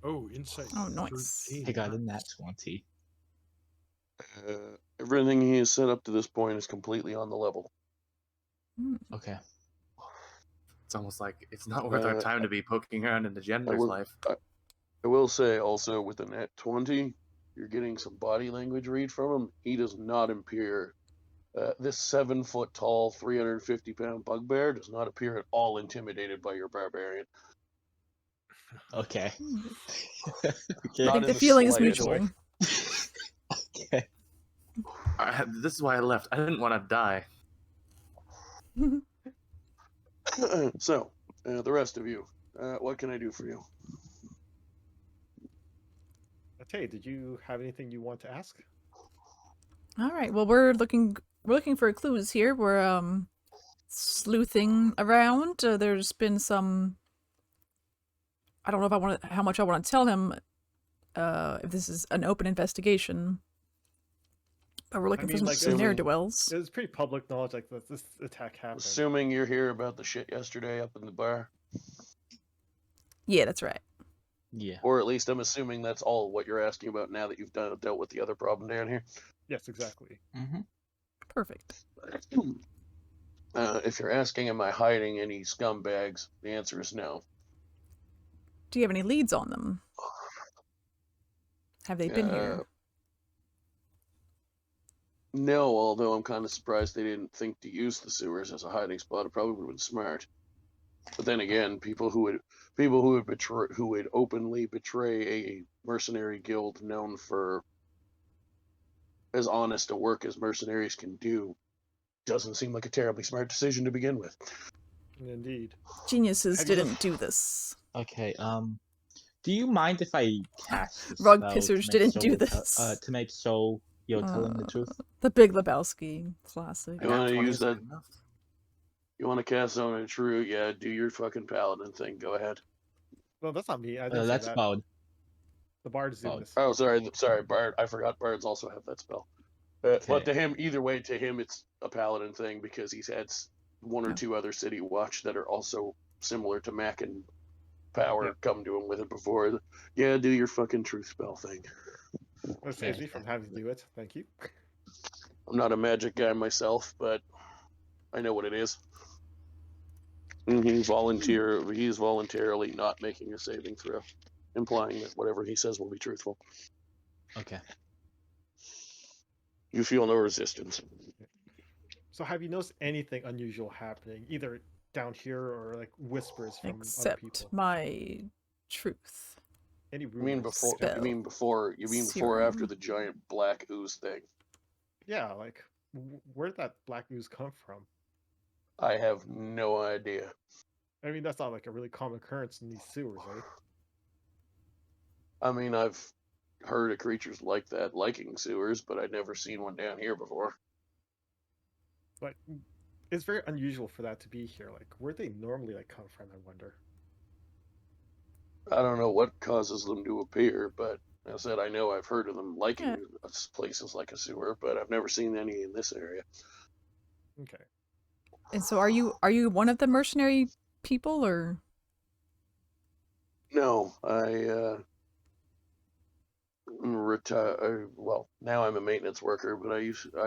Oh, insight.
Oh, nice.
13.
I got a nat 20.
Everything he has set up to this point is completely on the level.
Okay.
It's almost like it's not worth our time to be poking around in the gender's life.
I will say also with the nat 20, you're getting some body language read from him. He does not appear. This 7 foot tall, 350 pound bugbear does not appear at all intimidated by your barbarian.
Okay.
I think the feeling is mutual.
Okay.
This is why I left. I didn't want to die.
So, the rest of you, what can I do for you?
Tay, did you have anything you want to ask?
All right. Well, we're looking for clues here. We're sleuthing around. There's been some. I don't know if how much I want to tell him. If this is an open investigation. But we're looking for some ne'er-do-wells.
It was pretty public knowledge, like that this attack happened.
Assuming you're here about the shit yesterday up in the bar.
Yeah, that's right.
Yeah.
Or at least I'm assuming that's all what you're asking about now that you've dealt with the other problem down here.
Yes, exactly.
Mm-hmm.
Perfect.
If you're asking, am I hiding any scumbags? The answer is no.
Do you have any leads on them? Have they been here?
No, although I'm kind of surprised they didn't think to use the sewers as a hiding spot. It probably would have been smart. But then again, people who would openly betray a mercenary guild known for as honest a work as mercenaries can do doesn't seem like a terribly smart decision to begin with.
Indeed.
Geniuses didn't do this.
Okay, do you mind if I cast the
Rug
spell
pissers
to make
didn't do
Soul
this.
to make Soul, tell him the truth?
The Big Lebowski classic.
You want to use that? You want to cast on a true? Yeah, do your fucking paladin thing. Go ahead.
No, that's not me. I didn't say
That's
that.
Bard.
The Bard is doing this.
Oh, sorry, Bard. I forgot Bards also have that spell. But to him, either way, to him, it's a paladin thing because he's had one or two other city watch that are also similar to Mac and Power come to him with it before. Yeah, do your fucking truth spell thing.
That saves me from having to do it. Thank you.
I'm not a magic guy myself, but I know what it is. He's voluntarily not making a saving throw, implying that whatever he says will be truthful.
Okay.
You feel no resistance.
So have you noticed anything unusual happening, either down here or like whispers from other
Except
people?
my truth.
Any
You mean before?
Spell.
You mean before? You mean before? After the giant black ooze thing?
Yeah, like where'd that black ooze come from?
I have no idea.
I mean, that's not like a really common occurrence in these sewers, right?
I mean, I've heard of creatures like that liking sewers, but I'd never seen one down here before.
But it's very unusual for that to be here. Like, where'd they normally like come from? I wonder.
I don't know what causes them to appear, but I said I know I've heard of them liking places like a sewer, but I've never seen any in this area.
Okay.
And so, are you one of the mercenary people, or?
No, I'm well, now I'm a maintenance worker, but I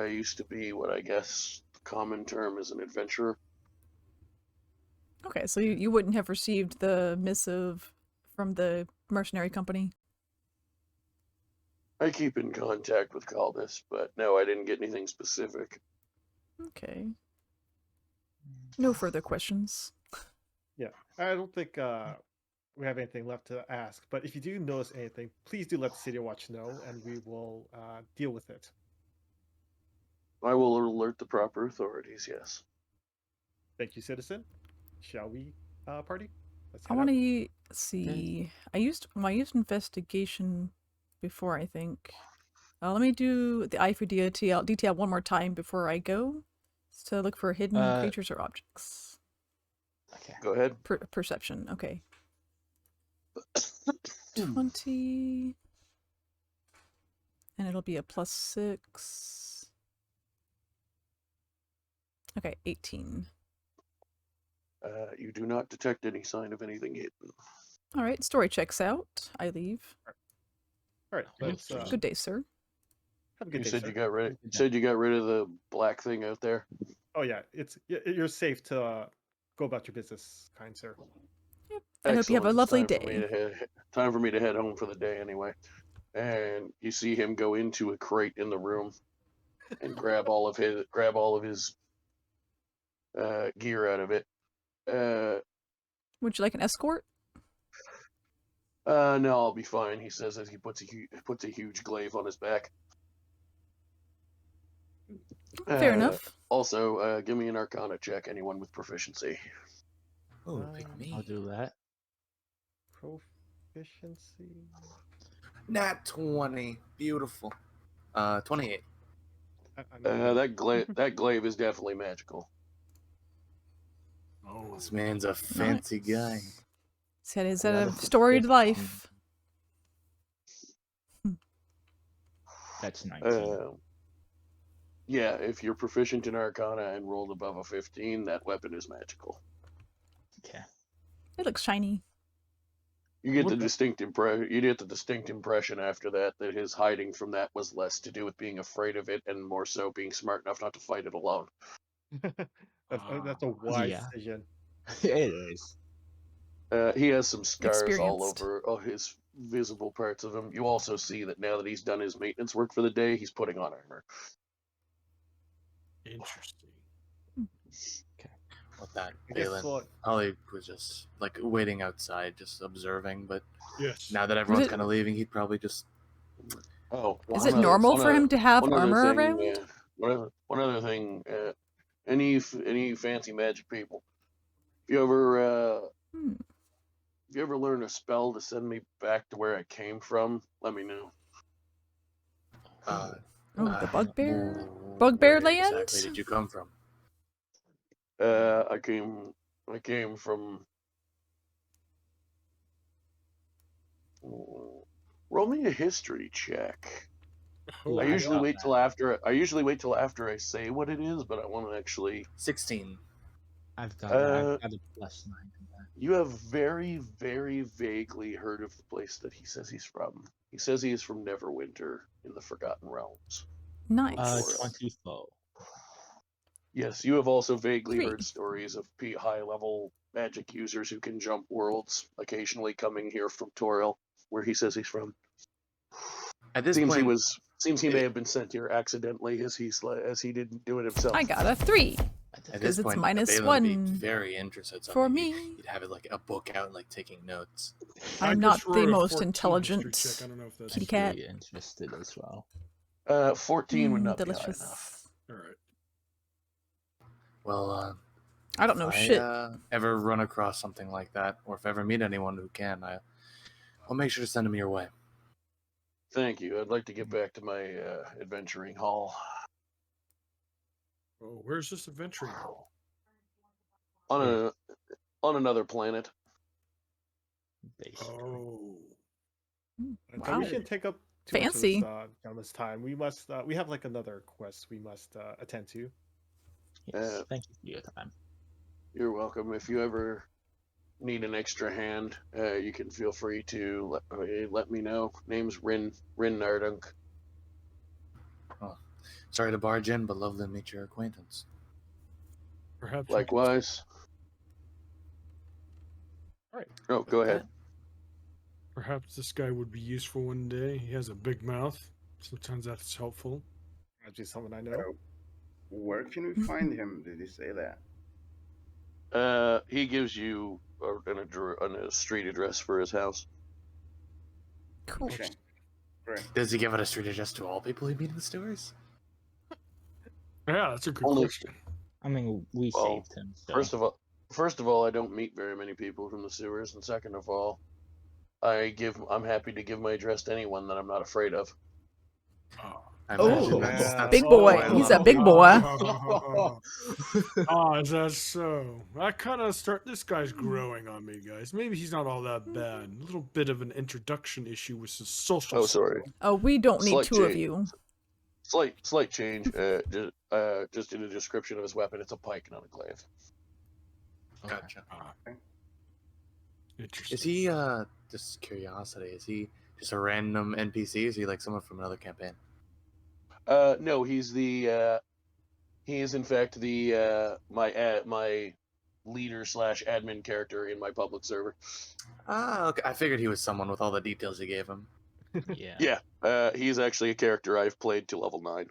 used to be what I guess the common term is an adventurer.
Okay, so you wouldn't have received the missive from the mercenary company?
I keep in contact with Caldas, but no, I didn't get anything specific.
Okay. No further questions.
Yeah, I don't think we have anything left to ask. But if you do notice anything, please do let the City Watch know, and we will deal with it.
I will alert the proper authorities. Yes.
Thank you, citizen. Shall we, party? Let's
I want to see. I used investigation before, I think. Let me do the eye for detail one more time before I go. To look for hidden creatures or objects.
Okay.
Go ahead.
Perception. Okay. 20. And it'll be a +6. Okay, 18.
You do not detect any sign of anything hidden.
All right, story checks out. I leave.
All right, let's,
good day, sir.
Have a good
You
day,
said
sir.
you got rid. You said you got rid of the black thing out there.
Oh yeah, you're safe to go about your business, kind sir.
Yep. I hope you have a lovely day.
Time for me to head home for the day anyway. And you see him go into a crate in the room and grab all of his gear out of it.
Would you like an escort?
No, I'll be fine. He says as he puts a huge glaive on his back.
Fair enough.
Also, give me an Arcana check. Anyone with proficiency.
Oh, pick me.
I'll do that.
Proficiency.
Nat 20. Beautiful. 28.
That glaive is definitely magical.
Oh, this man's a fancy guy.
He's had a storied life.
That's 19.
Yeah, if you're proficient in Arcana and rolled above a 15, that weapon is magical.
Okay.
It looks shiny.
You get the distinct impression after that his hiding from that was less to do with being afraid of it and more so being smart enough not to fight it alone.
That's a wise decision.
It is.
He has some scars all over his visible parts of him. You also see that now that he's done his maintenance work for the day, he's putting on armor.
Interesting.
Okay.
With that, Balin probably was just like waiting outside, just observing. But now that everyone's kind of leaving, he'd probably just.
Oh,
is it normal for him to have armor around?
One other thing, any fancy magic people, if you ever learn a spell to send me back to where I came from, let me know.
The bugbear? Bugbear land?
Exactly did you come from?
I came from. Roll me a history check. I usually wait till after I say what it is, but I want to actually.
16.
I've got a +9 to that.
You have very, very vaguely heard of the place that he says he's from. He says he is from Neverwinter in the Forgotten Realms.
Nice.
24.
Yes, you have also vaguely heard stories of high-level magic users who can jump worlds, occasionally coming here from Toril, where he says he's from.
At this point,
seems he may have been sent here accidentally, as he didn't do it himself.
I got a 3.
At this point,
it's
Balin
-1
would be very interested.
for me.
You'd have it like a book out and like taking notes.
I'm not the most intelligent kitty cat.
Really interested as well.
14 would not be high enough.
All right.
Well,
I don't know
if
shit.
I ever run across something like that, or if I ever meet anyone who can, I'll make sure to send them your way.
Thank you. I'd like to get back to my adventuring hall.
Oh, where's this adventuring hall?
On another planet.
Oh.
Okay, we shouldn't take up too
Fancy.
much of this gentleman's time. We must. We have like another quest we must attend to.
Yes, thank you for your time.
You're welcome. If you ever need an extra hand, you can feel free to let me know. Name's Rin Nardunk.
Oh, sorry to barge in, but lovely to meet your acquaintance.
Perhaps.
Likewise.
All right.
Oh, go ahead.
Perhaps this guy would be useful one day. He has a big mouth. Sometimes that's helpful.
Actually, someone I know.
Where can we find him? Did he say that?
He gives you a street address for his house.
Cool.
Okay. Great.
Does he give it a street address to all people he meet in the stores?
Yeah, that's a good
Only-
question.
I mean, we saved him. So.
First of all, I don't meet very many people from the sewers, and second of all, I'm happy to give my address to anyone that I'm not afraid of.
I
Oh,
imagine that's
big boy.
quite a
He's
lot.
a big boy.
Oh, is that so? This guy's growing on me, guys. Maybe he's not all that bad. A little bit of an introduction issue with his social.
Oh, sorry.
Oh, we don't need
Slight
two of
change.
you.
Slight change. Just in the description of his weapon, it's a pike, not a glaive.
Gotcha.
Interesting.
Is he, just curiosity, is he just a random NPC? Is he like someone from another campaign?
No, he is in fact my leader / admin character in my public server.
Ah, okay. I figured he was someone with all the details you gave him.
Yeah.
Yeah, he's actually a character I've played to level 9.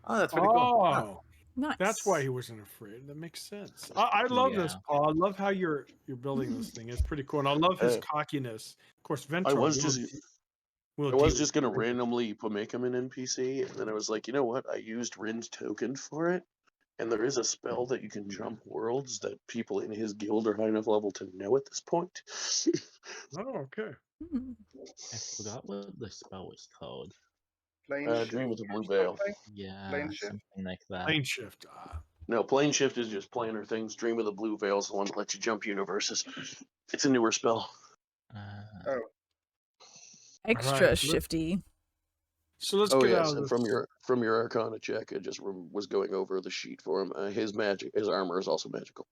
Oh, that's pretty cool.
Oh,
nice.
That's why he wasn't afraid. That makes sense. I love this, Paul. I love how you're building this thing. It's pretty cool, and I love his cockiness. Of course, Ventar.
I was just gonna randomly make him an NPC, and then I was like, you know what? I used Rin's token for it, and there is a spell that you can jump worlds that people in his guild are high enough level to know at this point.
Oh, okay.
I forgot what the spell was called.
Dream with the Blue Veil.
Yeah,
Plane shift.
something like that.
Plane shift.
No, plane shift is just planar things. Dream of the Blue Veil is the one that lets you jump universes. It's a newer spell.
Oh,
Extra
Alright,
shifty.
So let's
Oh
get
yes,
out of
and
this.
from your Arcana check, I just was going over the sheet for him. His armor is also magical,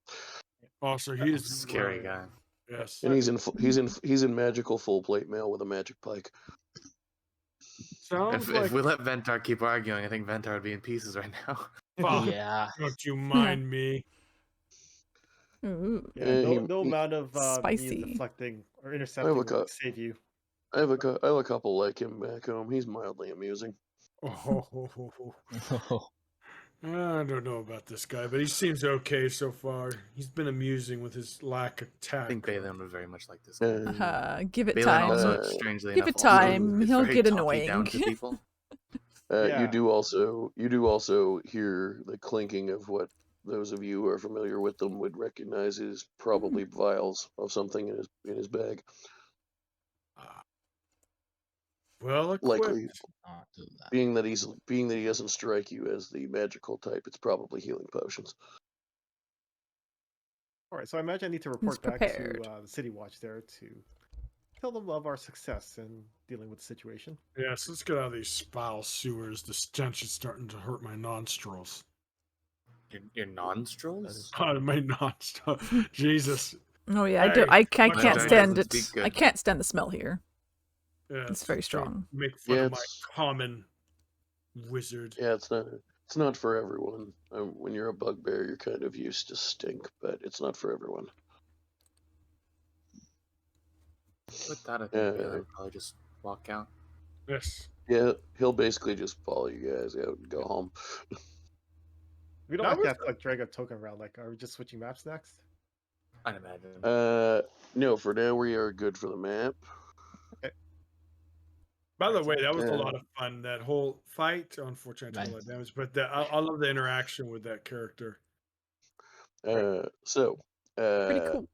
Also, he is
Scary guy.
Yes.
and he's in magical full plate mail with a magic pike.
Sounds
If we let Ventar keep arguing, I think Ventar would be in pieces right now.
Oh,
Yeah.
Don't you mind me?
Ooh.
Yeah, no amount of
Spicy.
me deflecting or intercepting will save you.
I have a couple like him back home. He's mildly amusing.
I don't know about this guy, but he seems okay so far. He's been amusing with his lack of tact.
I think Balin would very much like this guy.
Give it
Balin
time.
also, strangely
Give
enough,
it time.
also is
He'll
very
get
talky
annoying.
down to people.
You do also hear the clinking of what those of you who are familiar with them would recognize is probably vials of something in his bag.
Well,
likely
Not do that.
being that he doesn't strike you as the magical type, it's probably healing potions.
All right, so I imagine I need to report back
prepared.
to the City Watch there to tell them of our success in dealing with the situation.
Yes, let's get out of these foul sewers. The stench is starting to hurt my nostrils.
Your nostrils?
My nostrils. Jesus.
Oh yeah, I do. I can't stand it.
speak good.
I can't stand the smell here.
Yeah,
It's very strong.
Make fun of my common wizard.
Yeah, it's not for everyone. When you're a bugbear, you're kind of used to stink, but it's not for everyone.
With that, I think Balin would probably just walk out.
Yes.
Yeah, he'll basically just follow you guys out and go home.
We don't have to drag a token around. Like, are we just switching maps next?
I'd imagine.
No, for now we are good for the map.
By the way, that was a lot of fun. That whole fight, unfortunately, I took a lot of damage, but I love the interaction with that character.
Pretty cool.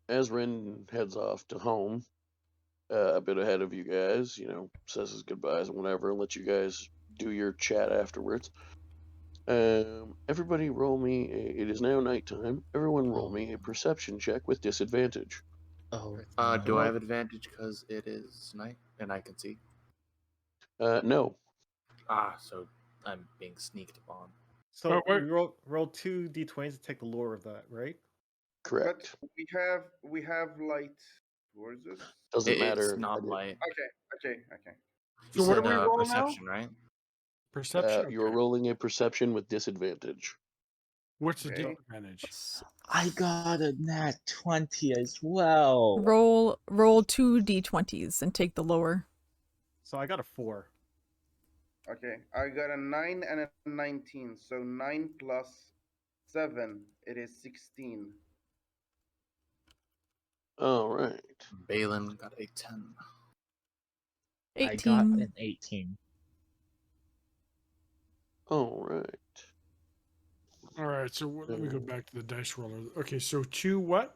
As Rin heads off to home, a bit ahead of you guys, says his goodbyes and whatever, and let you guys do your chat afterwards. Everybody roll me, it is now nighttime, everyone roll me a perception check with disadvantage.
Oh.
Do I have advantage because it is night and I can see?
No.
So I'm being sneaked upon.
So roll 2 d20s to take the lower of that, right?
Correct.
But we have light. Where is this?
Doesn't matter.
It's not light.
Okay.
You
So what
said,
do we roll
perception,
now?
right?
Perception.
You're rolling a perception with disadvantage.
What's the
Okay.
disadvantage?
I got a nat 20 as well.
Roll 2 d20s and take the lower.
So I got a 4.
Okay, I got a 9 and a 19. So 9 plus 7, it is 16.
All right.
Balin got a 10.
18.
I got an 18.
All right.
All right, so let me go back to the dice roller. Okay, so 2 what?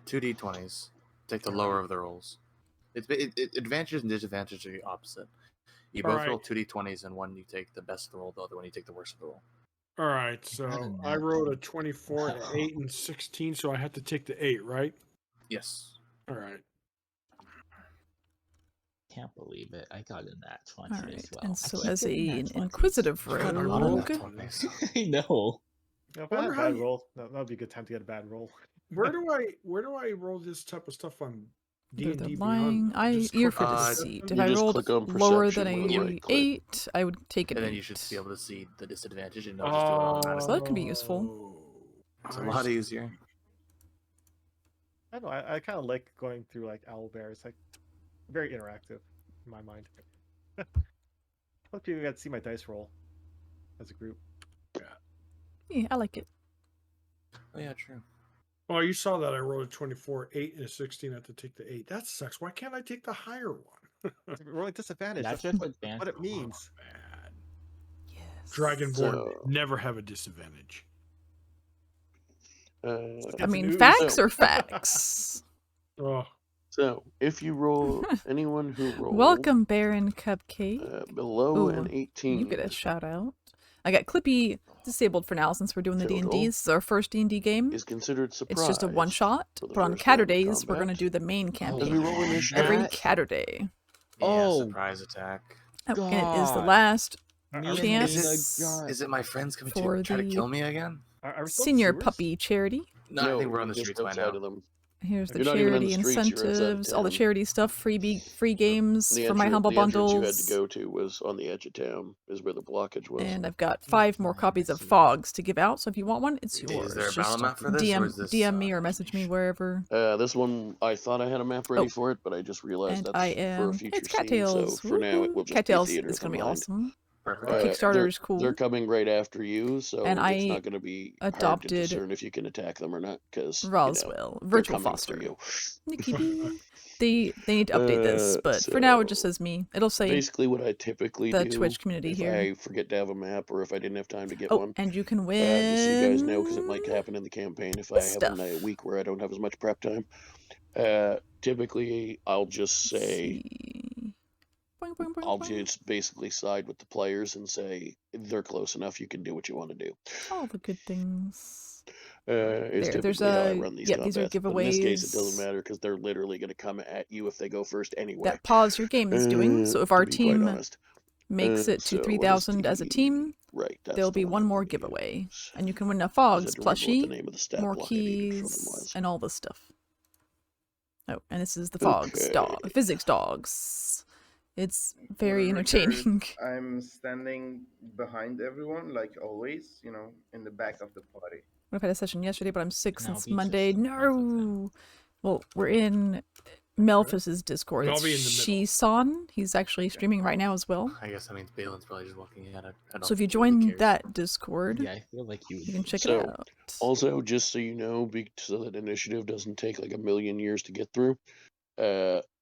2 d20s. Take the lower of the rolls. Advantages and disadvantages are the opposite. You both roll 2 d20s, and one you take the best of the roll, the other one you take the worst of the roll.
All right, so I rolled a 24, an 8, and 16, so I had to take the 8, right?
Yes.
All right.
Can't believe it. I got a nat 20
All right,
as well.
and so
I keep
as
getting
an
nat 20s.
inquisitive
I got a
rogue,
lot of nat 20s. I know.
If I had a bad roll, that would be a good time to get a bad roll.
Where do I roll this type of stuff on
they're
D&D
lying.
Beyond?
You're free to
perception?
see.
You
If I
just
rolled
click on
lower than
perception with a
a
right click.
8, I would take an
And
8.
then you should be able to see the disadvantage and it'll just do it automatically.
So that can be useful.
It's a lot easier.
I don't know. I kind of like going through like Owlbear. It's like very interactive in my mind. Hope you got to see my dice roll as a group.
Yeah, I like it.
Oh yeah, true.
Oh, you saw that I rolled a 24, 8, and a 16. I have to take the 8. That sucks. Why can't I take the higher one?
Rolling disadvantage.
That's
That's
just
what it means.
Dragonborn never have a disadvantage.
I mean, facts are facts.
Oh.
So, if you roll anyone who rolls
Welcome, Baron Cupcake.
below
Ooh,
an 18,
you get a shout out. I got Clippy disabled for now since we're doing the
Total
D&D. This is our first D&D game.
is considered surprise.
It's just a one shot,
for the
but on
first round of
Caturdays we're
combat.
going to do the main
As we
campaign
roll initiative,
every Caturday.
Yeah, surprise attack.
Oh, and it is the last chance
Is it my friends coming
for
to try to
the
kill me again?
Senior Puppy Charity.
No, I think we're on the
just
streets by
outside
now.
of them.
Here's
If
the
you're not even in
charity
the streets, you're outside of
incentives, all the
town.
charity stuff, free games
The
for my humble
the entrance you had
bundles.
to go to was on the edge of town, is where the blockage was.
And I've got 5 more copies of Fogs to give out, so if you want one, it's yours.
Is there a
Just
battle map for this, or is this,
DM me or message me wherever.
This one, I thought I had a map ready for it, but I just realized
And
that's
I am.
for a future
It's
scene, so
Cattails.
for now it will just
Cattails
be theater
is
of the
going to be
mind.
awesome. The
They're-
Kickstarter's cool.
They're coming right after you, so
And
it's
I
not going to be hard to
adopted
discern if you can attack them or not, because
Roswell,
they're
virtual
coming
foster.
for you.
Nikki B. They need to update this, but for now it just says me. It'll say
Basically, what I typically
the
do
Twitch community
if
here.
I forget to have a map or if I didn't have time to get
Oh,
one.
and you can
Just so you guys know,
win
because it might happen in the campaign if I have a week where I don't have as much prep time. Typically, I'll just say, I'll just basically side with the players and say they're close enough. You can do what you want to do.
all the good things.
Is
there's
typically how I run these
these are
combats. But in this case, it
giveaways
doesn't matter because they're literally going to come at you if they go first anyway.
that Pause Your Game is doing. So if our
to be quite
team
honest.
makes it to
So what is
3,000 as a team,
Right, that's
there'll
the
be
one
one
I
more
wanted to
giveaway. And you can win a
I
Fogs
had to remember what the
plushie,
name of the stat
more
block I needed from them
keys,
was.
and all this stuff. Oh, and this is the Fogs dog, physics dogs. It's very
For the
entertaining.
record, I'm standing behind everyone, like always, in the back of the party.
I've had a session yesterday, but I'm sick
And I'll
since
be just
Monday. No. Well, we're in Melphus's Discord.
I'll
It's
be in the
Shisan. He's actually streaming right now as well.
I guess that means Balin's probably just walking in. I don't
So if you
think he really
join
cares.
that Discord,
Yeah, I feel like you
can check
So,
it out.
also, just so you know, so that initiative doesn't take like a million years to get through,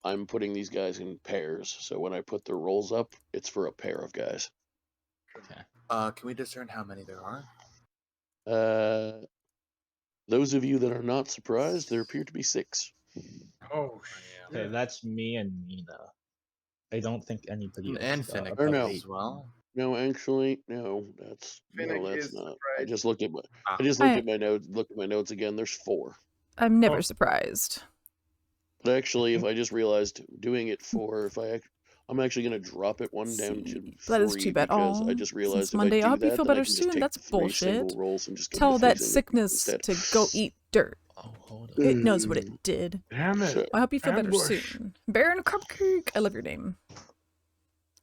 I'm putting these guys in pairs. So when I put their rolls up, it's for a pair of guys.
Can we discern how many there are?
Those of you that are not surprised, there appear to be 6.
Oh,
Okay, that's me and Meana. I don't think anybody else.
And Finnick
Or no.
as well.
No, actually, no. That's
Finnick
that's
is
not. I
surprised.
just looked at my.
Ah.
I just looked at my notes. Looked at my notes again. There's 4.
I'm never surprised.
But actually, if I just realized doing it for, I'm actually going to drop it one down to 3
That is too bad.
because I
Oh,
just realized
since
if
Monday, I
I do
hope you
that,
feel
then I
better
can just
soon.
take
That's
the 3
bullshit.
single rolls and just go
Tell
into 3
that
single
sickness
instead.
to go eat dirt.
Oh, hold on.
It knows what it did.
Damn it.
I hope you feel better
Ambush.
soon. Baron Cupcake. I love your name.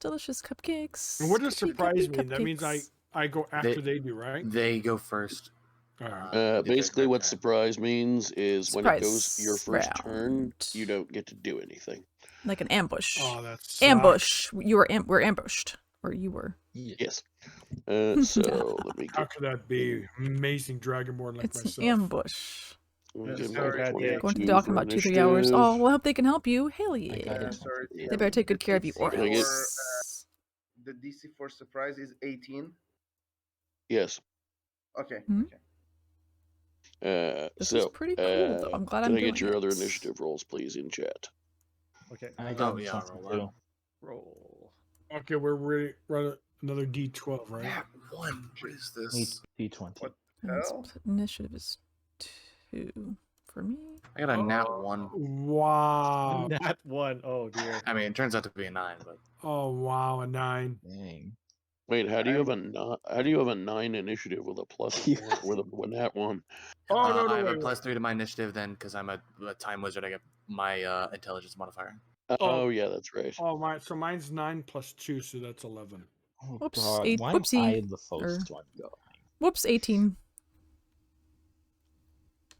Delicious cupcakes.
And what does
Cuppy,
surprise
cuppy
mean? That means
cupcakes.
I go after they do, right?
They go first.
Basically, what surprise means is when it goes your
Surprise
first turn, you don't get to do anything.
Like an ambush.
Oh, that's
ambush. You were we're ambushed, or you were.
Yes. So let me
How
get.
could that be? Amazing Dragonborn like
It's
myself.
an ambush.
Let me get
Sorry,
my
Dad.
Going to the
22
dock in
for
about 2-3 hours.
initiative.
Oh, well, I hope they can help you. Hell yeah.
Sorry,
They better take good care of you,
DC
Can I get-
orcs.
the DC for surprise is 18.
Yes.
Okay.
Hmm?
Okay.
This is pretty cool, though. I'm glad
can
I'm
I get
doing
your other
it.
initiative rolls, please, in chat?
Okay.
I
Oh,
got
yeah,
something
roll
too.
Roll.
Okay, we're ready. Run another D12, right?
Nat 1. What is
Need
this?
D20.
What
And
the
it's-
hell?
initiative is 2 for me.
I got a nat 1.
Wow.
Nat 1. Oh dear.
I mean, it turns out to be a 9, but
Oh wow, a 9.
Dang.
Wait, how do you have a 9 initiative with a +4 with a nat 1?
Oh no,
I have
wait,
a +3 to my initiative then because I'm a time wizard. I get my intelligence modifier.
Oh yeah, that's right.
Oh so mine's 9 plus 2, so that's 11.
Oh
Whoops,
god, why
whoopsie.
am I the
Or-
first one going?
Whoops, 18.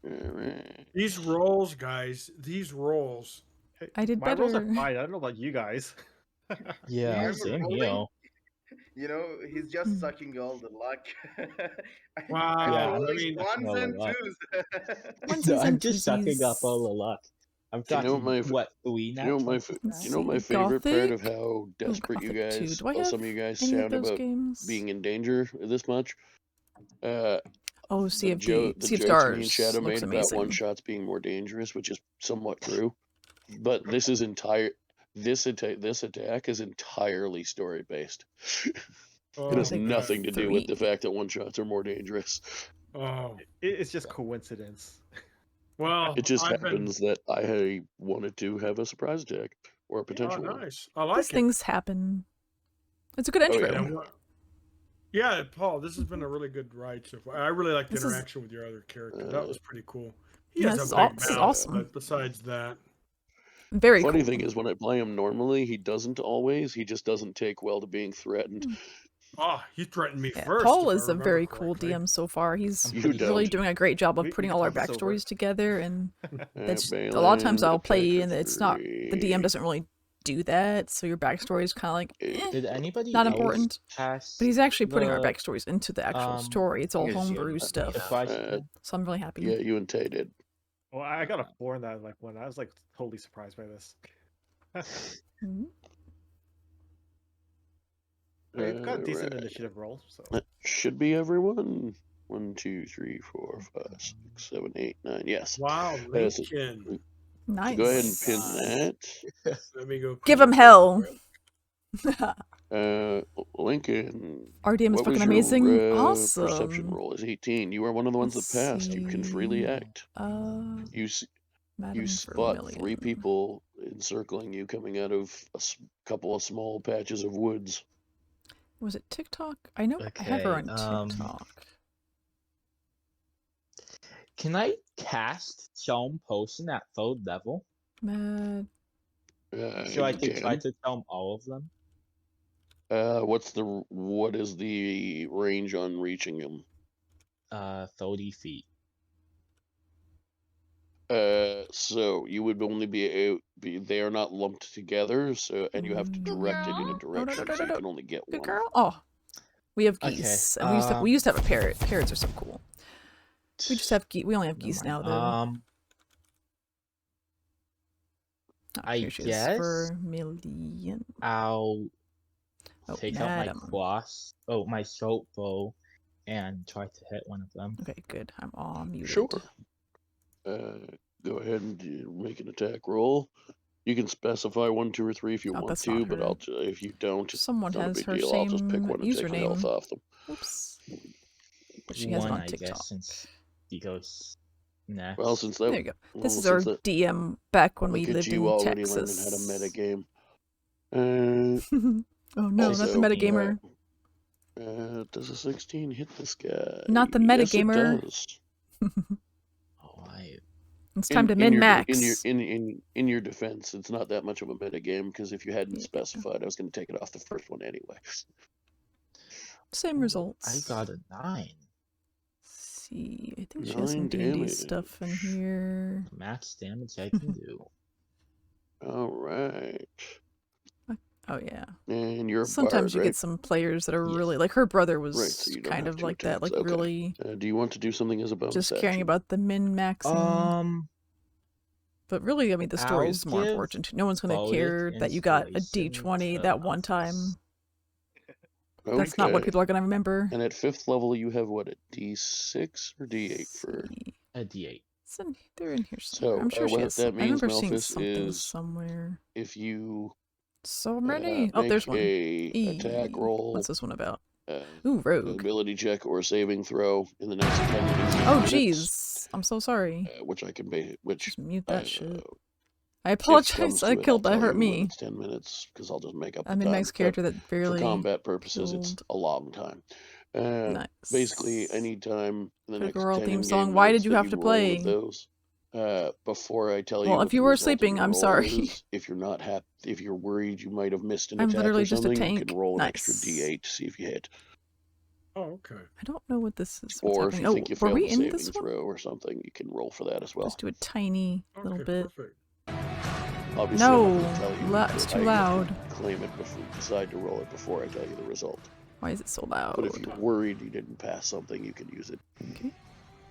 Alright.
These rolls, guys. These rolls.
Hey,
I did
my rolls are
better.
fine. I don't know about you guys.
Yeah,
He's
same
rolling.
here.
You know, he's just sucking all the luck.
Wow.
I'm
Yeah,
rolling
I mean,
ones
all the
and
luck.
twos.
Onesies
I'm
and
just sucking up all the
twosies.
luck. I've
Do you know
gotten
what my-
what 3
Do you know
nat
my
20s
do you know my
Let's see,
favorite part of
Gothic?
how desperate you
Gothic 2.
guys,
Do I
well,
have
some of you guys
any of
sound
those
about
games?
being in danger this much?
Oh, Sea of
The
Sea of
jokes me and
Stars
Shadow
looks
made about
amazing.
one shots being more dangerous, which is somewhat true. But this is this attack is entirely story based.
Oh,
It has
Gothic
nothing to do with the
3.
fact that one shots are more dangerous.
oh.
It's just coincidence.
Well,
It just
I've been.
happens that I wanted to have a surprise attack or a
Oh,
potential one.
nice. I like
These
it.
things happen. It's a good
Oh,
intro.
yeah.
And yeah, Paul, this has been a really good ride so far. I really like the
This is-
interaction with your other character. That was pretty cool. He
Yeah,
has
this
a
is
big
this is
mouth,
awesome.
but besides that,
Very
Funny
cool.
thing is, when I play him normally, he doesn't always. He just doesn't take well to being threatened.
he threatened me
Yeah,
first.
Paul
if I
is a
remember
very cool
correctly.
DM so far. He's
You
really
don't.
doing a great job of
We
putting
can
all our
talk this over.
backstories together, and that's
Balin,
a lot of times I'll play
attack
and
of
it's not the DM
3.
doesn't really do that, so your backstory is kind of like
Did anybody
not
else
important.
pass
But he's actually putting our
the-
backstories into the actual story. It's all
I think it's you
homebrew
and
stuff,
the
Meana.
flash?
so I'm really happy.
Yeah, you and Tay did.
Well, I got a 4 in that one. I was like totally surprised by this.
Mhm.
I've got a decent
Alright.
initiative roll, so
That should be everyone. 1, 2, 3, 4, 5, 6, 7, 8, 9. Yes.
Wow,
So
Lincoln.
Nice.
go ahead and pin that.
Let me go.
Give
pin
him
it.
hell.
Lincoln.
Our DM is
what
fucking
was
amazing.
Your, perception
Awesome.
roll is 18. You are one of the ones
Let's
that passed. You can freely
see.
act. You
Madam
spot
Vermilion.
3 people encircling you coming out of a couple of small patches of woods.
Was it TikTok? I know I have her
Okay,
on TikTok.
Can I cast Charm Potion at 3rd level?
Mad.
So I
You
can try
can.
to charm all of them?
What is the range on reaching them?
30 feet.
So you would only they are not lumped together, so and you have to direct it in a direction, so you can only get
Good
one.
girl. Oh, we have
Okay,
geese, and we used to have a parrot. Parrots are so cool. We just have geese. We only have geese now, though.
I
here she is,
guess
Vermilion.
I'll
Oh,
take out my
madam.
my short bow, and try to hit one of them.
Okay, good. I'm all muted.
Sure. Go ahead and make an attack roll. You can specify 1, 2, or 3 if you want
that's
to,
not
but
her.
if you don't, it's
Someone
not a
has
big
her
deal. I'll just pick
same
one and take the health
username.
off them.
Oops. But she has it
One,
on
I
TikTok.
guess, since he goes Next.
Well, since that
There you go.
well,
This is our
since that,
DM back when we
look at
lived
you
in
already
Texas.
learning how to metagame.
Oh no,
also,
not the metagamer.
Does a 16 hit this guy?
Not the
Yes, it
metagamer.
does.
Oh, I...
It's time to min-max.
In your defense, it's not that much of a metagame because if you hadn't specified, I was going to take it off the first one anyway.
Same results.
I got a 9.
See, I think she has some
9
D&D
damage.
stuff in here.
Max damage I can do.
All right.
Oh yeah.
And you're a
Sometimes
bard,
you
right?
get some players that are really like her brother was
Right, so you don't
kind
have
of
two
like that,
attacks.
like
Okay.
really
Do you want to do something as a bonus
just
action?
caring about the min-maxing. But really, I mean, the story
I'll
is more
give
important. No one's going to
Bowden
care that you got a
inspiration
D20
to
that one time.
Okay.
That's not what people are going to remember.
And at 5th level, you have what, a D6 or D8 for?
A D8.
They're in here somewhere.
So
I'm sure she
what
has
that
some. I
means,
remember seeing
Malphus,
something
is
somewhere.
if you
So many. Oh, there's one.
make a attack roll,
What's this one about?
Ooh,
rogue.
Ability check or saving throw in the next 10 minutes.
Oh, jeez. I'm so sorry.
Which I can just
mute that shit. I apologize. I killed. That hurt me.
It's 10 minutes because I'll just make up.
I'm a nice character that barely.
For combat purposes, it's a long time.
Nice.
Basically, anytime in the next
Girl
10
theme song.
in-game
Why
notes
did you
that
have to
roll
play?
with those, before I tell you.
Well,
what
if
the
you were
result of
sleeping,
your
I'm
roll
sorry.
is, if you're not happy, if you're worried you might have missed an
I'm
attack
literally
or
just a
something, you
tank.
can roll an
Nice.
extra D8 to see if you hit.
Oh, okay.
I don't know what this is. What's
Or if
happening?
you think you
were
failed
we
a
in
saving
this one?
throw or something, you can roll for that as well.
Just do a tiny little bit.
Perfect.
Obviously, I'm
No,
not gonna tell you,
it's
but
too
I
loud.
can claim it before decide to roll it before I tell you the result.
Why is it so loud?
But if you're worried you didn't pass something, you can use it.
Okay.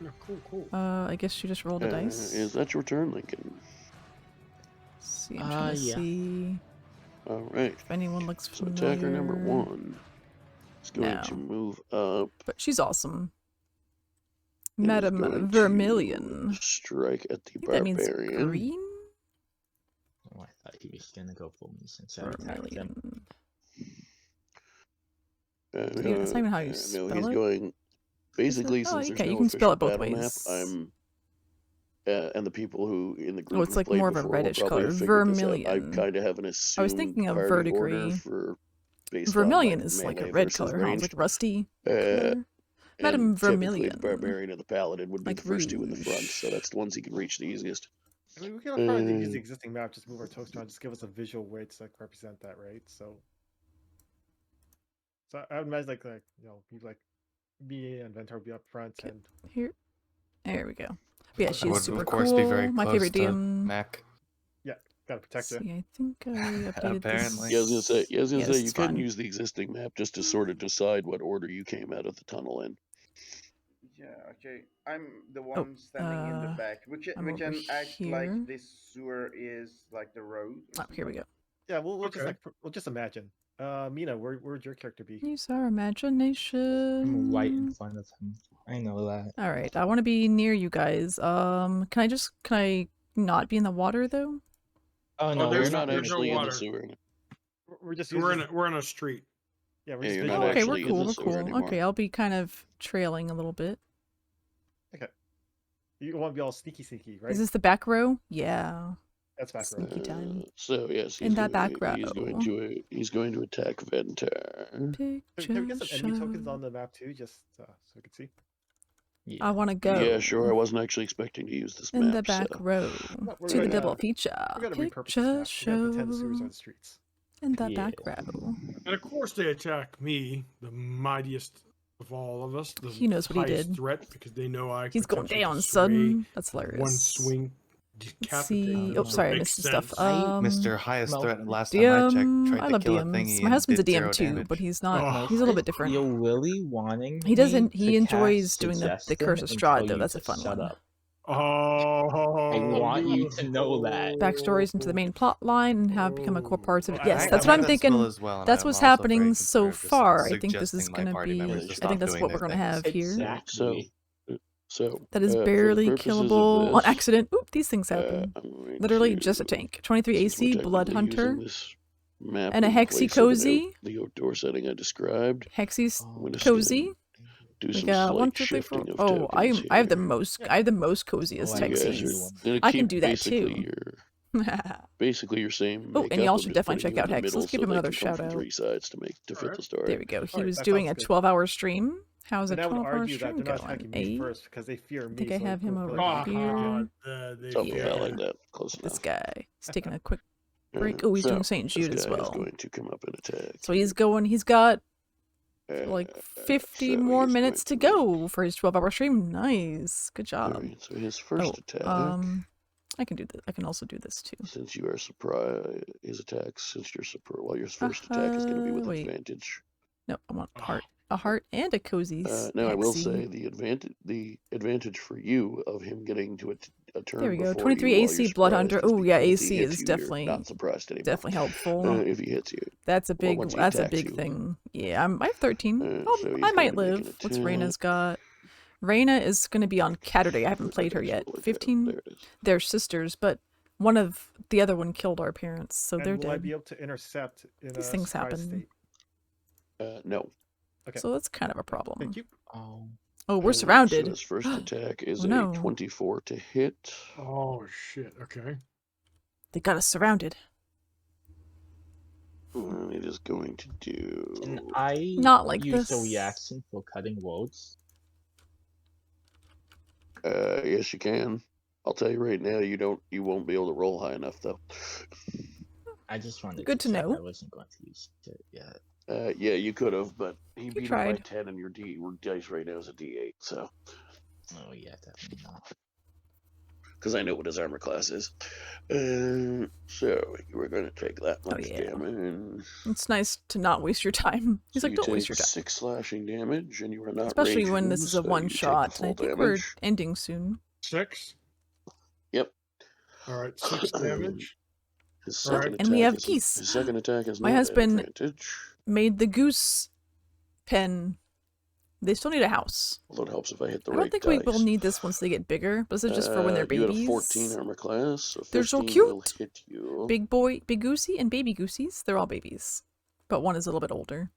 Yeah, cool.
I guess you just rolled a dice.
Is that your turn, Lincoln?
See, I'm trying to
yeah.
see
All right.
if anyone looks
So
familiar.
attacker number 1 is going to move up.
But she's awesome.
and is
Madame
going
Vermilion.
to strike at the
I think that means
barbarian.
green?
Oh, I thought he was gonna go for me since I attacked him.
Yeah, that's not even how you spell
no, he's
it.
going. Basically,
Oh,
since
okay,
there's
you
no
can spell
official
it both
battle
ways.
map, I'm. And the people who in the group
Oh, it's
who've
like
played
more of a
before will
reddish
probably
color.
have figured this out.
Vermilion.
I kind of have an
I was
assumed
thinking of
party order
verdigris.
for based
Vermilion
on
is like a
melee
red
versus
color, huh? It's
ranged.
like rusty color. Madame
And typically
Vermilion.
the barbarian and the paladin would be
Like
the first two in the
rouge.
front, so that's the ones he can reach the easiest.
I mean, we can probably use the existing map, just move our toast around, just give us a visual way to like represent that, right? So I would imagine like you know, me and Ventor would be up front and
Here. There we go. But yeah,
I
she's
would,
super
of course,
cool.
be very
My
close
favorite
to
DM.
Mac.
yeah, gotta protect her.
See, I think I updated
Apparently.
this.
Yeah, I was gonna say,
Yes,
you
it's
can
fine.
use the existing map just to sort of decide what order you came out of the tunnel in.
Yeah, okay. I'm the one standing in the back. We
I'm
can
over
act
here.
like this sewer is like the road.
Oh, here we go.
Yeah, we'll just imagine. Meana, where'd your character be?
Use our imagination.
I'm right in front of him. I know that.
All right, I want to be near you guys. Can I not be in the water though?
Oh no,
You're
we're
not
not
actually in the
water.
sewer.
We're just
We're in a street.
yeah, we're
Yeah,
just
you're
visual-
not
Okay,
actually
we're
in
cool.
the
We're
sewer
cool.
anymore.
Okay, I'll be kind of trailing a little bit.
Okay. You want to be all sneaky, right?
Is this the back row? Yeah.
That's back row.
Sneaky time.
So yes,
In that back row.
He's going to attack Ventar.
Can we
Picture
get some enemy tokens
show.
on the map too, just so we can see?
Yeah.
I want to go.
Yeah, sure. I wasn't actually expecting to use this
In
map.
the back
so.
row.
We're
To the
gonna-
double feature.
We're gonna repurpose this
Picture
map. We're gonna pretend the sewers
show.
are the streets.
In the
Yeah.
back row.
And of course, they attack me, the mightiest of all of us. The
He knows what he
highest
did.
threat because they know I.
He's
can
going
potentially
down,
just
son.
sway
That's hilarious.
One swing.
Let's
decapitate
see.
them,
Oh,
so it
sorry, I
makes
missed some stuff.
sense.
Mr. Highest
Well,
Threat. Last time I checked,
DM.
tried
I
to
love
kill a thingy
DMs. My
and
husband's a
did
DM
0
too,
damage.
but he's not.
Oh.
He's a little bit different.
You're really wanting.
He doesn't.
me
He
to
enjoys
cast
doing the
Suggestion
Curse of
and
Strahd
tell
though.
you
That's a
to
fun
shut
one.
up.
Oh,
I want you to know that.
Backstories into the main plot line and how it become a core part of it. Yes,
I
that's what I'm
have that
thinking.
skill as well, and
That's
I'm
what's
also very
happening so
concerned just
far. I think this is
suggesting my
gonna
party
be.
members to
I think
stop
that's
doing
what we're
their
gonna have here.
Exactly.
So
That is
for the
barely
purposes of
killable on
this,
accident. Oop, these things happen.
I'm going
Literally
to-
just a tank. 23
since we're
AC, Blood
technically using
Hunter,
this map
and a
in
Hexy
place of
Cozy.
the outdoor setting I described.
Hexy's
I'm gonna
Cozy.
do
We
some
got
slight
1, 2, 3, 4.
shifting of
Oh,
tokens
I have the
here.
most. I have the most coziest
Oh, I
You guys
texies.
are gonna
I can
keep
do that
basically
too.
basically your same
Oh,
makeup.
and you all
I'm
should
just
definitely
putting
check
you
out
in the
Hex.
middle
Let's give
so
him
they
another
can come
shout
from
out.
3 sides to fit the story.
There we go. He
Alright,
was
that
doing
sounds
a
good.
12-hour stream. How's a
And I would
12-hour
argue that
stream
they're not
going?
attacking me first because they fear
I
me.
think I
so
have him
they'll
over
feel like I'm
here.
Something about like that. Close
This
enough.
guy. He's taking a quick break. Oh, he's doing St. Jude
this
as
guy is
well.
going to come up and attack.
So he's going. He's got like 50
so
more
he's
minutes to go for his 12-hour stream. Nice. Good job.
Alright, so his first attack.
I can do this. I can also do this too.
Since you are surprised, his attacks. Since you're surprised, well, your first attack is going to be with advantage.
No, I want a heart, and a cozy.
Now I will say the advantage for you of him getting to a turn
There we go.
before
23
you while
AC
you're
Blood
surprised
Hunter.
is
Oh yeah,
because if he
AC
hits
is
you,
definitely
you're not surprised anymore.
definitely helpful.
If he hits you,
That's a big.
once he
That's a
attacks
big
you.
thing. Yeah, I have 13.
So he's
I might
going to make an
live. What's
attack.
Raina's got? Raina is going to be on Caturday. I haven't played her yet. 15. They're sisters, but one of the other one killed our parents, so
And
they're
will I
dead.
be able to intercept in
These
a
things
surprise
happen.
state?
No.
Okay.
So that's kind of a problem.
Thank you.
Oh, we're
So
surrounded.
his first attack is
Oh, no.
a 24 to hit.
Oh shit! Okay.
They got us surrounded.
It is going to do.
Can I
Not like
use
this.
a reaction for cutting roads?
Yes, you can. I'll tell you right now, you won't be able to roll high enough though.
I just wanted
Good to
check.
know.
I wasn't going to use it yet.
Yeah, you could have, but he beat him by
tried.
10, and your dice right now is a D8. So,
Oh yeah, definitely not.
because I know what his armor class is. So you were going to take that much damage.
It's nice to not waste your time. He's
So
like,
you
don't
take
waste your time.
6 slashing damage, and you are not
Especially when
raging,
this is a
so you
one
take the
shot.
full
And I think
damage.
we're ending soon.
6.
Yep.
All right, 6 damage.
His
All right.
second
And we
attack
have
is-
geese.
His second attack is
My
not
husband
at advantage.
made the goose pen. They still need a house.
Although it helps if I hit the
I
right
don't think
dice.
we will need this once they get bigger. But this is just for when they're
You had
babies.
a 14 armor class, so 15
They're so
will
cute.
hit you.
Big boy, big goosey, and baby goosies. They're all babies, but one is a little bit older.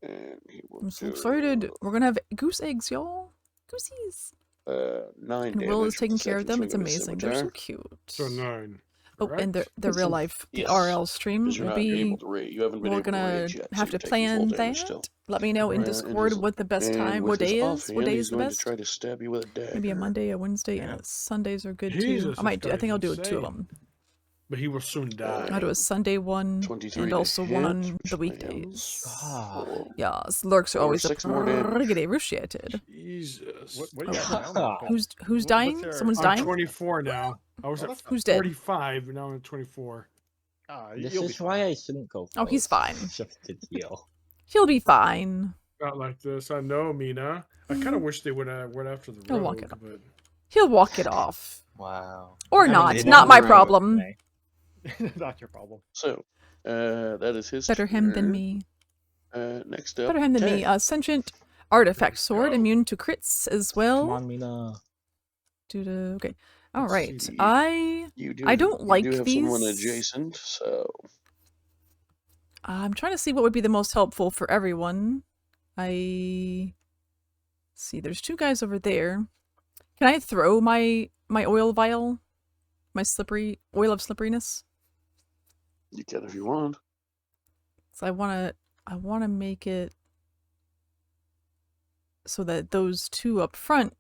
And he will
I'm so
do,
excited. We're gonna have goose eggs, y'all. Goosies.
9
And Will is
damage with
taking
the
care of
second
them.
swing
It's
of his
amazing. They're so
scimitar.
cute.
So 9.
Oh,
Correct?
and the real life, the
Yes.
RL stream
'Cause you're
will
not
be.
able to rage. You haven't been
We're
able to
gonna
rage yet, so
have
you're
to
taking full
plan
damage
that.
still.
Let me know in
And
Discord
his-
what the best
and
time,
with
what day
his
is.
offhand,
What day
he's
is the
going
best?
to try to stab you with a dagger.
Maybe a Monday, a Wednesday, and a Sundays are good too.
Jesus,
I might
this
do. I think I'll
guy's
do 2 of
insane.
them.
But he will soon die.
I'll do a Sunday one
23
and
to
also
hit,
one on
which
the weekdays.
lands
Yes, lurks are
for
always
6 more damage.
appreciated.
Jesus.
What do you got now?
Who's dying? Someone's
I'm
dying.
24 now. I was at
Who's dead?
45, and now I'm at 24.
This
you'll be
is why I shouldn't go.
Oh, he's
first,
fine.
Just to deal.
He'll be fine.
Not like this. I know, Meana. I kind of wish they would have went after the
He'll walk
rogue,
it off.
but
He'll walk it off.
Wow.
Or
I
not.
mean,
Not my
they
problem.
Not your problem.
So, that is his
Better him than
turn.
me.
Next up,
Better him than me.
Ted.
Sentient artifact sword, immune to crits as well.
Come on, Mina.
Okay. All right.
see.
I don't like
you do have
these.
someone adjacent, so
I'm trying to see what would be the most helpful for everyone. I see. There's 2 guys over there. Can I throw my oil vial? My slippery oil of slipperiness?
you can if you want.
So I wanna make it so that those 2 up front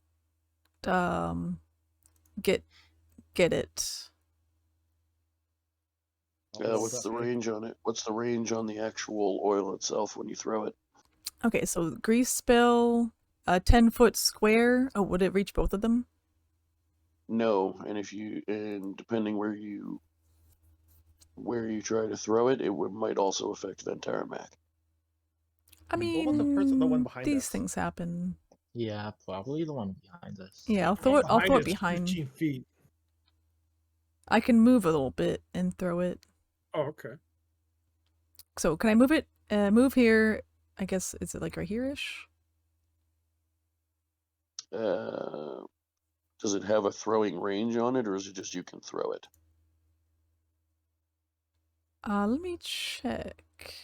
get it.
What's the range on it? What's the range on the actual oil itself when you throw it?
Okay, so grease spell, a 10-foot square. Oh, would it reach both of them?
No, and depending where you try to throw it, might also affect the entire map.
I mean,
the one behind
these
us?
things happen.
Yeah, probably the one behind us.
Yeah, I'll throw it
it's
behind.
15 feet.
I can move a little bit and throw it.
Oh, okay.
So can I move it? Move here. I guess, is it like right here-ish?
Does it have a throwing range on it, or is it just you can throw it?
Let me check.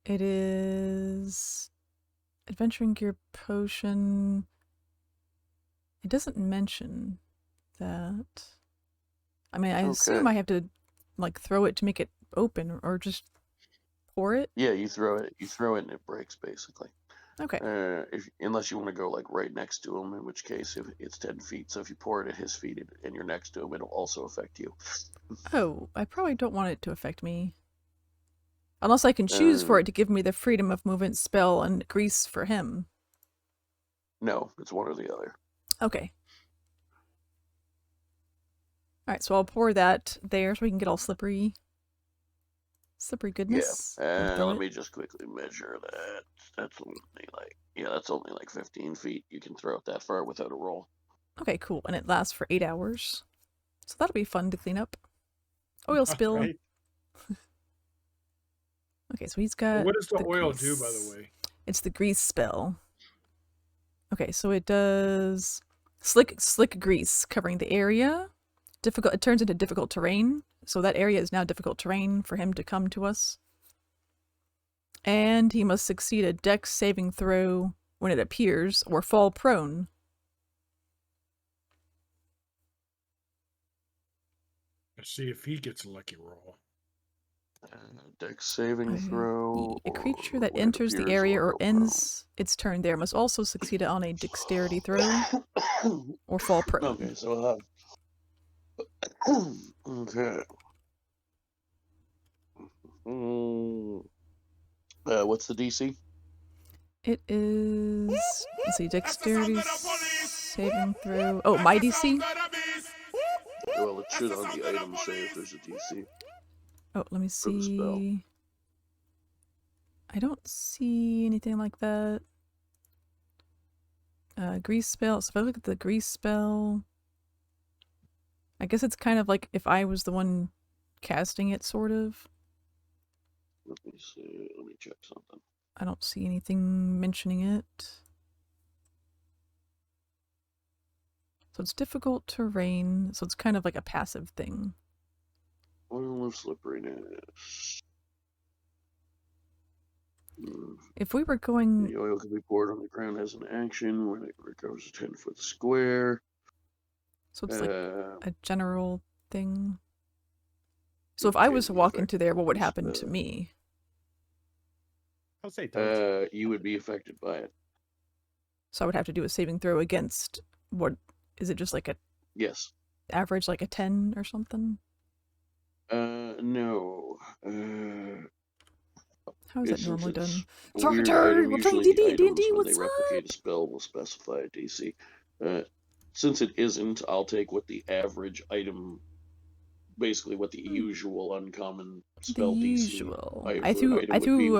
It is Adventuring gear potion. It doesn't mention that. I mean, I assume I have to like throw it to make it open, or just pour it.
Yeah, you throw it. You throw it and it breaks basically.
Okay.
Unless you want to go like right next to him, in which case if it's 10 feet, so if you pour it at his feet and you're next to him, it'll also affect you.
Oh, I probably don't want it to affect me. Unless I can choose for it to give me the freedom of movement spell and grease for him.
No, it's one or the other.
Okay. Alright, so I'll pour that there so we can get all slippery. Slippery goodness.
Yeah, let me just quickly measure that. That's only like 15 feet. You can throw it that far without a roll.
Okay, cool. And it lasts for 8 hours. So that'll be fun to clean up. Oil spill.
Right.
Okay, so he's got...
What does the oil
grease.
do, by the way?
It's the grease spell. Okay, so it does slick grease covering the area. Difficult. It turns into difficult terrain. So that area is now difficult terrain for him to come to us. And he must succeed a dex saving throw when it appears, or fall prone.
Let's see if he gets a lucky roll.
Dex saving throw.
A creature that enters the area or ends its turn there must also succeed on a dexterity throw or fall prone.
Okay, so okay. What's the DC?
It is... Let's see, dexterity saving throw... Oh, my DC?
Well, it should on the item say if there's a DC.
Oh, let me see. I don't see anything like that. Grease spell. So if I look at the grease spell... I guess it's kind of like if I was the one casting it, sort of.
Let me see. Let me check something.
I don't see anything mentioning it. So it's difficult terrain, so it's kind of like a passive thing.
Oil of slipperiness.
If we were going...
The oil can be poured on the ground as an action when it recovers a 10-foot square.
So it's like a general thing. So if I was to walk into there, what would happen to me?
I'll say don't.
You would be affected by it.
So I would have to do a saving throw against what? Is it just like a average, like a 10 or something?
No.
How is that normally done?
We're playing D&D. What's up? Replicate a spell will specify a DC. Since it isn't, I'll take what the average item, basically what the usual uncommon spell DC.
I threw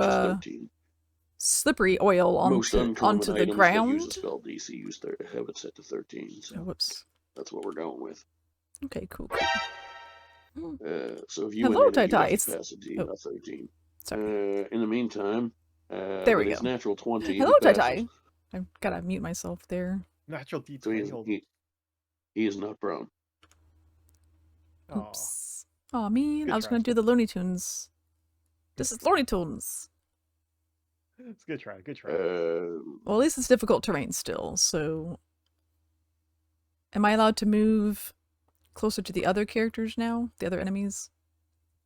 slippery oil onto the ground.
Use a spell DC have it set to 13. So
whoops.
That's what we're going with.
Okay, cool.
So if you
Hello,
pass a
Tai-Tai.
a 13. In the meantime,
there we go.
It's natural 20.
Hello, Tai-Tai. I've got to mute myself there.
Natural D20.
So he is not prone.
Oops. Aw, man.
Good
I was
try.
going to do the Looney Tunes. This is Looney Tunes.
It's a good try. Good try.
Well, at least it's difficult terrain still, so... Am I allowed to move closer to the other characters now? The other enemies?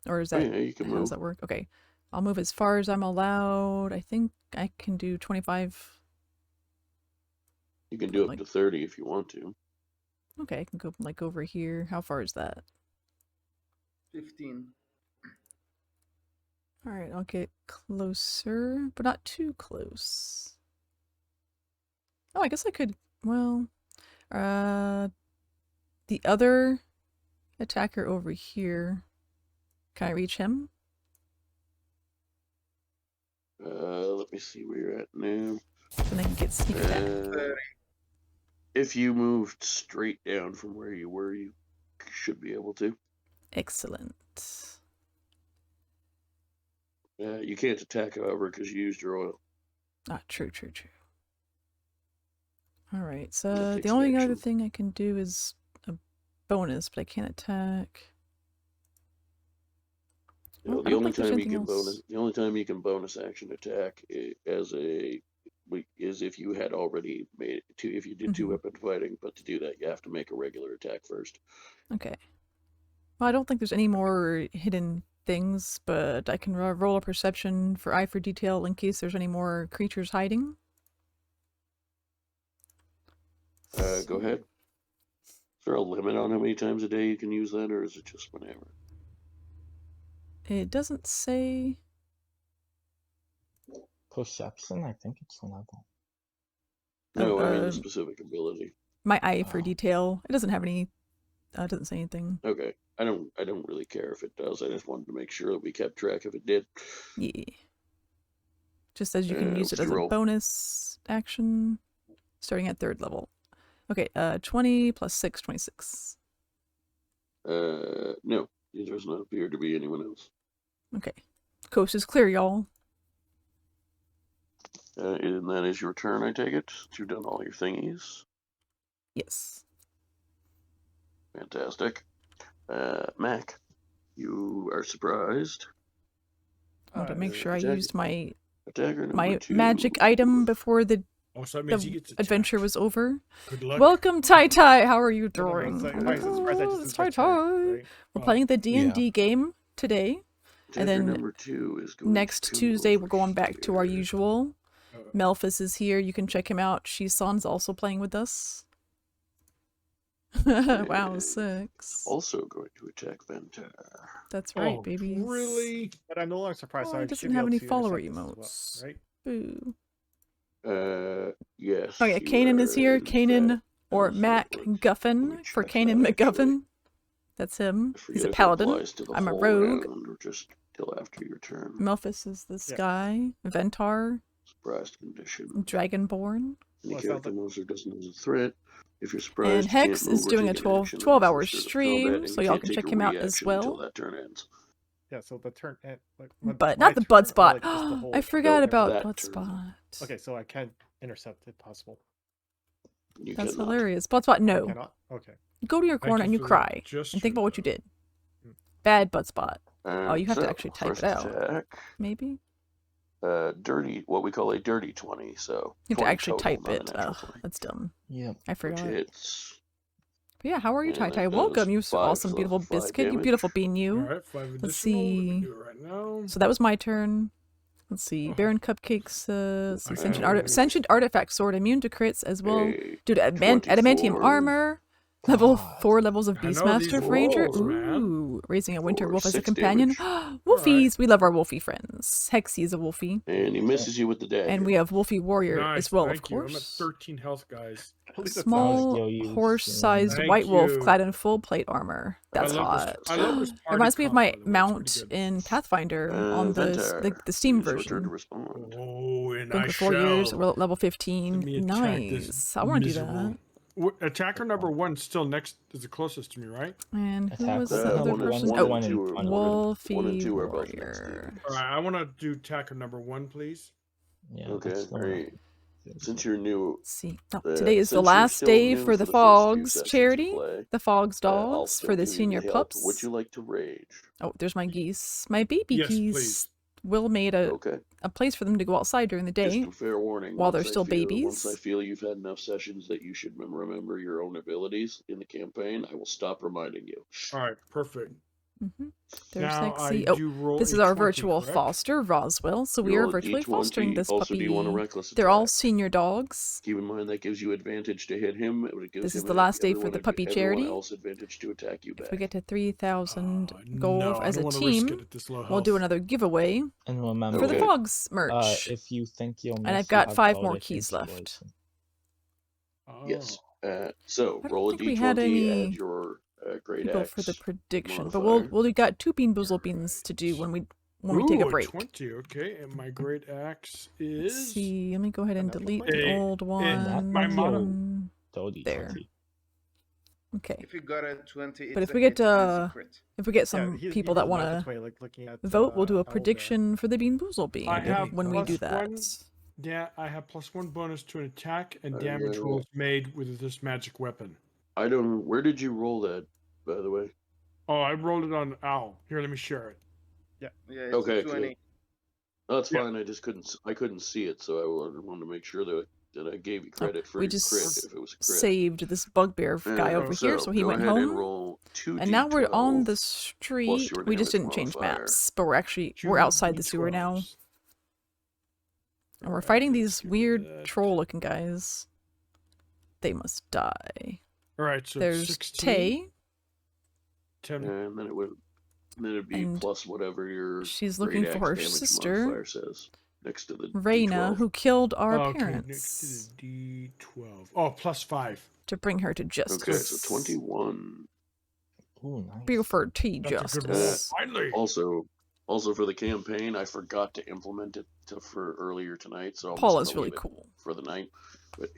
Or is that...
yeah, you can
how
move.
does that work? Okay. I'll move as far as I'm allowed. I think I can do 25...
You can do up to 30 if you want to.
Okay, I can go like over here. How far is that?
15.
Alright, I'll get closer, but not too close. Oh, I guess I could, well... the other attacker over here. Can I reach him?
Let me see where you're at now.
Then I can get sneak attack.
If you moved straight down from where you were, you should be able to.
Excellent.
You can't attack, however, because you used your oil.
Ah, true. Alright, so the only other thing I can do is a bonus, but I can't attack.
The only time you can bonus action attack as a
is if you had already made if you did 2-weapon fighting, but to do that you have to make a regular attack first.
Okay. Well, I don't think there's any more hidden things, but I can roll a perception for eye for detail in case there's any more creatures hiding.
Go ahead. Is there a limit on how many times a day you can use that, or is it just whenever?
It doesn't say.
Perception, I think it's one of them.
No, I mean the specific ability.
My eye for detail. It doesn't have any. It doesn't say anything.
Okay, I don't really care if it does. I just wanted to make sure that we kept track if it did.
Yeah. Just as you can use it as a
roll?
bonus action, starting at 3rd level. Okay, 20 plus 6, 26.
No, there does not appear to be anyone else.
Okay, coast is clear, y'all.
And that is your turn, I take it. You've done all your thingies.
Yes.
Fantastic. Mac, you are surprised.
I want to make sure I used my
Attacker number
my
2.
magic item before the
So that means he gets
adventure was over.
Good luck.
Welcome, Tai Tai. How are you doing?
It's
Tai Tai. We're playing the D&D game today, and then
number 2 is going
next Tuesday we're going back to our usual. Melphis is here. You can check him out. Shisan's also playing with us. Wow, 6.
Also going to attack Ventar.
That's right, babies.
Really?
But I'm no longer surprised.
Oh,
I
he
should
doesn't
be
have
able
any
to
follower
intercept this
emotes.
as well, right?
Boo.
Yes.
Oh yeah, Kanan is here. Kanan, or Mac Guffin for Kanan McGuffin. That's him. He's a paladin. I'm a rogue.
Or just till after your turn.
Melphis is this guy. Ventar.
Surprised condition.
Dragonborn.
Any character monster doesn't use a threat. If you're surprised,
And Hex is doing a 12-hour stream, so y'all can check him out as well.
Until that turn ends.
Yeah, so the turn end,
But not the Bud Spot. I forgot about Bud Spot.
Okay, so I can intercept if possible.
That's hilarious. Bud Spot, no.
Cannot? Okay.
You go to your corner and you cry and think about what you did. Bad Bud Spot. Oh, you have to actually type it out.
Attack,
maybe.
Dirty, what we call a dirty 20. So
you have to
20
actually
total,
type
not a
it.
natural
Oh,
20.
that's dumb.
Yeah.
I forgot.
Which hits.
But yeah, how are you,
And
Tai Tai?
that
Welcome, you
does 5
awesome, beautiful
level 5
biscuit, you
damage.
beautiful bean, you.
Alright, 5 additional.
Let's
Let me
see.
do it right now.
So that was my turn. Let's see. Baron Cupcakes, let's see. Sentient Artifact Sword, immune to crits as well. Dude, adamantium armor. Level 4 levels of Beastmaster for Ranger. Ooh, raising a winter wolf as a companion. Wolfies, we love our wolfie friends. Hexy is a wolfie.
And he misses you with the dagger.
And we have Wolfie Warrior
Nice,
as well,
thank
of
you. I'm at
course.
13 health, guys.
A small horse-sized
Thank
white wolf
you.
clad in full plate armor. That's hot.
I love this party
Reminds me of my
comp, by the way. It's
mount
pretty good.
in Pathfinder on the Steam version.
Oh, and
Been
I
for 4 years.
shall.
We're at level 15.
me attack
Nice.
this
I want to do
miserable-
that.
Attacker number 1 still next is the closest to me, right?
And who
Attack
was
with
the other
one and
person?
one
Oh,
and two are-
Wolfie
1 and 2 are both next to
Warrior.
All right, I want to do attacker number 1, please.
Yeah.
Okay,
that's the one.
alright. Since you're new,
Let's see. Oh, today is the
since you're
last
still
day
new
for the
the first 2
Fogs
sessions
charity.
you play,
The Fogs
I'll
dogs
still
for the
give you
senior
help.
pups.
Would you like to rage?
Oh, there's my geese. My baby
Yes,
geese.
please.
Will made
Okay.
a place for them to go outside during the day.
Just a fair warning.
while they're
once I
still
feel-
babies.
Once I feel you've had enough sessions that you should remember your own abilities in the campaign, I will stop reminding you.
All right, perfect.
They're
Now
sexy.
I
Oh,
do roll
this
a
is our
20,
virtual
correct?
foster, Roswell. So we
You
are
roll a
virtually
D20.
fostering this
Also,
puppy.
do you want a reckless
They're all
attack?
senior dogs.
Keep in mind that gives you advantage to hit him. It gives
This is
him
the
and
last day for
everyone-
the puppy
everyone
charity.
else advantage to attack you back.
If we get to 3,000 gold
no, I
as a
don't wanna risk
team,
it at this low
we'll do
health.
another giveaway
And remember,
for the
Okay.
Fogs merch.
if you think you'll miss,
and I've
you
got
have
5 more
bonus
keys left.
inspiration.
Yes.
Oh.
So
I don't
roll a
think we had
D20,
any
add your great
People
axe
for the prediction, but
modifier.
we got 2 bean boozle beans to do when we take a
Ooh,
break.
20, okay. And my great axe
Let's
is...
see, let me go ahead and delete the
Eh,
old
eh,
one.
my model.
There.
20.
Okay.
If you got a 20,
But
it's
if we
a
get
hit, it's a crit.
if we get some people that want to vote, we'll do a prediction for the bean boozle bean
I have
when we do that.
I have +1 bonus to an attack and damage rolls made with this magic weapon.
I don't know. Where did you roll that, by the way?
Oh, I rolled it on Owl. Here, let me share it.
Yeah.
Yeah, it's
Okay,
a 20.
That's fine. I just couldn't see it, so I wanted to make sure that I gave you credit for
We
your
just
crit if it was a crit.
saved this bugbear guy over here, so he went home. And now we're on the street. We just didn't change maps, but we're outside the sewer now. And we're fighting these weird troll-looking guys. They must die.
All right, so
there's
16.
Tay.
10.
And then it'd be plus whatever your
she's looking for her
damage
sister,
modifier says next to the
Reina,
D12.
who killed our
Okay,
parents.
next to the D12. Oh, +5.
To bring her to justice.
Okay, so 21.
Ooh, nice.
Be for T
That's a good
justice.
roll. Finally.
Also for the campaign, I forgot to implement it for earlier tonight, so I'm
Paul
just
is
gonna
really
leave it
cool.
for the night. But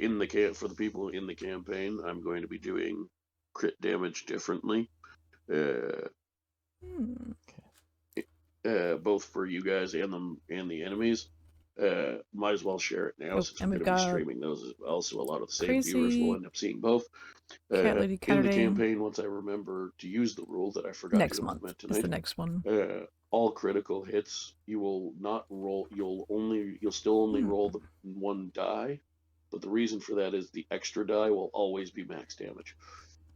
for the people in the campaign, I'm going to be doing crit damage differently. Both for you guys and the enemies. Might as well share it now since we're going to be streaming those as well, so a lot of the same viewers will end up seeing both.
Cat Lady
in the
Caturday.
camping, once I remember to use the rule that I forgot
Next
to implement
month
tonight,
is the next one.
all critical hits, you will not roll. You'll still only roll the one die, but the reason for that is the extra die will always be max damage.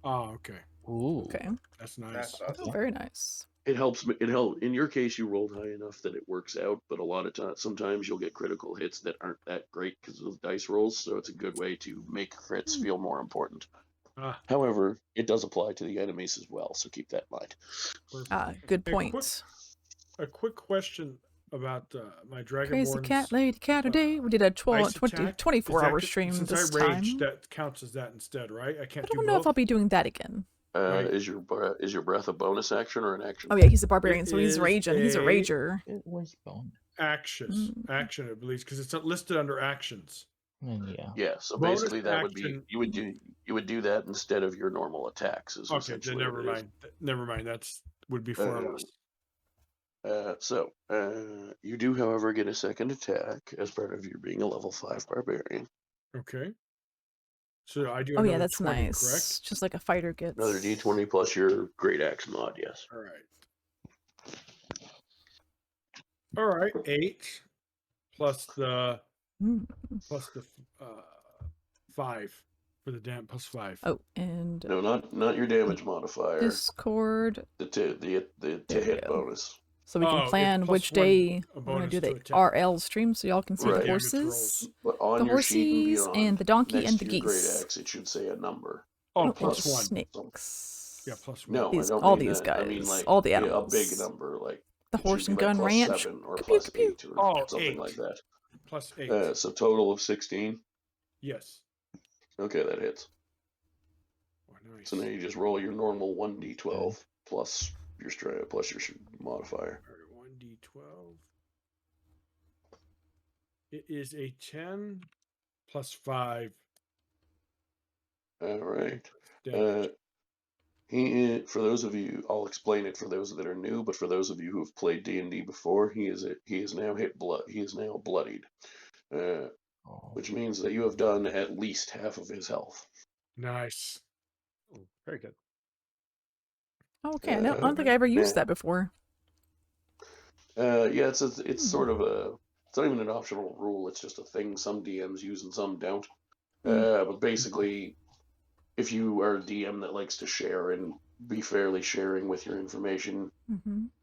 Oh, okay.
Ooh.
Okay.
That's nice.
That's awesome.
Oh, very nice.
It helps. It helps. In your case, you rolled high enough that it works out, but a lot of times, sometimes you'll get critical hits that aren't that great because of those dice rolls. So it's a good way to make crits feel more important. However, it does apply to the enemies as well, so keep that in mind.
Good point.
A quick question about my Dragonborn's...
Crazy Cat Lady Caturday. We did a 24-hour stream
since
this
I raged,
time.
That counts as that instead, right? I can't
I don't know if I'll be doing that again.
Is your breath a bonus action or an action?
Oh yeah, he's a barbarian, so he's raging. He's a rager.
It was bonus.
Action, I believe, because it's listed under actions.
Yeah.
Yeah. So
Bonus
basically, that would
action.
be you would do that instead of your normal attacks. Is
Okay,
essentially
then
what it is.
never mind. That's would be far less.
You do, however, get a second attack as part of your being a level 5 barbarian.
Okay. So I do.
Oh yeah,
another
that's
20,
nice.
correct?
Just like a fighter gets.
Another D20 plus your great axe mod. Yes.
All right. All right. 8 plus the 5 for the damn plus 5.
Oh, and
No, not your damage modifier.
Discord.
The hit bonus.
So we can plan which day we're gonna do the RL stream, so y'all can see the horses,
But on
the
your sheet
horses,
and,
and the donkey
next
and
to
the
your great
geese.
axe, it should say a number.
Oh,
Oh,
plus
and
1.
snakes.
Yeah, plus 1.
No,
These,
I don't
all
mean
these
that.
guys,
I mean like
all the
a
animals.
big number, like
The
it
horse
should
and
be like
gun
plus
ranch.
7 or
Pew,
plus
pew,
8 or something
8.
like that.
Plus 8.
So total of 16.
Yes.
Okay, that hits.
Oh, nice.
So now you just roll your normal 1d12 plus your strength plus your modifier.
All right, 1d12. It is a 10 plus 5.
All right.
Damage.
For those of you, I'll explain it for those that are new, but for those of you who have played D&D before, he is now hit blood. He is now bloodied, which means that you have done at least half of his health.
Nice.
Oh, very good.
Okay, I don't think I ever used that before.
Yeah, it's sort of it's not even an optional rule. It's just a thing some DMs use and some don't. But basically, if you are a DM that likes to share and be fairly sharing with your information,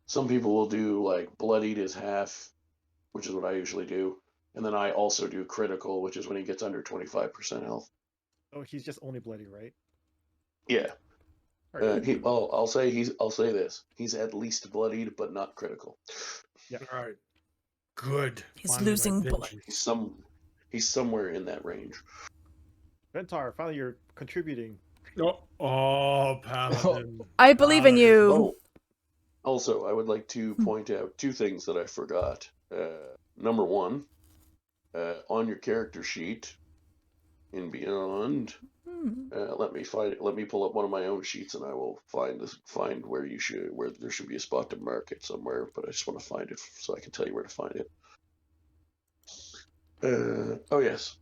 some people will do like bloodied is half, which is what I usually do, and then I also do critical, which is when he gets under 25% health.
Oh, he's just only bloody, right?
Yeah.
Right.
I'll say this: he's at least bloodied, but not critical.
Yeah.
All right. Good.
He's
Finally,
losing
my
blood.
vengeance.
He's somewhere in that range.
Ventar, finally you're contributing.
Oh, Paladin.
I believe in you.
Oh, also, I would like to point out 2 things that I forgot. Number 1, on your character sheet in Beyond, let me find it. Let me pull up one of my own sheets, and I will find where there should be a spot to mark it somewhere. But I just want to find it so I can tell you where to find it. Oh yes.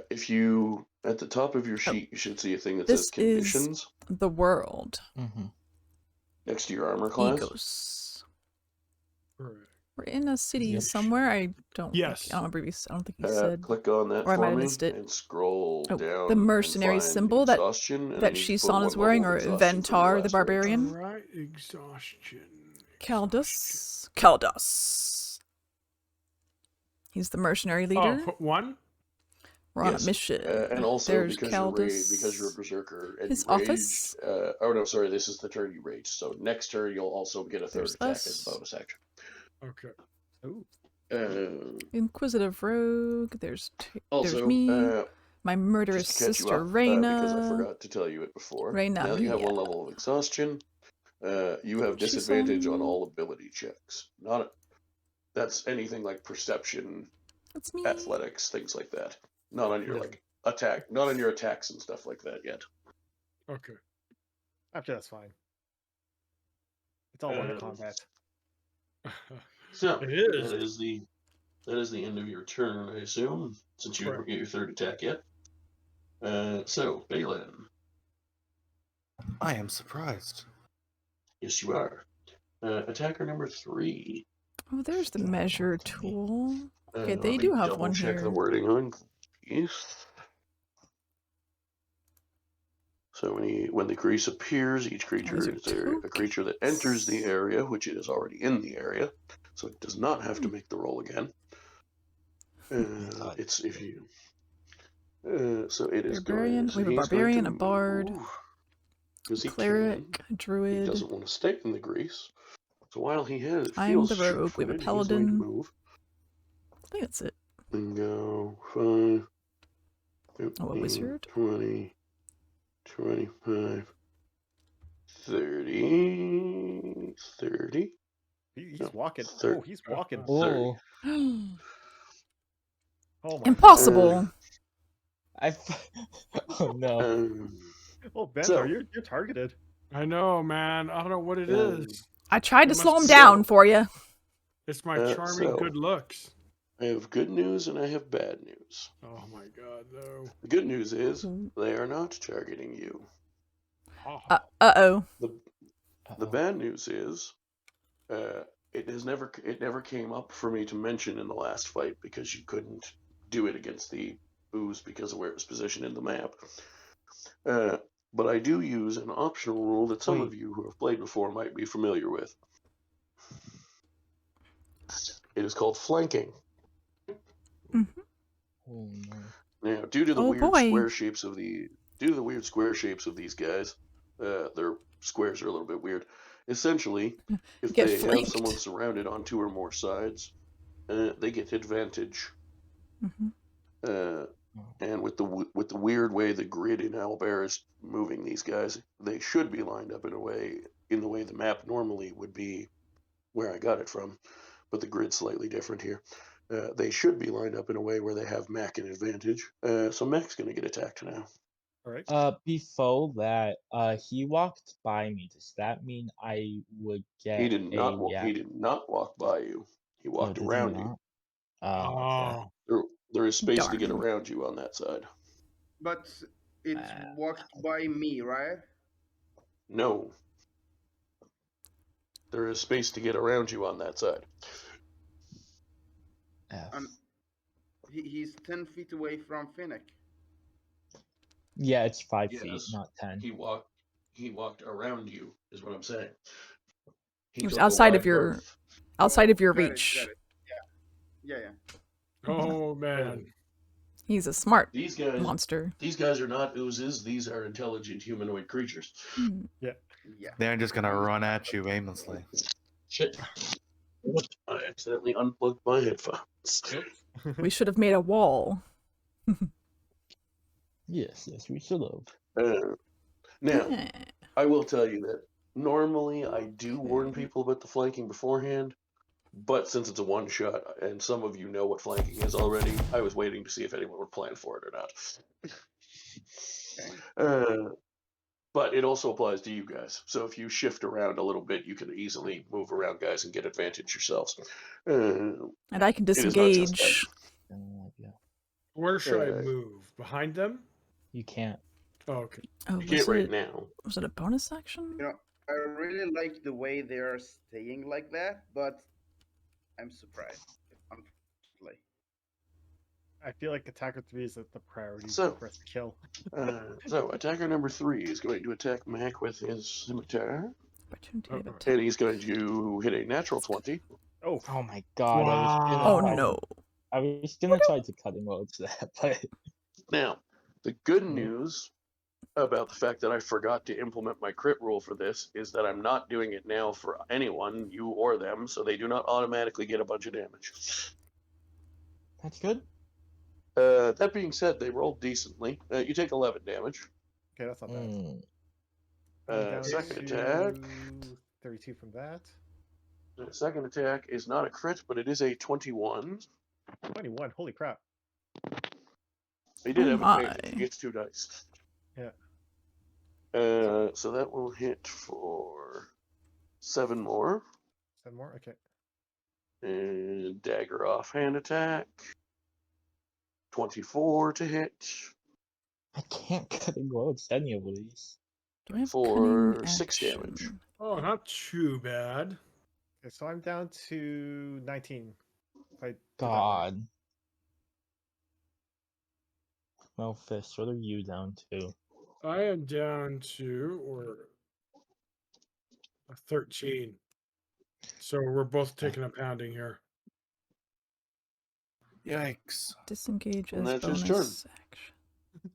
If you at the top of your sheet, you should see a thing that says conditions.
The world.
Next to your armor class.
Egos. We're in a city
Yep.
somewhere. I don't.
Yes.
Think, I don't think he said.
Click on that
Or I might
for
have
me
missed it.
and scroll down.
The mercenary
and find
symbol that
exhaustion, and I
that
need
she
to put
saw is
one
wearing,
level
or
of exhaustion from your
Ventar the
last rage.
barbarian.
Alright, exhaustion.
Kaldus. He's the mercenary leader.
Oh, put one?
We're on a
Yes,
mission.
and also
There's
because
Kaldus.
you're a berserker and
His
you raged.
office.
Oh no, sorry, this is the turn you raged. So next turn you'll also get a third
There's
attack
us.
as a bonus action.
Okay.
Ooh.
Inquisitive rogue. There's
Also,
me. My murderous
just to catch you
sister
up,
Reyna.
because I forgot to tell you it before.
Reyna
Now that you have
Mia.
one level of exhaustion, you have
She's
disadvantage on
on-
all ability checks. That's anything like perception,
That's me.
athletics, things like that. Not on your attack, not on your attacks and stuff like that yet.
Okay.
Actually, that's fine. It's all one combat.
So
It is.
that is the end of your turn, I assume, since you don't get your third attack yet. So Balin.
I am surprised.
Yes, you are. Attacker number 3.
Oh, there's the measure tool. Okay, they
let me
do have
double
one
check
here.
the wording on these. So when the grease appears, each creature
Those are
is a creature that enters the area, which it is already in the area, so it does not have to make the roll again. It's if you. So it is
Barbarian.
going.
We have a
he's going
barbarian,
to
a bard,
move, 'cause he
cleric,
can.
a druid.
He doesn't want to stay in the grease. So while he
I'm
feels
the rogue. We have a
sure-footed, he's going to
paladin.
move
I think that's it.
and go 5,
Oh, a
15,
wizard.
20, 25, 30, 30.
He's
No,
walking.
30.
Oh, he's walking.
30.
Oh my
Impossible.
Oh no.
Oh, Benthar,
So-
you're targeted.
I know, man. I don't know what it is.
I tried
It
to
must
slow him
be
down
so.
for you.
It's my charming
so-
good looks.
I have good news and I have bad news.
Oh my god, though.
The good news is they are not targeting you.
Uh-oh.
The bad news is it never came up for me to mention in the last fight because you couldn't do it against the ooze because of where it was positioned in the map. But I do use an optional rule that some of you who have played before might be familiar with. It is called flanking.
Mm-hmm.
Oh no.
Now, due to the
Oh,
weird
boy.
square shapes of these guys, their squares are a little bit weird. Essentially, if
Get
they have
flanked.
someone surrounded on 2 or more sides, they get advantage.
Mm-hmm.
And with the weird way the grid in Owlbear is moving these guys, they should be lined up in the way the map normally would be, where I got it from, but the grid's slightly different here. They should be lined up in a way where they have Mac an advantage. So Mac's going to get attacked now.
All right.
Before that, he walked by me. Does that mean I would get
He did not.
a
He did not walk by you. He walked
did he
around you.
not? Oh, okay.
There is space to get
Darn.
around you on that side.
But it walked by me, right?
No. There is space to get around you on that side.
He's 10 feet away from Finnick.
Yeah, it's 5
Yes.
feet, not 10.
He walked around you, is what I'm saying.
He was
took a
outside
wide
of your
berth.
outside of your
Got it,
reach.
got it. Yeah.
Oh man.
He's a smart
These guys
monster.
These guys are not oozes, these are intelligent humanoid creatures.
Yeah.
They're just gonna run at you aimlessly.
Shit. I accidentally unplugged my headphones.
We should have made a wall.
Yes, we should have.
Now,
Yeah.
I will tell you that normally I do warn people about the flanking beforehand, but since it's a one-shot, and some of you know what flanking is already, I was waiting to see if anyone would plan for it or not. But it also applies to you guys. So if you shift around a little bit, you can easily move around guys and get advantage yourselves.
And I can
it is not just
disengage.
Where should I move? Behind them?
You can't.
Oh, okay.
Oh,
You can't right now.
Was it a bonus action?
You know, I really like the way they are staying like that, but I'm surprised. Unfortunately.
I feel like attacker 3 is the priority
So-
for us to kill.
So attacker number 3 is going to attack Mac with his scimitar,
Opportunity of attack.
and he's going to hit a natural 20.
Oh,
Oh my god!
Oh no.
I was gonna try to cutting loads that, but
Now, the good news about the fact that I forgot to implement my crit rule for this is that I'm not doing it now for anyone, you or them, so they do not automatically get a bunch of damage.
that's good.
That being said, they rolled decently. You take 11 damage.
okay, that's not bad.
Mm.
I'm down
Second
to
attack.
32 from that.
The second attack is not a crit, but it is a 21.
21. Holy crap.
He did
Oh
have
my.
advantage. He gets 2 dice.
Yeah.
So that will hit for 7 more.
7 more. Okay.
And dagger offhand attack. 24 to hit.
I can't cutting loads any of these.
Do I have
For
cunning
6
action?
damage.
Oh, not too bad.
Okay, so I'm down to 19. If I did that right.
God. Well, Fist, what are you down to?
I am down to a 13. So we're both taking a pounding here.
Yikes.
Disengage
And
as
that's his
bonus action.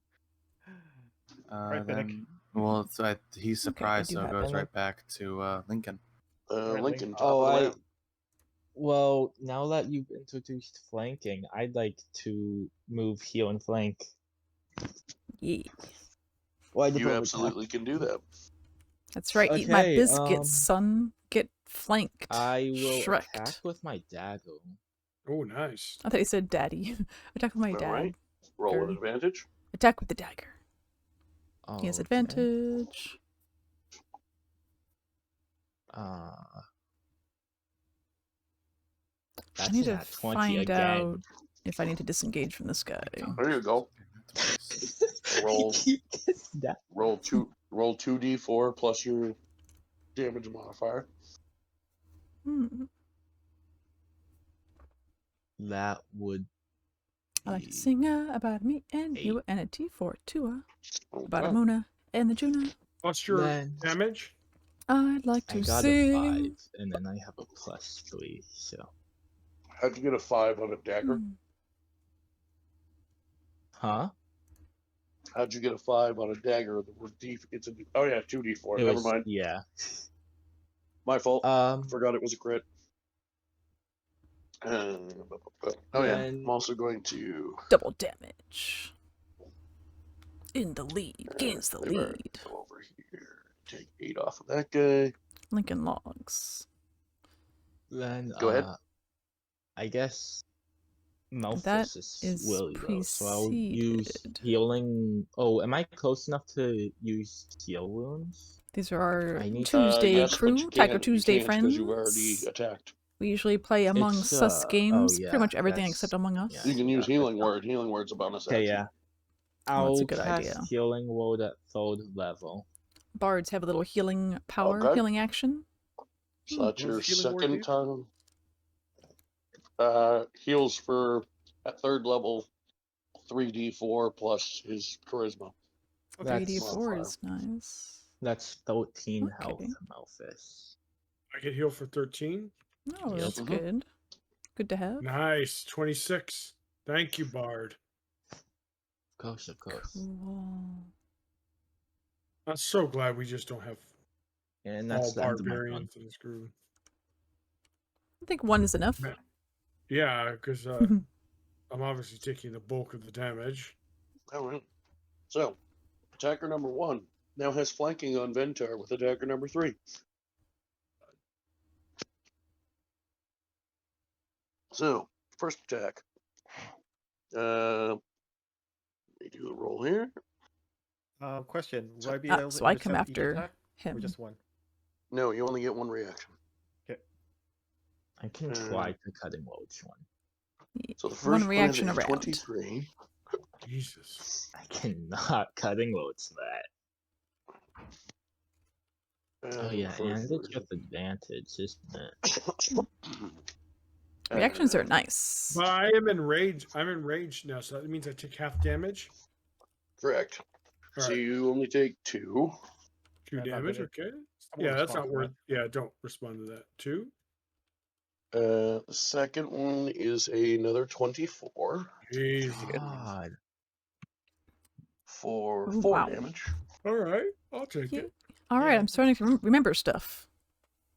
Right, Finnick.
Well, he's
Okay, I
surprised,
do
so it
have
goes
armor.
right back to Lincoln.
Right,
Lincoln, top
Oh,
of the
I.
round.
Well, now that you've introduced flanking, I'd like to move heal and flank.
Yeah.
Why the
You
public
absolutely can do that.
That's right. Eat my
Okay,
biscuits, son. Get flanked.
I will
Shreked.
attack with my dagger.
Oh, nice.
I thought you said daddy. Attack with my
All
dad.
right. Roll with
Very-
advantage.
Attack with the dagger. He has
Okay.
advantage.
Uh,
I
that's
need
an
to
at 20
find
again.
out if I need to disengage from this guy.
There you go. Roll.
that.
Roll 2d4 plus your damage modifier.
Hmm.
That would.
I like to
be-
sing about me and you
8.
and a T4 Tua. About
Okay.
Amuna and the Juna.
What's your
Then
damage?
I'd like
I
to
got
sing.
a 5, and then I have a +3, so.
How'd you get a 5 on a dagger?
Hmm.
Huh?
How'd you get a 5 on a dagger? It's a. Oh yeah, 2d4.
It
Never
was,
mind.
yeah.
My fault.
Um,
Forgot it was a crit. Oh yeah.
Then-
I'm also going to.
Double damage. In the lead. Gains the
Go
lead.
over here. Take 8 off of that guy.
Lincoln Logs.
Then,
Go ahead.
I guess
That
Malthus is
is
Willy, though, so I'll use
preceded.
healing. Oh, am I close enough to use heal wounds?
These are our
I need-
Tuesday
yes, but
crew,
you
Tiger
can't-
Tuesday
you can't 'cause
friends.
you've already attacked.
We usually play Among
It's,
Us
oh,
games,
yeah,
pretty much everything
that's-
except Among Us.
yeah.
You can use
Yeah,
healing
that's
word. Healing word's a bonus
Okay,
action.
yeah.
Oh, that's
I'll
a good
cast
idea.
healing word at 3rd level.
Bards have a little healing power,
Okay.
healing action.
So that's your
What's healing word do?
second time. Heals for at 3rd level 3d4 plus his charisma.
That's-
3d4 is nice.
That's 13
Okay.
health, Malthus.
I get healed for 13.
Oh,
Yes.
that's
Mhm.
good. Good to have.
Nice. 26. Thank you, Bard.
Of course, of course.
Cool.
I'm so glad we just don't have
And
all
that's the end of my run.
barbarians in this group.
I think one is enough.
Man. Yeah, because I'm obviously taking the bulk of the damage.
All right. So, attacker number 1 now has flanking on Ventar with attacker number 3. So, first attack. Let me do a roll here.
Question: Would I be
Ah,
able to
so I come
intercept each
after
attack,
him.
or just one?
No, you only get 1 reaction.
I can try to cutting loads one.
So the first
One
one
reaction
is
around.
23.
Jesus.
I cannot cutting loads that. Oh yeah,
for
and it's
first-
with advantage, isn't it?
Reactions are nice.
But I am enraged. I'm enraged now, so that means I take half damage.
Correct.
All
So
right.
you only take 2.
2
I'm not
damage,
gonna-
okay.
I won't
Yeah, that's
respond
not
to
worth. Yeah, don't respond to that. 2.
The second one is another 24
Jesus.
God.
for
Ooh,
4
wow.
damage.
All right, I'll take it.
All right,
Yeah.
I'm starting to remember stuff.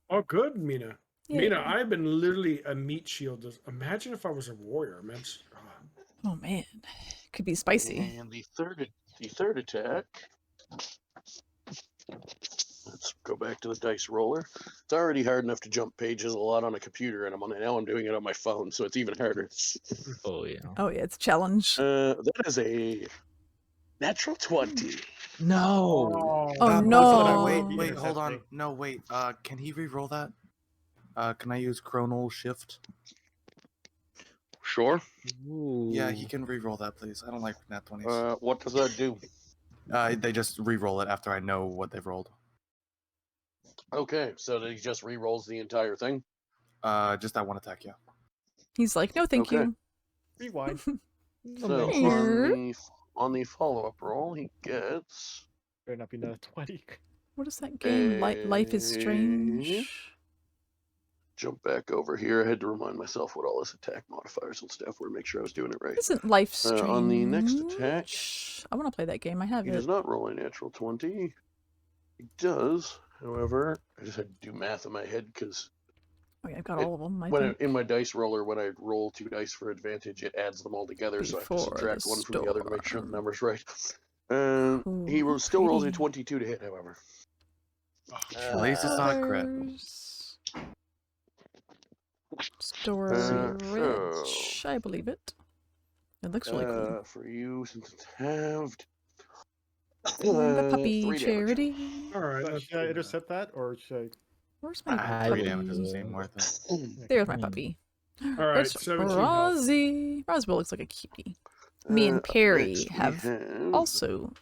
Oh, good, Meana.
Yeah.
Meana, I've been literally a meat shield. Imagine if I was a warrior. Man.
Oh man, could be spicy.
And the third attack. Let's go back to the dice roller. It's already hard enough to jump pages a lot on a computer, and now I'm doing it on my phone, so it's even harder.
Oh yeah.
Oh yeah, it's a challenge.
That is a natural 20.
No.
Oh no!
Wait, hold on. No, wait. Can he re-roll that? Can I use Chronal Shift?
Sure.
Yeah, he can re-roll that, please. I don't like nat 20s.
What does that do?
They just re-roll it after I know what they've rolled.
Okay, so he just re-rolls the entire thing?
Just that one attack, yeah.
He's like, no, thank
Okay.
you.
Rewind.
So on the follow-up roll, he gets
Better not be another 20.
What is that game? Life is Strange.
Jump back over here. I had to remind myself what all his attack modifiers and stuff were to make sure I was doing it right.
Isn't Life Strange?
On the next attack,
I want to play that game. I have
he
it.
does not roll a natural 20. He does, however, I just had to do math in my head because
Oh yeah, I've got all of them.
in my dice roller, when I roll 2 dice for advantage, it adds them all together, so I have to subtract one from the other to make sure the number's right. He still rolls a 22 to hit, however.
At least it's not a crit.
Storage. I believe it. It looks really cool.
For you, since it's halved.
And the puppy
3 damage.
charity.
All right.
So should I intercept that, or should I?
Where's my
3
puppy?
damage doesn't seem worth it.
There's my puppy.
All right,
It's
17 health.
Rozzy. Roswell looks like a cutie. Me and Perry
next we
have
have,
also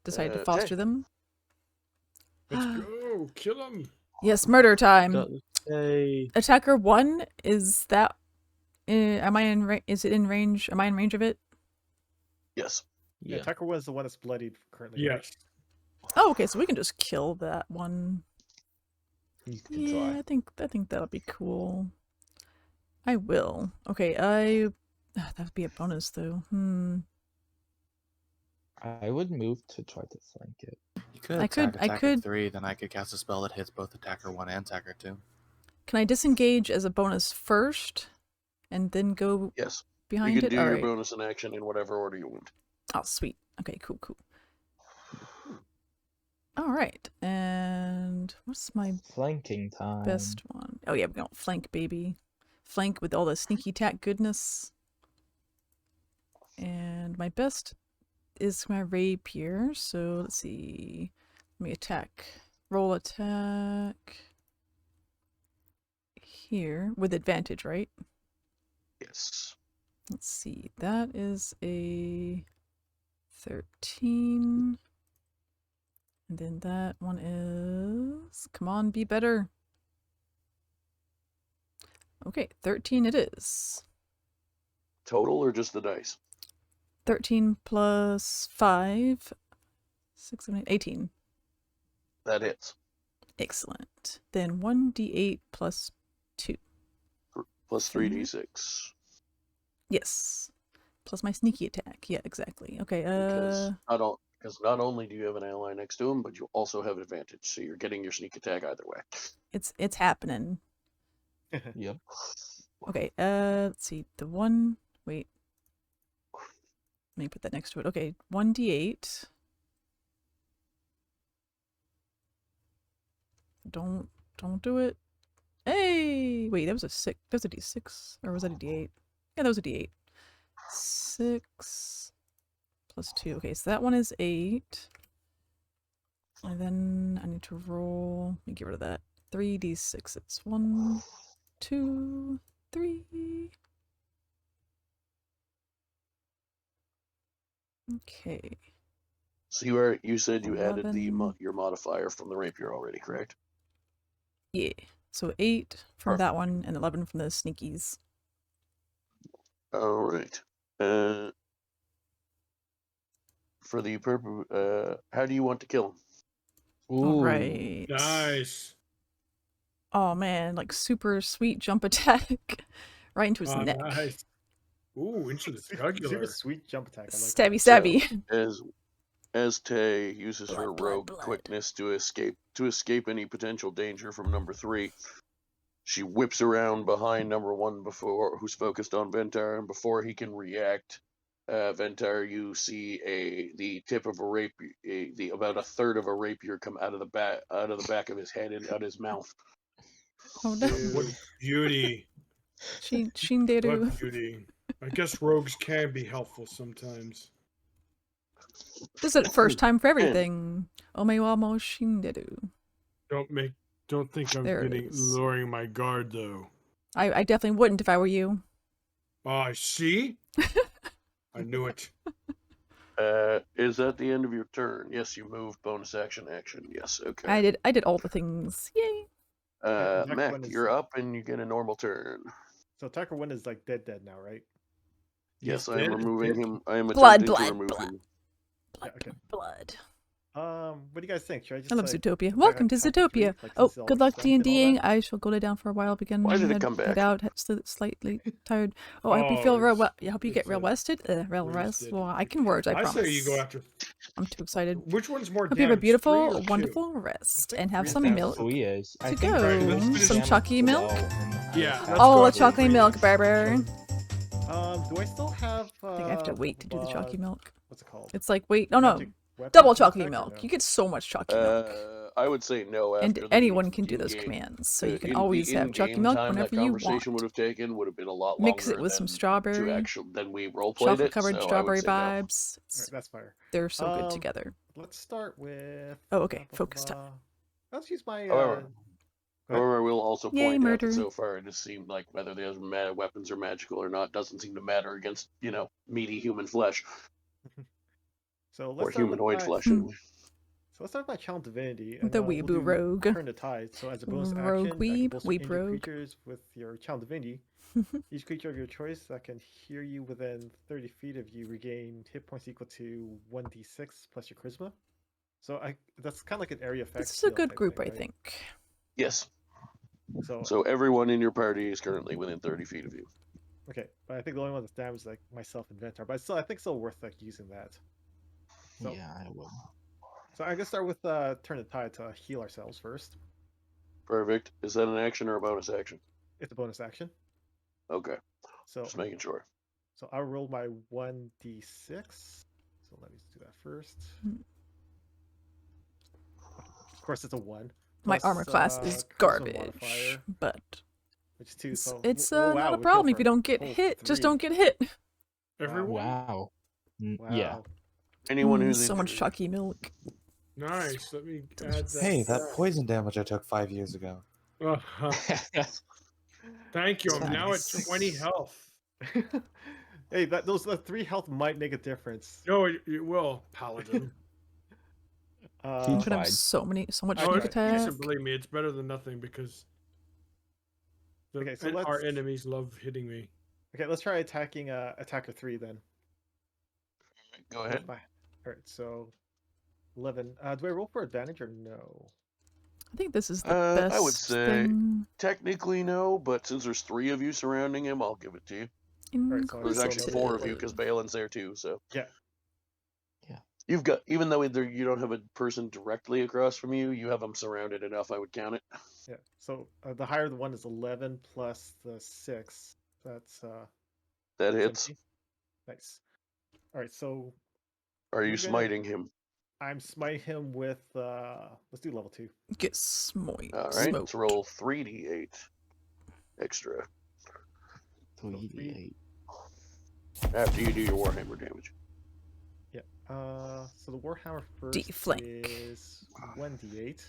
decided to foster them.
Let's go. Kill him.
Yes, murder time.
Hey.
Attacker 1, is that am I in is it in range? Am I in range of it?
Yes.
Yeah. Attacker was the one that's bloodied currently.
Yes.
Oh, okay, so we can just kill that one.
You can
Yeah,
try.
I think that'll be cool. I will. Okay, that would be a bonus though.
I would move to try to flank it.
You could
I
attacker
could-
3, then I could cast a spell that hits both attacker 1 and attacker 2.
Can I disengage as a bonus first, and then go
Yes.
behind
You can
it?
do your
Alright.
bonus in action in whatever order you want.
Oh, sweet. Okay, cool. All right, and what's my
Flanking time.
best one? Oh yeah, we got flank, baby. Flank with all the sneaky attack goodness. And my best is my rapier. So let's see. Let me attack. Roll attack. Here with advantage, right?
Yes.
Let's see. That is a 13. And then that one is... Come on, be better. Okay, 13 it is.
Total or just the dice?
13 plus 5, 6, 7, 8, 18.
That hits.
Excellent. Then 1d8 plus 2.
Plus 3d6.
Yes. Plus my sneaky attack. Yeah, exactly. Okay,
Because not only do you have an ally next to him, but you also have advantage, so you're getting your sneak attack either way.
it's happening.
Yep.
Okay, let's see. The one... Wait. Let me put that next to it. Okay, 1d8. Don't do it. Hey! Wait, that was a 6. That was a d6. Or was that a d8? Yeah, that was a d8. 6 plus 2. Okay, so that one is 8. And then I need to roll... Let me get rid of that. 3d6. It's 1, 2, 3. Okay.
So you said you added
11.
your modifier from the rapier already, correct?
Yeah. So 8 from that one and 11 from the sneakies.
All right. For the purpose, how do you want to kill him?
All right.
Nice.
Oh man, like super sweet jump attack right into his neck.
Nice. Ooh, into the jugular.
Super sweet jump attack. I like
Stabby,
that.
stabby.
So, as Tay uses her rogue quickness to escape any potential danger from number 3, she whips around behind number 1 who's focused on Ventar, and before he can react, Ventar, you see the tip of a rapier, about a third of a rapier come out of the back of his head and out his mouth.
Oh no!
What beauty!
Shinderu.
What beauty! I guess rogues can be helpful sometimes.
This is the first time for everything. Omewamo Shinderu.
Don't think I'm lowering my guard though.
I definitely wouldn't if I were you.
I see. I knew it.
Is that the end of your turn? Yes, you moved. Bonus action. Yes, okay.
I did all the things. Yay.
Mac, you're up and you get a normal turn.
So attacker 1 is like dead now, right?
Yes, I am removing him. I am
Blood,
attempting
blood,
to remove
blood.
him.
Okay.
Blood.
What do you guys think? Should I just
I love
like,
Zootopia.
attack
Welcome to
attack the tree,
Zootopia.
like,
Oh,
since it's all
good luck
strength and all
D&Ding.
that?
I shall go lay down for a while. Begin.
Why did it come back?
Head out. Slightly tired. Oh, I hope you feel real. I hope you get real rested. Real rest. Well, I can words. I promise.
say you go after.
I'm too excited.
Which one's more?
Hope you have a
damage, 3
beautiful,
or 2?
wonderful rest and have
three
some
is
milk
damage.
to go. Some chalky milk.
Yeah.
All the chocolate milk, Barber.
Do I still have?
I think I have to wait to do the chalky milk.
What's it called?
It's like wait, no,
Magic weapon
double
attack
chalky
or
milk.
no?
You get so much chalky milk.
I would say no.
And
After
anyone can do those commands, so you can always have chalky milk whenever you want.
Conversation would have taken would have been a lot longer.
Mix it with some strawberry.
Then we role played it.
Chocolate-covered
so
strawberry
I would say no.
vibes.
Alright, that's fire.
They're so good together.
Let's start with.
Oh, okay. Focus time.
Let's use my.
However, I will also
Yay,
point out
murder.
that so far it just seemed like whether the other weapons are magical or not doesn't seem to matter against meaty human flesh
So let's
or
start with
humanoid
my-
flesh.
So let's start with my Channel Divinity.
The
we'll
weeboo
do
rogue.
Turn the Tide. So as a bonus
Rogue
action,
weeb,
that can
weeb
bolster injured
rogue.
creatures with your Channel Divinity. Each creature of your choice that can hear you within 30 feet of you regain hit points equal to 1d6 plus your charisma. So that's kind of like an area effect.
This is a
heal
good
type
group,
thing,
I
right?
think.
Yes.
So
everyone in your party is currently within 30 feet of you.
okay, but I think the only one that's damaged is like myself and Ventar. But I think it's still worth like using that. So,
Yeah, I will.
So I'm gonna start with Turn the Tide to heal ourselves first.
Perfect. Is that an action or a bonus action?
It's a bonus action.
Okay.
So
Just making sure.
So I'll roll my 1d6. So let me do that first. Of course, it's a 1.
My
Plus,
armor class is
charisma
garbage,
modifier,
but
which is 2. So
it's
wow,
not a
we
problem
heal
if you
for
don't get
whole
hit. Just
3.
don't get hit.
Everyone.
Wow.
Wow.
Yeah.
Anyone who's
so much
injured.
chalky milk.
Nice. Let me add that.
Hey, that poison damage I took 5 years ago.
Thank you. I'm now at
Nice.
20 health.
Hey, those 3 health might make a difference.
No, it will, Paladin.
You could have so much
Oh,
sneak
it's
attack.
decent, believe me, it's better than nothing because
Okay, so
our
let's-
enemies love hitting me.
Okay, let's try attacking attacker 3 then.
Go ahead.
Alright, so 11. Do I roll for advantage or no?
I think this is the best
I would say
thing.
technically no, but since there's 3 of you surrounding him, I'll give it to you.
Alright, so
There's actually 4 of you
Inquisitive.
because Balin's there too. So
yeah.
you've got, even though you don't have a person directly across from you, you have them surrounded enough. I would count it.
Yeah. So the higher the one is 11 plus the 6. That's
That hits.
17. Nice. All right. So
Are you
I'm gonna-
smiting him?
I'm smiting him with let's do level 2.
Get smoked.
All right. Let's roll 3d8 extra
3d8.
after you do your warhammer damage.
Yeah. So the Warhammer first
D-flank.
is 1d8.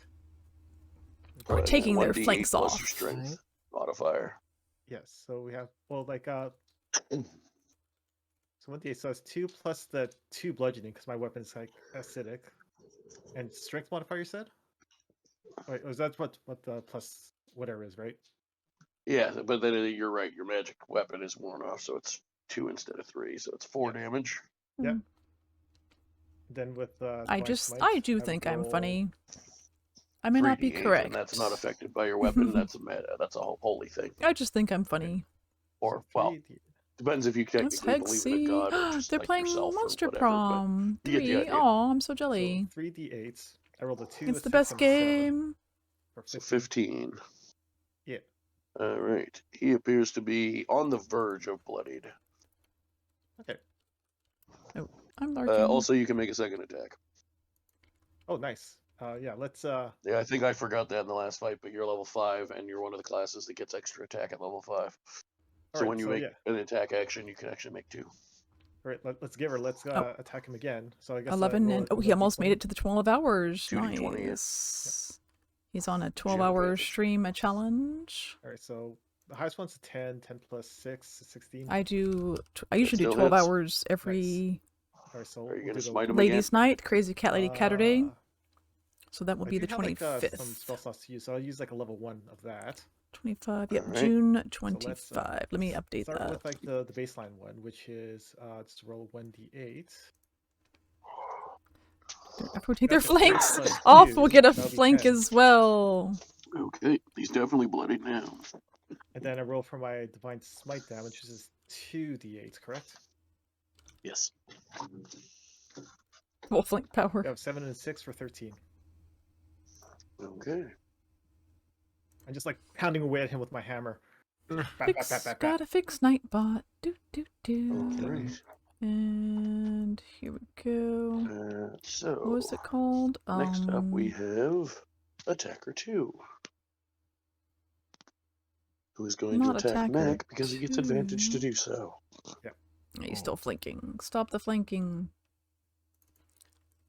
Or taking their
1d8
flanks
plus
off.
your strength modifier.
Yes. So we have so 1d8. So it's 2 plus the 2 bludgeoning because my weapon is like acidic, and strength modifier. You said. Wait, was that what the plus whatever it is, right?
Yeah, but then you're right. Your magic weapon is worn off, so it's 2 instead of 3, so it's 4 damage.
Yep. Then with
I
Divine
do
Smite,
think
would
I'm
roll-
funny. I may not be
3d8,
correct.
and that's not affected by your weapon. That's a holy thing.
I just think I'm funny.
Or well,
3D
depends if you
Let's
technically believe in a god or just
They're
like
playing
yourself
Monster
or whatever.
Prom
But you get the
3.
idea.
Oh, I'm so jelly.
So 3d8s. I rolled a 2,
It's
a
the
6,
best
and a 7
game.
for
So
15.
15.
Yeah.
All right. He appears to be on the verge of bloodied.
Okay.
Oh, I'm lurking.
Also, you can make a second attack.
Oh, nice. Yeah, let's.
Yeah, I think I forgot that in the last fight, but you're level 5, and you're one of the classes that gets extra attack at level 5. So
Alright,
when you
so
make
yeah.
an attack action, you can actually make 2.
All right, let's give her. Let's attack him again. So I guess
11 and he almost made it to the 12 hours.
2d20, yeah.
Nice. He's on a
Gem
12-hour
advantage.
stream, a challenge.
All right, so the highest one's a 10. 10 plus 6 is 16.
I usually do
still
12
hits.
hours every
All right, so
Are you
we'll
gonna
do the
smite him
Ladies' Night, Crazy Cat Lady Caturday.
Uh,
So that will
I
be
do
the
have, like,
25th.
some spell slots to use, so I'll use like a level 1 of that.
25, yep,
Alright.
June
So
25. Let me update
start
that.
with like the baseline one, which is just roll 1d8.
After we take their
Okay, 3
flanks
plus
off,
2,
we'll get a
that'll be
flank
10.
as well.
Okay, he's definitely bloodied now.
And then I roll for my Divine Smite damage, which is 2d8, correct?
Yes.
Full flank power.
I have 7 and 6 for 13.
Okay.
I'm just like pounding away at him with my hammer.
Gotta fix Nightbot. Do do do.
Alright.
And here we go.
So
What was it called?
Next up, we have Attacker 2, who is going to
Not
attack
Attacker
Mac because he gets advantage to
2.
do so.
He's still flanking. Stop the flanking.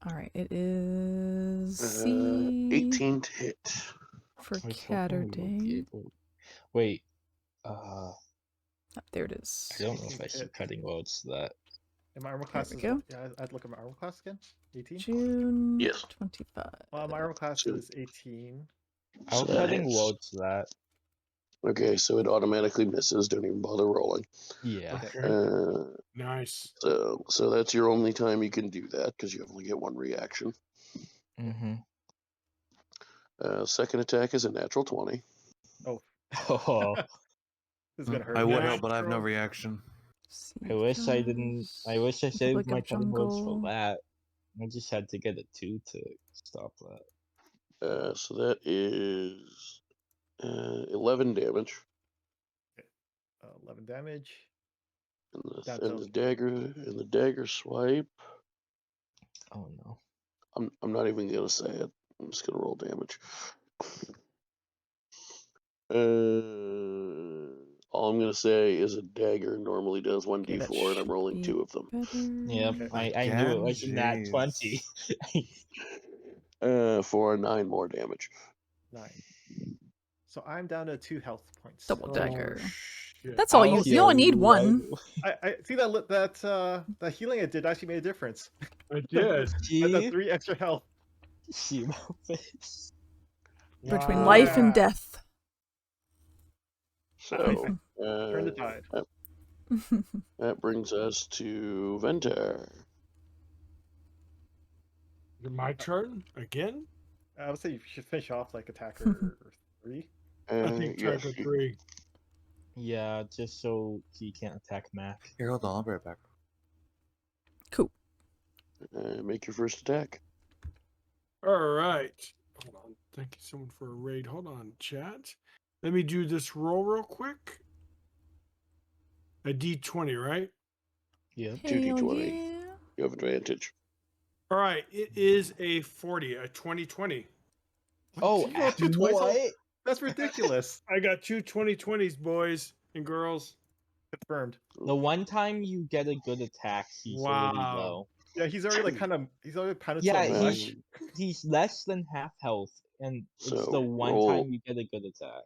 Alright, it is C
18 to hit.
for
I was hoping we would be
Caturday.
able- Wait,
Oh, there it is.
I don't know if I see cutting loads to that.
And my armor class
we
is
go.
what? Yeah, I'd look at my armor class again. 18.
June
Yes.
25.
My armor class
So-
is 18.
I'll
So that
cutting
hits.
loads to that.
Okay, so it automatically misses. Don't even bother rolling.
Yeah.
Okay. Nice.
So that's your only time you can do that because you only get one reaction.
Mm-hmm.
Second attack is a natural 20.
Oh,
Oh,
this is gonna hurt.
I
me.
would help, but I have no reaction.
I wish I didn't. I wish I saved
Republic
my
of
cutting loads for
Jungle.
that. I just had to get a 2 to stop that.
So that is 11 damage.
11 damage.
And
That's
the dagger swipe.
Oh no.
I'm not even gonna say it. I'm just gonna roll damage. All I'm gonna say is a dagger normally does 1d4, and I'm rolling 2 of them.
Yep, I knew it was in that
Jeez.
20.
For 9 more damage.
9. So I'm down to 2 health points.
Double
Oh,
dagger.
shit.
That's all you. You only need
Yeah,
one.
I see that healing I did actually made a difference.
I did.
I got 3 extra health.
Shimo face.
Between life and
Yeah.
death.
So
Turn the tide.
that brings us to Ventar.
Is it my turn again?
I would say you should finish off like attacker 3.
I think
Yes,
Tiger 3.
Yeah, just so he can't attack Mac.
Here, hold on, I'll be right back.
Cool.
Make your first attack.
All right. Hold on. Thank you someone for a raid. Hold on, chat. Let me do this roll real quick. A D20, right?
Yeah.
2d20.
Yeah.
You have advantage.
All right. It is a 40, a 2020.
Oh,
You rolled 2 twice?
what?
That's ridiculous.
I got two 2020s, boys and girls.
Confirmed.
The one time you get a good attack, he's already
Wow.
low.
Yeah, he's already like he's already pounded
Yeah,
to
Mac.
he's less than half health, and it's
So,
the one
roll-
time you get a good attack.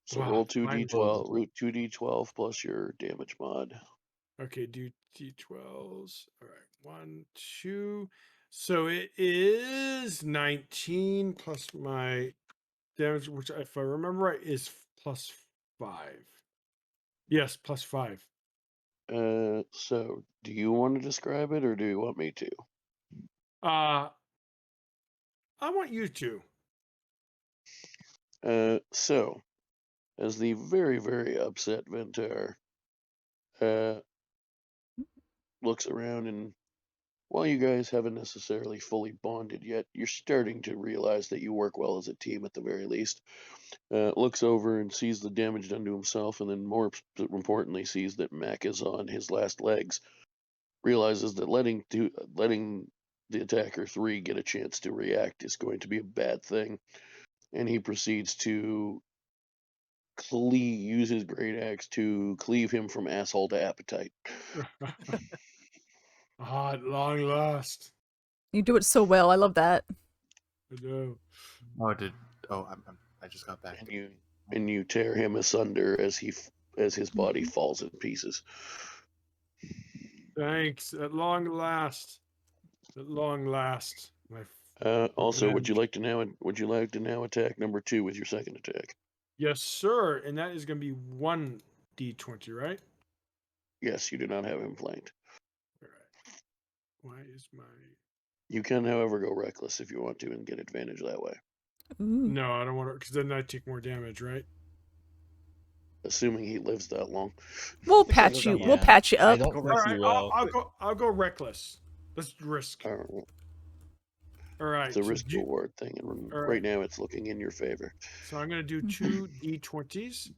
So
Wow,
roll
mind
2d12. Root 2d12 plus your damage mod.
Okay, do D12s. All right, 1, 2. So it is 19 plus my damage, which if I remember right is +5. Yes, +5.
So do you want to describe it or do you want me to?
I want you to.
So as the very, very upset Ventar looks around, and while you guys haven't necessarily fully bonded yet, you're starting to realize that you work well as a team at the very least. Looks over and sees the damage done to himself, and then more importantly sees that Mac is on his last legs. Realizes that letting the attacker 3 get a chance to react is going to be a bad thing, and he proceeds to use his great axe to cleave him from asshole to appetite.
At long last.
You do it so well. I love that.
I know.
I just got back.
And you tear him asunder as his body falls in pieces.
Thanks. At long last. At long last.
Also, would you like to now attack number 2 with your second attack?
Yes, sir. And that is going to be 1d20, right?
Yes, you do not have him flanked.
All right. Why is my...
You can, however, go reckless if you want to and get advantage that way.
No, I don't want to, because then I take more damage, right?
Assuming he lives that long.
We'll patch you. We'll patch you up.
All right, I'll go reckless. Let's risk. All right.
It's a risk reward thing, and right now it's looking in your favor.
So I'm going to do 2 d20s.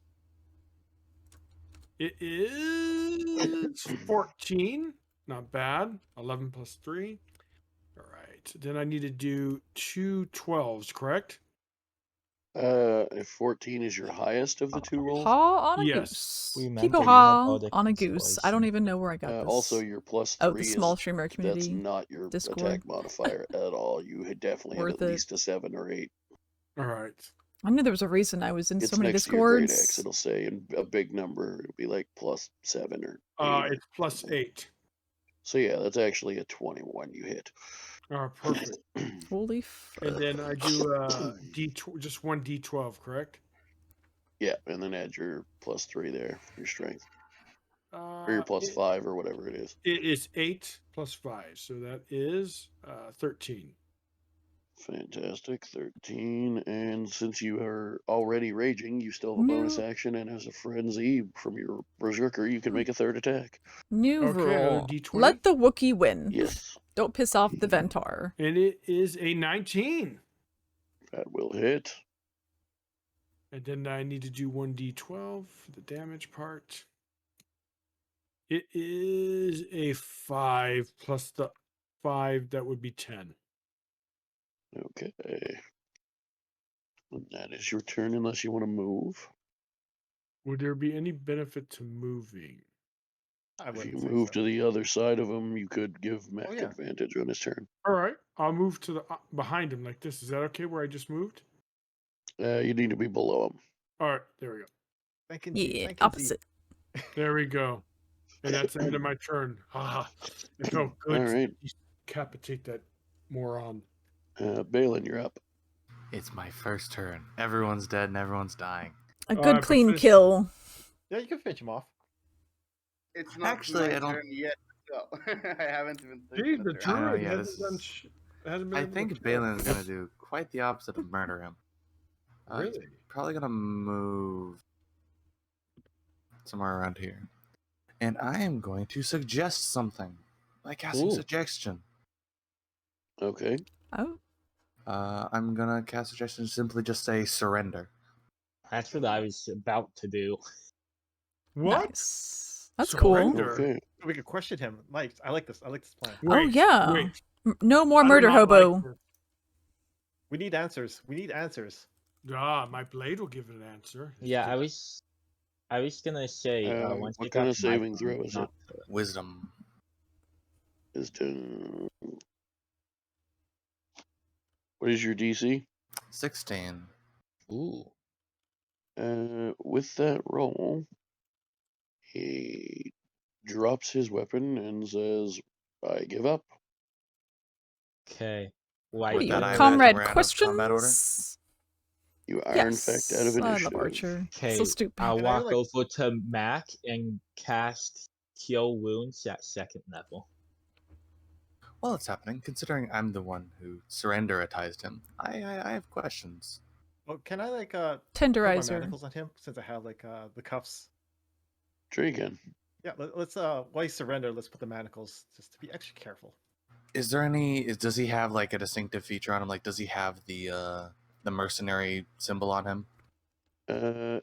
It is 14. Not bad. 11 plus 3. All right. Then I need to do 2 12s, correct?
If 14 is your highest of the 2 rolls?
Haw on a goose. People haw on a goose. I don't even know where I got this.
Also, your +3
oh, the small streamer
that's
community.
not your
Discord.
attack modifier at all. You had definitely have at least a 7 or 8.
All right.
I knew there was a reason I was in
It's
so many
next to your great
Discords.
axe. It'll say in a big number. It'll be like +7 or 8.
It's +8.
So yeah, that's actually a 21 you hit.
Oh, perfect.
Holy
And then I do just 1 d12, correct?
Yeah, and then add your +3 there, your strength. Or your +5 or whatever it is.
It is 8 plus 5, so that is 13.
Fantastic, 13. And since you are already raging, you still have a bonus action, and as a frenzy from your berserker, you can make a 3rd attack.
New
Okay,
rule.
D20.
Let the Wookiee win.
Yes.
Don't piss off the Ventar.
And it is a 19.
That will hit.
And then I need to do 1 d12 for the damage part. It is a 5 plus the 5, that would be 10.
Okay. And that is your turn unless you want to move.
Would there be any benefit to moving?
If you move to the other side of him, you could give Mac
yeah.
advantage on his turn.
All right, I'll move to the behind him like this. Is that okay where I just moved?
You need to be below him.
All right, there we go.
Yeah, opposite.
There we go. And that's the end of my turn. Ah, it felt good
All right.
to decapitate that moron.
Balin, you're up.
It's my first turn. Everyone's dead and everyone's dying.
A good clean kill.
Yeah, you can finish him off.
It's not
Actually,
my
I don't.
turn yet. So I haven't even.
Gee, the druid
yeah,
hasn't done hasn't been
I
able to
think
kill.
Balin's gonna do quite the opposite of murder him. He's
Really?
probably gonna move somewhere around here, and I am going to suggest something by casting suggestion.
Okay.
Oh.
I'm gonna cast suggestion. Simply just say surrender.
That's what I was about to do.
What?
Nice. That's
Surrender?
cool.
Okay.
We could question him. Mike, I like this. I like this plan.
Oh yeah.
Wait.
No more
I do
murder
not
hobo.
like her.
We need answers. We need answers.
Ah, my blade will give it an answer.
Yeah, I was gonna say once
what
I
kind
got
of
to my
saving
turn,
throw is it?
not to-
Wisdom.
What is your DC?
16.
Ooh.
With that roll, he drops his weapon and says, "I give up."
Okay.
What are
With
you,
that, I imagine
comrade
we're out of combat order?
questions?
You are in fact out of
I
initiative.
love Archer.
Okay,
So stupid.
I'll
Can I,
walk
like-
over to Mac and cast Cure Wounds at 2nd level.
While it's happening, considering I'm the one who surrenderitized him, I have questions.
Oh, can I like put my
Tenderizer.
manacles on him since I have like the cuffs?
Sure you can.
Yeah, let's while you surrender, let's put the manacles just to be extra careful.
Is there any? Does he have like a distinctive feature on him? Like, does he have the mercenary symbol on him?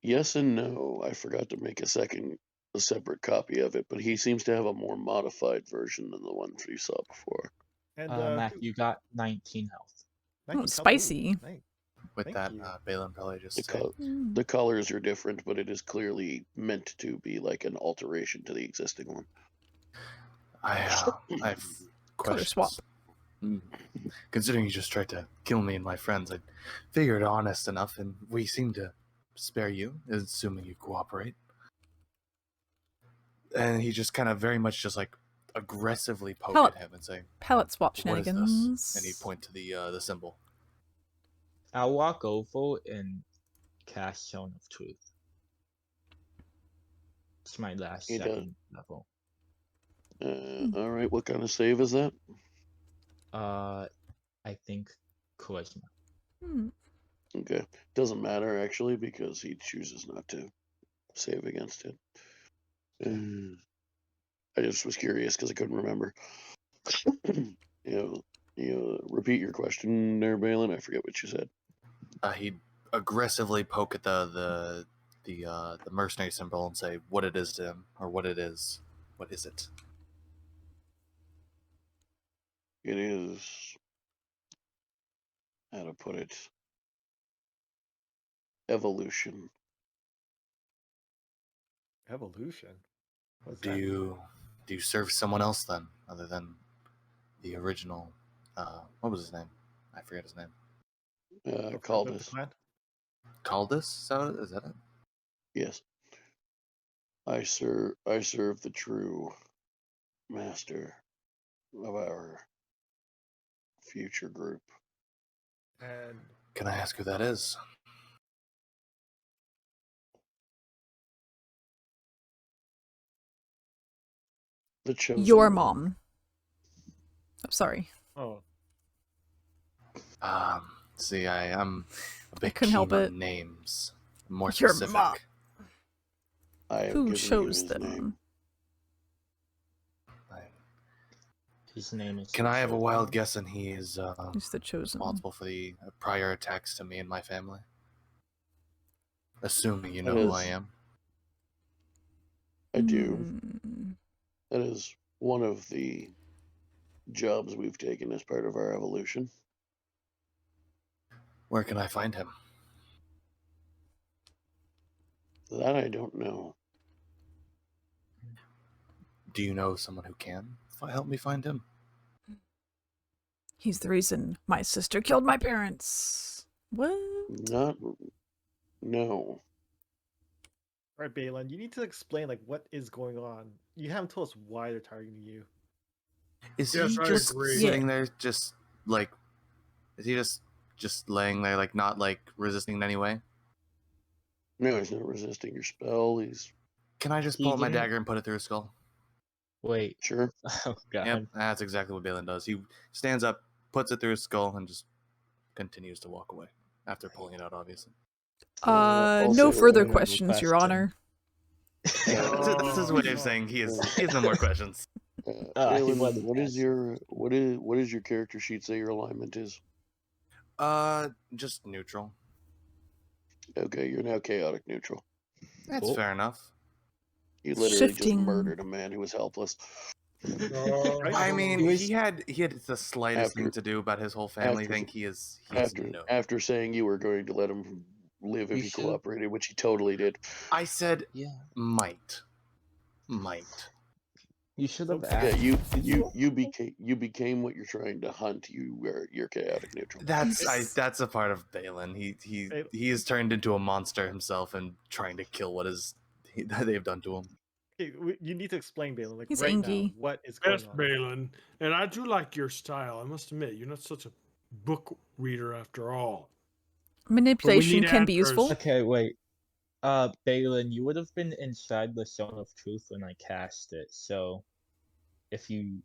Yes and no. I forgot to make a separate copy of it, but he seems to have a more modified version than the one you saw before.
And
Mac, you got 19 health.
19
Oh,
health.
spicy.
Ooh, nice.
With
Thank
that,
you.
Balin probably just
The,
said,
the colors are different, but it is clearly meant to be like an alteration to the existing one.
I've
Color
questions.
swap.
Considering you just tried to kill me and my friends, I figured honest enough, and we seem to spare you, assuming you cooperate. And he just kind of very much just like aggressively poked at him and saying,
Palette swap
"What is this?"
shenanigans.
And he'd point to the symbol.
I'll walk over and cast Stone of Truth. It's my last
He does.
2nd level.
All right, what kind of save is that?
I think Charisma.
Okay, doesn't matter actually because he chooses not to save against it. I just was curious because I couldn't remember. Repeat your question there, Balin. I forget what you said.
He'd aggressively poke at the mercenary symbol and say what it is to him, or what it is. What is it?
It is, how to put it, evolution.
Evolution. What's
Do
that?
you serve someone else then, other than the original? What was his name? I forget his name.
Caldus.
Caldus? Is that it?
Yes. I serve the true master of our future group.
And
Can I ask who that is?
The chosen
Your
one.
mom. I'm sorry.
oh,
See, I'm a bit
couldn't
keen
help
on
it.
names. More
Your
specific.
mom.
I have
Who
given you
chose
his
them?
name.
His name is.
Can I have a wild guess? And he is
He's the chosen.
responsible for the prior attacks to me and my family. Assuming you know
That
who I
is-
am.
I do.
Hmm.
That is one of the jobs we've taken as part of our evolution.
Where can I find him?
That I don't know.
Do you know someone who can help me find him?
He's the reason my sister killed my parents. What?
No.
all right, Balin, you need to explain like what is going on. You haven't told us why they're targeting you.
Is
Yes,
he
I
just
agree.
sitting there, just like? Is he just laying there, like not like resisting in any way?
No, he's not resisting your spell. He's
Can I just pull out my dagger and put it through his skull?
Wait.
sure.
Oh god.
Yep, that's exactly what Balin does. He stands up, puts it through his skull, and just continues to walk away after pulling it out. Obviously.
I'll
No
say
further
that I
questions, Your
question.
Honor.
This is a way of saying he has no more questions.
Balin,
wasn't
what is your character sheet say your alignment is?
Just neutral.
Okay, you're now chaotic neutral.
That's fair enough.
You literally just
Shifting.
murdered a man who was helpless.
I mean, he had the slightest thing
After-
to do about his whole family.
after-
Think he is no.
After saying you were going to let him live if
You
he
should-
cooperated, which he totally did.
I said
Yeah.
might.
You should have
Yeah,
asked.
you became what you're trying to hunt. You're chaotic neutral.
That's a part of Balin. He is turned into a monster himself and trying to kill what they've done to him.
Okay, you need to explain, Balin, like
He's
right
angry.
now, what is going
Yes,
on.
Balin. And I do like your style. I must admit, you're not such a book reader after all.
Manipulation
need
can be
answers.
useful.
Okay, wait. Balin, you would have been inside the zone of truth when I cast it, so if you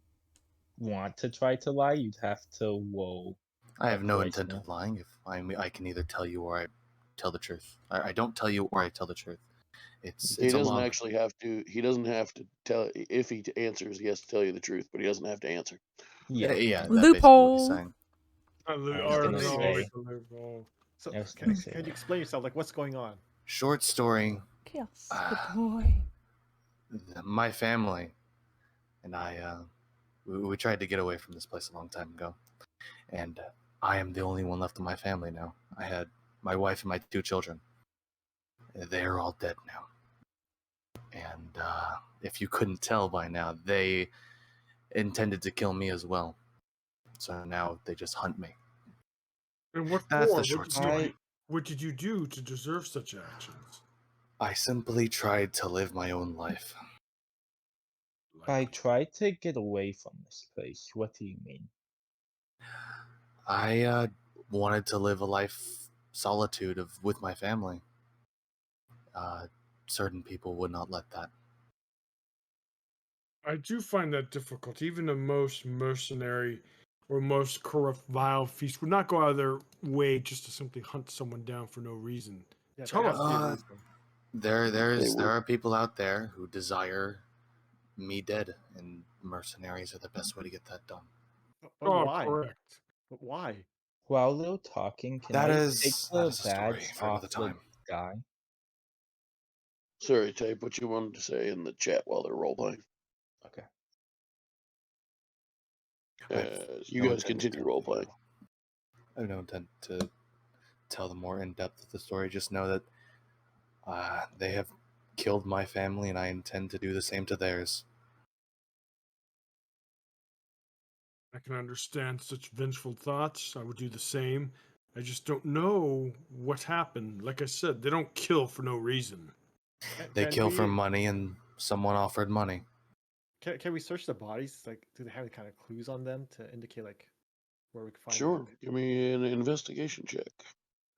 want to try to lie, you'd have to whoa.
I have no intent of lying. If I can either tell you or I tell the truth. I don't tell you or I tell the truth. It's
He
a
doesn't
long.
actually have to. He doesn't have to tell. If he answers, he has to tell you the truth, but he doesn't have to answer.
Yeah,
yeah. That's
Loophole.
basically what he's saying.
I was gonna say.
So,
I was gonna say
can you
that.
explain yourself? Like, what's going on?
Short story.
Chaos, the boy.
My family and I, we tried to get away from this place a long time ago, and I am the only one left of my family now. I had my wife and my 2 children. They're all dead now. And if you couldn't tell by now, they intended to kill me as well. So now they just hunt me.
And what
That's
for?
the short story.
What did you do to deserve such actions?
I simply tried to live my own life.
I tried to get away from this place. What do you mean?
I wanted to live a life solitude with my family. Certain people would not let that.
I do find that difficult. Even the most mercenary or most corrupt, vile feast would not go out of their way just to simply hunt someone down for no reason.
Yeah,
Tell
there has to be a
us.
reason.
There are people out there who desire me dead, and mercenaries are the best way to get that done.
But why?
Correct.
But why?
While they're talking, can
That
I
is-
take
that
the
is a story
badge
for
off
another time.
the guy?
Sorry, type what you wanted to say in the chat while they're role playing.
Okay.
You guys continue role playing.
I have no intent to tell the more in depth of the story. Just know that they have killed my family, and I intend to do the same to theirs.
I can understand such vengeful thoughts. I would do the same. I just don't know what happened. Like I said, they don't kill for no reason.
They kill for money, and someone offered money.
Can we search the bodies? Like, do they have any kind of clues on them to indicate like where we can find?
Sure,
Like,
give me an investigation check.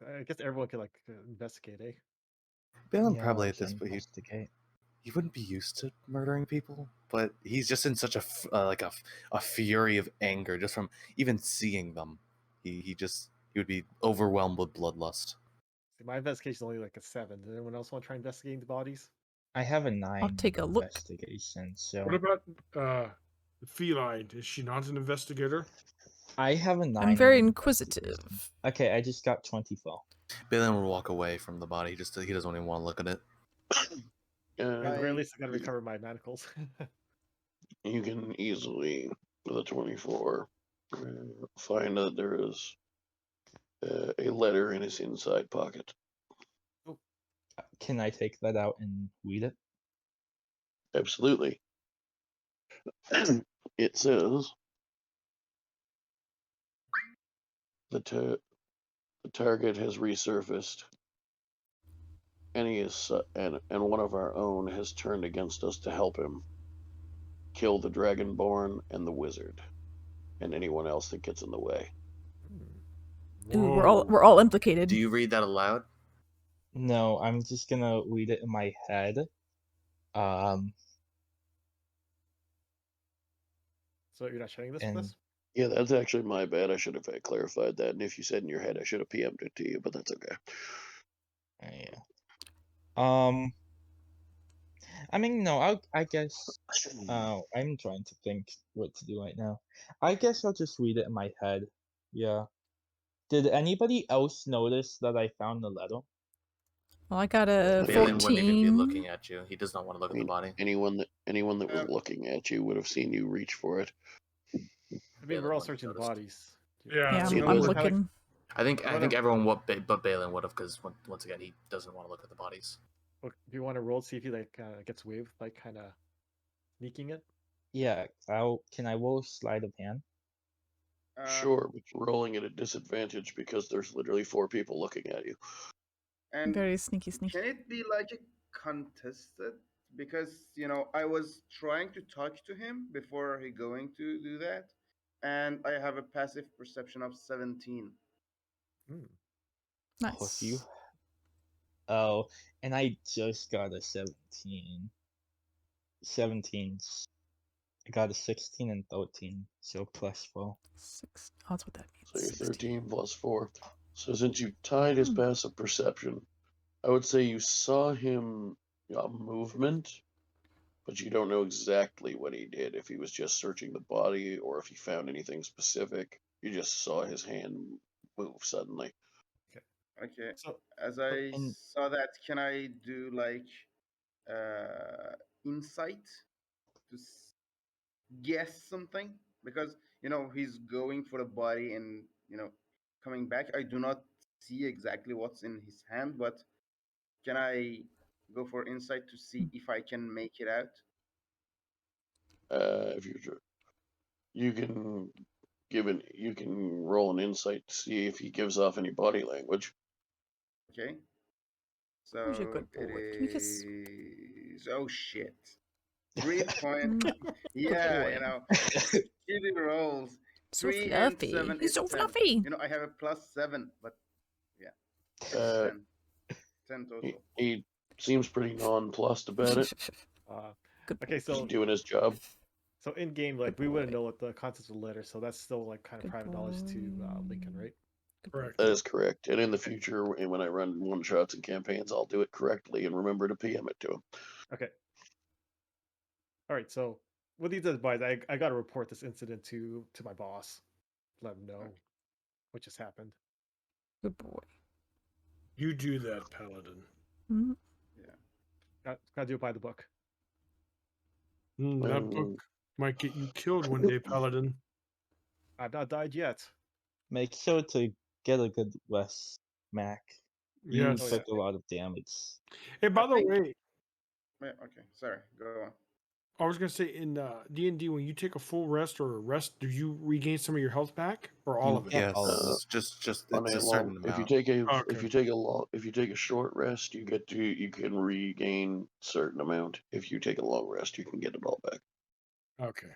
I guess everyone could like investigate, eh?
Balin
Yeah,
probably
I
at this
can
point
investigate.
he wouldn't be used to murdering people, but he's just in such a fury of anger just from even seeing them. He would be overwhelmed with bloodlust.
See, my investigation is only like a 7. Does anyone else want to try investigating the bodies?
I have a 9.
I'll take a look.
Investigation. So
What about the feline? Is she not an investigator?
I have a 9.
I'm very
in
inquisitive.
investigation. Okay, I just got 24.
Balin would walk away from the body. He doesn't even want to look at it.
At the very least, I gotta recover my manacles.
You can easily, with a 24, find that there is a letter in his inside pocket.
Can I take that out and read it?
Absolutely. It says, the target has resurfaced, and he is and one of our own has turned against us to help him kill the Dragonborn and the wizard, and anyone else that gets in the way.
Ooh, we're all implicated.
Do you read that aloud?
No, I'm just gonna read it in my head.
So you're not sharing this
And-
with us?
Yeah, that's actually my bad. I should have clarified that. And if you said in your head, I should have PM'd it to you, but that's okay.
Yeah. I mean, no, I guess. I'm trying to think what to do right now. I guess I'll just read it in my head. Yeah. Did anybody else notice that I found the letter?
Well, I got a
Balin wouldn't even be
14.
looking at you. He does not want to look at the body.
Anyone that was looking at you would have seen you reach for it.
I mean, we're all searching the bodies.
Yeah,
See,
I'm
those-
looking.
I think everyone but Balin would have, because once again he doesn't want to look at the bodies.
Do you want to roll to see if he like gets away with like kind of sneaking it?
Yeah. Can I roll sleight of hand?
Sure, but you're rolling at a disadvantage because there's literally 4 people looking at you.
And
Very sneaky.
can it be like a contested? Because I was trying to talk to him before he going to do that, and I have a passive perception of 17.
All of you. Oh, and I just got a 17. 17. I got a 16 and 13, so +4.
6. Oh, that's what that means.
So you're
16.
13 plus 4. So since you tied his passive perception, I would say you saw him movement, but you don't know exactly what he did. If he was just searching the body or if he found anything specific. You just saw his hand move suddenly.
Okay.
So
as I saw that, can I do like insight to guess something? Because he's going for the body and coming back. I do not see exactly what's in his hand, but can I go for insight to see if I can make it out?
If you can you can roll an insight to see if he gives off any body language.
Okay.
Who's a
So
good
it
boy? Can you kiss?
is. Oh shit. 3 points. Yeah, shitty rolls.
So
3 and
fluffy.
7
He's
is
so
10.
fluffy.
I have a +7, but yeah, it's 10. 10 total.
He seems pretty nonplussed about it.
Okay, so
He's doing his job.
So in game, like we wouldn't know what the contents of the letter, so that's still like kind of private knowledge to Lincoln, right?
Correct.
That is correct. And in the future, when I run one shots and campaigns, I'll do it correctly and remember to PM it to him.
Okay. All right. So with these advice, I got to report this incident to my boss, let him know what just happened.
Good boy.
You do that, Paladin.
Mm-hmm.
Yeah. Got to do it by the book.
That book might get you killed one day, Paladin.
I've not died yet.
Make sure to get a good rest, Mac. You
Yes.
took a lot of damage.
Hey, by the way,
Okay, sorry. Go on.
I was gonna say in D&D, when you take a full rest or a rest, do you regain some of your health back or all of it?
Yes, just it's a certain amount.
If you take a short rest, you can regain a certain amount. If you take a long rest, you can get it all back.
Okay.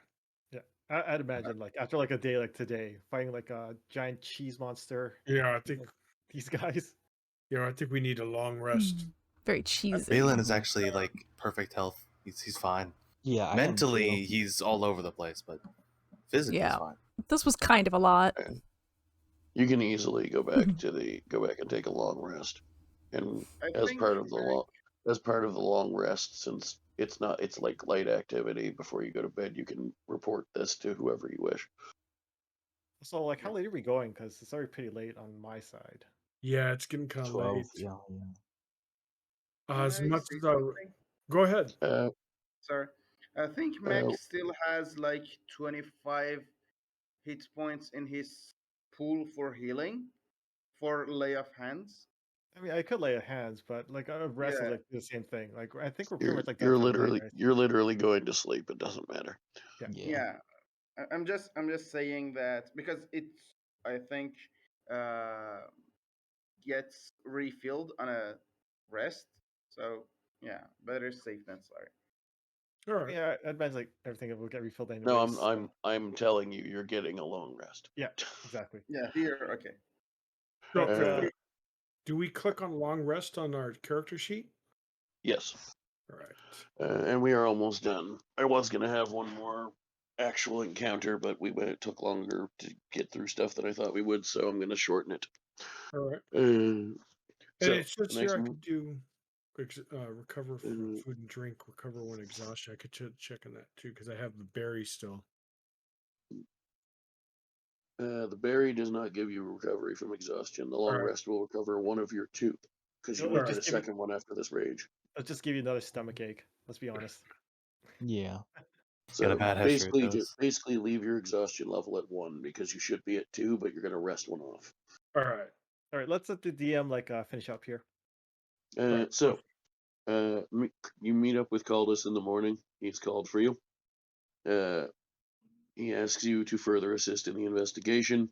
Yeah, I'd imagine like after like a day like today, fighting like a giant cheese monster.
Yeah, I think
these guys.
Yeah, I think we need a long rest.
Very cheesy.
Balin is actually like perfect health. He's fine.
Yeah, I am
mentally
too.
he's all over the place, but physically he's fine.
This was kind of a lot.
You can easily go back and take a long rest, and as part of the long rest, since it's like light activity before you go to bed, you can report this to whoever you wish.
So like, how late are we going? Because it's already pretty late on my side.
Yeah, it's getting kind of
12,
late.
yeah.
As
Can I
much
say
as I
something?
go ahead.
Sorry. I think Max still has like 25 hit points in his pool for healing for lay of hands.
I mean, I could lay hands, but like rest is
Yeah.
like the same thing. Like I think we're pretty
You're
much like done for the night, right?
you're literally going to sleep. It doesn't matter.
Yeah. I'm just saying that because it's I think gets refilled on a rest. So yeah, better safe than sorry.
Sure.
Yeah, I'd imagine like everything will get refilled anyways.
No, I'm telling you, you're getting a long rest.
Yeah, exactly.
Yeah, here, okay.
So, do we click on long rest on our character sheet?
Yes.
All right.
And we are almost done. I was gonna have one more actual encounter, but it took longer to get through stuff than I thought we would, so I'm gonna shorten it.
All right.
So
And it says
the
here
next
I
one-
could do recover from food and drink, recover when exhaustion. I could check on that too because I have the berry still.
The berry does not give you recovery from exhaustion. The long
Alright.
rest will recover one of your two, because you
It'll
won't get a
just give you-
second one after this rage.
Let's just give you another stomach ache. Let's be honest.
Yeah.
So
a bad history with those.
basically leave your exhaustion level at 1 because you should be at 2, but you're gonna rest one off.
All right.
All right, let's let the DM like finish up here.
So you meet up with Caldus in the morning. He's called for you. He asks you to further assist in the investigation.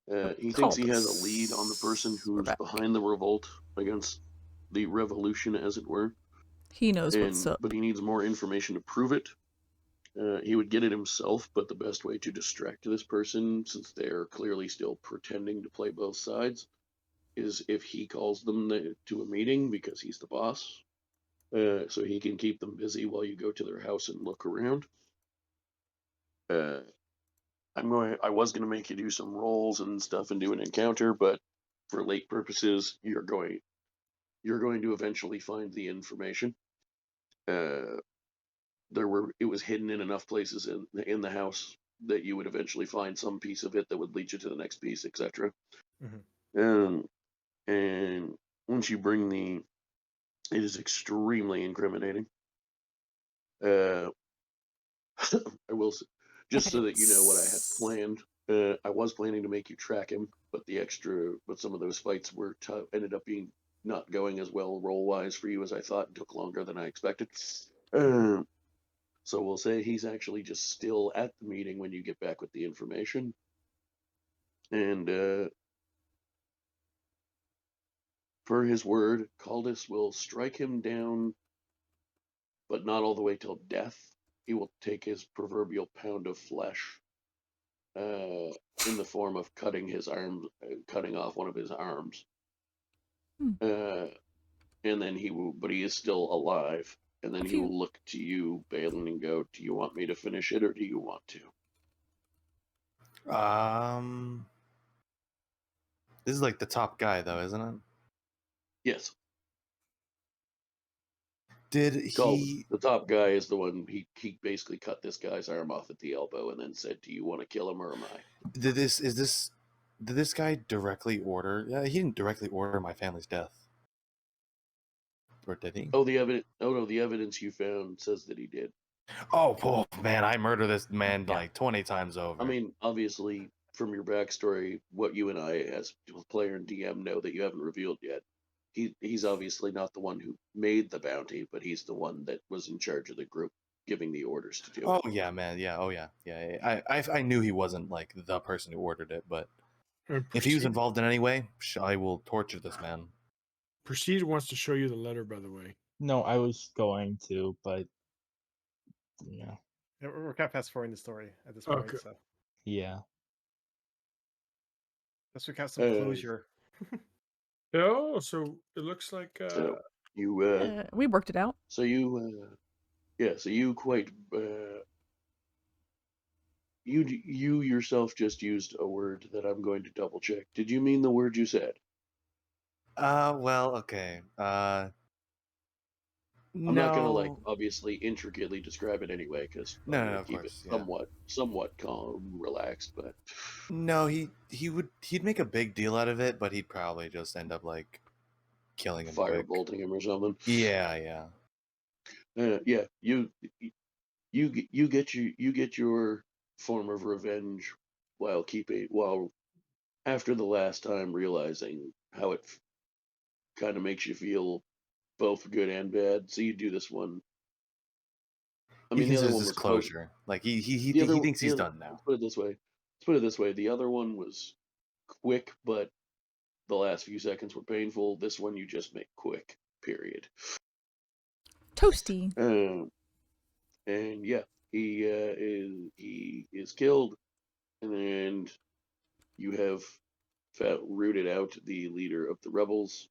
He thinks he has a lead on the person who's behind the revolt against the revolution, as it were.
He knows what's up.
But he needs more information to prove it. He would get it himself, but the best way to distract this person, since they're clearly still pretending to play both sides,
is if he calls them to a meeting because he's the boss, so he can keep them busy while you go to their house and look around. I was going to make you do some rolls and stuff and do an encounter, but for late purposes, you're going to eventually find the information. It was hidden in enough places in the house that you would eventually find some piece of it that would lead you to the next piece, etc.
Mm-hmm.
And once you bring it is extremely incriminating. I will say, just so that you know what I had planned. I was planning to make you track him, but some of those fights ended up being not going as well roll wise for you as I thought, and took longer than I expected. So we'll say he's actually just still at the meeting when you get back with the information. And per his word, Caldus will strike him down, but not all the way till death. He will take his proverbial pound of flesh in the form of cutting off one of his arms. And then but he is still alive. And then he will look to you, Balin, and go, "Do you want me to finish it, or do you want to?"
This is like the top guy, though, isn't it?
Yes.
Did he?
The top guy is the one. He basically cut this guy's arm off at the elbow, and then said, "Do you want to kill him, or am I?"
Did this guy directly order? Yeah, he didn't directly order my family's death. Or did he?
Oh, the evidence. Oh no, the evidence you found says that he did.
Oh man, I murder this man like 20 times over.
I mean, obviously, from your backstory, what you and I, as player and DM, know that you haven't revealed yet. He's obviously not the one who made the bounty, but he's the one that was in charge of the group giving the orders to do it.
Oh yeah, man. Yeah. Oh yeah. Yeah. I knew he wasn't like the person who ordered it, but if he was involved in any way, I will torture this man.
Proceed wants to show you the letter, by the way.
No, I was going to, but yeah.
We're kind of fast forwarding the story at this point, so
Yeah.
guess we have some closure.
Oh, so it looks like
we worked it out.
So you, so you quite you yourself just used a word that I'm going to double check. Did you mean the word you said?
Well, okay.
I'm not gonna obviously intricately describe it anyway, because
no, of
keep
course,
it somewhat calm, relaxed. But
no, he'd make a big deal out of it, but he'd probably just end up like killing him,
firebolting him or something.
Yeah.
Yeah. You get your form of revenge while after the last time realizing how it kind of makes you feel both good and bad. So you do this one. I mean, the other one was
closure. Like he thinks he's done now.
Let's put it this way. The other one was quick, but the last few seconds were painful. This one you just make quick. Period.
Toasty.
And yeah, he is killed, and you have rooted out the leader of the rebels.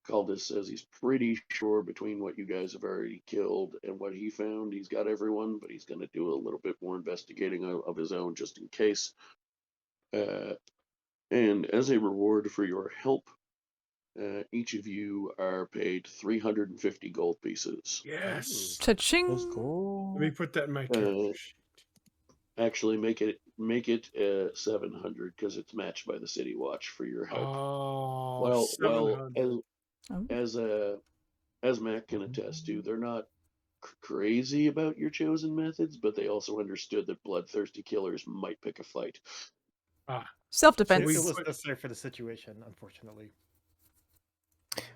Caldus says he's pretty sure between what you guys have already killed and what he found, he's got everyone, but he's going to do a little bit more investigating of his own just in case. And as a reward for your help, each of you are paid 350 gold pieces.
Yes.
Cha-ching.
Let me put that in my character sheet.
Actually, make it 700 because it's matched by the City Watch for your help.
Oh,
as Mac can attest to, they're not crazy about your chosen methods, but they also understood that bloodthirsty killers might pick a fight.
Self-defense.
It was necessary for the situation, unfortunately.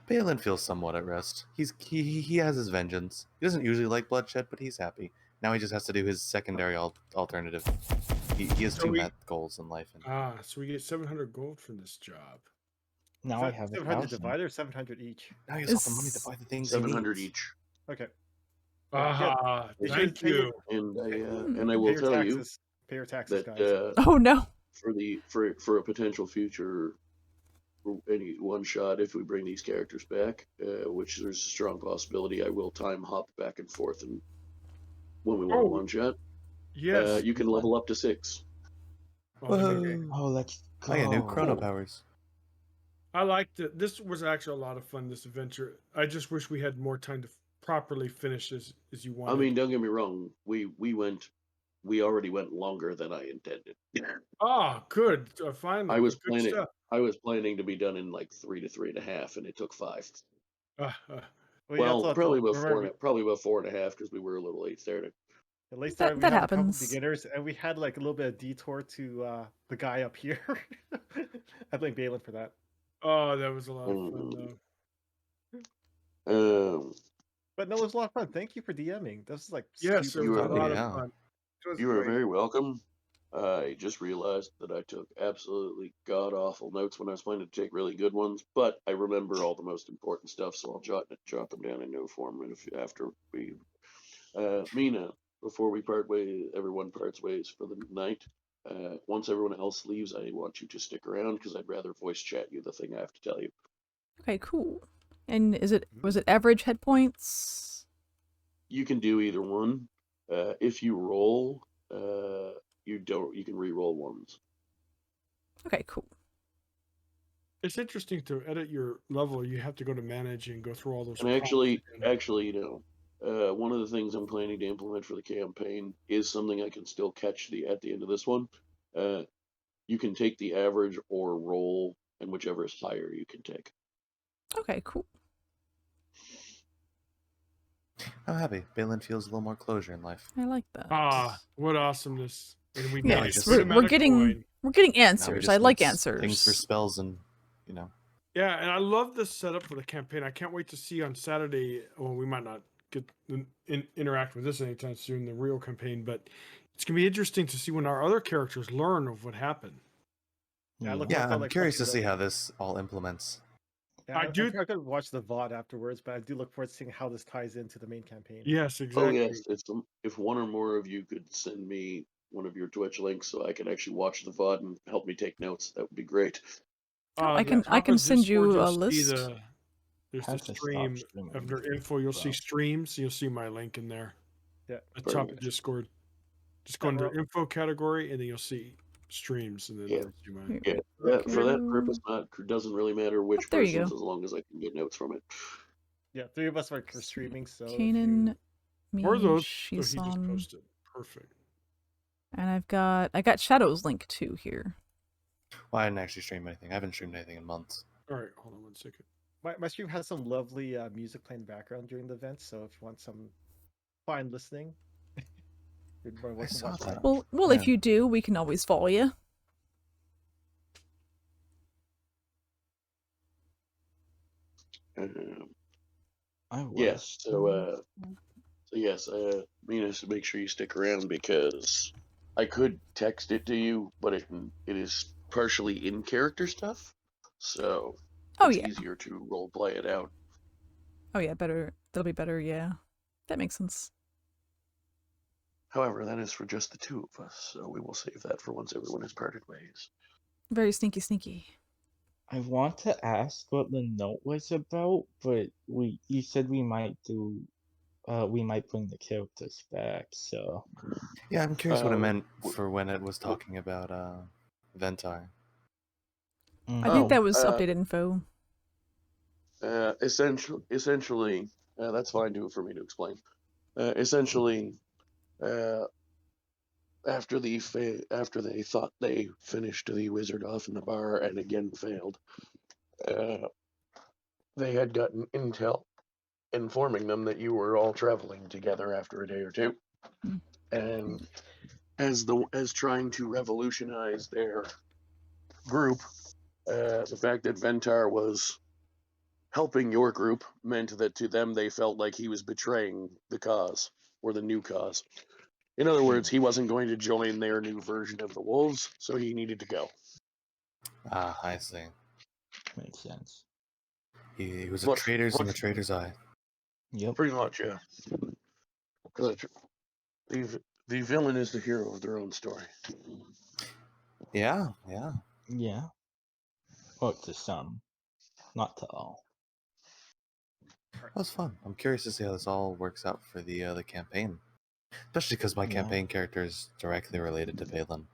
Balin feels somewhat at rest. He has his vengeance. He doesn't usually like bloodshed, but he's happy. Now he just has to do his secondary alternative. He has two goals in life.
So we get 700 gold from this job.
Now I have
700 divided or 700 each?
Now he has all the money to buy the things
700 each.
Okay.
Thank you.
And I will tell you
pay your taxes,
that
guys.
Oh no.
For a potential future
any one shot, if we bring these characters back, which there's a strong possibility, I will time hop back and forth, and when we want
Oh,
one shot,
yes.
you can level up to 6.
Whoa.
Oh, let's go.
I got new chrono powers.
I liked it. This was actually a lot of fun, this adventure. I just wish we had more time to properly finish as you wanted.
I mean, don't get me wrong. We already went longer than I intended.
Ah, good. Finally,
I was
good
planning.
stuff.
I was planning to be done in like 3 to 3.5, and it took 5.
Well,
Probably about
remember,
probably about 4.5 because we were a little late starting.
at least
That-
we
that
had a couple
happens.
beginners, and we had like a little bit of detour to the guy up here. I blame Balin for that.
Oh, that was a lot of fun,
though.
But no, it was a lot of fun. Thank you for DMing. This is like
yes,
super
it was a
fun.
lot of fun.
You are very welcome. I just realized that I took absolutely god awful notes when I was planning to take really good ones, but I remember all the most important stuff, so I'll jot them down in note form. And after we, Meana, before we part ways, everyone parts ways for the night. Once everyone else leaves, I want you to stick around because I'd rather voice chat you the thing I have to tell you.
Okay, cool. And was it average head points?
You can do either one. If you roll, you can re-roll ones.
Okay, cool.
It's interesting to edit your level. You have to go to manage and go through all those.
And actually, one of the things I'm planning to implement for the campaign is something I can still catch at the end of this one. You can take the average or roll, and whichever is higher, you can take.
Okay, cool.
I'm happy. Balin feels a little more closure in life.
I like that.
Ah, what awesomeness! And we
Yes, we're getting answers. I like answers.
Things for spells and
Yeah, and I love this setup for the campaign. I can't wait to see on Saturday. Well, we might not get interact with this anytime soon, the real campaign, but it's gonna be interesting to see when our other characters learn of what happened.
Yeah, I'm curious to see how this all implements.
Yeah, I do. I could watch the VOD afterwards, but I do look forward to seeing how this ties into the main campaign.
Yes, exactly.
Oh yes, if one or more of you could send me one of your Twitch links so I can actually watch the VOD and help me take notes, that would be great.
I can send you a list.
There's the stream under info. You'll see streams. You'll see my link in there.
Yeah,
at the top of Discord. Just go under info category, and then you'll see streams, and then
for that purpose, it doesn't really matter which
there you
person's
go.
as long as I can get notes from it.
Yeah, 3 of us are streaming, so
Kanan, me,
or those.
she's
So he just
on,
posted. Perfect.
and I got Shadow's link too here.
Well, I didn't actually stream anything. I haven't streamed anything in months.
All right, hold on 1 second.
My stream has some lovely music playing in the background during the event, so if you want some fine listening, you're more than welcome to watch that.
Well, if you do, we can always follow you.
Yes. So yes, Meana, make sure you stick around because I could text it to you, but it is partially in character stuff, so it's easier to role play it out.
Oh yeah, better. That'll be better. Yeah, that makes sense.
However, that is for just the 2 of us, so we will save that for once everyone has parted ways.
Very sneaky.
I want to ask what the note was about, but you said we might bring the characters back, so.
Yeah, I'm curious what it meant for when it was talking about Ventai.
I think that was updated info.
Essentially, that's fine for me to explain. Essentially, after they thought they finished the wizard off in the bar and again failed, they had gotten intel informing them that you were all traveling together after a day or two, and as trying to revolutionize their group, the fact that Ventar was helping your group meant that to them they felt like he was betraying the cause or the new cause. In other words, he wasn't going to join their new version of the wolves, so he needed to go.
Ah, I see.
Makes sense.
He was a traitor's in the traitor's eye.
Yep.
Pretty much, yeah. The villain is the hero of their own story.
Yeah.
Yeah. Well, to some. not to all.
That was fun. I'm curious to see how this all works out for the campaign, especially because my
Yeah.
campaign character is directly related to Balin,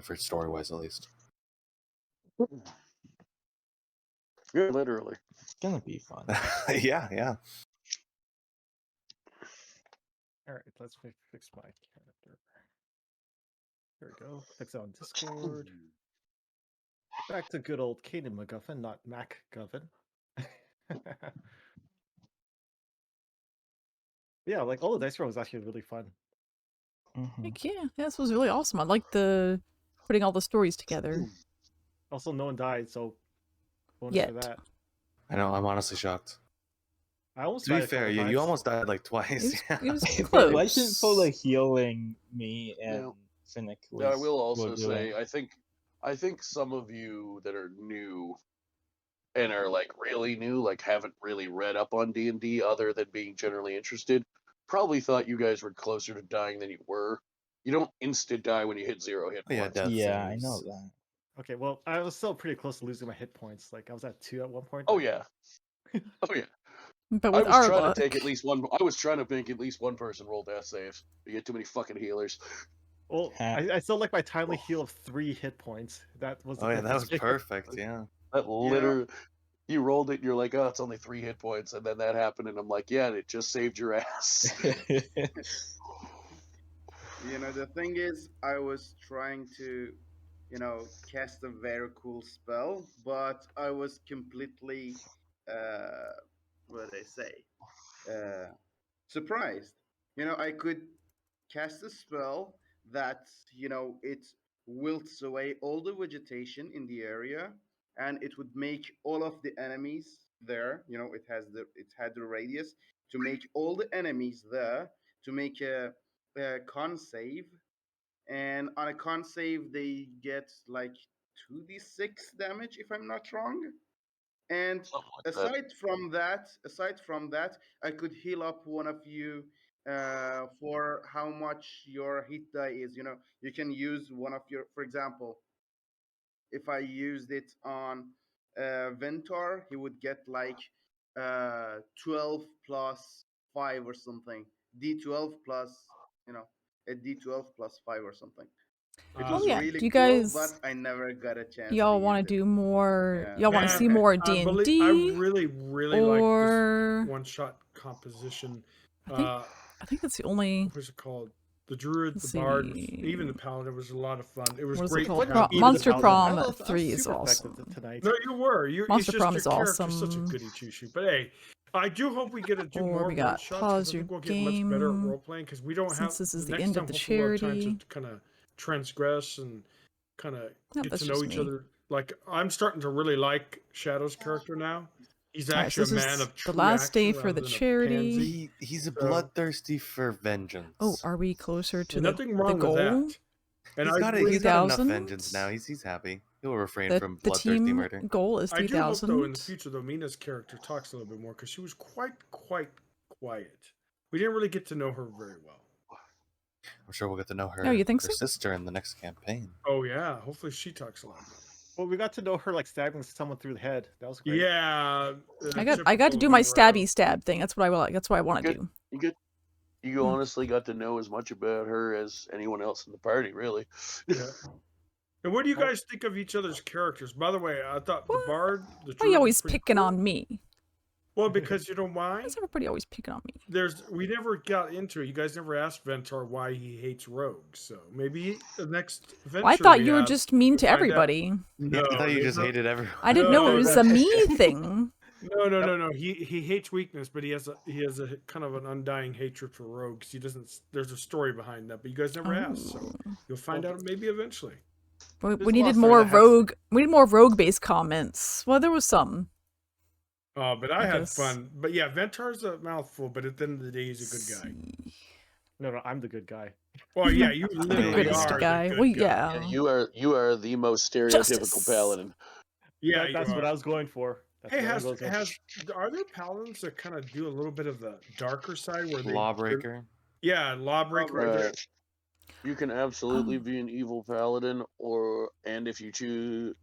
for story-wise at least.
Yeah, literally.
It's gonna be fun.
Yeah, yeah.
All right, let's fix my character. There we go. Fix it on Discord. Back to good old Kaden McGuffin, not MacGuffin. Yeah, like all the dice roll was actually really fun.
Heck yeah, this was really awesome. I like the putting all the stories together.
Also, no one died, so bonus
Yet.
for that.
I know. I'm honestly shocked.
I almost
To be
died a couple
fair, you
times.
almost died like twice.
It was
If it
close.
wasn't for the healing me and Finnick was
Yeah, I will also
were
say,
doing.
I think some of you that are new and are like really new, like haven't really read up on D&D other than being generally interested, probably thought you guys were closer to dying than you were. You don't instant die when you hit 0 hit
Yeah,
points.
death
Yeah, I
saves.
know that.
Okay, well, I was still pretty close to losing my hit points. Like, I was at 2 at one point.
Oh yeah. Oh yeah.
But
I
with
was
our
trying
luck,
to take at least one. I was trying to make at least one person roll death saves. You get too many fucking healers.
Well, I still like my timely heal of 3 hit points. That was the
Oh yeah, that
difference
was
maker.
perfect. Yeah.
That literally, you rolled it. And you're like, oh, it's only 3 hit points, and then that happened, and I'm like, yeah, and it just saved your ass.
You know, the thing is, I was trying to, you know, cast a very cool spell, but I was completely, what do they say, surprised. You know, I could cast a spell that, you know, it wilts away all the vegetation in the area, and it would make all of the enemies there. You know, it had the radius to make all the enemies there to make a con save, and on a con save they get like 2d6 damage if I'm not wrong. And aside from that, I could heal up one of you for how much your hit die is. You know, you can use one of your, for example, if I used it on Ventor, he would get like 12 plus 5 or something. D12 plus, you know, a D12 plus 5 or something. It was
yeah.
really
Do you
cool,
guys?
but I never got a chance.
Y'all
to
want
use
to
it.
do more?
Yeah.
Y'all want to see more D and
I
D?
really like
or
this one-shot composition.
I think that's the only.
What was it called? The Druid,
Let's
the Bard,
see.
even the Paladin was a lot of fun. It was
What is it
great.
called?
to have even
Monster
the
Prom
Paladin.
3 is awesome.
Tonight.
No, you were.
Monster
it's just
Prom
your
is
character's such a
awesome.
goody two shoot. But hey, I do hope we get to do
Or
more
we got
one-shots, 'cause
Pause
I
Your
think we'll get much better at
Game.
role playing because we don't
Since
have.
this is the
next
end
time,
of the
hopefully we'll have time
charity.
to kind of transgress and kind of
No,
get
that's
to know
just
each
me.
other. Like I'm starting to really like Shadow's character now. He's
Alright,
actually
so
a
this
man
is
of true
the last day
action
for
rather
the
than a
charity.
pansy.
He's a
So-
bloodthirsty for vengeance.
Oh, are we closer to
And
the,
nothing
the
wrong
goal?
with that. And
He's
I
got,
really-
he's got enough
3,000?
vengeance now. He's happy. He'll refrain from
The
bloodthirsty
team
murder.
goal is
I do hope,
3,000.
though, in the future, though, Mina's character talks a little bit more because she was quite quiet. We didn't really get to know her very well.
I'm sure we'll get to know her,
Oh, you think
her
so?
sister in the next campaign.
Oh yeah, hopefully she talks a lot more.
Well, we got to know her like stabbing someone through the head. That was great.
Yeah,
I got to do my stabby stab thing. That's what I like. That's what I want to do.
You honestly got to know as much about her as anyone else in the party, really.
Yeah. And what do you guys think of each other's characters? By the way, I thought the Bard, the
Why are
Druid
you always
was pretty
picking
cool.
on me?
Well, because you know why?
Why is everybody always picking on me?
We never got into it. You guys never asked Ventar why he hates rogues. So maybe the next venture.
Well, I thought
we
you were
have,
just mean
we'll
to
find out.
everybody.
No,
I thought you
there's
just
no-
hated everyone.
I didn't know it was a me thing.
No. He hates weakness, but he has a kind of an undying hatred for rogues. He doesn't. There's a story behind that, but you guys never asked, so you'll find out maybe eventually.
We needed more rogue. We need more rogue-based comments. Well, there was some.
Oh, but I had
guess.
fun. But yeah, Ventar's a mouthful, but at the end of the day, he's a good guy.
No, I'm the good guy.
Well, yeah, you
The
literally
goodest
are
guy.
the good
Well,
guy.
yeah.
You are the most stereotypical
Justice.
paladin.
Yeah,
that's
you
what
are.
I was going for. That's
Hey,
what I was going for.
are there paladins that kind of do a little bit of the darker side where they
Lawbreaker.
Yeah, lawbreaker.
You can absolutely be an evil paladin, and if you choose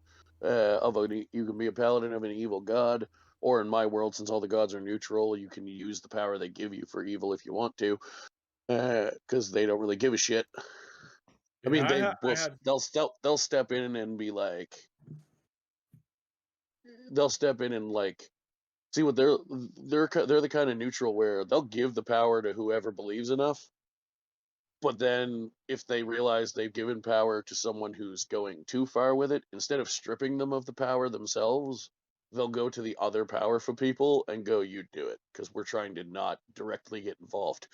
you can be a paladin of an evil god, or in my world, since all the gods are neutral, you can use the power they give you for evil if you want to, because they don't really give a shit. I mean, they'll step in and be like, see what they're the kind of neutral where they'll give the power to whoever believes enough. But then, if they realize they've given power to someone who's going too far with it, instead of stripping them of the power themselves, they'll go to the other powerful people and go, "You do it," because we're trying to not directly get involved.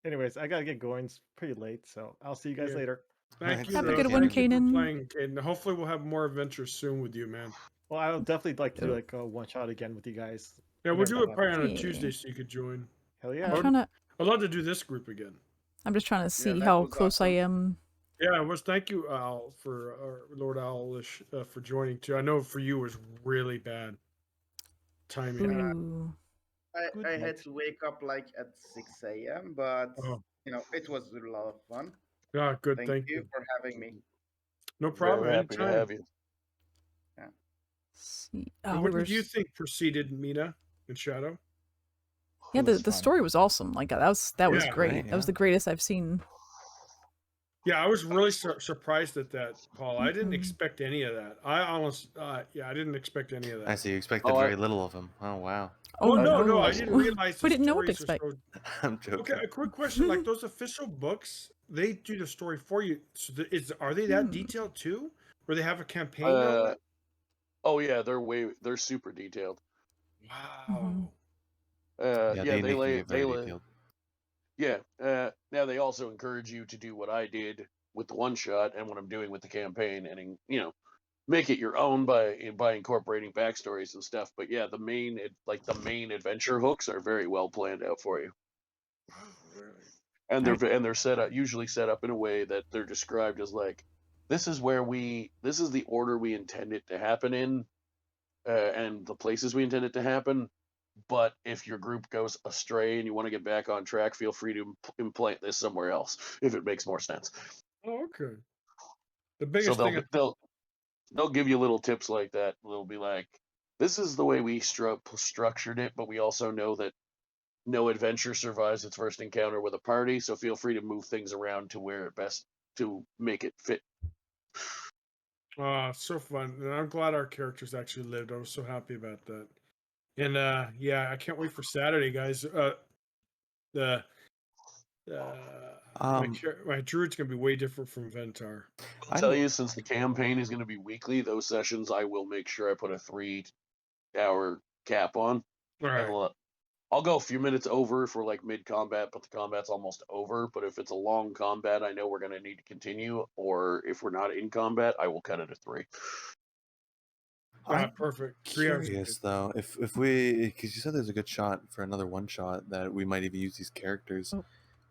Anyways, I gotta get going. It's pretty late, so I'll see you guys later.
Thank you.
Have a good one, Kanan.
And hopefully we'll have more adventures soon with you, man.
Well, I'll definitely like to do like a one shot again with you guys.
Yeah, we'll do it probably on a
Yeah.
Tuesday so you could join.
Hell yeah.
I'd love to do this group again.
I'm just trying to see how close I am.
Yeah, it was. Thank you, Al, for Lord Owlish for joining too. I know for you it was really bad timing.
I had to wake up like at 6 a.m., but you know it was a lot of fun.
Yeah, good.
Thank you for having me.
No problem.
Very happy to
Anytime.
have you.
And what did you think preceded Meana and Shadow?
Yeah, the story was awesome. Like that was
Yeah,
great.
right,
That was the greatest I've seen.
Yeah, I was really surprised at that, Paul. I didn't expect any of that. I didn't expect any of that.
I see. You expected very little of him. Oh wow.
Oh no, I didn't realize.
We didn't know what to
stories are
expect.
I'm joking.
Okay, a quick question: like those official books, they do the story for you. So are they that detailed too, where they have a campaign?
Oh yeah, they're super detailed.
Wow.
They lay.
Detailed.
Yeah. Now they also encourage you to do what I did with the one shot and what I'm doing with the campaign, and make it your own by incorporating backstories and stuff. But yeah, the main adventure hooks are very well planned out for you. And they're usually set up in a way that they're described as like, this is the order we intend it to happen in, and the places we intend it to happen. But if your group goes astray and you want to get back on track, feel free to implant this somewhere else if it makes more sense.
Oh, okay. The biggest thing
they'll give you little tips like that. They'll be like, this is the way we structured it, but we also know that no adventure survives its first encounter with a party, so feel free to move things around to where it best to make it fit.
So fun. And I'm glad our characters actually lived. I was so happy about that. And I can't wait for Saturday, guys. My druid's gonna be way different from Ventar.
I'll tell you, since the campaign is going to be weekly, those sessions I will make sure I put a 3-hour cap on.
All right.
I'll go a few minutes over if we're like mid-combat, but the combat's almost over. But if it's a long combat, I know we're going to need to continue. Or if we're not in combat, I will cut it to 3.
Perfect. 3 hours.
Curious though, if we, because you said there's a good shot for another one shot that we might even use these characters.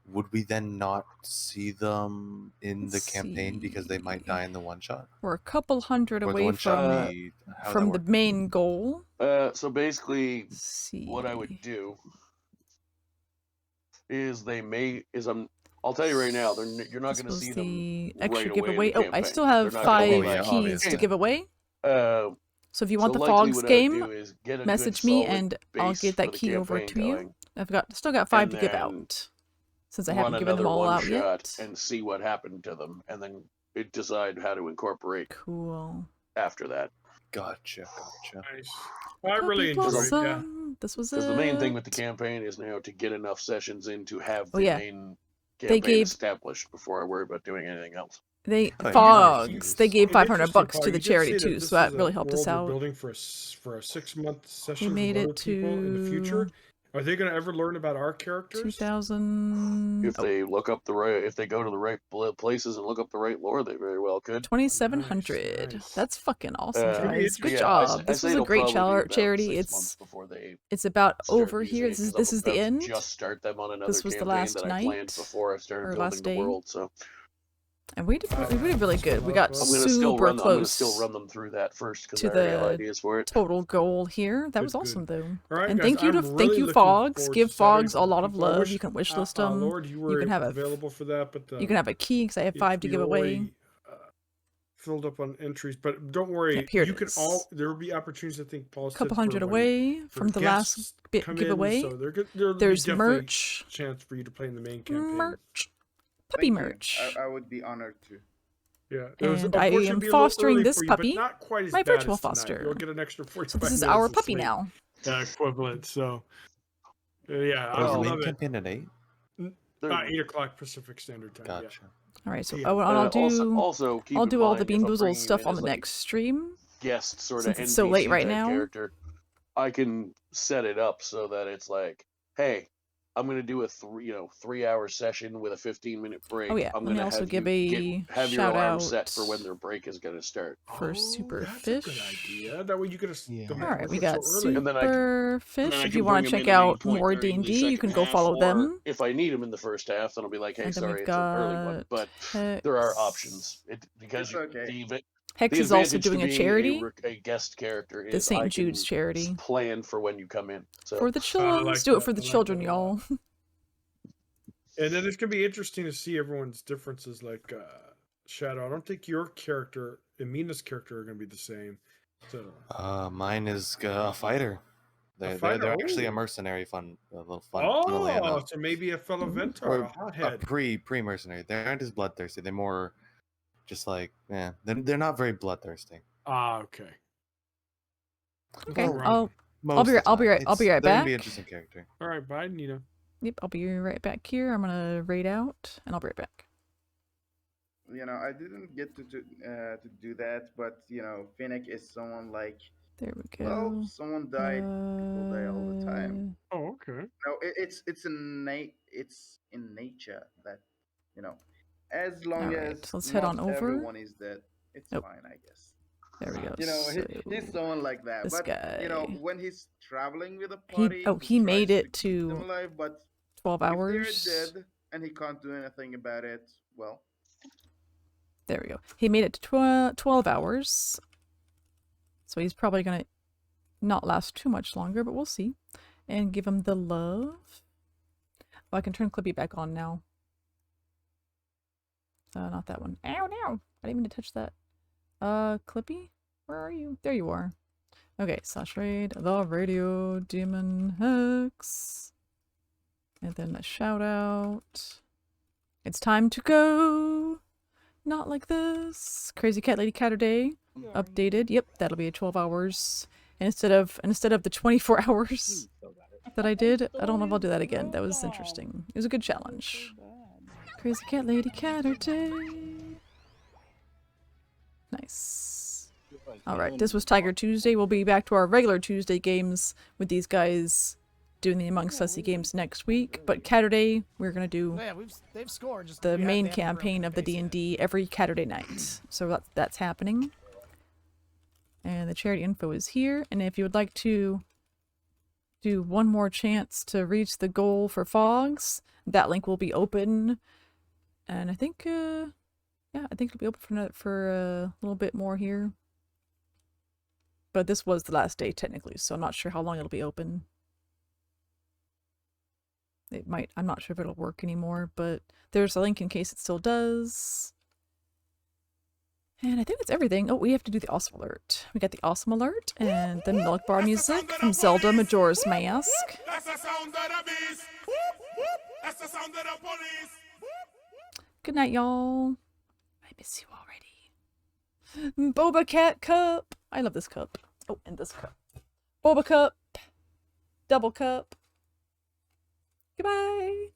Would we then not see them in the campaign because they might die in the one shot?
We're a couple hundred
Or the
away
one shot
from the main goal.
So basically, what I would do is I'll tell you right now, you're not going to see them
the extra
right away
giveaway.
in the
I
campaign.
still have
They're not gonna
5
be
keys to give away. So if you want
so
the
likely
Fogs
what I would
game,
do is get a
message
good
me
solid
and I'll
base
get
for
that
the
key over
campaign
to you.
going,
I've still got 5
and
to give
then
out, since I
run
haven't given them
another
all
one
out
shot
yet.
and see what happened to them, and then decide how to incorporate
Cool.
after that.
Gotcha.
Nice. I really enjoyed it. Yeah.
This was
Because the main thing with the campaign is now to get enough sessions in to have the
yeah.
main
They
campaign
gave-
established before I worry about doing anything else.
Fogs. They gave
It's
$500
interesting,
to the
Paul, you did
charity
say
too,
this
so that
is a
really helped us
world we're
out.
Building for a 6-month session
We made
with other
it
people in the future.
to
Are they going to ever learn about our characters?
2000.
If they look up if they go to the right places and look up the right lore, they very well could.
2700. That's fucking awesome,
It's gonna be
guys. Good
interesting. Yeah,
job.
I
This
say
was a
it'll
great
probably be about
charity.
6 months before they
It's about
start
over
using
here.
it,
This is
'cause I'm
the
about to
end.
just start them on another
This was the
campaign
last
that I
night
planned before I started
or
building
last
the
day.
world. So
And we did really good. We got
I'm gonna still
super
run. I'm gonna
close
still run them through that first because
to
I already have
the
ideas for it.
total goal here. That was awesome though.
All right,
And
guys,
thank you
I'm
thank
really
you
looking
Fogs.
forward
Give
to Saturday
Fogs a lot of
people. I
love.
wish,
You can wish list them.
Lord, you were
can have
available for that, but
you can have a key because I have 5 to give away.
filled up on entries, but don't worry.
Yep, here it
you can
is.
all. There will be opportunities. I think Paul
A couple
said,
hundred
for when-
away
for
from the last
guests
bit
come
giveaway.
In, so there'll
There's
be definitely
merch.
chance for you to play in the main campaign.
Merch. Puppy
Thank
merch.
you. I would be honored to.
Yeah, it was
And I
unfortunately
am
be a little
fostering
early
this
for you, but
puppy.
not quite as
My
bad
virtual
as tonight.
foster.
You'll get an extra 45
So this is
minutes
our
of
puppy
sleep.
now.
Equivalent. So, yeah,
Oh, is
I
the main
love it.
campaign at 8?
8 o'clock Pacific Standard Time.
Gotcha.
All right, so
Yeah.
I'll do.
Also, keep
I'll
in
do all the
mind,
Bean
if I'm
Boozled
bringing
stuff
in
on
as,
the
like,
next stream.
guest sort
Since
of
it's so late
NPC
right
type
now.
character, I can set it up so that it's like, hey, I'm gonna do a 3-hour session with a 15-minute break.
Oh yeah,
I'm
let me
gonna
also
have
give
you
a
have your
shout
alarm
out
set for when their break is gonna start.
for Super
That's a good
Fish.
idea. That way you could
All right, we got
so early.
And then I
Super Fish.
I
If
can
you want
bring
to
'em
check
in at any
out
point
more
during the
D&D, you can
second
go
half,
follow
or
them.
if I need them in the first half, then I'll be like, hey,
And then
sorry,
we've
it's an early one.
got
But there are
Hex.
options because
It's okay.
Hex
the
is also
advantage to
doing a
being
charity.
a guest character
The
is
St.
I
Jude's
can
charity.
plan for when you come in. So
For the children. Let's do it for the children, y'all.
And then it's gonna be interesting to see everyone's differences. Like Shadow, I don't think your character and Meana's character are gonna be the same. So
Mine is a fighter. They're actually a mercenary, a little fun. funnily
Oh,
enough.
so maybe a fellow Ventar,
Or
a hothead.
pre mercenary. They aren't as bloodthirsty. They're more just like they're not very bloodthirsty.
Ah, okay.
Okay,
All right.
I'll be right
They're
back.
gonna be an interesting character.
All right, bye, Nina.
Yep, I'll be right back here. I'm gonna raid out, and I'll be right back.
I didn't get to do that, but Finnick is someone like.
There we go.
Well, someone died. People die all the time.
Oh, okay.
No, it's in nature that as long
Alright,
as
let's head on
not
over.
everyone is dead, it's fine, I guess.
There we go.
He's someone like that.
this
But
guy.
when he's traveling with a party,
He made
tries
it
to keep them
to
alive, but
12
if
hours.
they're dead and he can't do anything about it, well.
There we go. He made it to 12 hours. So he's probably going to not last too much longer, but we'll see. And give him the love. Oh, I can turn Clippy back on now. Not that one. Ow, no! I didn't mean to touch that. Clippy? Where are you? There you are. Okay, slash raid, the radio demon hex. And then a shout out. It's time to go! Not like this. Crazy Cat Lady Caturday updated. Yep, that'll be 12 hours. And instead of the 24 hours that I did, I don't know if I'll do that again. That was interesting. It was a good challenge. Crazy Cat Lady Caturday. Nice. Alright, this was Tiger Tuesday. We'll be back to our regular Tuesday games with these guys doing the Amongst Us games next week. But Caturday, we're going to do
they've scored, just
the
we
main
haven't had a
campaign of the D&D every Caturday night. So that's happening. And the charity info is here. And if you would like to do one more chance to reach the goal for Fogs, that link will be open. And I think, yeah, I think it'll be open for a little bit more here. But this was the last day technically, so I'm not sure how long it'll be open. It might, I'm not sure if it'll work anymore, but there's a link in case it still does. And I think that's everything. Oh, we have to do the awesome alert. We got the awesome alert and the milk bar music from Zelda Majora's Mask.
That's the sound of the beast. That's the sound of the police.
Good night, y'all. I miss you already. Boba Cat cup. I love this cup. Oh, and this cup. Boba cup. Double cup. Goodbye.